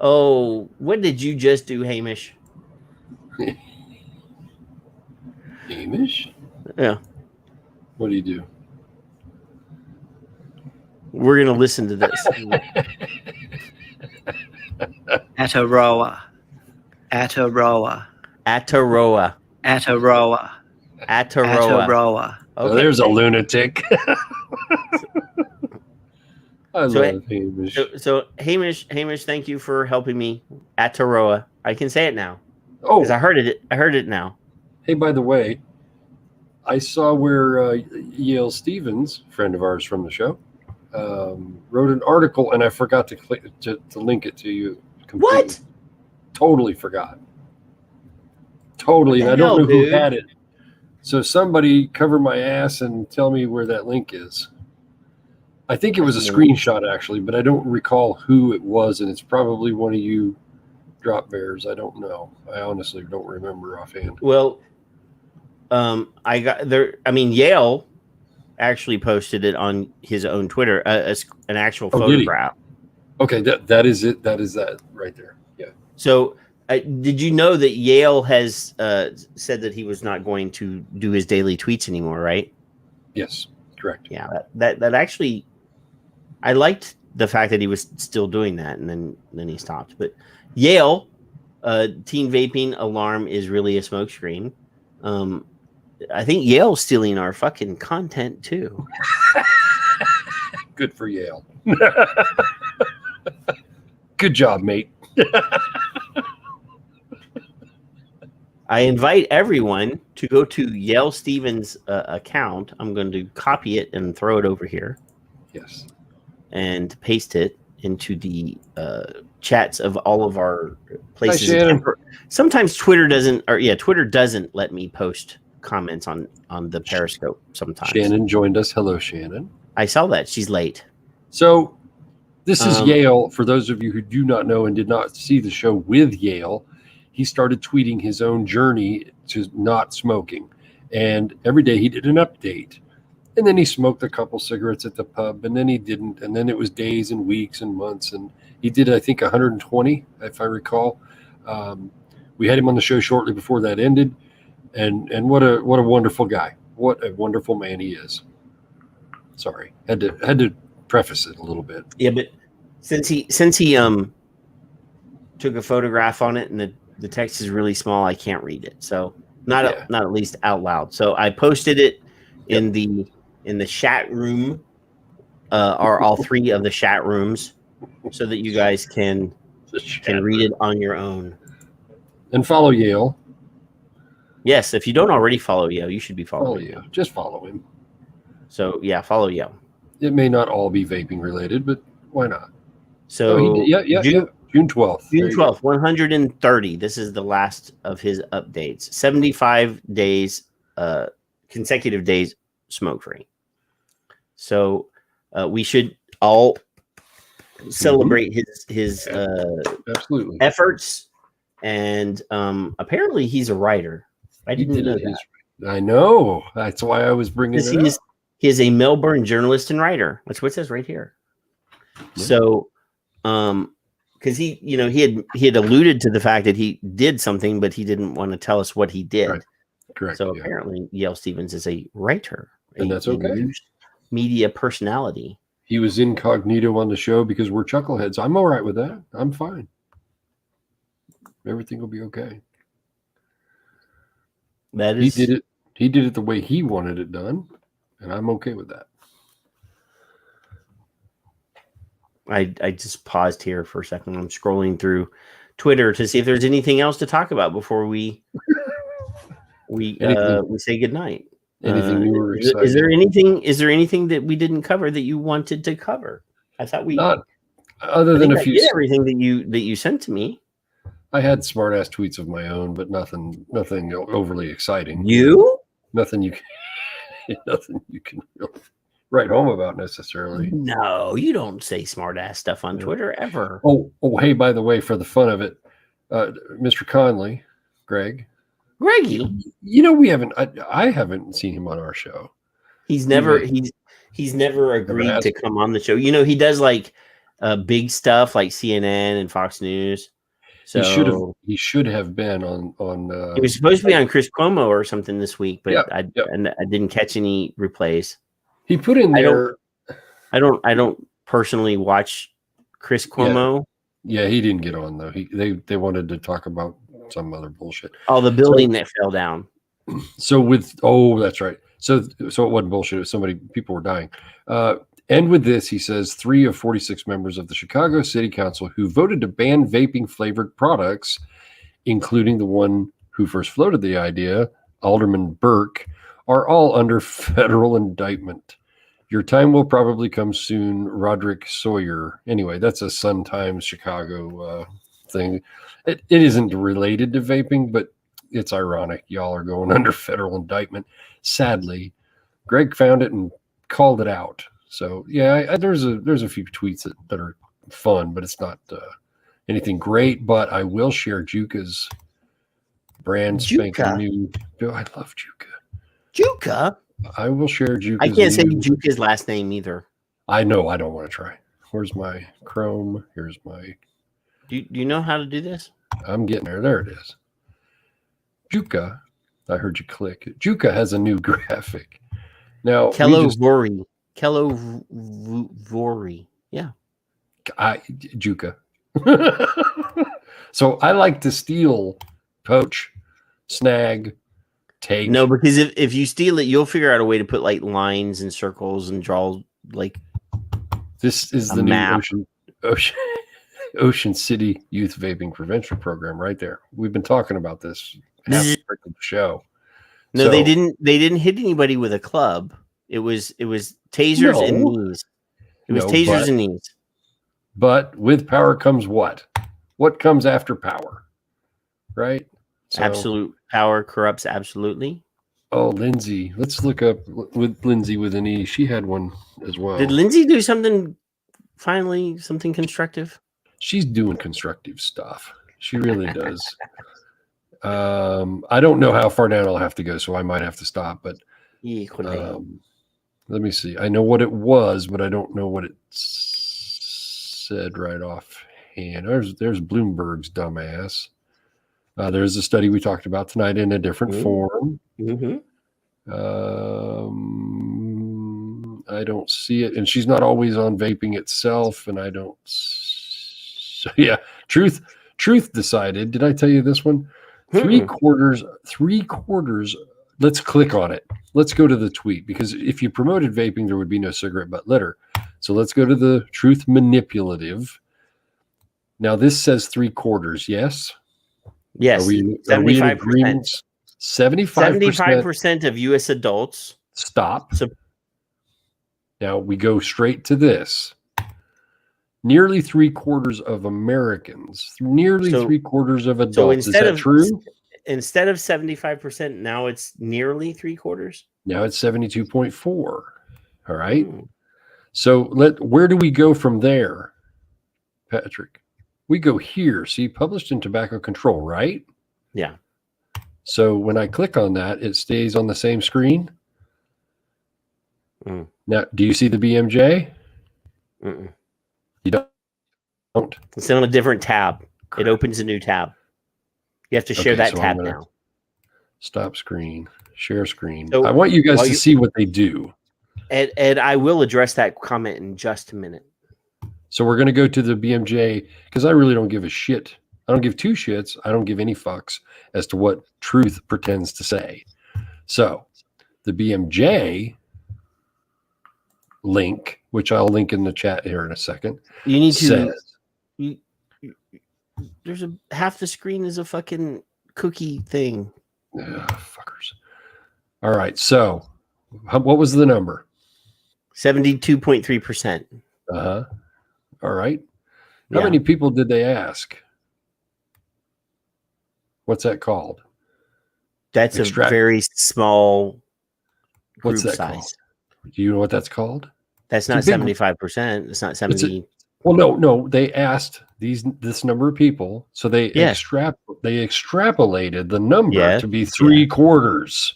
Speaker 7: Oh, what did you just do, Hamish?
Speaker 6: Hamish?
Speaker 7: Yeah.
Speaker 6: What do you do?
Speaker 7: We're going to listen to this.
Speaker 8: Ataroa. Ataroa.
Speaker 7: Ataroa.
Speaker 8: Ataroa.
Speaker 7: Ataroa.
Speaker 6: Okay. There's a lunatic. I love Hamish.
Speaker 7: So Hamish, thank you for helping me. Ataroa. I can say it now.
Speaker 6: Oh,
Speaker 7: because I heard it now.
Speaker 6: Hey, by the way, I saw where Yale Stevens, friend of ours from the show, wrote an article, and I forgot to link it to you. Completely.
Speaker 7: What?
Speaker 6: Totally forgot. Totally, and I don't know who had it. So somebody cover my ass and tell me where that link is. I think it was a screenshot, actually, but I don't recall who it was, and it's probably one of you drop bears. I don't know. I honestly don't remember offhand.
Speaker 7: Well, I got there. I mean, Yale actually posted it on his own Twitter, an actual photograph.
Speaker 6: Okay, that is it. That is that right there. Yeah.
Speaker 7: So, did you know that Yale has said that he was not going to do his daily tweets anymore? Right?
Speaker 6: Yes, correct.
Speaker 7: Yeah, that actually, I liked the fact that he was still doing that, and then he stopped. But Yale, teen vaping alarm is really a smokescreen. I think Yale's stealing our fucking content too.
Speaker 6: Good for Yale. Good job, mate.
Speaker 7: I invite everyone to go to Yale Stevens' account. I'm going to copy it and throw it over here.
Speaker 6: Yes.
Speaker 7: And paste it into the chats of all of our places.
Speaker 6: Hi,
Speaker 7: sometimes Twitter doesn't let me post comments on the Periscope sometimes.
Speaker 6: Shannon joined us. Hello, Shannon.
Speaker 7: I saw that. She's late.
Speaker 6: So this is Yale. For those of you who do not know and did not see the show with Yale, he started tweeting his own journey to not smoking. And every day he did an update. And then he smoked a couple cigarettes at the pub, and then he didn't. And then it was days and weeks and months. And he did, I think, 120, if I recall. We had him on the show shortly before that ended. And what a wonderful guy. What a wonderful man he is. Sorry. Had to preface it a little bit.
Speaker 7: Yeah, but since he took a photograph on it and the text is really small, I can't read it. So not at least out loud. So I posted it in the chat room, or all three of the chat rooms, so that you guys can read it on your own.
Speaker 6: And follow Yale.
Speaker 7: Yes, if you don't already follow Yale, you should be following
Speaker 6: Yale. Just follow him.
Speaker 7: So yeah, follow Yale.
Speaker 6: It may not all be vaping related, but why not?
Speaker 7: So
Speaker 6: June 12th.
Speaker 7: June 12th, 130. This is the last of his updates. 75 days, consecutive days smoke free. So we should all celebrate his efforts. And apparently he's a writer. I didn't know that.
Speaker 6: I know. That's why I was bringing it up.
Speaker 7: He is a Melbourne journalist and writer. That's what it says right here. Yeah. So, because he had alluded to the fact that he did something, but he didn't want to tell us what he did.
Speaker 6: Right. Correct.
Speaker 7: So apparently, Yale Stevens is a writer,
Speaker 6: and that's okay.
Speaker 7: News media personality.
Speaker 6: He was incognito on the show because we're chuckleheads. I'm all right with that. I'm fine. Everything will be okay. He did it. He did it the way he wanted it done, and I'm okay with that.
Speaker 7: I just paused here for a second. I'm scrolling through Twitter to see if there's anything else to talk about before we say goodnight.
Speaker 6: Anything new or exciting?
Speaker 7: Is there anything that we didn't cover that you wanted to cover? I thought we
Speaker 6: not other than a few.
Speaker 7: Everything that you sent to me.
Speaker 6: I had smart ass tweets of my own, but nothing overly exciting. Nothing you can really write home about necessarily.
Speaker 7: No, you don't say smart ass stuff on Twitter ever.
Speaker 6: Oh, hey, by the way, for the fun of it, Mr. Conley, Greggy, I haven't seen him on our show. He's never
Speaker 7: agreed to come on the show. He does like big stuff like CNN and Fox News. So
Speaker 6: he should have been on.
Speaker 7: He was supposed to be on Chris Cuomo or something this week, but I didn't catch any replays.
Speaker 6: He put in there.
Speaker 7: I don't personally watch Chris Cuomo.
Speaker 6: Yeah, he didn't get on though. They wanted to talk about some other bullshit.
Speaker 7: Oh, the building that fell down.
Speaker 6: So that's right. So it wasn't bullshit. It was people were dying. And with this, he says 3 of 46 members of the Chicago City Council who voted to ban vaping flavored products, including the one who first floated the idea, Alderman Burke, are all under federal indictment. Your time will probably come soon, Roderick Sawyer. Anyway, that's a Sun Times Chicago thing. It isn't related to vaping, but it's ironic. Y'all are going under federal indictment. Sadly, Greg found it and called it out. So yeah, there's a few tweets that are fun, but it's not anything great. But I will share Juka's brand spanking new. I love Juka.
Speaker 7: Juka.
Speaker 6: I will share Juka's.
Speaker 7: I can't say Juka's last name either.
Speaker 6: I know. I don't want to try. Where's my Chrome? Here's my.
Speaker 7: Do you know how to do this?
Speaker 6: I'm getting there. There it is. Juka. I heard you click. Juka has a new graphic. Now
Speaker 7: Kellovori. Yeah.
Speaker 6: Juka. So I like to steal, poach, snag, take.
Speaker 7: No, because if you steal it, you'll figure out a way to put like lines and circles and draw like.
Speaker 6: This is the
Speaker 7: map.
Speaker 6: New Ocean City Youth Vaping Prevention Program right there. We've been talking about this half the show.
Speaker 7: No, they didn't hit anybody with a club. It was tasers and knees. It was tasers and knees.
Speaker 6: But with power comes what? What comes after power? Right? So,
Speaker 7: absolute power corrupts absolutely.
Speaker 6: Oh, Lindsay. Let's look up with Lindsay with an E. She had one as well.
Speaker 7: Did Lindsay do something constructive?
Speaker 6: She's doing constructive stuff. She really does. I don't know how far down I'll have to go, so I might have to stop. But let me see. I know what it was, but I don't know what it said right offhand. There's Bloomberg's dumbass. There's a study we talked about tonight in a different form.
Speaker 7: Mm-hmm.
Speaker 6: I don't see it, and she's not always on vaping itself, and I don't. So yeah, Truth decided. Did I tell you this one? Three quarters. Let's click on it. Let's go to the tweet, because if you promoted vaping, there would be no cigarette butt litter. So let's go to the Truth Manipulative. Now this says 3/4. Yes.
Speaker 7: Yes. 75%.
Speaker 6: 75%
Speaker 7: of U.S. adults.
Speaker 6: Stop. So now we go straight to this. Nearly 3/4 of Americans. Nearly 3/4 of adults. So is that true?
Speaker 7: Instead of 75%, now it's nearly 3/4.
Speaker 6: Now it's 72.4. All right. So where do we go from there, Patrick? We go here. See, published in tobacco control, right?
Speaker 7: Yeah.
Speaker 6: So when I click on that, it stays on the same screen. Now, do you see the BMJ? You don't.
Speaker 7: It's on a different tab. It opens a new tab. You have to share that tab now.
Speaker 6: Stop screen, share screen.
Speaker 7: So
Speaker 6: I want you guys to see what they do.
Speaker 7: And I will address that comment in just a minute.
Speaker 6: So we're going to go to the BMJ because I really don't give a shit. I don't give two shits. I don't give any fucks as to what truth pretends to say. So the BMJ link, which I'll link in the chat here in a second.
Speaker 7: You need to. There's half the screen is a fucking cookie thing.
Speaker 6: Fuckers. All right. So what was the number?
Speaker 7: 72.3%.
Speaker 6: All right. How many people did they ask? What's that called?
Speaker 7: That's a very small group
Speaker 6: size.
Speaker 7: Called?
Speaker 6: Do you know what that's called?
Speaker 7: That's not 75%. It's not 70.
Speaker 6: Well, no. They asked this number of people, so they extrapolated the number to be three quarters.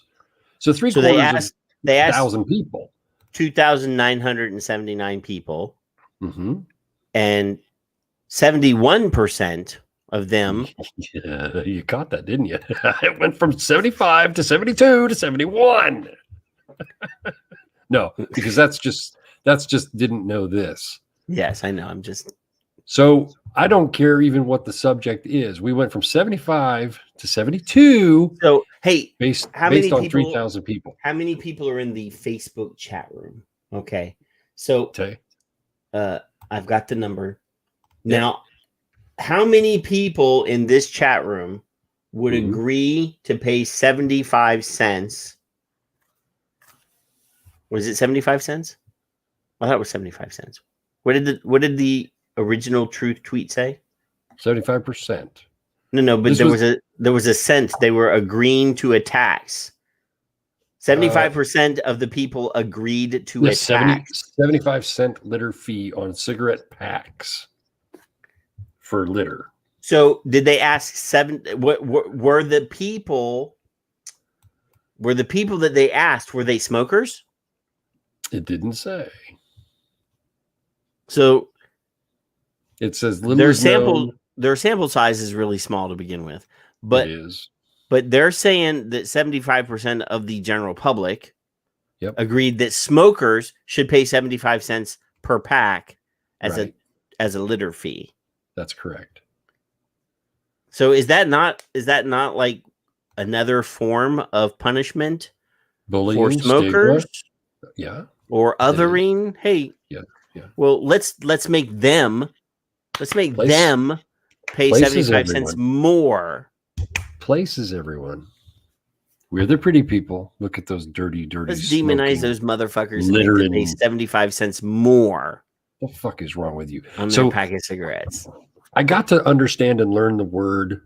Speaker 6: So
Speaker 7: they asked
Speaker 6: 1,000 people.
Speaker 7: 2,979 people, and 71% of them.
Speaker 6: Yeah, you caught that, didn't you? It went from 75 to 72 to 71. No, because that's just didn't know this.
Speaker 7: Yes, I know. I'm just.
Speaker 6: So I don't care even what the subject is. We went from 75 to 72.
Speaker 7: So hey,
Speaker 6: based on 3,000 people.
Speaker 7: How many people are in the Facebook chat room? Okay, so I've got the number now. How many people in this chat room would agree to pay 75 cents? Was it 75 cents? I thought it was 75 cents. What did the original truth tweet say?
Speaker 6: 75%.
Speaker 7: No, but there was a cent. They were agreeing to a tax. 75% of the people agreed to a tax.
Speaker 6: 75-cent litter fee on cigarette packs for litter.
Speaker 7: So did they ask were the people that they asked, were they smokers?
Speaker 6: It didn't say.
Speaker 7: So
Speaker 6: it says
Speaker 7: their sample size is really small to begin with, but
Speaker 6: it is.
Speaker 7: But they're saying that 75% of the general public agreed that smokers should pay 75 cents per pack as a litter fee.
Speaker 6: That's correct.
Speaker 7: So is that not like another form of punishment
Speaker 6: bullying
Speaker 7: for smokers?
Speaker 6: Stigma. Yeah.
Speaker 7: Or othering? Hey.
Speaker 6: Yeah.
Speaker 7: Well, let's make them pay 75 cents more.
Speaker 6: Places everyone. We're the pretty people. Look at those dirty.
Speaker 7: Let's demonize those motherfuckers and pay 75 cents more.
Speaker 6: What the fuck is wrong with you?
Speaker 7: On their pack of cigarettes.
Speaker 6: I got to understand and learn the word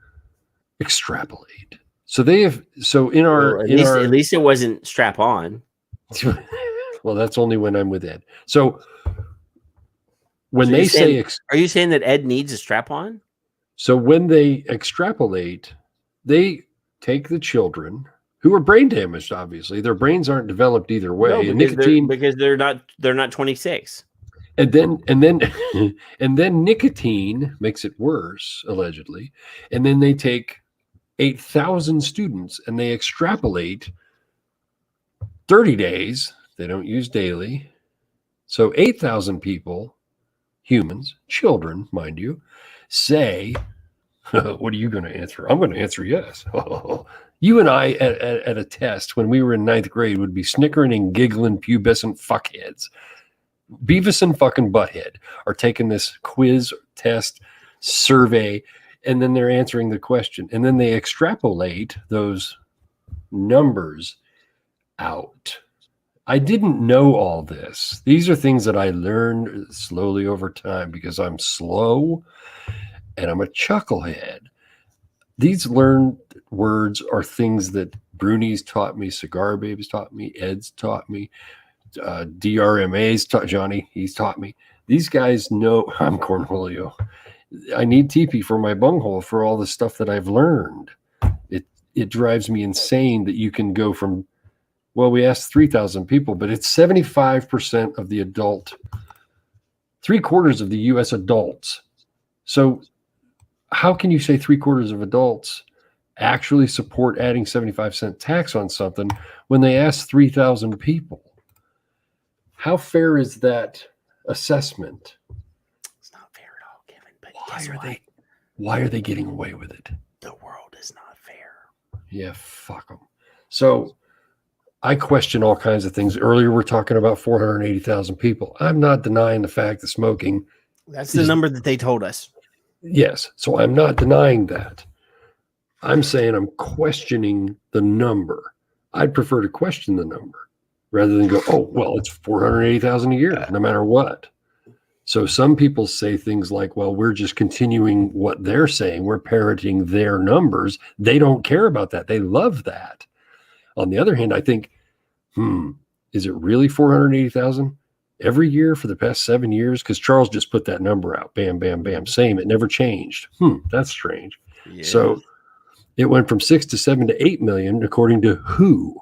Speaker 6: extrapolate. So at
Speaker 7: least it wasn't strap on.
Speaker 6: Well, that's only when I'm with Ed. So when
Speaker 7: are you saying that Ed needs a strap on?
Speaker 6: So when they extrapolate, they take the children who are brain damaged. Obviously, their brains aren't developed either way.
Speaker 7: No, because they're not 26.
Speaker 6: And then nicotine makes it worse, allegedly. And then they take 8,000 students and they extrapolate 30 days. They don't use daily. So 8,000 people, humans, children, mind you, say, what are you going to answer? I'm going to answer yes. You and I at a test when we were in 9th grade would be snickering and giggling pubescent fuckheads. Beavis and fucking Butthead are taking this quiz, test, survey, and then they're answering the question. And then they extrapolate those numbers out. I didn't know all this. These are things that I learned slowly over time because I'm slow and I'm a chucklehead. These learned words are things that Bruni's taught me, Cigar Babe's taught me, Ed's taught me, DRMA's taught Johnny, he's taught me. These guys know I'm Cornholio. I need TP for my bunghole for all the stuff that I've learned. it drives me insane that you can go from, well, we asked 3,000 people, but it's 75% of the adult, 3/4 of the U.S. adults. So how can you say 3/4 of adults actually support adding 75-cent tax on something when they asked 3,000 people? How fair is that assessment?
Speaker 7: It's not fair at all, Kevin. But
Speaker 6: why are they getting away with it?
Speaker 7: The world is not fair.
Speaker 6: Yeah, fuck them. So I question all kinds of things. Earlier, we're talking about 480,000 people. I'm not denying the fact that smoking.
Speaker 7: That's the number that they told us.
Speaker 6: Yes. So I'm not denying that. I'm saying I'm questioning the number. I'd prefer to question the number rather than go, oh, well, it's 480,000 a year, no matter what. So some people say things like, well, we're just continuing what they're saying. We're parroting their numbers. They don't care about that. They love that. On the other hand, I think, is it really 480,000 every year for the past 7 years? Because Charles just put that number out. Bam, bam, bam. Same. It never changed. That's strange. Yeah. So it went from 6 to 7 to 8 million, according to who?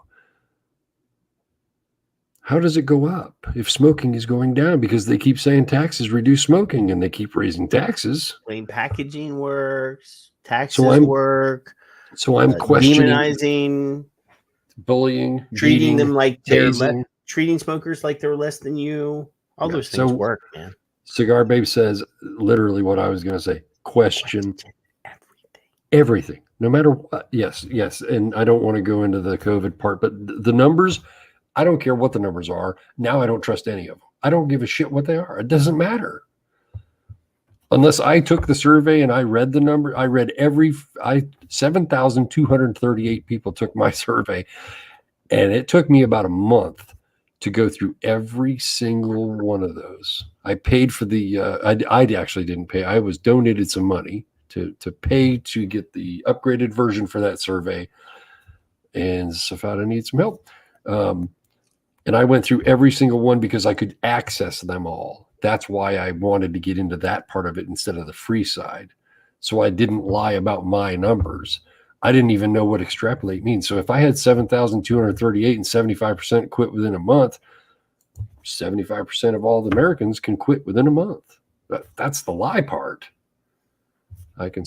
Speaker 6: How does it go up if smoking is going down? Because they keep saying taxes reduce smoking, and they keep raising taxes.
Speaker 7: Plain packaging works, taxes work.
Speaker 6: So I'm questioning,
Speaker 7: demonizing,
Speaker 6: bullying,
Speaker 7: treating them like they're
Speaker 6: treating
Speaker 7: smokers like they're less than you. All those things work, man.
Speaker 6: Cigar Babe says literally what I was going to say. Question everything, no matter what. Yes. And I don't want to go into the COVID part, but the numbers, I don't care what the numbers are. Now I don't trust any of them. I don't give a shit what they are. It doesn't matter. Unless I took the survey and I read the number, 7,238 people took my survey, and it took me about a month to go through every single one of those. I paid for the, I actually didn't pay. I was donated some money to pay to get the upgraded version for that survey. And Safada needs some help. And I went through every single one because I could access them all. That's why I wanted to get into that part of it instead of the free side. So I didn't lie about my numbers. I didn't even know what extrapolate means. So if I had 7,238 and 75% quit within a month, 75% of all the Americans can quit within a month. That's the lie part. I can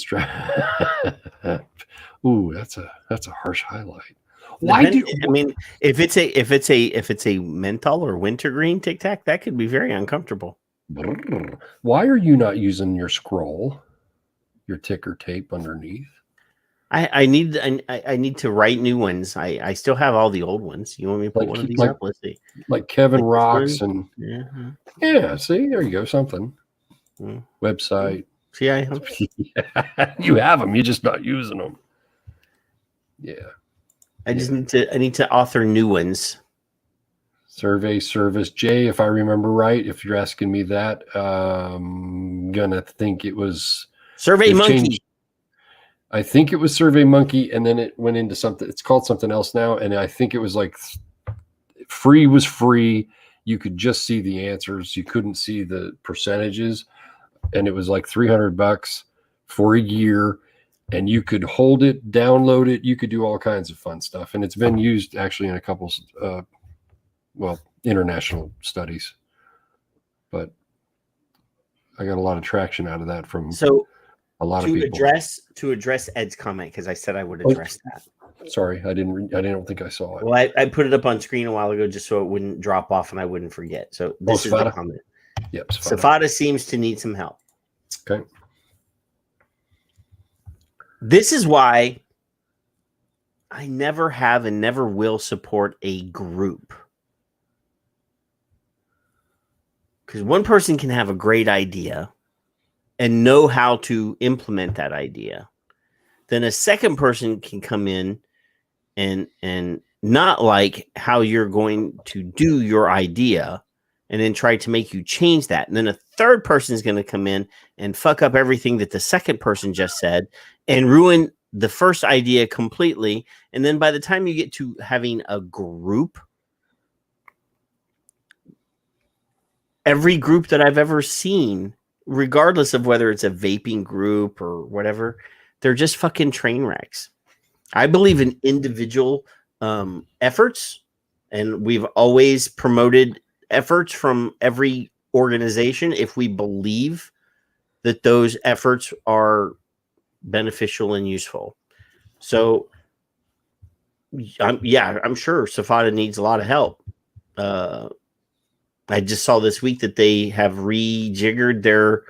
Speaker 6: Ooh, that's a harsh highlight.
Speaker 7: If it's a menthol or wintergreen Tic Tac, that could be very uncomfortable.
Speaker 6: Why are you not using your scroll, your ticker tape underneath?
Speaker 7: I need to write new ones. I still have all the old ones. You want me to put one of these up? Let's see.
Speaker 6: Like Kevin Rocks and yeah. See, there you go. Something website.
Speaker 7: See,
Speaker 6: you have them. You're just not using them. Yeah.
Speaker 7: I need to author new ones.
Speaker 6: Survey service Jay, if I remember right. If you're asking me that, I'm gonna think it was
Speaker 7: Survey Monkey.
Speaker 6: I think it was Survey Monkey, and then it went into something. It's called something else now, and I think it was like free was free. You could just see the answers. You couldn't see the percentages, and it was like $300 for a year. And you could hold it, download it. You could do all kinds of fun stuff. And it's been used actually in a couple, international studies. But I got a lot of traction out of that from a lot of people.
Speaker 7: To address Ed's comment, because I said I would address that.
Speaker 6: Sorry, I don't think I saw it.
Speaker 7: Well, I put it up on screen a while ago just so it wouldn't drop off and I wouldn't forget. So this is the comment.
Speaker 6: Yep.
Speaker 7: Safada seems to need some help.
Speaker 6: Okay.
Speaker 7: This is why I never have and never will support a group. Because one person can have a great idea and know how to implement that idea. Then a second person can come in and not like how you're going to do your idea and then try to make you change that. And then a third person is going to come in and fuck up everything that the second person just said and ruin the first idea completely. And then by the time you get to having a group, every group that I've ever seen, regardless of whether it's a vaping group or whatever, they're just fucking train wrecks. I believe in individual efforts, and we've always promoted efforts from every organization if we believe that those efforts are beneficial and useful. So, I'm sure Safada needs a lot of help. I just saw this week that they have rejiggered their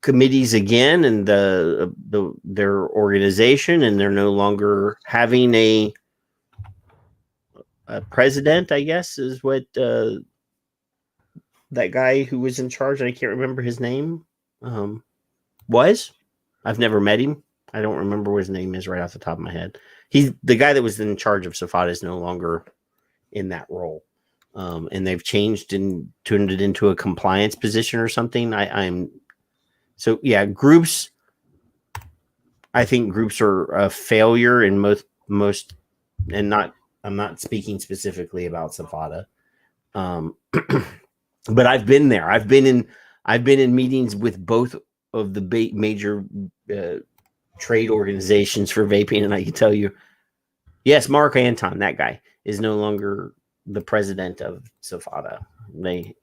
Speaker 7: committees again and their organization, and they're no longer having a president, I guess, is what that guy who was in charge, and I can't remember his name, was. I've never met him. I don't remember what his name is right off the top of my head. He's the guy that was in charge of Safada is no longer in that role. And they've changed and turned it into a compliance position or something. Groups. I think groups are a failure in most, and not. I'm not speaking specifically about Safada, but I've been there. I've been in meetings with both of the major trade organizations for vaping, and I can tell you, yes, Mark Anton, that guy, is no longer the president of Safada. They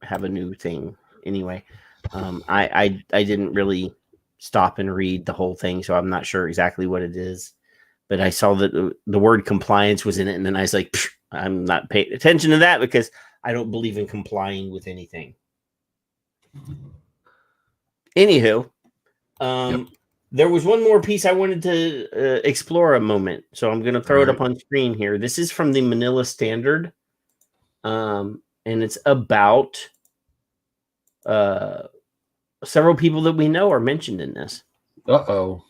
Speaker 7: have a new thing anyway. I didn't really stop and read the whole thing, so I'm not sure exactly what it is, but I saw that the word compliance was in it, and then I was like, I'm not paying attention to that because I don't believe in complying with anything. Anywho, there was one more piece I wanted to explore a moment, so I'm going to throw it up on screen here. This is from the Manila Standard, and it's about several people that we know are mentioned in this.
Speaker 6: Uh-oh.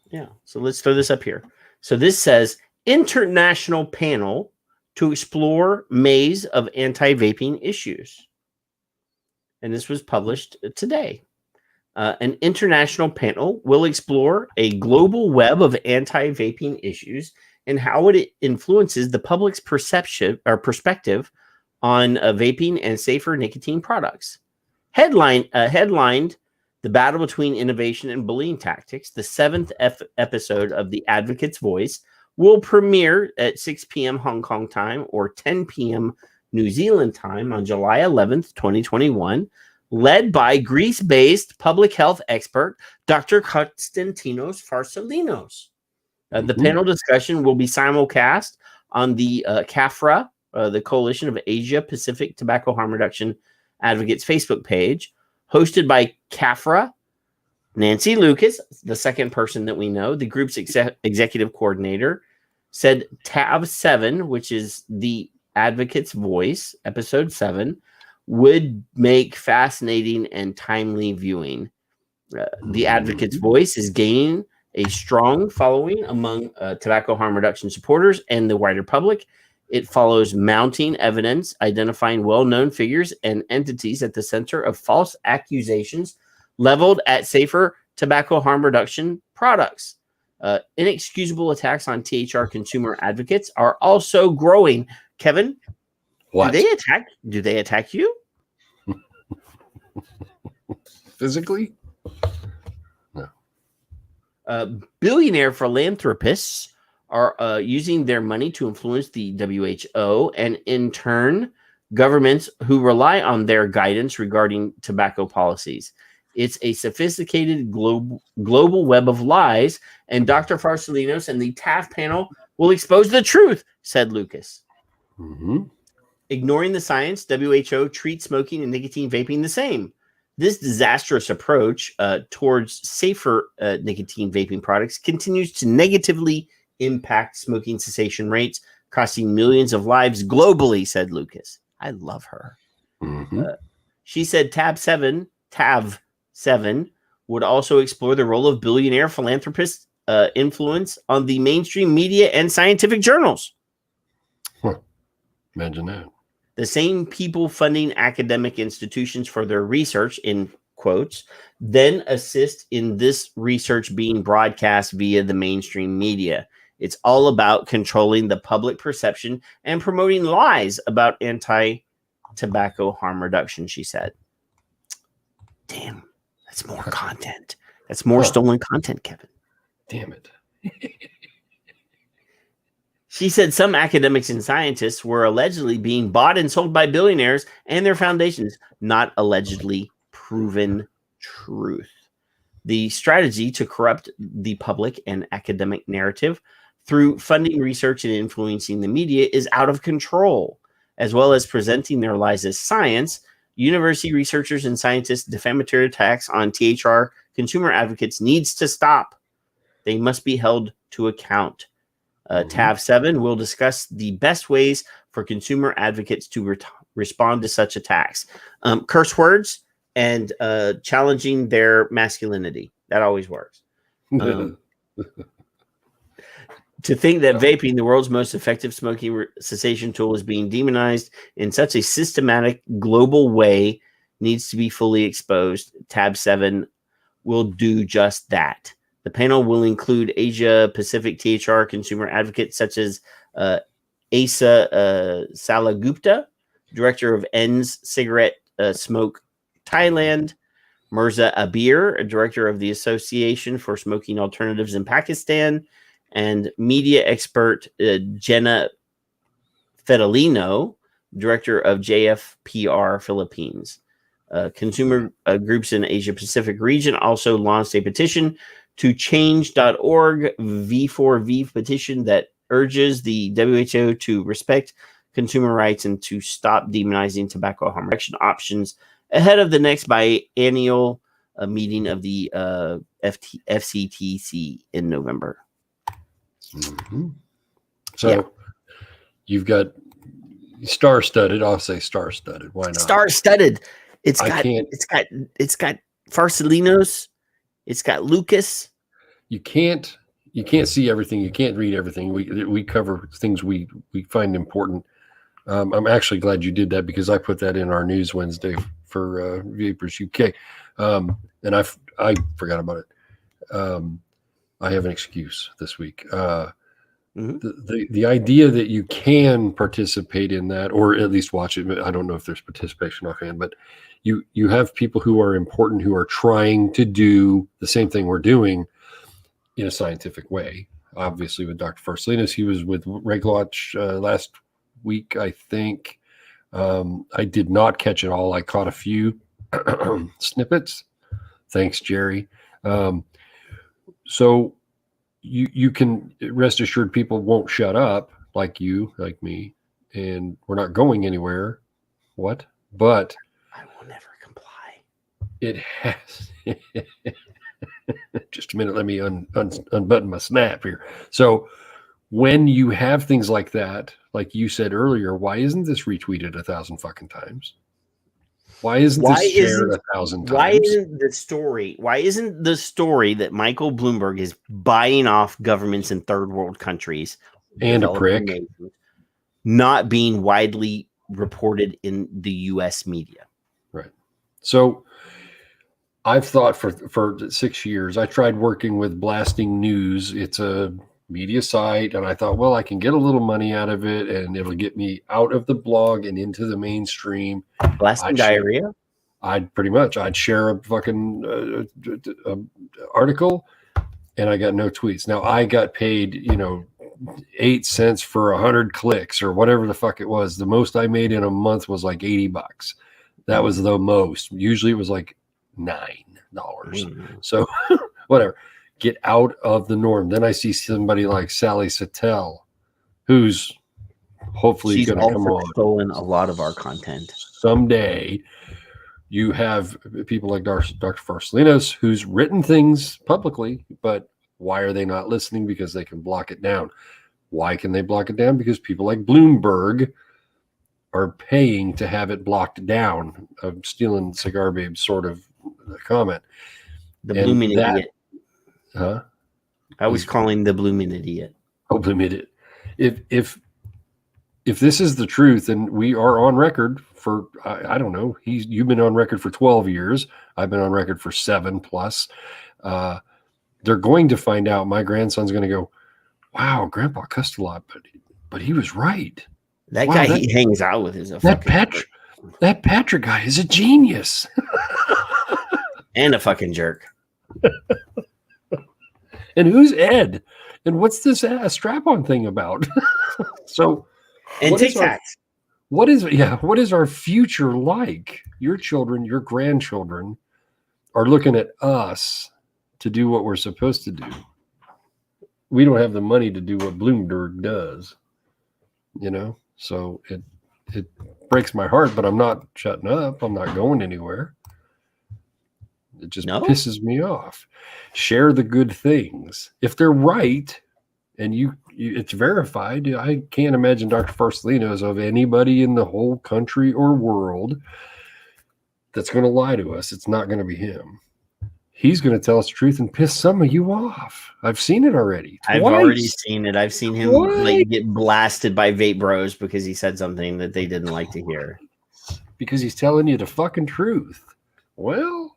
Speaker 7: Yeah, so let's throw this up here. So this says, international panel to explore maze of anti-vaping issues. And this was published today. An international panel will explore a global web of anti-vaping issues and how it influences the public's perception or perspective on vaping and safer nicotine products. Headlined The Battle Between Innovation and Bullying Tactics, the 7th episode of The Advocate's Voice, will premiere at 6 p.m. Hong Kong time or 10 p.m. New Zealand time on July 11th, 2021. Led by Greece-based public health expert Dr. Konstantinos Farsalinos. The panel discussion will be simulcast on the CAFRA, the Coalition of Asia Pacific Tobacco Harm Reduction Advocates Facebook page, hosted by CAFRA, Nancy Lucas, the second person that we know, the group's executive coordinator, said tab 7, which is the Advocate's Voice, episode 7, would make fascinating and timely viewing. The Advocate's Voice is gaining a strong following among tobacco harm reduction supporters and the wider public. It follows mounting evidence identifying well-known figures and entities at the center of false accusations leveled at safer tobacco harm reduction products. Inexcusable attacks on THR consumer advocates are also growing. Kevin,
Speaker 6: what?
Speaker 7: Do they attack you?
Speaker 6: Physically?
Speaker 7: No. Billionaire philanthropists are using their money to influence the WHO and, in turn, governments who rely on their guidance regarding tobacco policies. It's a sophisticated global web of lies, and Dr. Farsalinos and the TAF panel will expose the truth, said Lucas. Ignoring the science, WHO treats smoking and nicotine vaping the same. This disastrous approach towards safer nicotine vaping products continues to negatively impact smoking cessation rates, costing millions of lives globally, said Lucas. I love her. She said TAV 7 would also explore the role of billionaire philanthropists' influence on the mainstream media and scientific journals.
Speaker 6: Imagine that.
Speaker 7: The same people funding academic institutions for their research, in quotes, then assist in this research being broadcast via the mainstream media. It's all about controlling the public perception and promoting lies about anti-tobacco harm reduction, she said. Damn, that's more content. That's more stolen content, Kevin.
Speaker 6: Damn it.
Speaker 7: She said some academics and scientists were allegedly being bought and sold by billionaires and their foundations, not allegedly proven truth. The strategy to corrupt the public and academic narrative through funding research and influencing the media is out of control, as well as presenting their lies as science. University researchers and scientists' defamatory attacks on THR consumer advocates needs to stop. They must be held to account. Tab 7 will discuss the best ways for consumer advocates to respond to such attacks. Curse words and challenging their masculinity. That always works. To think that vaping, the world's most effective smoking cessation tool, is being demonized in such a systematic global way needs to be fully exposed. Tab 7 will do just that. The panel will include Asia Pacific THR consumer advocates such as Asa Salagupta, director of Ends Cigarette Smoke Thailand, Mirza Abir, a director of the Association for Smoking Alternatives in Pakistan, and media expert Jenna Fedalino, director of JFPR Philippines. Consumer groups in Asia Pacific region also launched a petition to change.org V4V petition that urges the WHO to respect consumer rights and to stop demonizing tobacco harm reduction options ahead of the next biennial meeting of the FCTC in November.
Speaker 6: Mm-hmm. So you've got star-studded. I'll say star-studded. Why not?
Speaker 7: Star-studded. It's got Farsalinos. It's got Lucas.
Speaker 6: You can't see everything. You can't read everything. We cover things we find important. I'm actually glad you did that because I put that in our news Wednesday for Vapors UK, and I forgot about it. I have an excuse this week. The idea that you can participate in that, or at least watch it. I don't know if there's participation offhand, but you have people who are important who are trying to do the same thing we're doing in a scientific way. Obviously, with Dr. Farsalinos, he was with Regulatch last week, I think. I did not catch it all. I caught a few snippets. Thanks, Jerry. So you can rest assured people won't shut up like you, like me, and we're not going anywhere. What? But
Speaker 7: I will never comply.
Speaker 6: It has. Just a minute. Let me unbutton my snap here. So when you have things like that, like you said earlier, why isn't this retweeted 1,000 fucking times? Why isn't this shared 1,000 times?
Speaker 7: Why isn't the story that Michael Bloomberg is buying off governments in third world countries
Speaker 6: and a prick
Speaker 7: not being widely reported in the U.S. media?
Speaker 6: Right. So I've thought for 6 years, I tried working with Blasting News. It's a media site, and I thought, well, I can get a little money out of it, and it'll get me out of the blog and into the mainstream.
Speaker 7: Blasting diarrhea?
Speaker 6: I'd share a fucking article, and I got no tweets. Now I got paid, 8 cents for 100 clicks or whatever the fuck it was. The most I made in a month was like $80. That was the most. Usually it was like $9. So whatever. Get out of the norm. Then I see somebody like Sally Sattel, who's hopefully going to come on.
Speaker 7: Stolen a lot of our content
Speaker 6: someday. You have people like Dr. Farsalinos, who's written things publicly, but why are they not listening? Because they can block it down. Why can they block it down? Because people like Bloomberg are paying to have it blocked down. I'm stealing Cigar Babe's sort of comment.
Speaker 7: The blooming idiot.
Speaker 6: Huh?
Speaker 7: I was calling the blooming idiot.
Speaker 6: Oh, blooming idiot. If this is the truth, and we are on record for, I don't know, you've been on record for 12 years. I've been on record for 7+. They're going to find out. My grandson's going to go, wow, Grandpa cussed a lot, but he was right.
Speaker 7: That guy he hangs out with is
Speaker 6: that Patrick guy is a genius.
Speaker 7: And a fucking jerk.
Speaker 6: And who's Ed? And what's this strap-on thing about? So,
Speaker 7: And Tic Tacs.
Speaker 6: What is our future like? Your children, your grandchildren are looking at us to do what we're supposed to do. We don't have the money to do what Bloomberg does, so it breaks my heart, but I'm not shutting up. I'm not going anywhere. It just pisses me off. Share the good things. If they're right and it's verified, I can't imagine Dr. Farsley knows of anybody in the whole country or world that's going to lie to us. It's not going to be him. He's going to tell us the truth and piss some of you off. I've seen it already. Twice.
Speaker 7: I've already seen it. I've seen him get blasted by vape bros because he said something that they didn't like to hear.
Speaker 6: Because he's telling you the fucking truth. Well,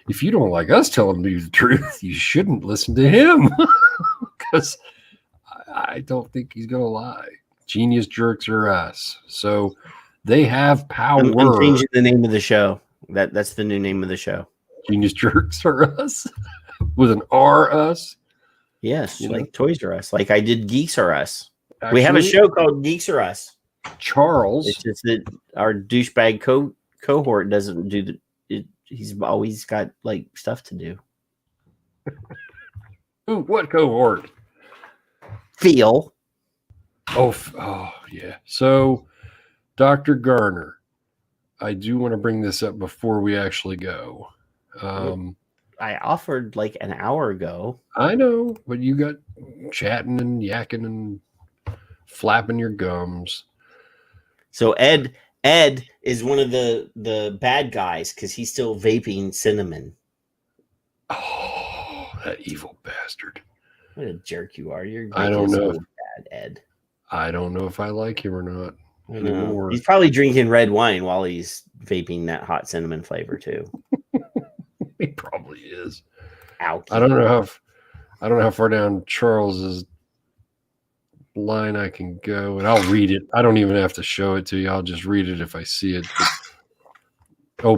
Speaker 6: if you don't like us telling you the truth, you shouldn't listen to him. Because I don't think he's going to lie. Genius jerks are us. So they have power.
Speaker 7: I'm changing the name of the show. That's the new name of the show.
Speaker 6: Genius jerks are us. With an R us.
Speaker 7: Yes, like Toys R Us. Like I did Geeks R Us. Actually, we have a show called Geeks R Us.
Speaker 6: Charles.
Speaker 7: It's just that our douchebag cohort doesn't do he's always got like stuff to do.
Speaker 6: Ooh, what cohort?
Speaker 7: Phil.
Speaker 6: Oh, yeah. So, Dr. Garner, I do want to bring this up before we actually go.
Speaker 7: I offered like an hour ago.
Speaker 6: I know, but you got chatting and yakking and flapping your gums.
Speaker 7: So Ed is one of the bad guys because he's still vaping cinnamon.
Speaker 6: Oh, that evil bastard.
Speaker 7: What a jerk you are.
Speaker 6: I don't know.
Speaker 7: Bad, Ed.
Speaker 6: I don't know if I like him or not
Speaker 7: anymore. He's probably drinking red wine while he's vaping that hot cinnamon flavor too.
Speaker 6: He probably is.
Speaker 7: Ouch.
Speaker 6: I don't know how far down Charles's line I can go, and I'll read it. I don't even have to show it to you. I'll just read it if I see it.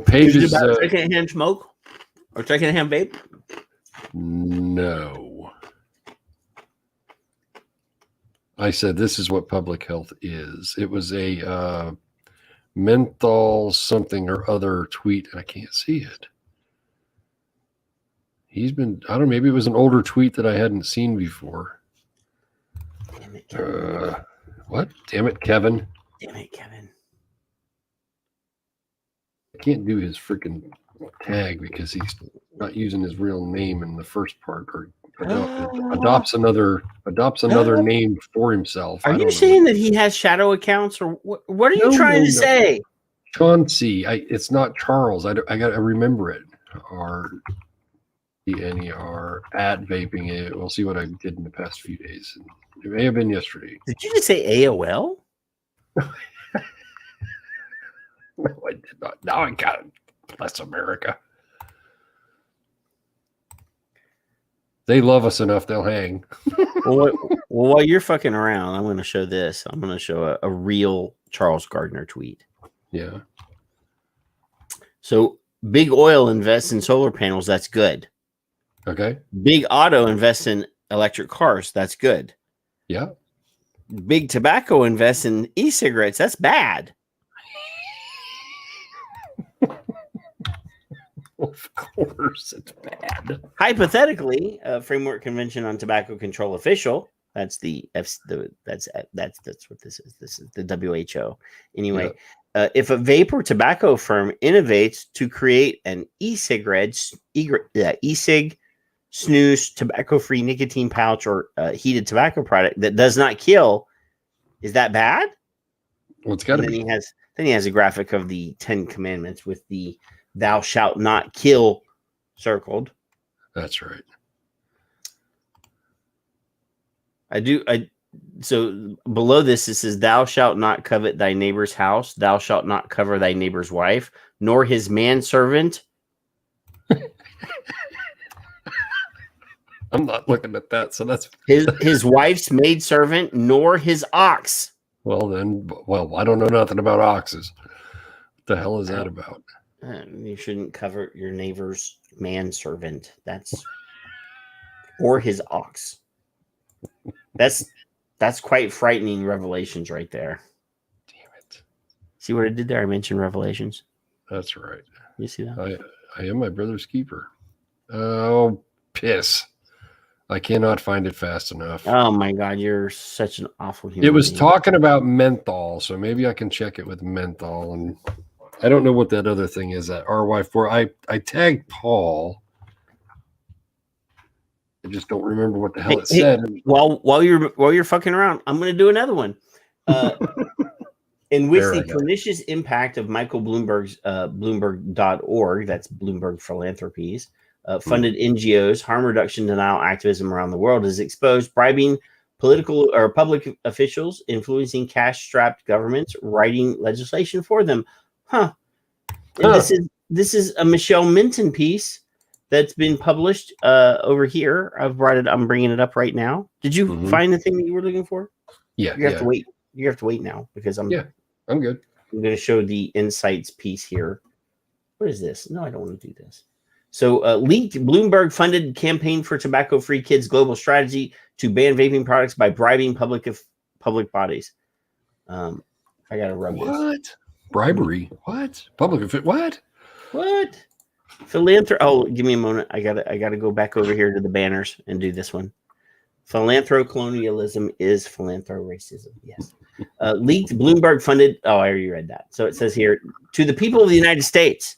Speaker 6: Pages
Speaker 7: about secondhand smoke or secondhand vape?
Speaker 6: No. I said this is what public health is. It was a menthol something or other tweet, and I can't see it. I don't know, maybe it was an older tweet that I hadn't seen before.
Speaker 7: Damn it, Kevin.
Speaker 6: What? Damn it, Kevin.
Speaker 7: Damn it, Kevin.
Speaker 6: I can't do his freaking tag because he's not using his real name in the first part, or adopts another name for himself.
Speaker 7: Are you saying that he has shadow accounts, or what are you trying to say?
Speaker 6: Chauncey, it's not Charles. I got to remember it. RENER at vaping it. We'll see what I did in the past few days. It may have been yesterday.
Speaker 7: Did you just say AOL?
Speaker 6: No, I did not. Now I got it. Bless America. They love us enough, they'll hang.
Speaker 7: Well, while you're fucking around, I'm going to show this. I'm going to show a real Charles Gardner tweet.
Speaker 6: Yeah.
Speaker 7: So Big Oil invests in solar panels. That's good.
Speaker 6: Okay.
Speaker 7: Big Auto invests in electric cars. That's good.
Speaker 6: Yeah.
Speaker 7: Big Tobacco invests in e-cigarettes. That's bad.
Speaker 6: Of course, it's bad.
Speaker 7: Hypothetically, Framework Convention on Tobacco Control official. That's that's what this is. This is the WHO. Anyway, if a vape or tobacco firm innovates to create an e-cigarette, e-cig, snus, tobacco-free nicotine pouch, or heated tobacco product that does not kill, is that bad?
Speaker 6: Well, it's got to
Speaker 7: be. Then he has a graphic of the 10 Commandments with the "Thou shalt not kill" circled.
Speaker 6: That's right.
Speaker 7: So below this, it says, "Thou shalt not covet thy neighbor's house. Thou shalt not cover thy neighbor's wife, nor his manservant."
Speaker 6: I'm not looking at that, so that's
Speaker 7: his wife's maidservant, nor his ox.
Speaker 6: Well, I don't know nothing about oxes. What the hell is that about?
Speaker 7: You shouldn't cover your neighbor's manservant. Or his ox. That's quite frightening revelations right there.
Speaker 6: Damn it.
Speaker 7: See what I did there? I mentioned revelations.
Speaker 6: That's right.
Speaker 7: You see that?
Speaker 6: I am my brother's keeper. Oh, piss. I cannot find it fast enough.
Speaker 7: Oh my God, you're such an awful human
Speaker 6: It was
Speaker 7: being.
Speaker 6: talking about menthol, so maybe I can check it with menthol. And I don't know what that other thing is at RY4. I tagged Paul. I just don't remember what the hell it said.
Speaker 7: While you're fucking around, I'm going to do another one. In which the pernicious impact of Michael Bloomberg's Bloomberg.org, that's Bloomberg Philanthropies, funded NGOs, harm reduction denial activism around the world is exposed, bribing political or public officials, influencing cash-strapped governments, writing legislation for them. And this is a Michelle Minton piece that's been published over here. I'm bringing it up right now. Did you find the thing that you were looking for?
Speaker 6: Yeah.
Speaker 7: You have to wait. You have to wait now because I'm
Speaker 6: good.
Speaker 7: I'm going to show the insights piece here. What is this? No, I don't want to do this. So, leaked Bloomberg-funded campaign for tobacco-free kids global strategy to ban vaping products by bribing public bodies. I got to rub this.
Speaker 6: What? Bribery? What? What?
Speaker 7: What? Oh, give me a moment. I gotta go back over here to the banners and do this one. Philanthrocolonialism is philanthro-racism. Yes. Leaked Bloomberg-funded. Oh, I already read that. So it says here, to the people of the United States,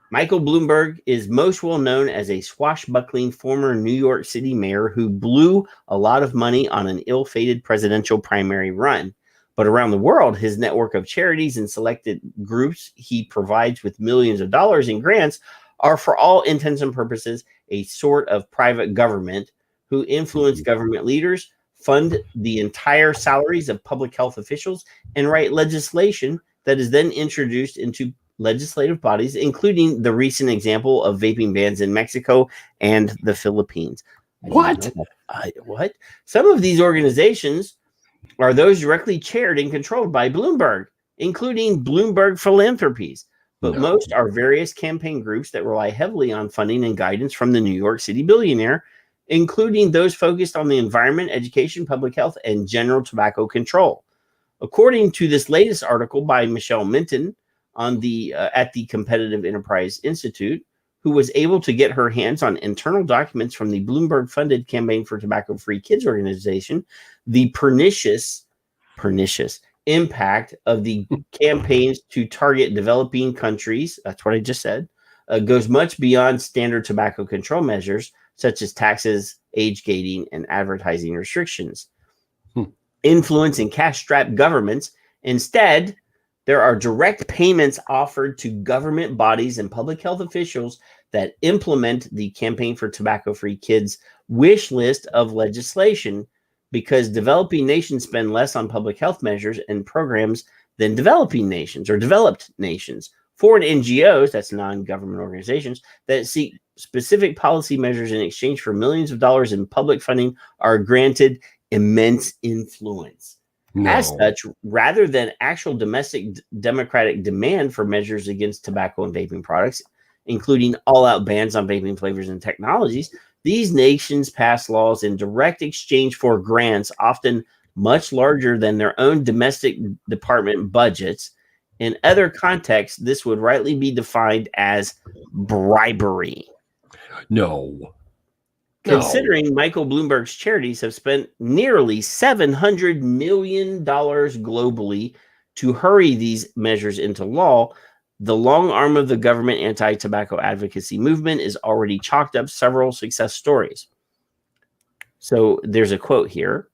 Speaker 7: Michael Bloomberg is most well known as a swashbuckling former New York City mayor who blew a lot of money on an ill-fated presidential primary run. But around the world, his network of charities and selected groups he provides with millions of dollars in grants are, for all intents and purposes, a sort of private government who influence government leaders, fund the entire salaries of public health officials, and write legislation that is then introduced into legislative bodies, including the recent example of vaping bans in Mexico and the Philippines.
Speaker 6: What?
Speaker 7: What? Some of these organizations are those directly chaired and controlled by Bloomberg, including Bloomberg Philanthropies. But most are various campaign groups that rely heavily on funding and guidance from the New York City billionaire, including those focused on the environment, education, public health, and general tobacco control. According to this latest article by Michelle Minton on the at the Competitive Enterprise Institute, who was able to get her hands on internal documents from the Bloomberg-funded Campaign for Tobacco-Free Kids organization, the pernicious impact of the campaigns to target developing countries, that's what I just said, goes much beyond standard tobacco control measures, such as taxes, age gating, and advertising restrictions. Influencing cash-strapped governments. Instead, there are direct payments offered to government bodies and public health officials that implement the Campaign for Tobacco-Free Kids wish list of legislation, because developing nations spend less on public health measures and programs than developing nations or developed nations. Foreign NGOs, that's non-government organizations, that seek specific policy measures in exchange for millions of dollars in public funding are granted immense influence. As such, rather than actual domestic democratic demand for measures against tobacco and vaping products, including all-out bans on vaping flavors and technologies, these nations pass laws in direct exchange for grants, often much larger than their own domestic department budgets. In other contexts, this would rightly be defined as bribery. Considering Michael Bloomberg's charities have spent nearly $700 million globally to hurry these measures into law, the long arm of the government anti-tobacco advocacy movement is already chalked up several success stories. So there's a quote here.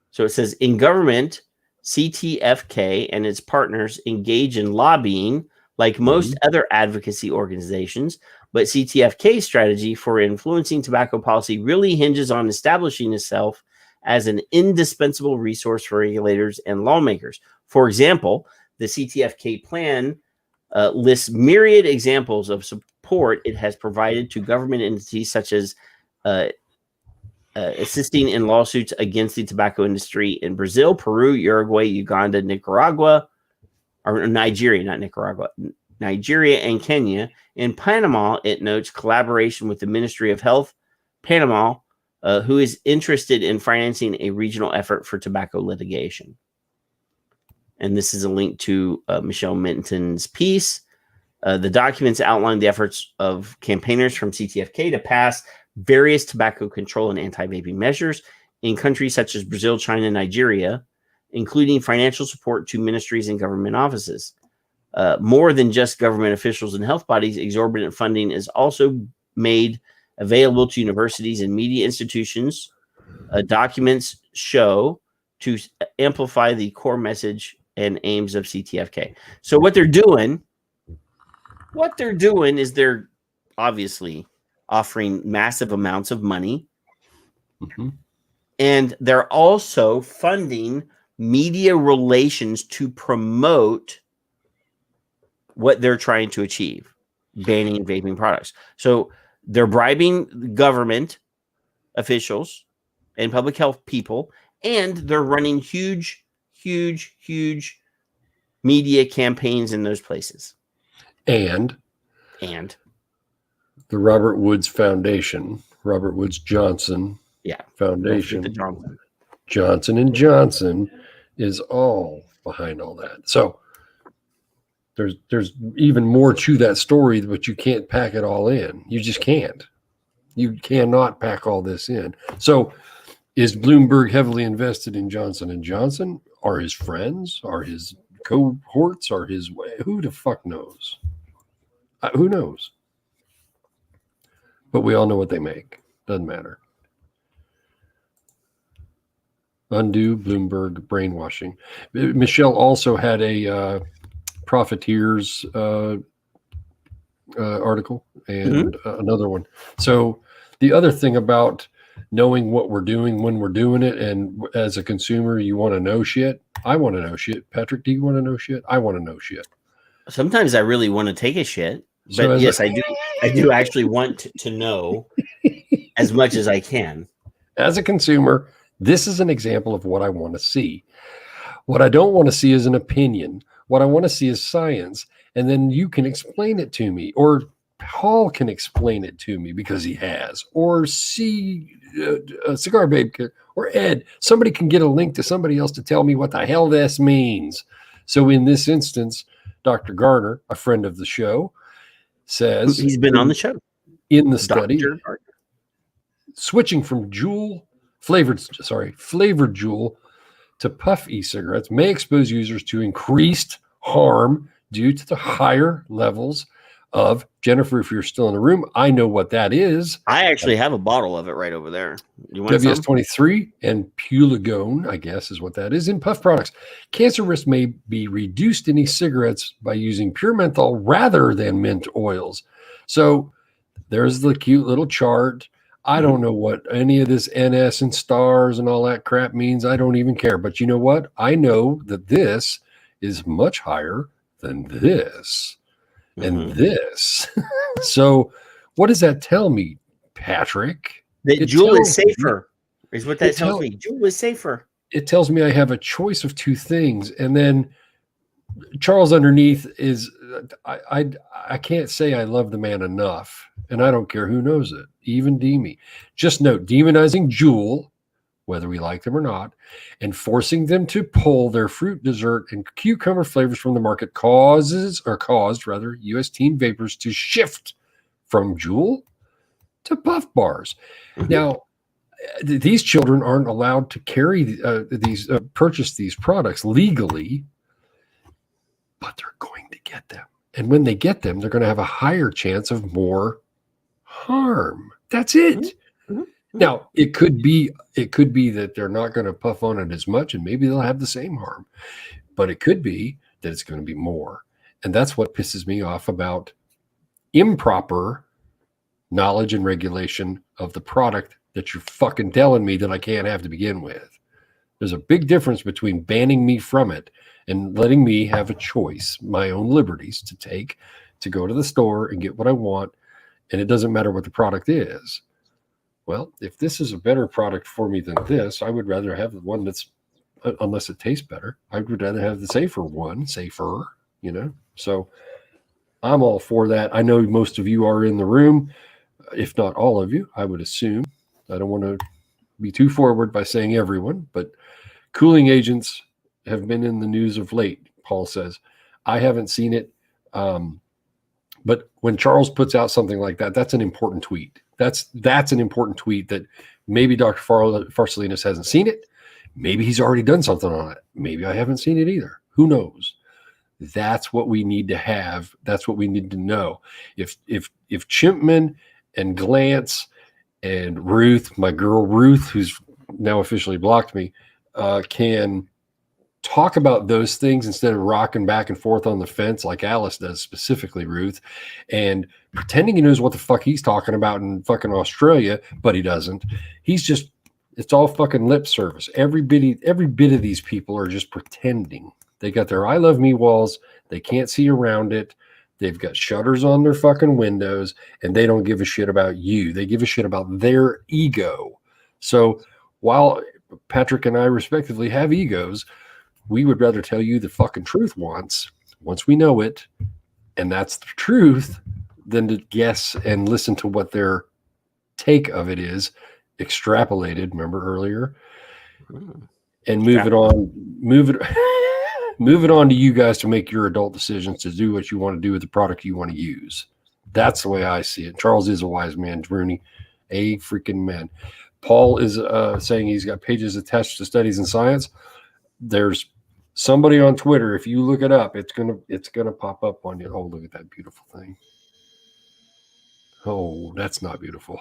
Speaker 7: So it says, in government, CTFK and its partners engage in lobbying like most other advocacy organizations, but CTFK's strategy for influencing tobacco policy really hinges on establishing itself as an indispensable resource for regulators and lawmakers. For example, the CTFK plan lists myriad examples of support it has provided to government entities, such as assisting in lawsuits against the tobacco industry in Brazil, Peru, Uruguay, Uganda, Nicaragua, or Nigeria, not Nicaragua, Nigeria and Kenya. In Panama, it notes collaboration with the Ministry of Health, Panama, who is interested in financing a regional effort for tobacco litigation. And this is a link to Michelle Minton's piece. The documents outline the efforts of campaigners from CTFK to pass various tobacco control and anti-vaping measures in countries such as Brazil, China, and Nigeria, including financial support to ministries and government offices. More than just government officials and health bodies, exorbitant funding is also made available to universities and media institutions. Documents show to amplify the core message and aims of CTFK. So what they're doing is they're obviously offering massive amounts of money.
Speaker 6: Mm-hmm.
Speaker 7: And they're also funding media relations to promote what they're trying to achieve, banning vaping products. So they're bribing government officials and public health people, and they're running huge media campaigns in those places.
Speaker 6: And the Robert Woods Foundation, Robert Woods Johnson Foundation, Johnson & Johnson is all behind all that. So there's even more to that story, but you can't pack it all in. You just can't. You cannot pack all this in. So is Bloomberg heavily invested in Johnson & Johnson? Are his friends? Are his cohorts? Are his... Who the fuck knows? Who knows? But we all know what they make. Doesn't matter. Undo Bloomberg brainwashing. Michelle also had a Profiteers article and another one. So the other thing about knowing what we're doing when we're doing it, and as a consumer, you want to know shit. I want to know shit. Patrick, do you want to know shit? I want to know shit.
Speaker 7: Sometimes I really want to take a shit, but yes, I do. I do actually want to know as much as I can.
Speaker 6: As a consumer, this is an example of what I want to see. What I don't want to see is an opinion. What I want to see is science. And then you can explain it to me, or Paul can explain it to me because he has, or Cigar Babe, or Ed. Somebody can get a link to somebody else to tell me what the hell this means. So in this instance, Dr. Garner, a friend of the show, says
Speaker 7: he's been on the show
Speaker 6: in the study, switching from flavored Juul to puff e-cigarettes may expose users to increased harm due to the higher levels of, Jennifer, if you're still in the room, I know what that is.
Speaker 7: I actually have a bottle of it right over there. You want
Speaker 6: WS-23 and pulegone, I guess is what that is, in puff products. Cancer risk may be reduced in e-cigarettes by using pure menthol rather than mint oils. So there's the cute little chart. I don't know what any of this NS and stars and all that crap means. I don't even care. But you know what? I know that this is much higher than this and this. So what does that tell me, Patrick?
Speaker 7: That Juul is safer, is what that tells me. Juul is safer.
Speaker 6: It tells me I have a choice of two things. And then Charles underneath is, I can't say I love the man enough, and I don't care who knows it, even Demi. Just note, demonizing Juul, whether we like them or not, and forcing them to pull their fruit dessert and cucumber flavors from the market caused U.S. teen vapors to shift from Juul to puff bars. Now, these children aren't allowed to carry purchase these products legally, but they're going to get them. And when they get them, they're going to have a higher chance of more harm. That's it. Now, it could be that they're not going to puff on it as much, and maybe they'll have the same harm. But it could be that it's going to be more. And that's what pisses me off about improper knowledge and regulation of the product that you're fucking telling me that I can't have to begin with. There's a big difference between banning me from it and letting me have a choice, my own liberties to take, to go to the store and get what I want. And it doesn't matter what the product is. Well, if this is a better product for me than this, I would rather have the one that's, unless it tastes better, I would rather have the safer one, So I'm all for that. I know most of you are in the room, if not all of you, I would assume. I don't want to be too forward by saying everyone, but cooling agents have been in the news of late, Paul says. I haven't seen it. But when Charles puts out something like that, that's an important tweet. That's an important tweet that maybe Dr. Farsalinas hasn't seen it. Maybe he's already done something on it. Maybe I haven't seen it either. Who knows? That's what we need to have. That's what we need to know. If Chimpman and Glantz and Ruth, my girl Ruth, who's now officially blocked me, can talk about those things instead of rocking back and forth on the fence like Alice does, specifically Ruth, and pretending he knows what the fuck he's talking about in fucking Australia, but he doesn't. He's just, it's all fucking lip service. Every bit of these people are just pretending. They got their I love me walls. They can't see around it. They've got shutters on their fucking windows, and they don't give a shit about you. They give a shit about their ego. So while Patrick and I respectively have egos, we would rather tell you the fucking truth once we know it, and that's the truth, than to guess and listen to what their take of it is, extrapolated, remember earlier, and move it on to you guys to make your adult decisions to do what you want to do with the product you want to use. That's the way I see it. Charles is a wise man, Rooney, a freaking man. Paul is saying he's got pages attached to studies in science. There's somebody on Twitter, if you look it up, it's gonna pop up on you. Oh, look at that beautiful thing. Oh, that's not beautiful.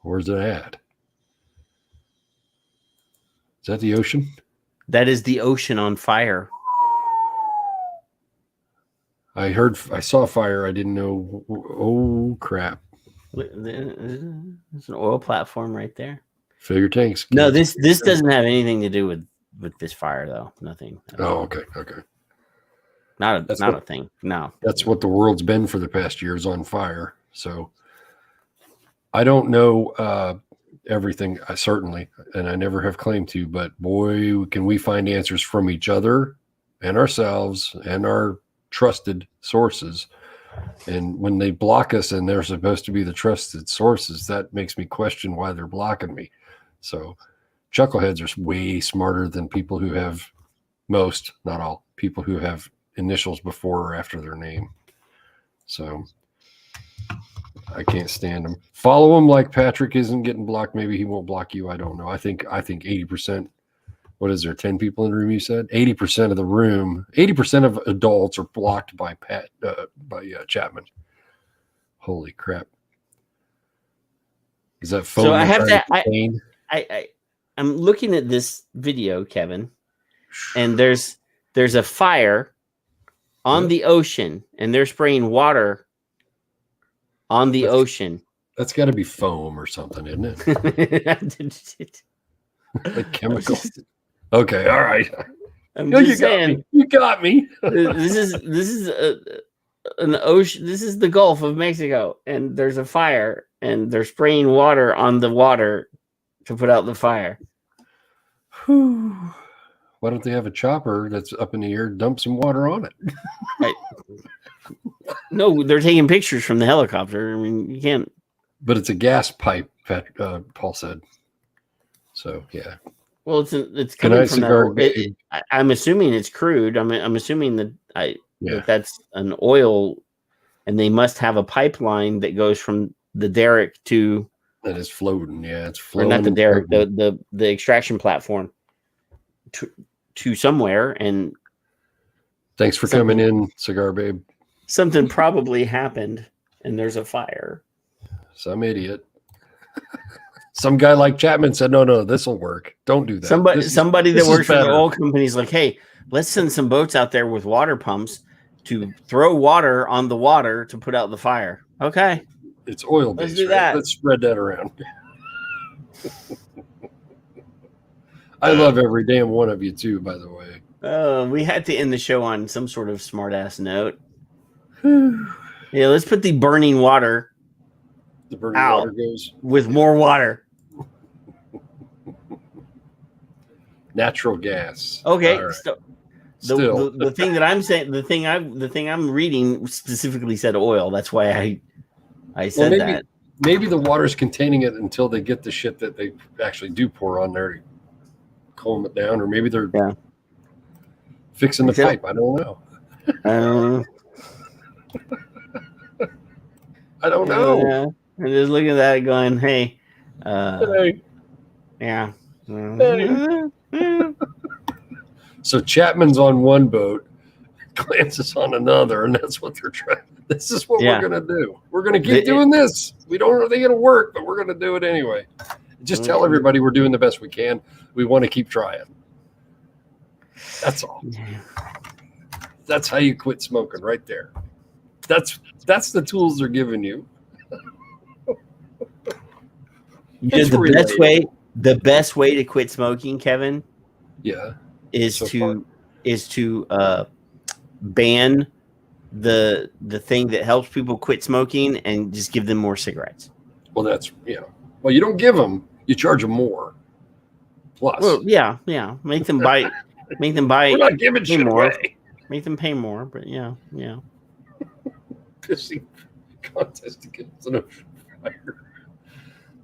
Speaker 6: Where's it at? Is that the ocean?
Speaker 7: That is the ocean on fire.
Speaker 6: I saw fire. I didn't know. Oh, crap.
Speaker 7: There's an oil platform right there.
Speaker 6: Fill your tanks.
Speaker 7: No, this doesn't have anything to do with this fire, though. Nothing.
Speaker 6: Oh, okay.
Speaker 7: Not a thing. No.
Speaker 6: That's what the world's been for the past years, on fire. So I don't know everything, certainly, and I never have claimed to, but boy, can we find answers from each other and ourselves and our trusted sources. And when they block us and they're supposed to be the trusted sources, that makes me question why they're blocking me. So chuckleheads are way smarter than people who have most, not all, people who have initials before or after their name. So I can't stand them. Follow him like Patrick isn't getting blocked. Maybe he won't block you. I don't know. I think 80%. What is there? 10 people in the room? You said 80% of the room. 80% of adults are blocked by Chapman. Holy crap! Is that phone?
Speaker 7: So I have that. I'm looking at this video, Kevin, and there's a fire on the ocean, and they're spraying water on the ocean.
Speaker 6: That's got to be foam or something, isn't it? Like chemical. Okay, all right.
Speaker 7: I'm just saying,
Speaker 6: you got me.
Speaker 7: This is an ocean. This is the Gulf of Mexico, and there's a fire, and they're spraying water on the water to put out the fire.
Speaker 6: Whew. Why don't they have a chopper that's up in the air, dump some water on it?
Speaker 7: No, they're taking pictures from the helicopter. I mean, you can't.
Speaker 6: But it's a gas pipe, Paul said. So, yeah.
Speaker 7: Well, it's coming from that. I'm assuming it's crude. I'm assuming that that's an oil, and they must have a pipeline that goes from the derrick to.
Speaker 6: That is floating. Yeah, it's floating.
Speaker 7: Or not the derrick, the extraction platform to somewhere. And
Speaker 6: thanks for coming in, Cigar Babe.
Speaker 7: Something probably happened, and there's a fire.
Speaker 6: Some idiot. Some guy like Chapman said, no, this will work. Don't do that.
Speaker 7: Somebody that works for the oil company is like, hey, let's send some boats out there with water pumps to throw water on the water to put out the fire. Okay.
Speaker 6: It's oil based.
Speaker 7: Let's do that.
Speaker 6: Let's spread that around. I love every damn one of you too, by the way.
Speaker 7: We had to end the show on some sort of smart ass note. Yeah, let's put the burning water out
Speaker 6: water goes
Speaker 7: with more water.
Speaker 6: Natural gas.
Speaker 7: Okay.
Speaker 6: Right.
Speaker 7: The thing that I'm saying, the thing I'm reading specifically said oil. That's why I said that.
Speaker 6: Maybe the water's containing it until they get the shit that they actually do pour on there to calm it down, or maybe they're fixing the pipe. I don't know. I don't know.
Speaker 7: I'm just looking at that going, hey. Yeah.
Speaker 6: So Chapman's on one boat, Glance is on another, and that's what they're trying. This is what we're going to do. We're going to keep doing this. We don't know if it'll work, but we're going to do it anyway. Just tell everybody we're doing the best we can. We want to keep trying. That's all. That's how you quit smoking right there. That's the tools they're giving you.
Speaker 7: The best way to quit smoking, Kevin, is to ban the thing that helps people quit smoking and just give them more cigarettes.
Speaker 6: Well, that's well, you don't give them, you charge them more. Plus,
Speaker 7: well, make them buy.
Speaker 6: We're not giving shit
Speaker 7: more.
Speaker 6: Away.
Speaker 7: Make them pay more, but
Speaker 6: Pissing contest against an ocean fire.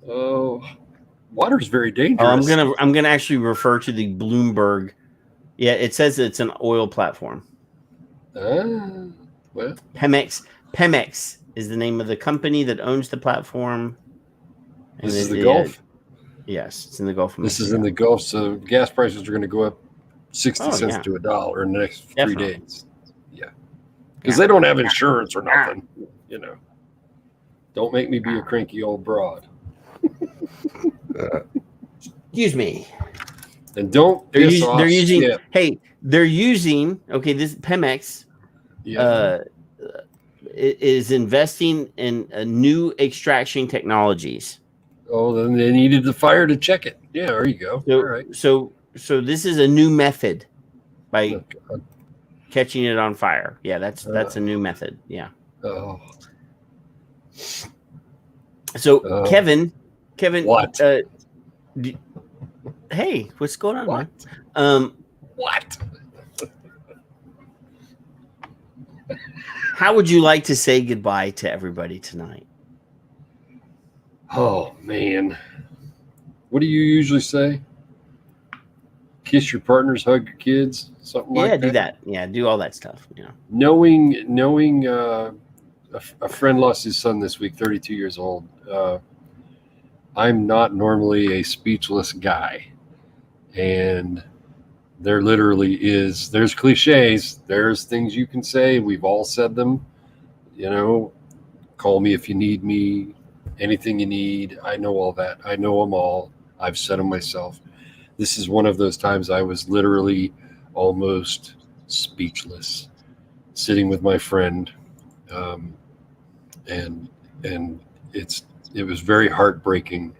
Speaker 6: Oh, water is very dangerous.
Speaker 7: I'm gonna actually refer to the Bloomberg. Yeah, it says it's an oil platform.
Speaker 6: Well,
Speaker 7: Pemex is the name of the company that owns the platform.
Speaker 6: This is the Gulf.
Speaker 7: Yes, it's in the Gulf of Mexico.
Speaker 6: This is in the Gulf, so gas prices are going to go up 60 cents to $1 in the next 3 days. Yeah, because they don't have insurance or nothing. Don't make me be a cranky old broad.
Speaker 7: Excuse me.
Speaker 6: And don't.
Speaker 7: They're using. Hey, they're using. Okay, this Pemex. Is investing in new extraction technologies.
Speaker 6: Oh, then they needed the fire to check it. Yeah, there you go.
Speaker 7: So,
Speaker 6: all right.
Speaker 7: So this is a new method by catching it on fire. Yeah, that's a new method. Yeah.
Speaker 6: Oh.
Speaker 7: So Kevin.
Speaker 6: What?
Speaker 7: Hey, what's going on,
Speaker 6: what?
Speaker 7: Man?
Speaker 6: What?
Speaker 7: How would you like to say goodbye to everybody tonight?
Speaker 6: Oh, man. What do you usually say? Kiss your partners, hug your kids, something like that?
Speaker 7: Yeah, do that. Yeah, do all that stuff. Yeah.
Speaker 6: Knowing a friend lost his son this week, 32 years old. I'm not normally a speechless guy. And there literally is, there's cliches, there's things you can say. We've all said them, call me if you need me, anything you need. I know all that. I know them all. I've said them myself. This is one of those times I was literally almost speechless, sitting with my friend. And it was very heartbreaking.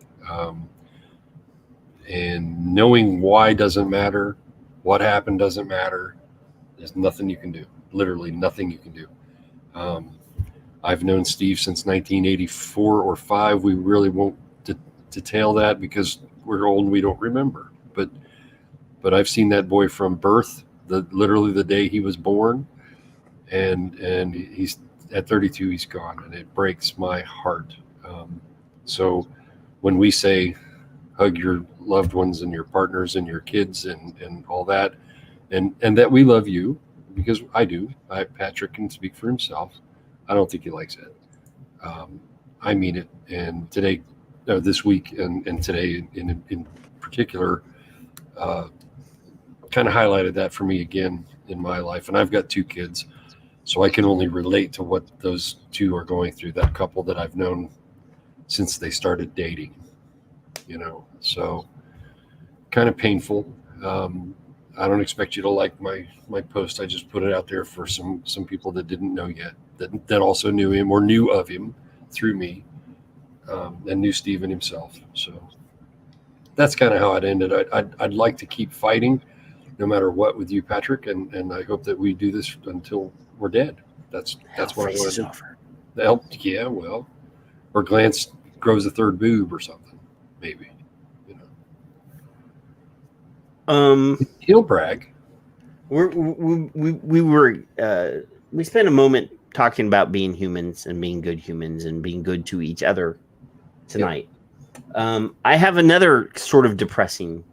Speaker 6: And knowing why doesn't matter. What happened doesn't matter. There's nothing you can do. Literally nothing you can do. I've known Steve since 1984 or 5. We really won't detail that because we're old and we don't remember. But I've seen that boy from birth, literally the day he was born, and he's at 32. He's gone, and it breaks my heart. So when we say hug your loved ones and your partners and your kids and all that, and that we love you, because I do. Patrick can speak for himself. I don't think he likes it. I mean it. And today, this week, and today in particular, kind of highlighted that for me again in my life. And I've got 2 kids, so I can only relate to what those 2 are going through. That couple that I've known since they started dating. So kind of painful. I don't expect you to like my post. I just put it out there for some people that didn't know yet, that also knew him or knew of him through me, and knew Steven himself. So that's kind of how it ended. I'd like to keep fighting no matter what with you, Patrick, and I hope that we do this until we're dead. That's what I want to do. Help, yeah, well, or Glance grows a 3rd boob or something, maybe.
Speaker 7: He'll
Speaker 6: brag.
Speaker 7: We spent a moment talking about being humans and being good humans and being good to each other tonight. I have another sort of depressing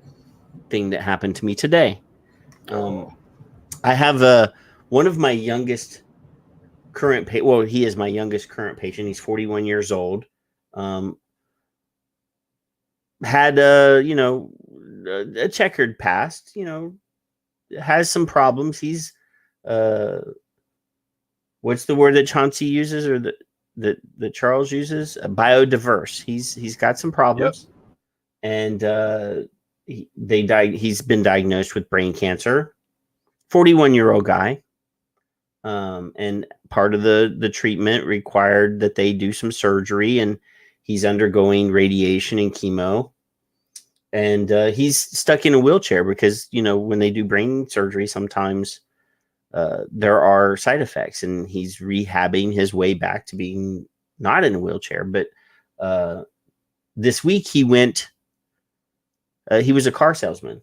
Speaker 7: thing that happened to me today. I have one of my youngest current he is my youngest current patient. He's 41 years old. Had a checkered past, has some problems. He's what's the word that Chauncey uses or that Charles uses? Biodiverse. He's got some problems. And he's been diagnosed with brain cancer. 41-year-old guy. And part of the treatment required that they do some surgery, and he's undergoing radiation and chemo. And he's stuck in a wheelchair because, when they do brain surgery, sometimes there are side effects, and he's rehabbing his way back to being not in a wheelchair. But this week he went, he was a car salesman.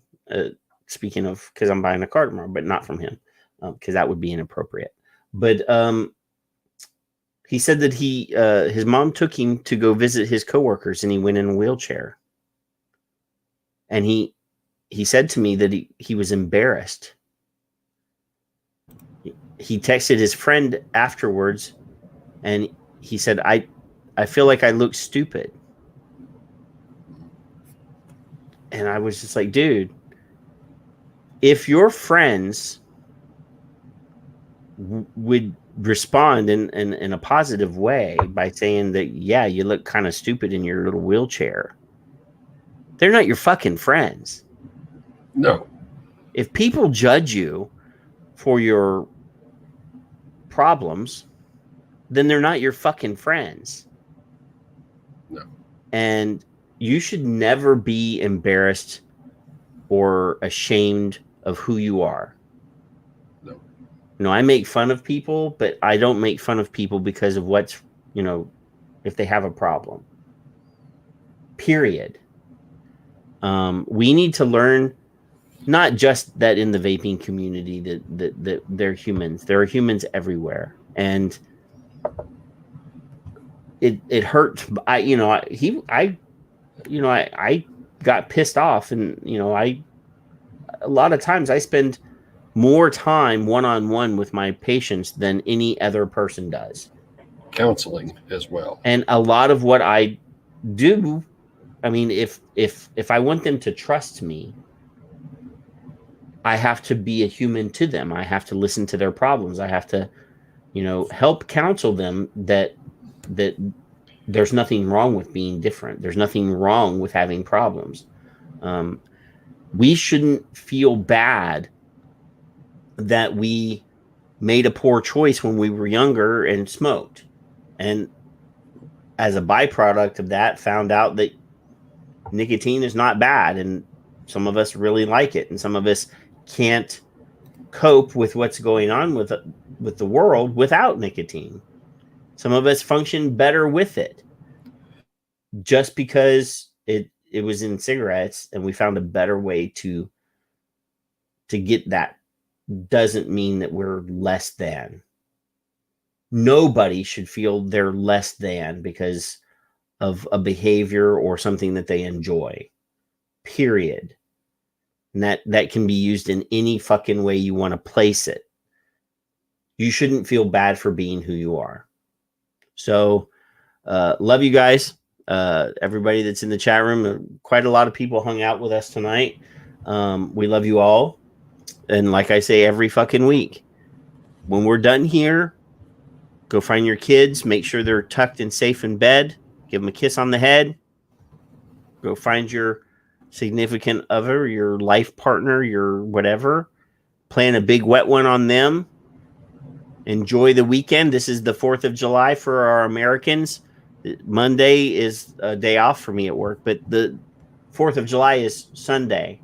Speaker 7: Speaking of, because I'm buying a car tomorrow, but not from him, because that would be inappropriate. But he said that his mom took him to go visit his coworkers, and he went in a wheelchair. And he said to me that he was embarrassed. He texted his friend afterwards, and he said, I feel like I look stupid. And I was just like, dude, if your friends would respond in a positive way by saying that, yeah, you look kind of stupid in your little wheelchair, they're not your fucking friends.
Speaker 6: No.
Speaker 7: If people judge you for your problems, then they're not your fucking friends.
Speaker 6: No.
Speaker 7: And you should never be embarrassed or ashamed of who you are.
Speaker 6: No.
Speaker 7: I make fun of people, but I don't make fun of people because of what's, if they have a problem. Period. We need to learn not just that in the vaping community that they're humans. There are humans everywhere, and it hurt. I got pissed off, and a lot of times I spend more time one-on-one with my patients than any other person does.
Speaker 6: Counseling as well.
Speaker 7: And a lot of what I do, I mean, if I want them to trust me, I have to be a human to them. I have to listen to their problems. I have to, help counsel them that there's nothing wrong with being different. There's nothing wrong with having problems. We shouldn't feel bad that we made a poor choice when we were younger and smoked. And as a byproduct of that, found out that nicotine is not bad. And some of us really like it. And some of us can't cope with what's going on with the world without nicotine. Some of us function better with it. Just because it was in cigarettes and we found a better way to get that doesn't mean that we're less than. Nobody should feel they're less than because of a behavior or something that they enjoy. Period. And that can be used in any fucking way you want to place it. You shouldn't feel bad for being who you are. So, love you guys. Everybody that's in the chat room, quite a lot of people hung out with us tonight. We love you all. And like I say every fucking week, when we're done here, go find your kids, make sure they're tucked and safe in bed, give them a kiss on the head, go find your significant other, your life partner, your whatever, plan a big wet one on them, enjoy the weekend. This is the 4th of July for our Americans. Monday is a day off for me at work, but the 4th of July is Sunday.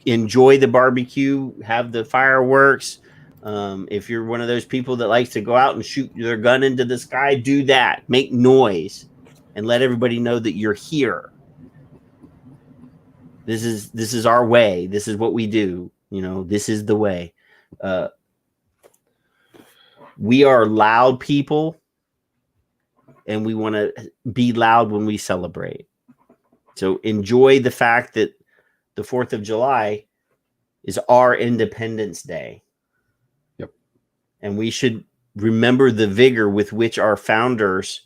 Speaker 7: Enjoy the barbecue, have the fireworks. If you're one of those people that likes to go out and shoot their gun into the sky, do that. Make noise and let everybody know that you're here. This is our way. This is what we do. This is the way. We are loud people, and we want to be loud when we celebrate. So enjoy the fact that the 4th of July is our Independence Day.
Speaker 6: Yep.
Speaker 7: And we should remember the vigor with which our founders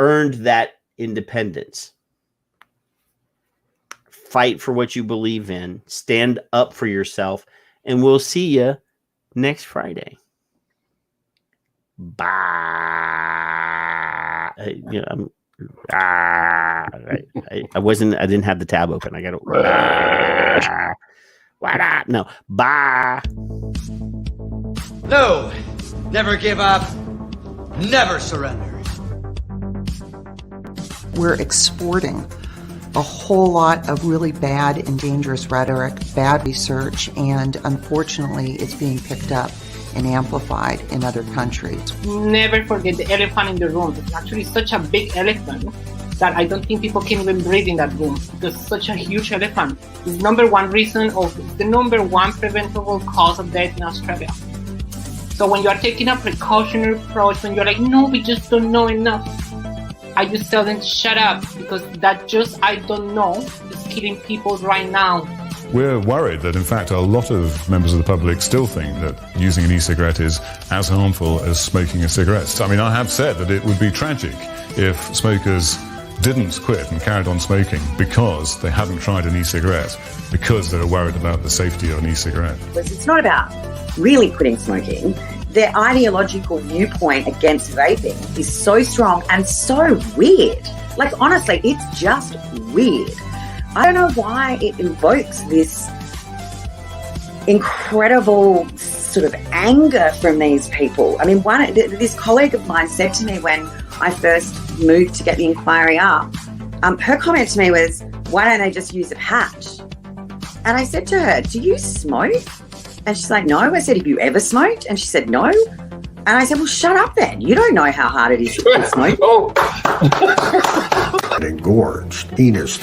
Speaker 7: earned that independence. Fight for what you believe in. Stand up for yourself. And we'll see you next Friday. Bye. I didn't have the tab open. I got to. What up? No. Bye.
Speaker 1: No, never give up, never surrender.
Speaker 2: We're exporting a whole lot of really bad and dangerous rhetoric, bad research, and unfortunately it's being picked up and amplified in other countries.
Speaker 3: Never forget the elephant in the room. It's actually such a big elephant that I don't think people can even breathe in that room, because such a huge elephant is number one reason of the number one preventable cause of death in Australia. So when you are taking a precautionary approach, when you're like, no, we just don't know enough, I just tell them, shut up, because that just I don't know is killing people right now.
Speaker 4: We're worried that, in fact, a lot of members of the public still think that using an e-cigarette is as harmful as smoking a cigarette. I mean, I have said that it would be tragic if smokers didn't quit and carried on smoking because they hadn't tried an e-cigarette, because they were worried about the safety of an e-cigarette.
Speaker 5: It's not about really quitting smoking. Their ideological viewpoint against vaping is so strong and so weird. Like, honestly, it's just weird. I don't know why it invokes this incredible sort of anger from these people. I mean, this colleague of mine said to me when I first moved to get the inquiry up, her comment to me was, why don't they just use a patch? And I said to her, do you smoke? And she's like, no. I said, have you ever smoked? And she said, no. And I said, well, shut up then. You don't know how hard it is to smoke.
Speaker 9: Engorged, penis.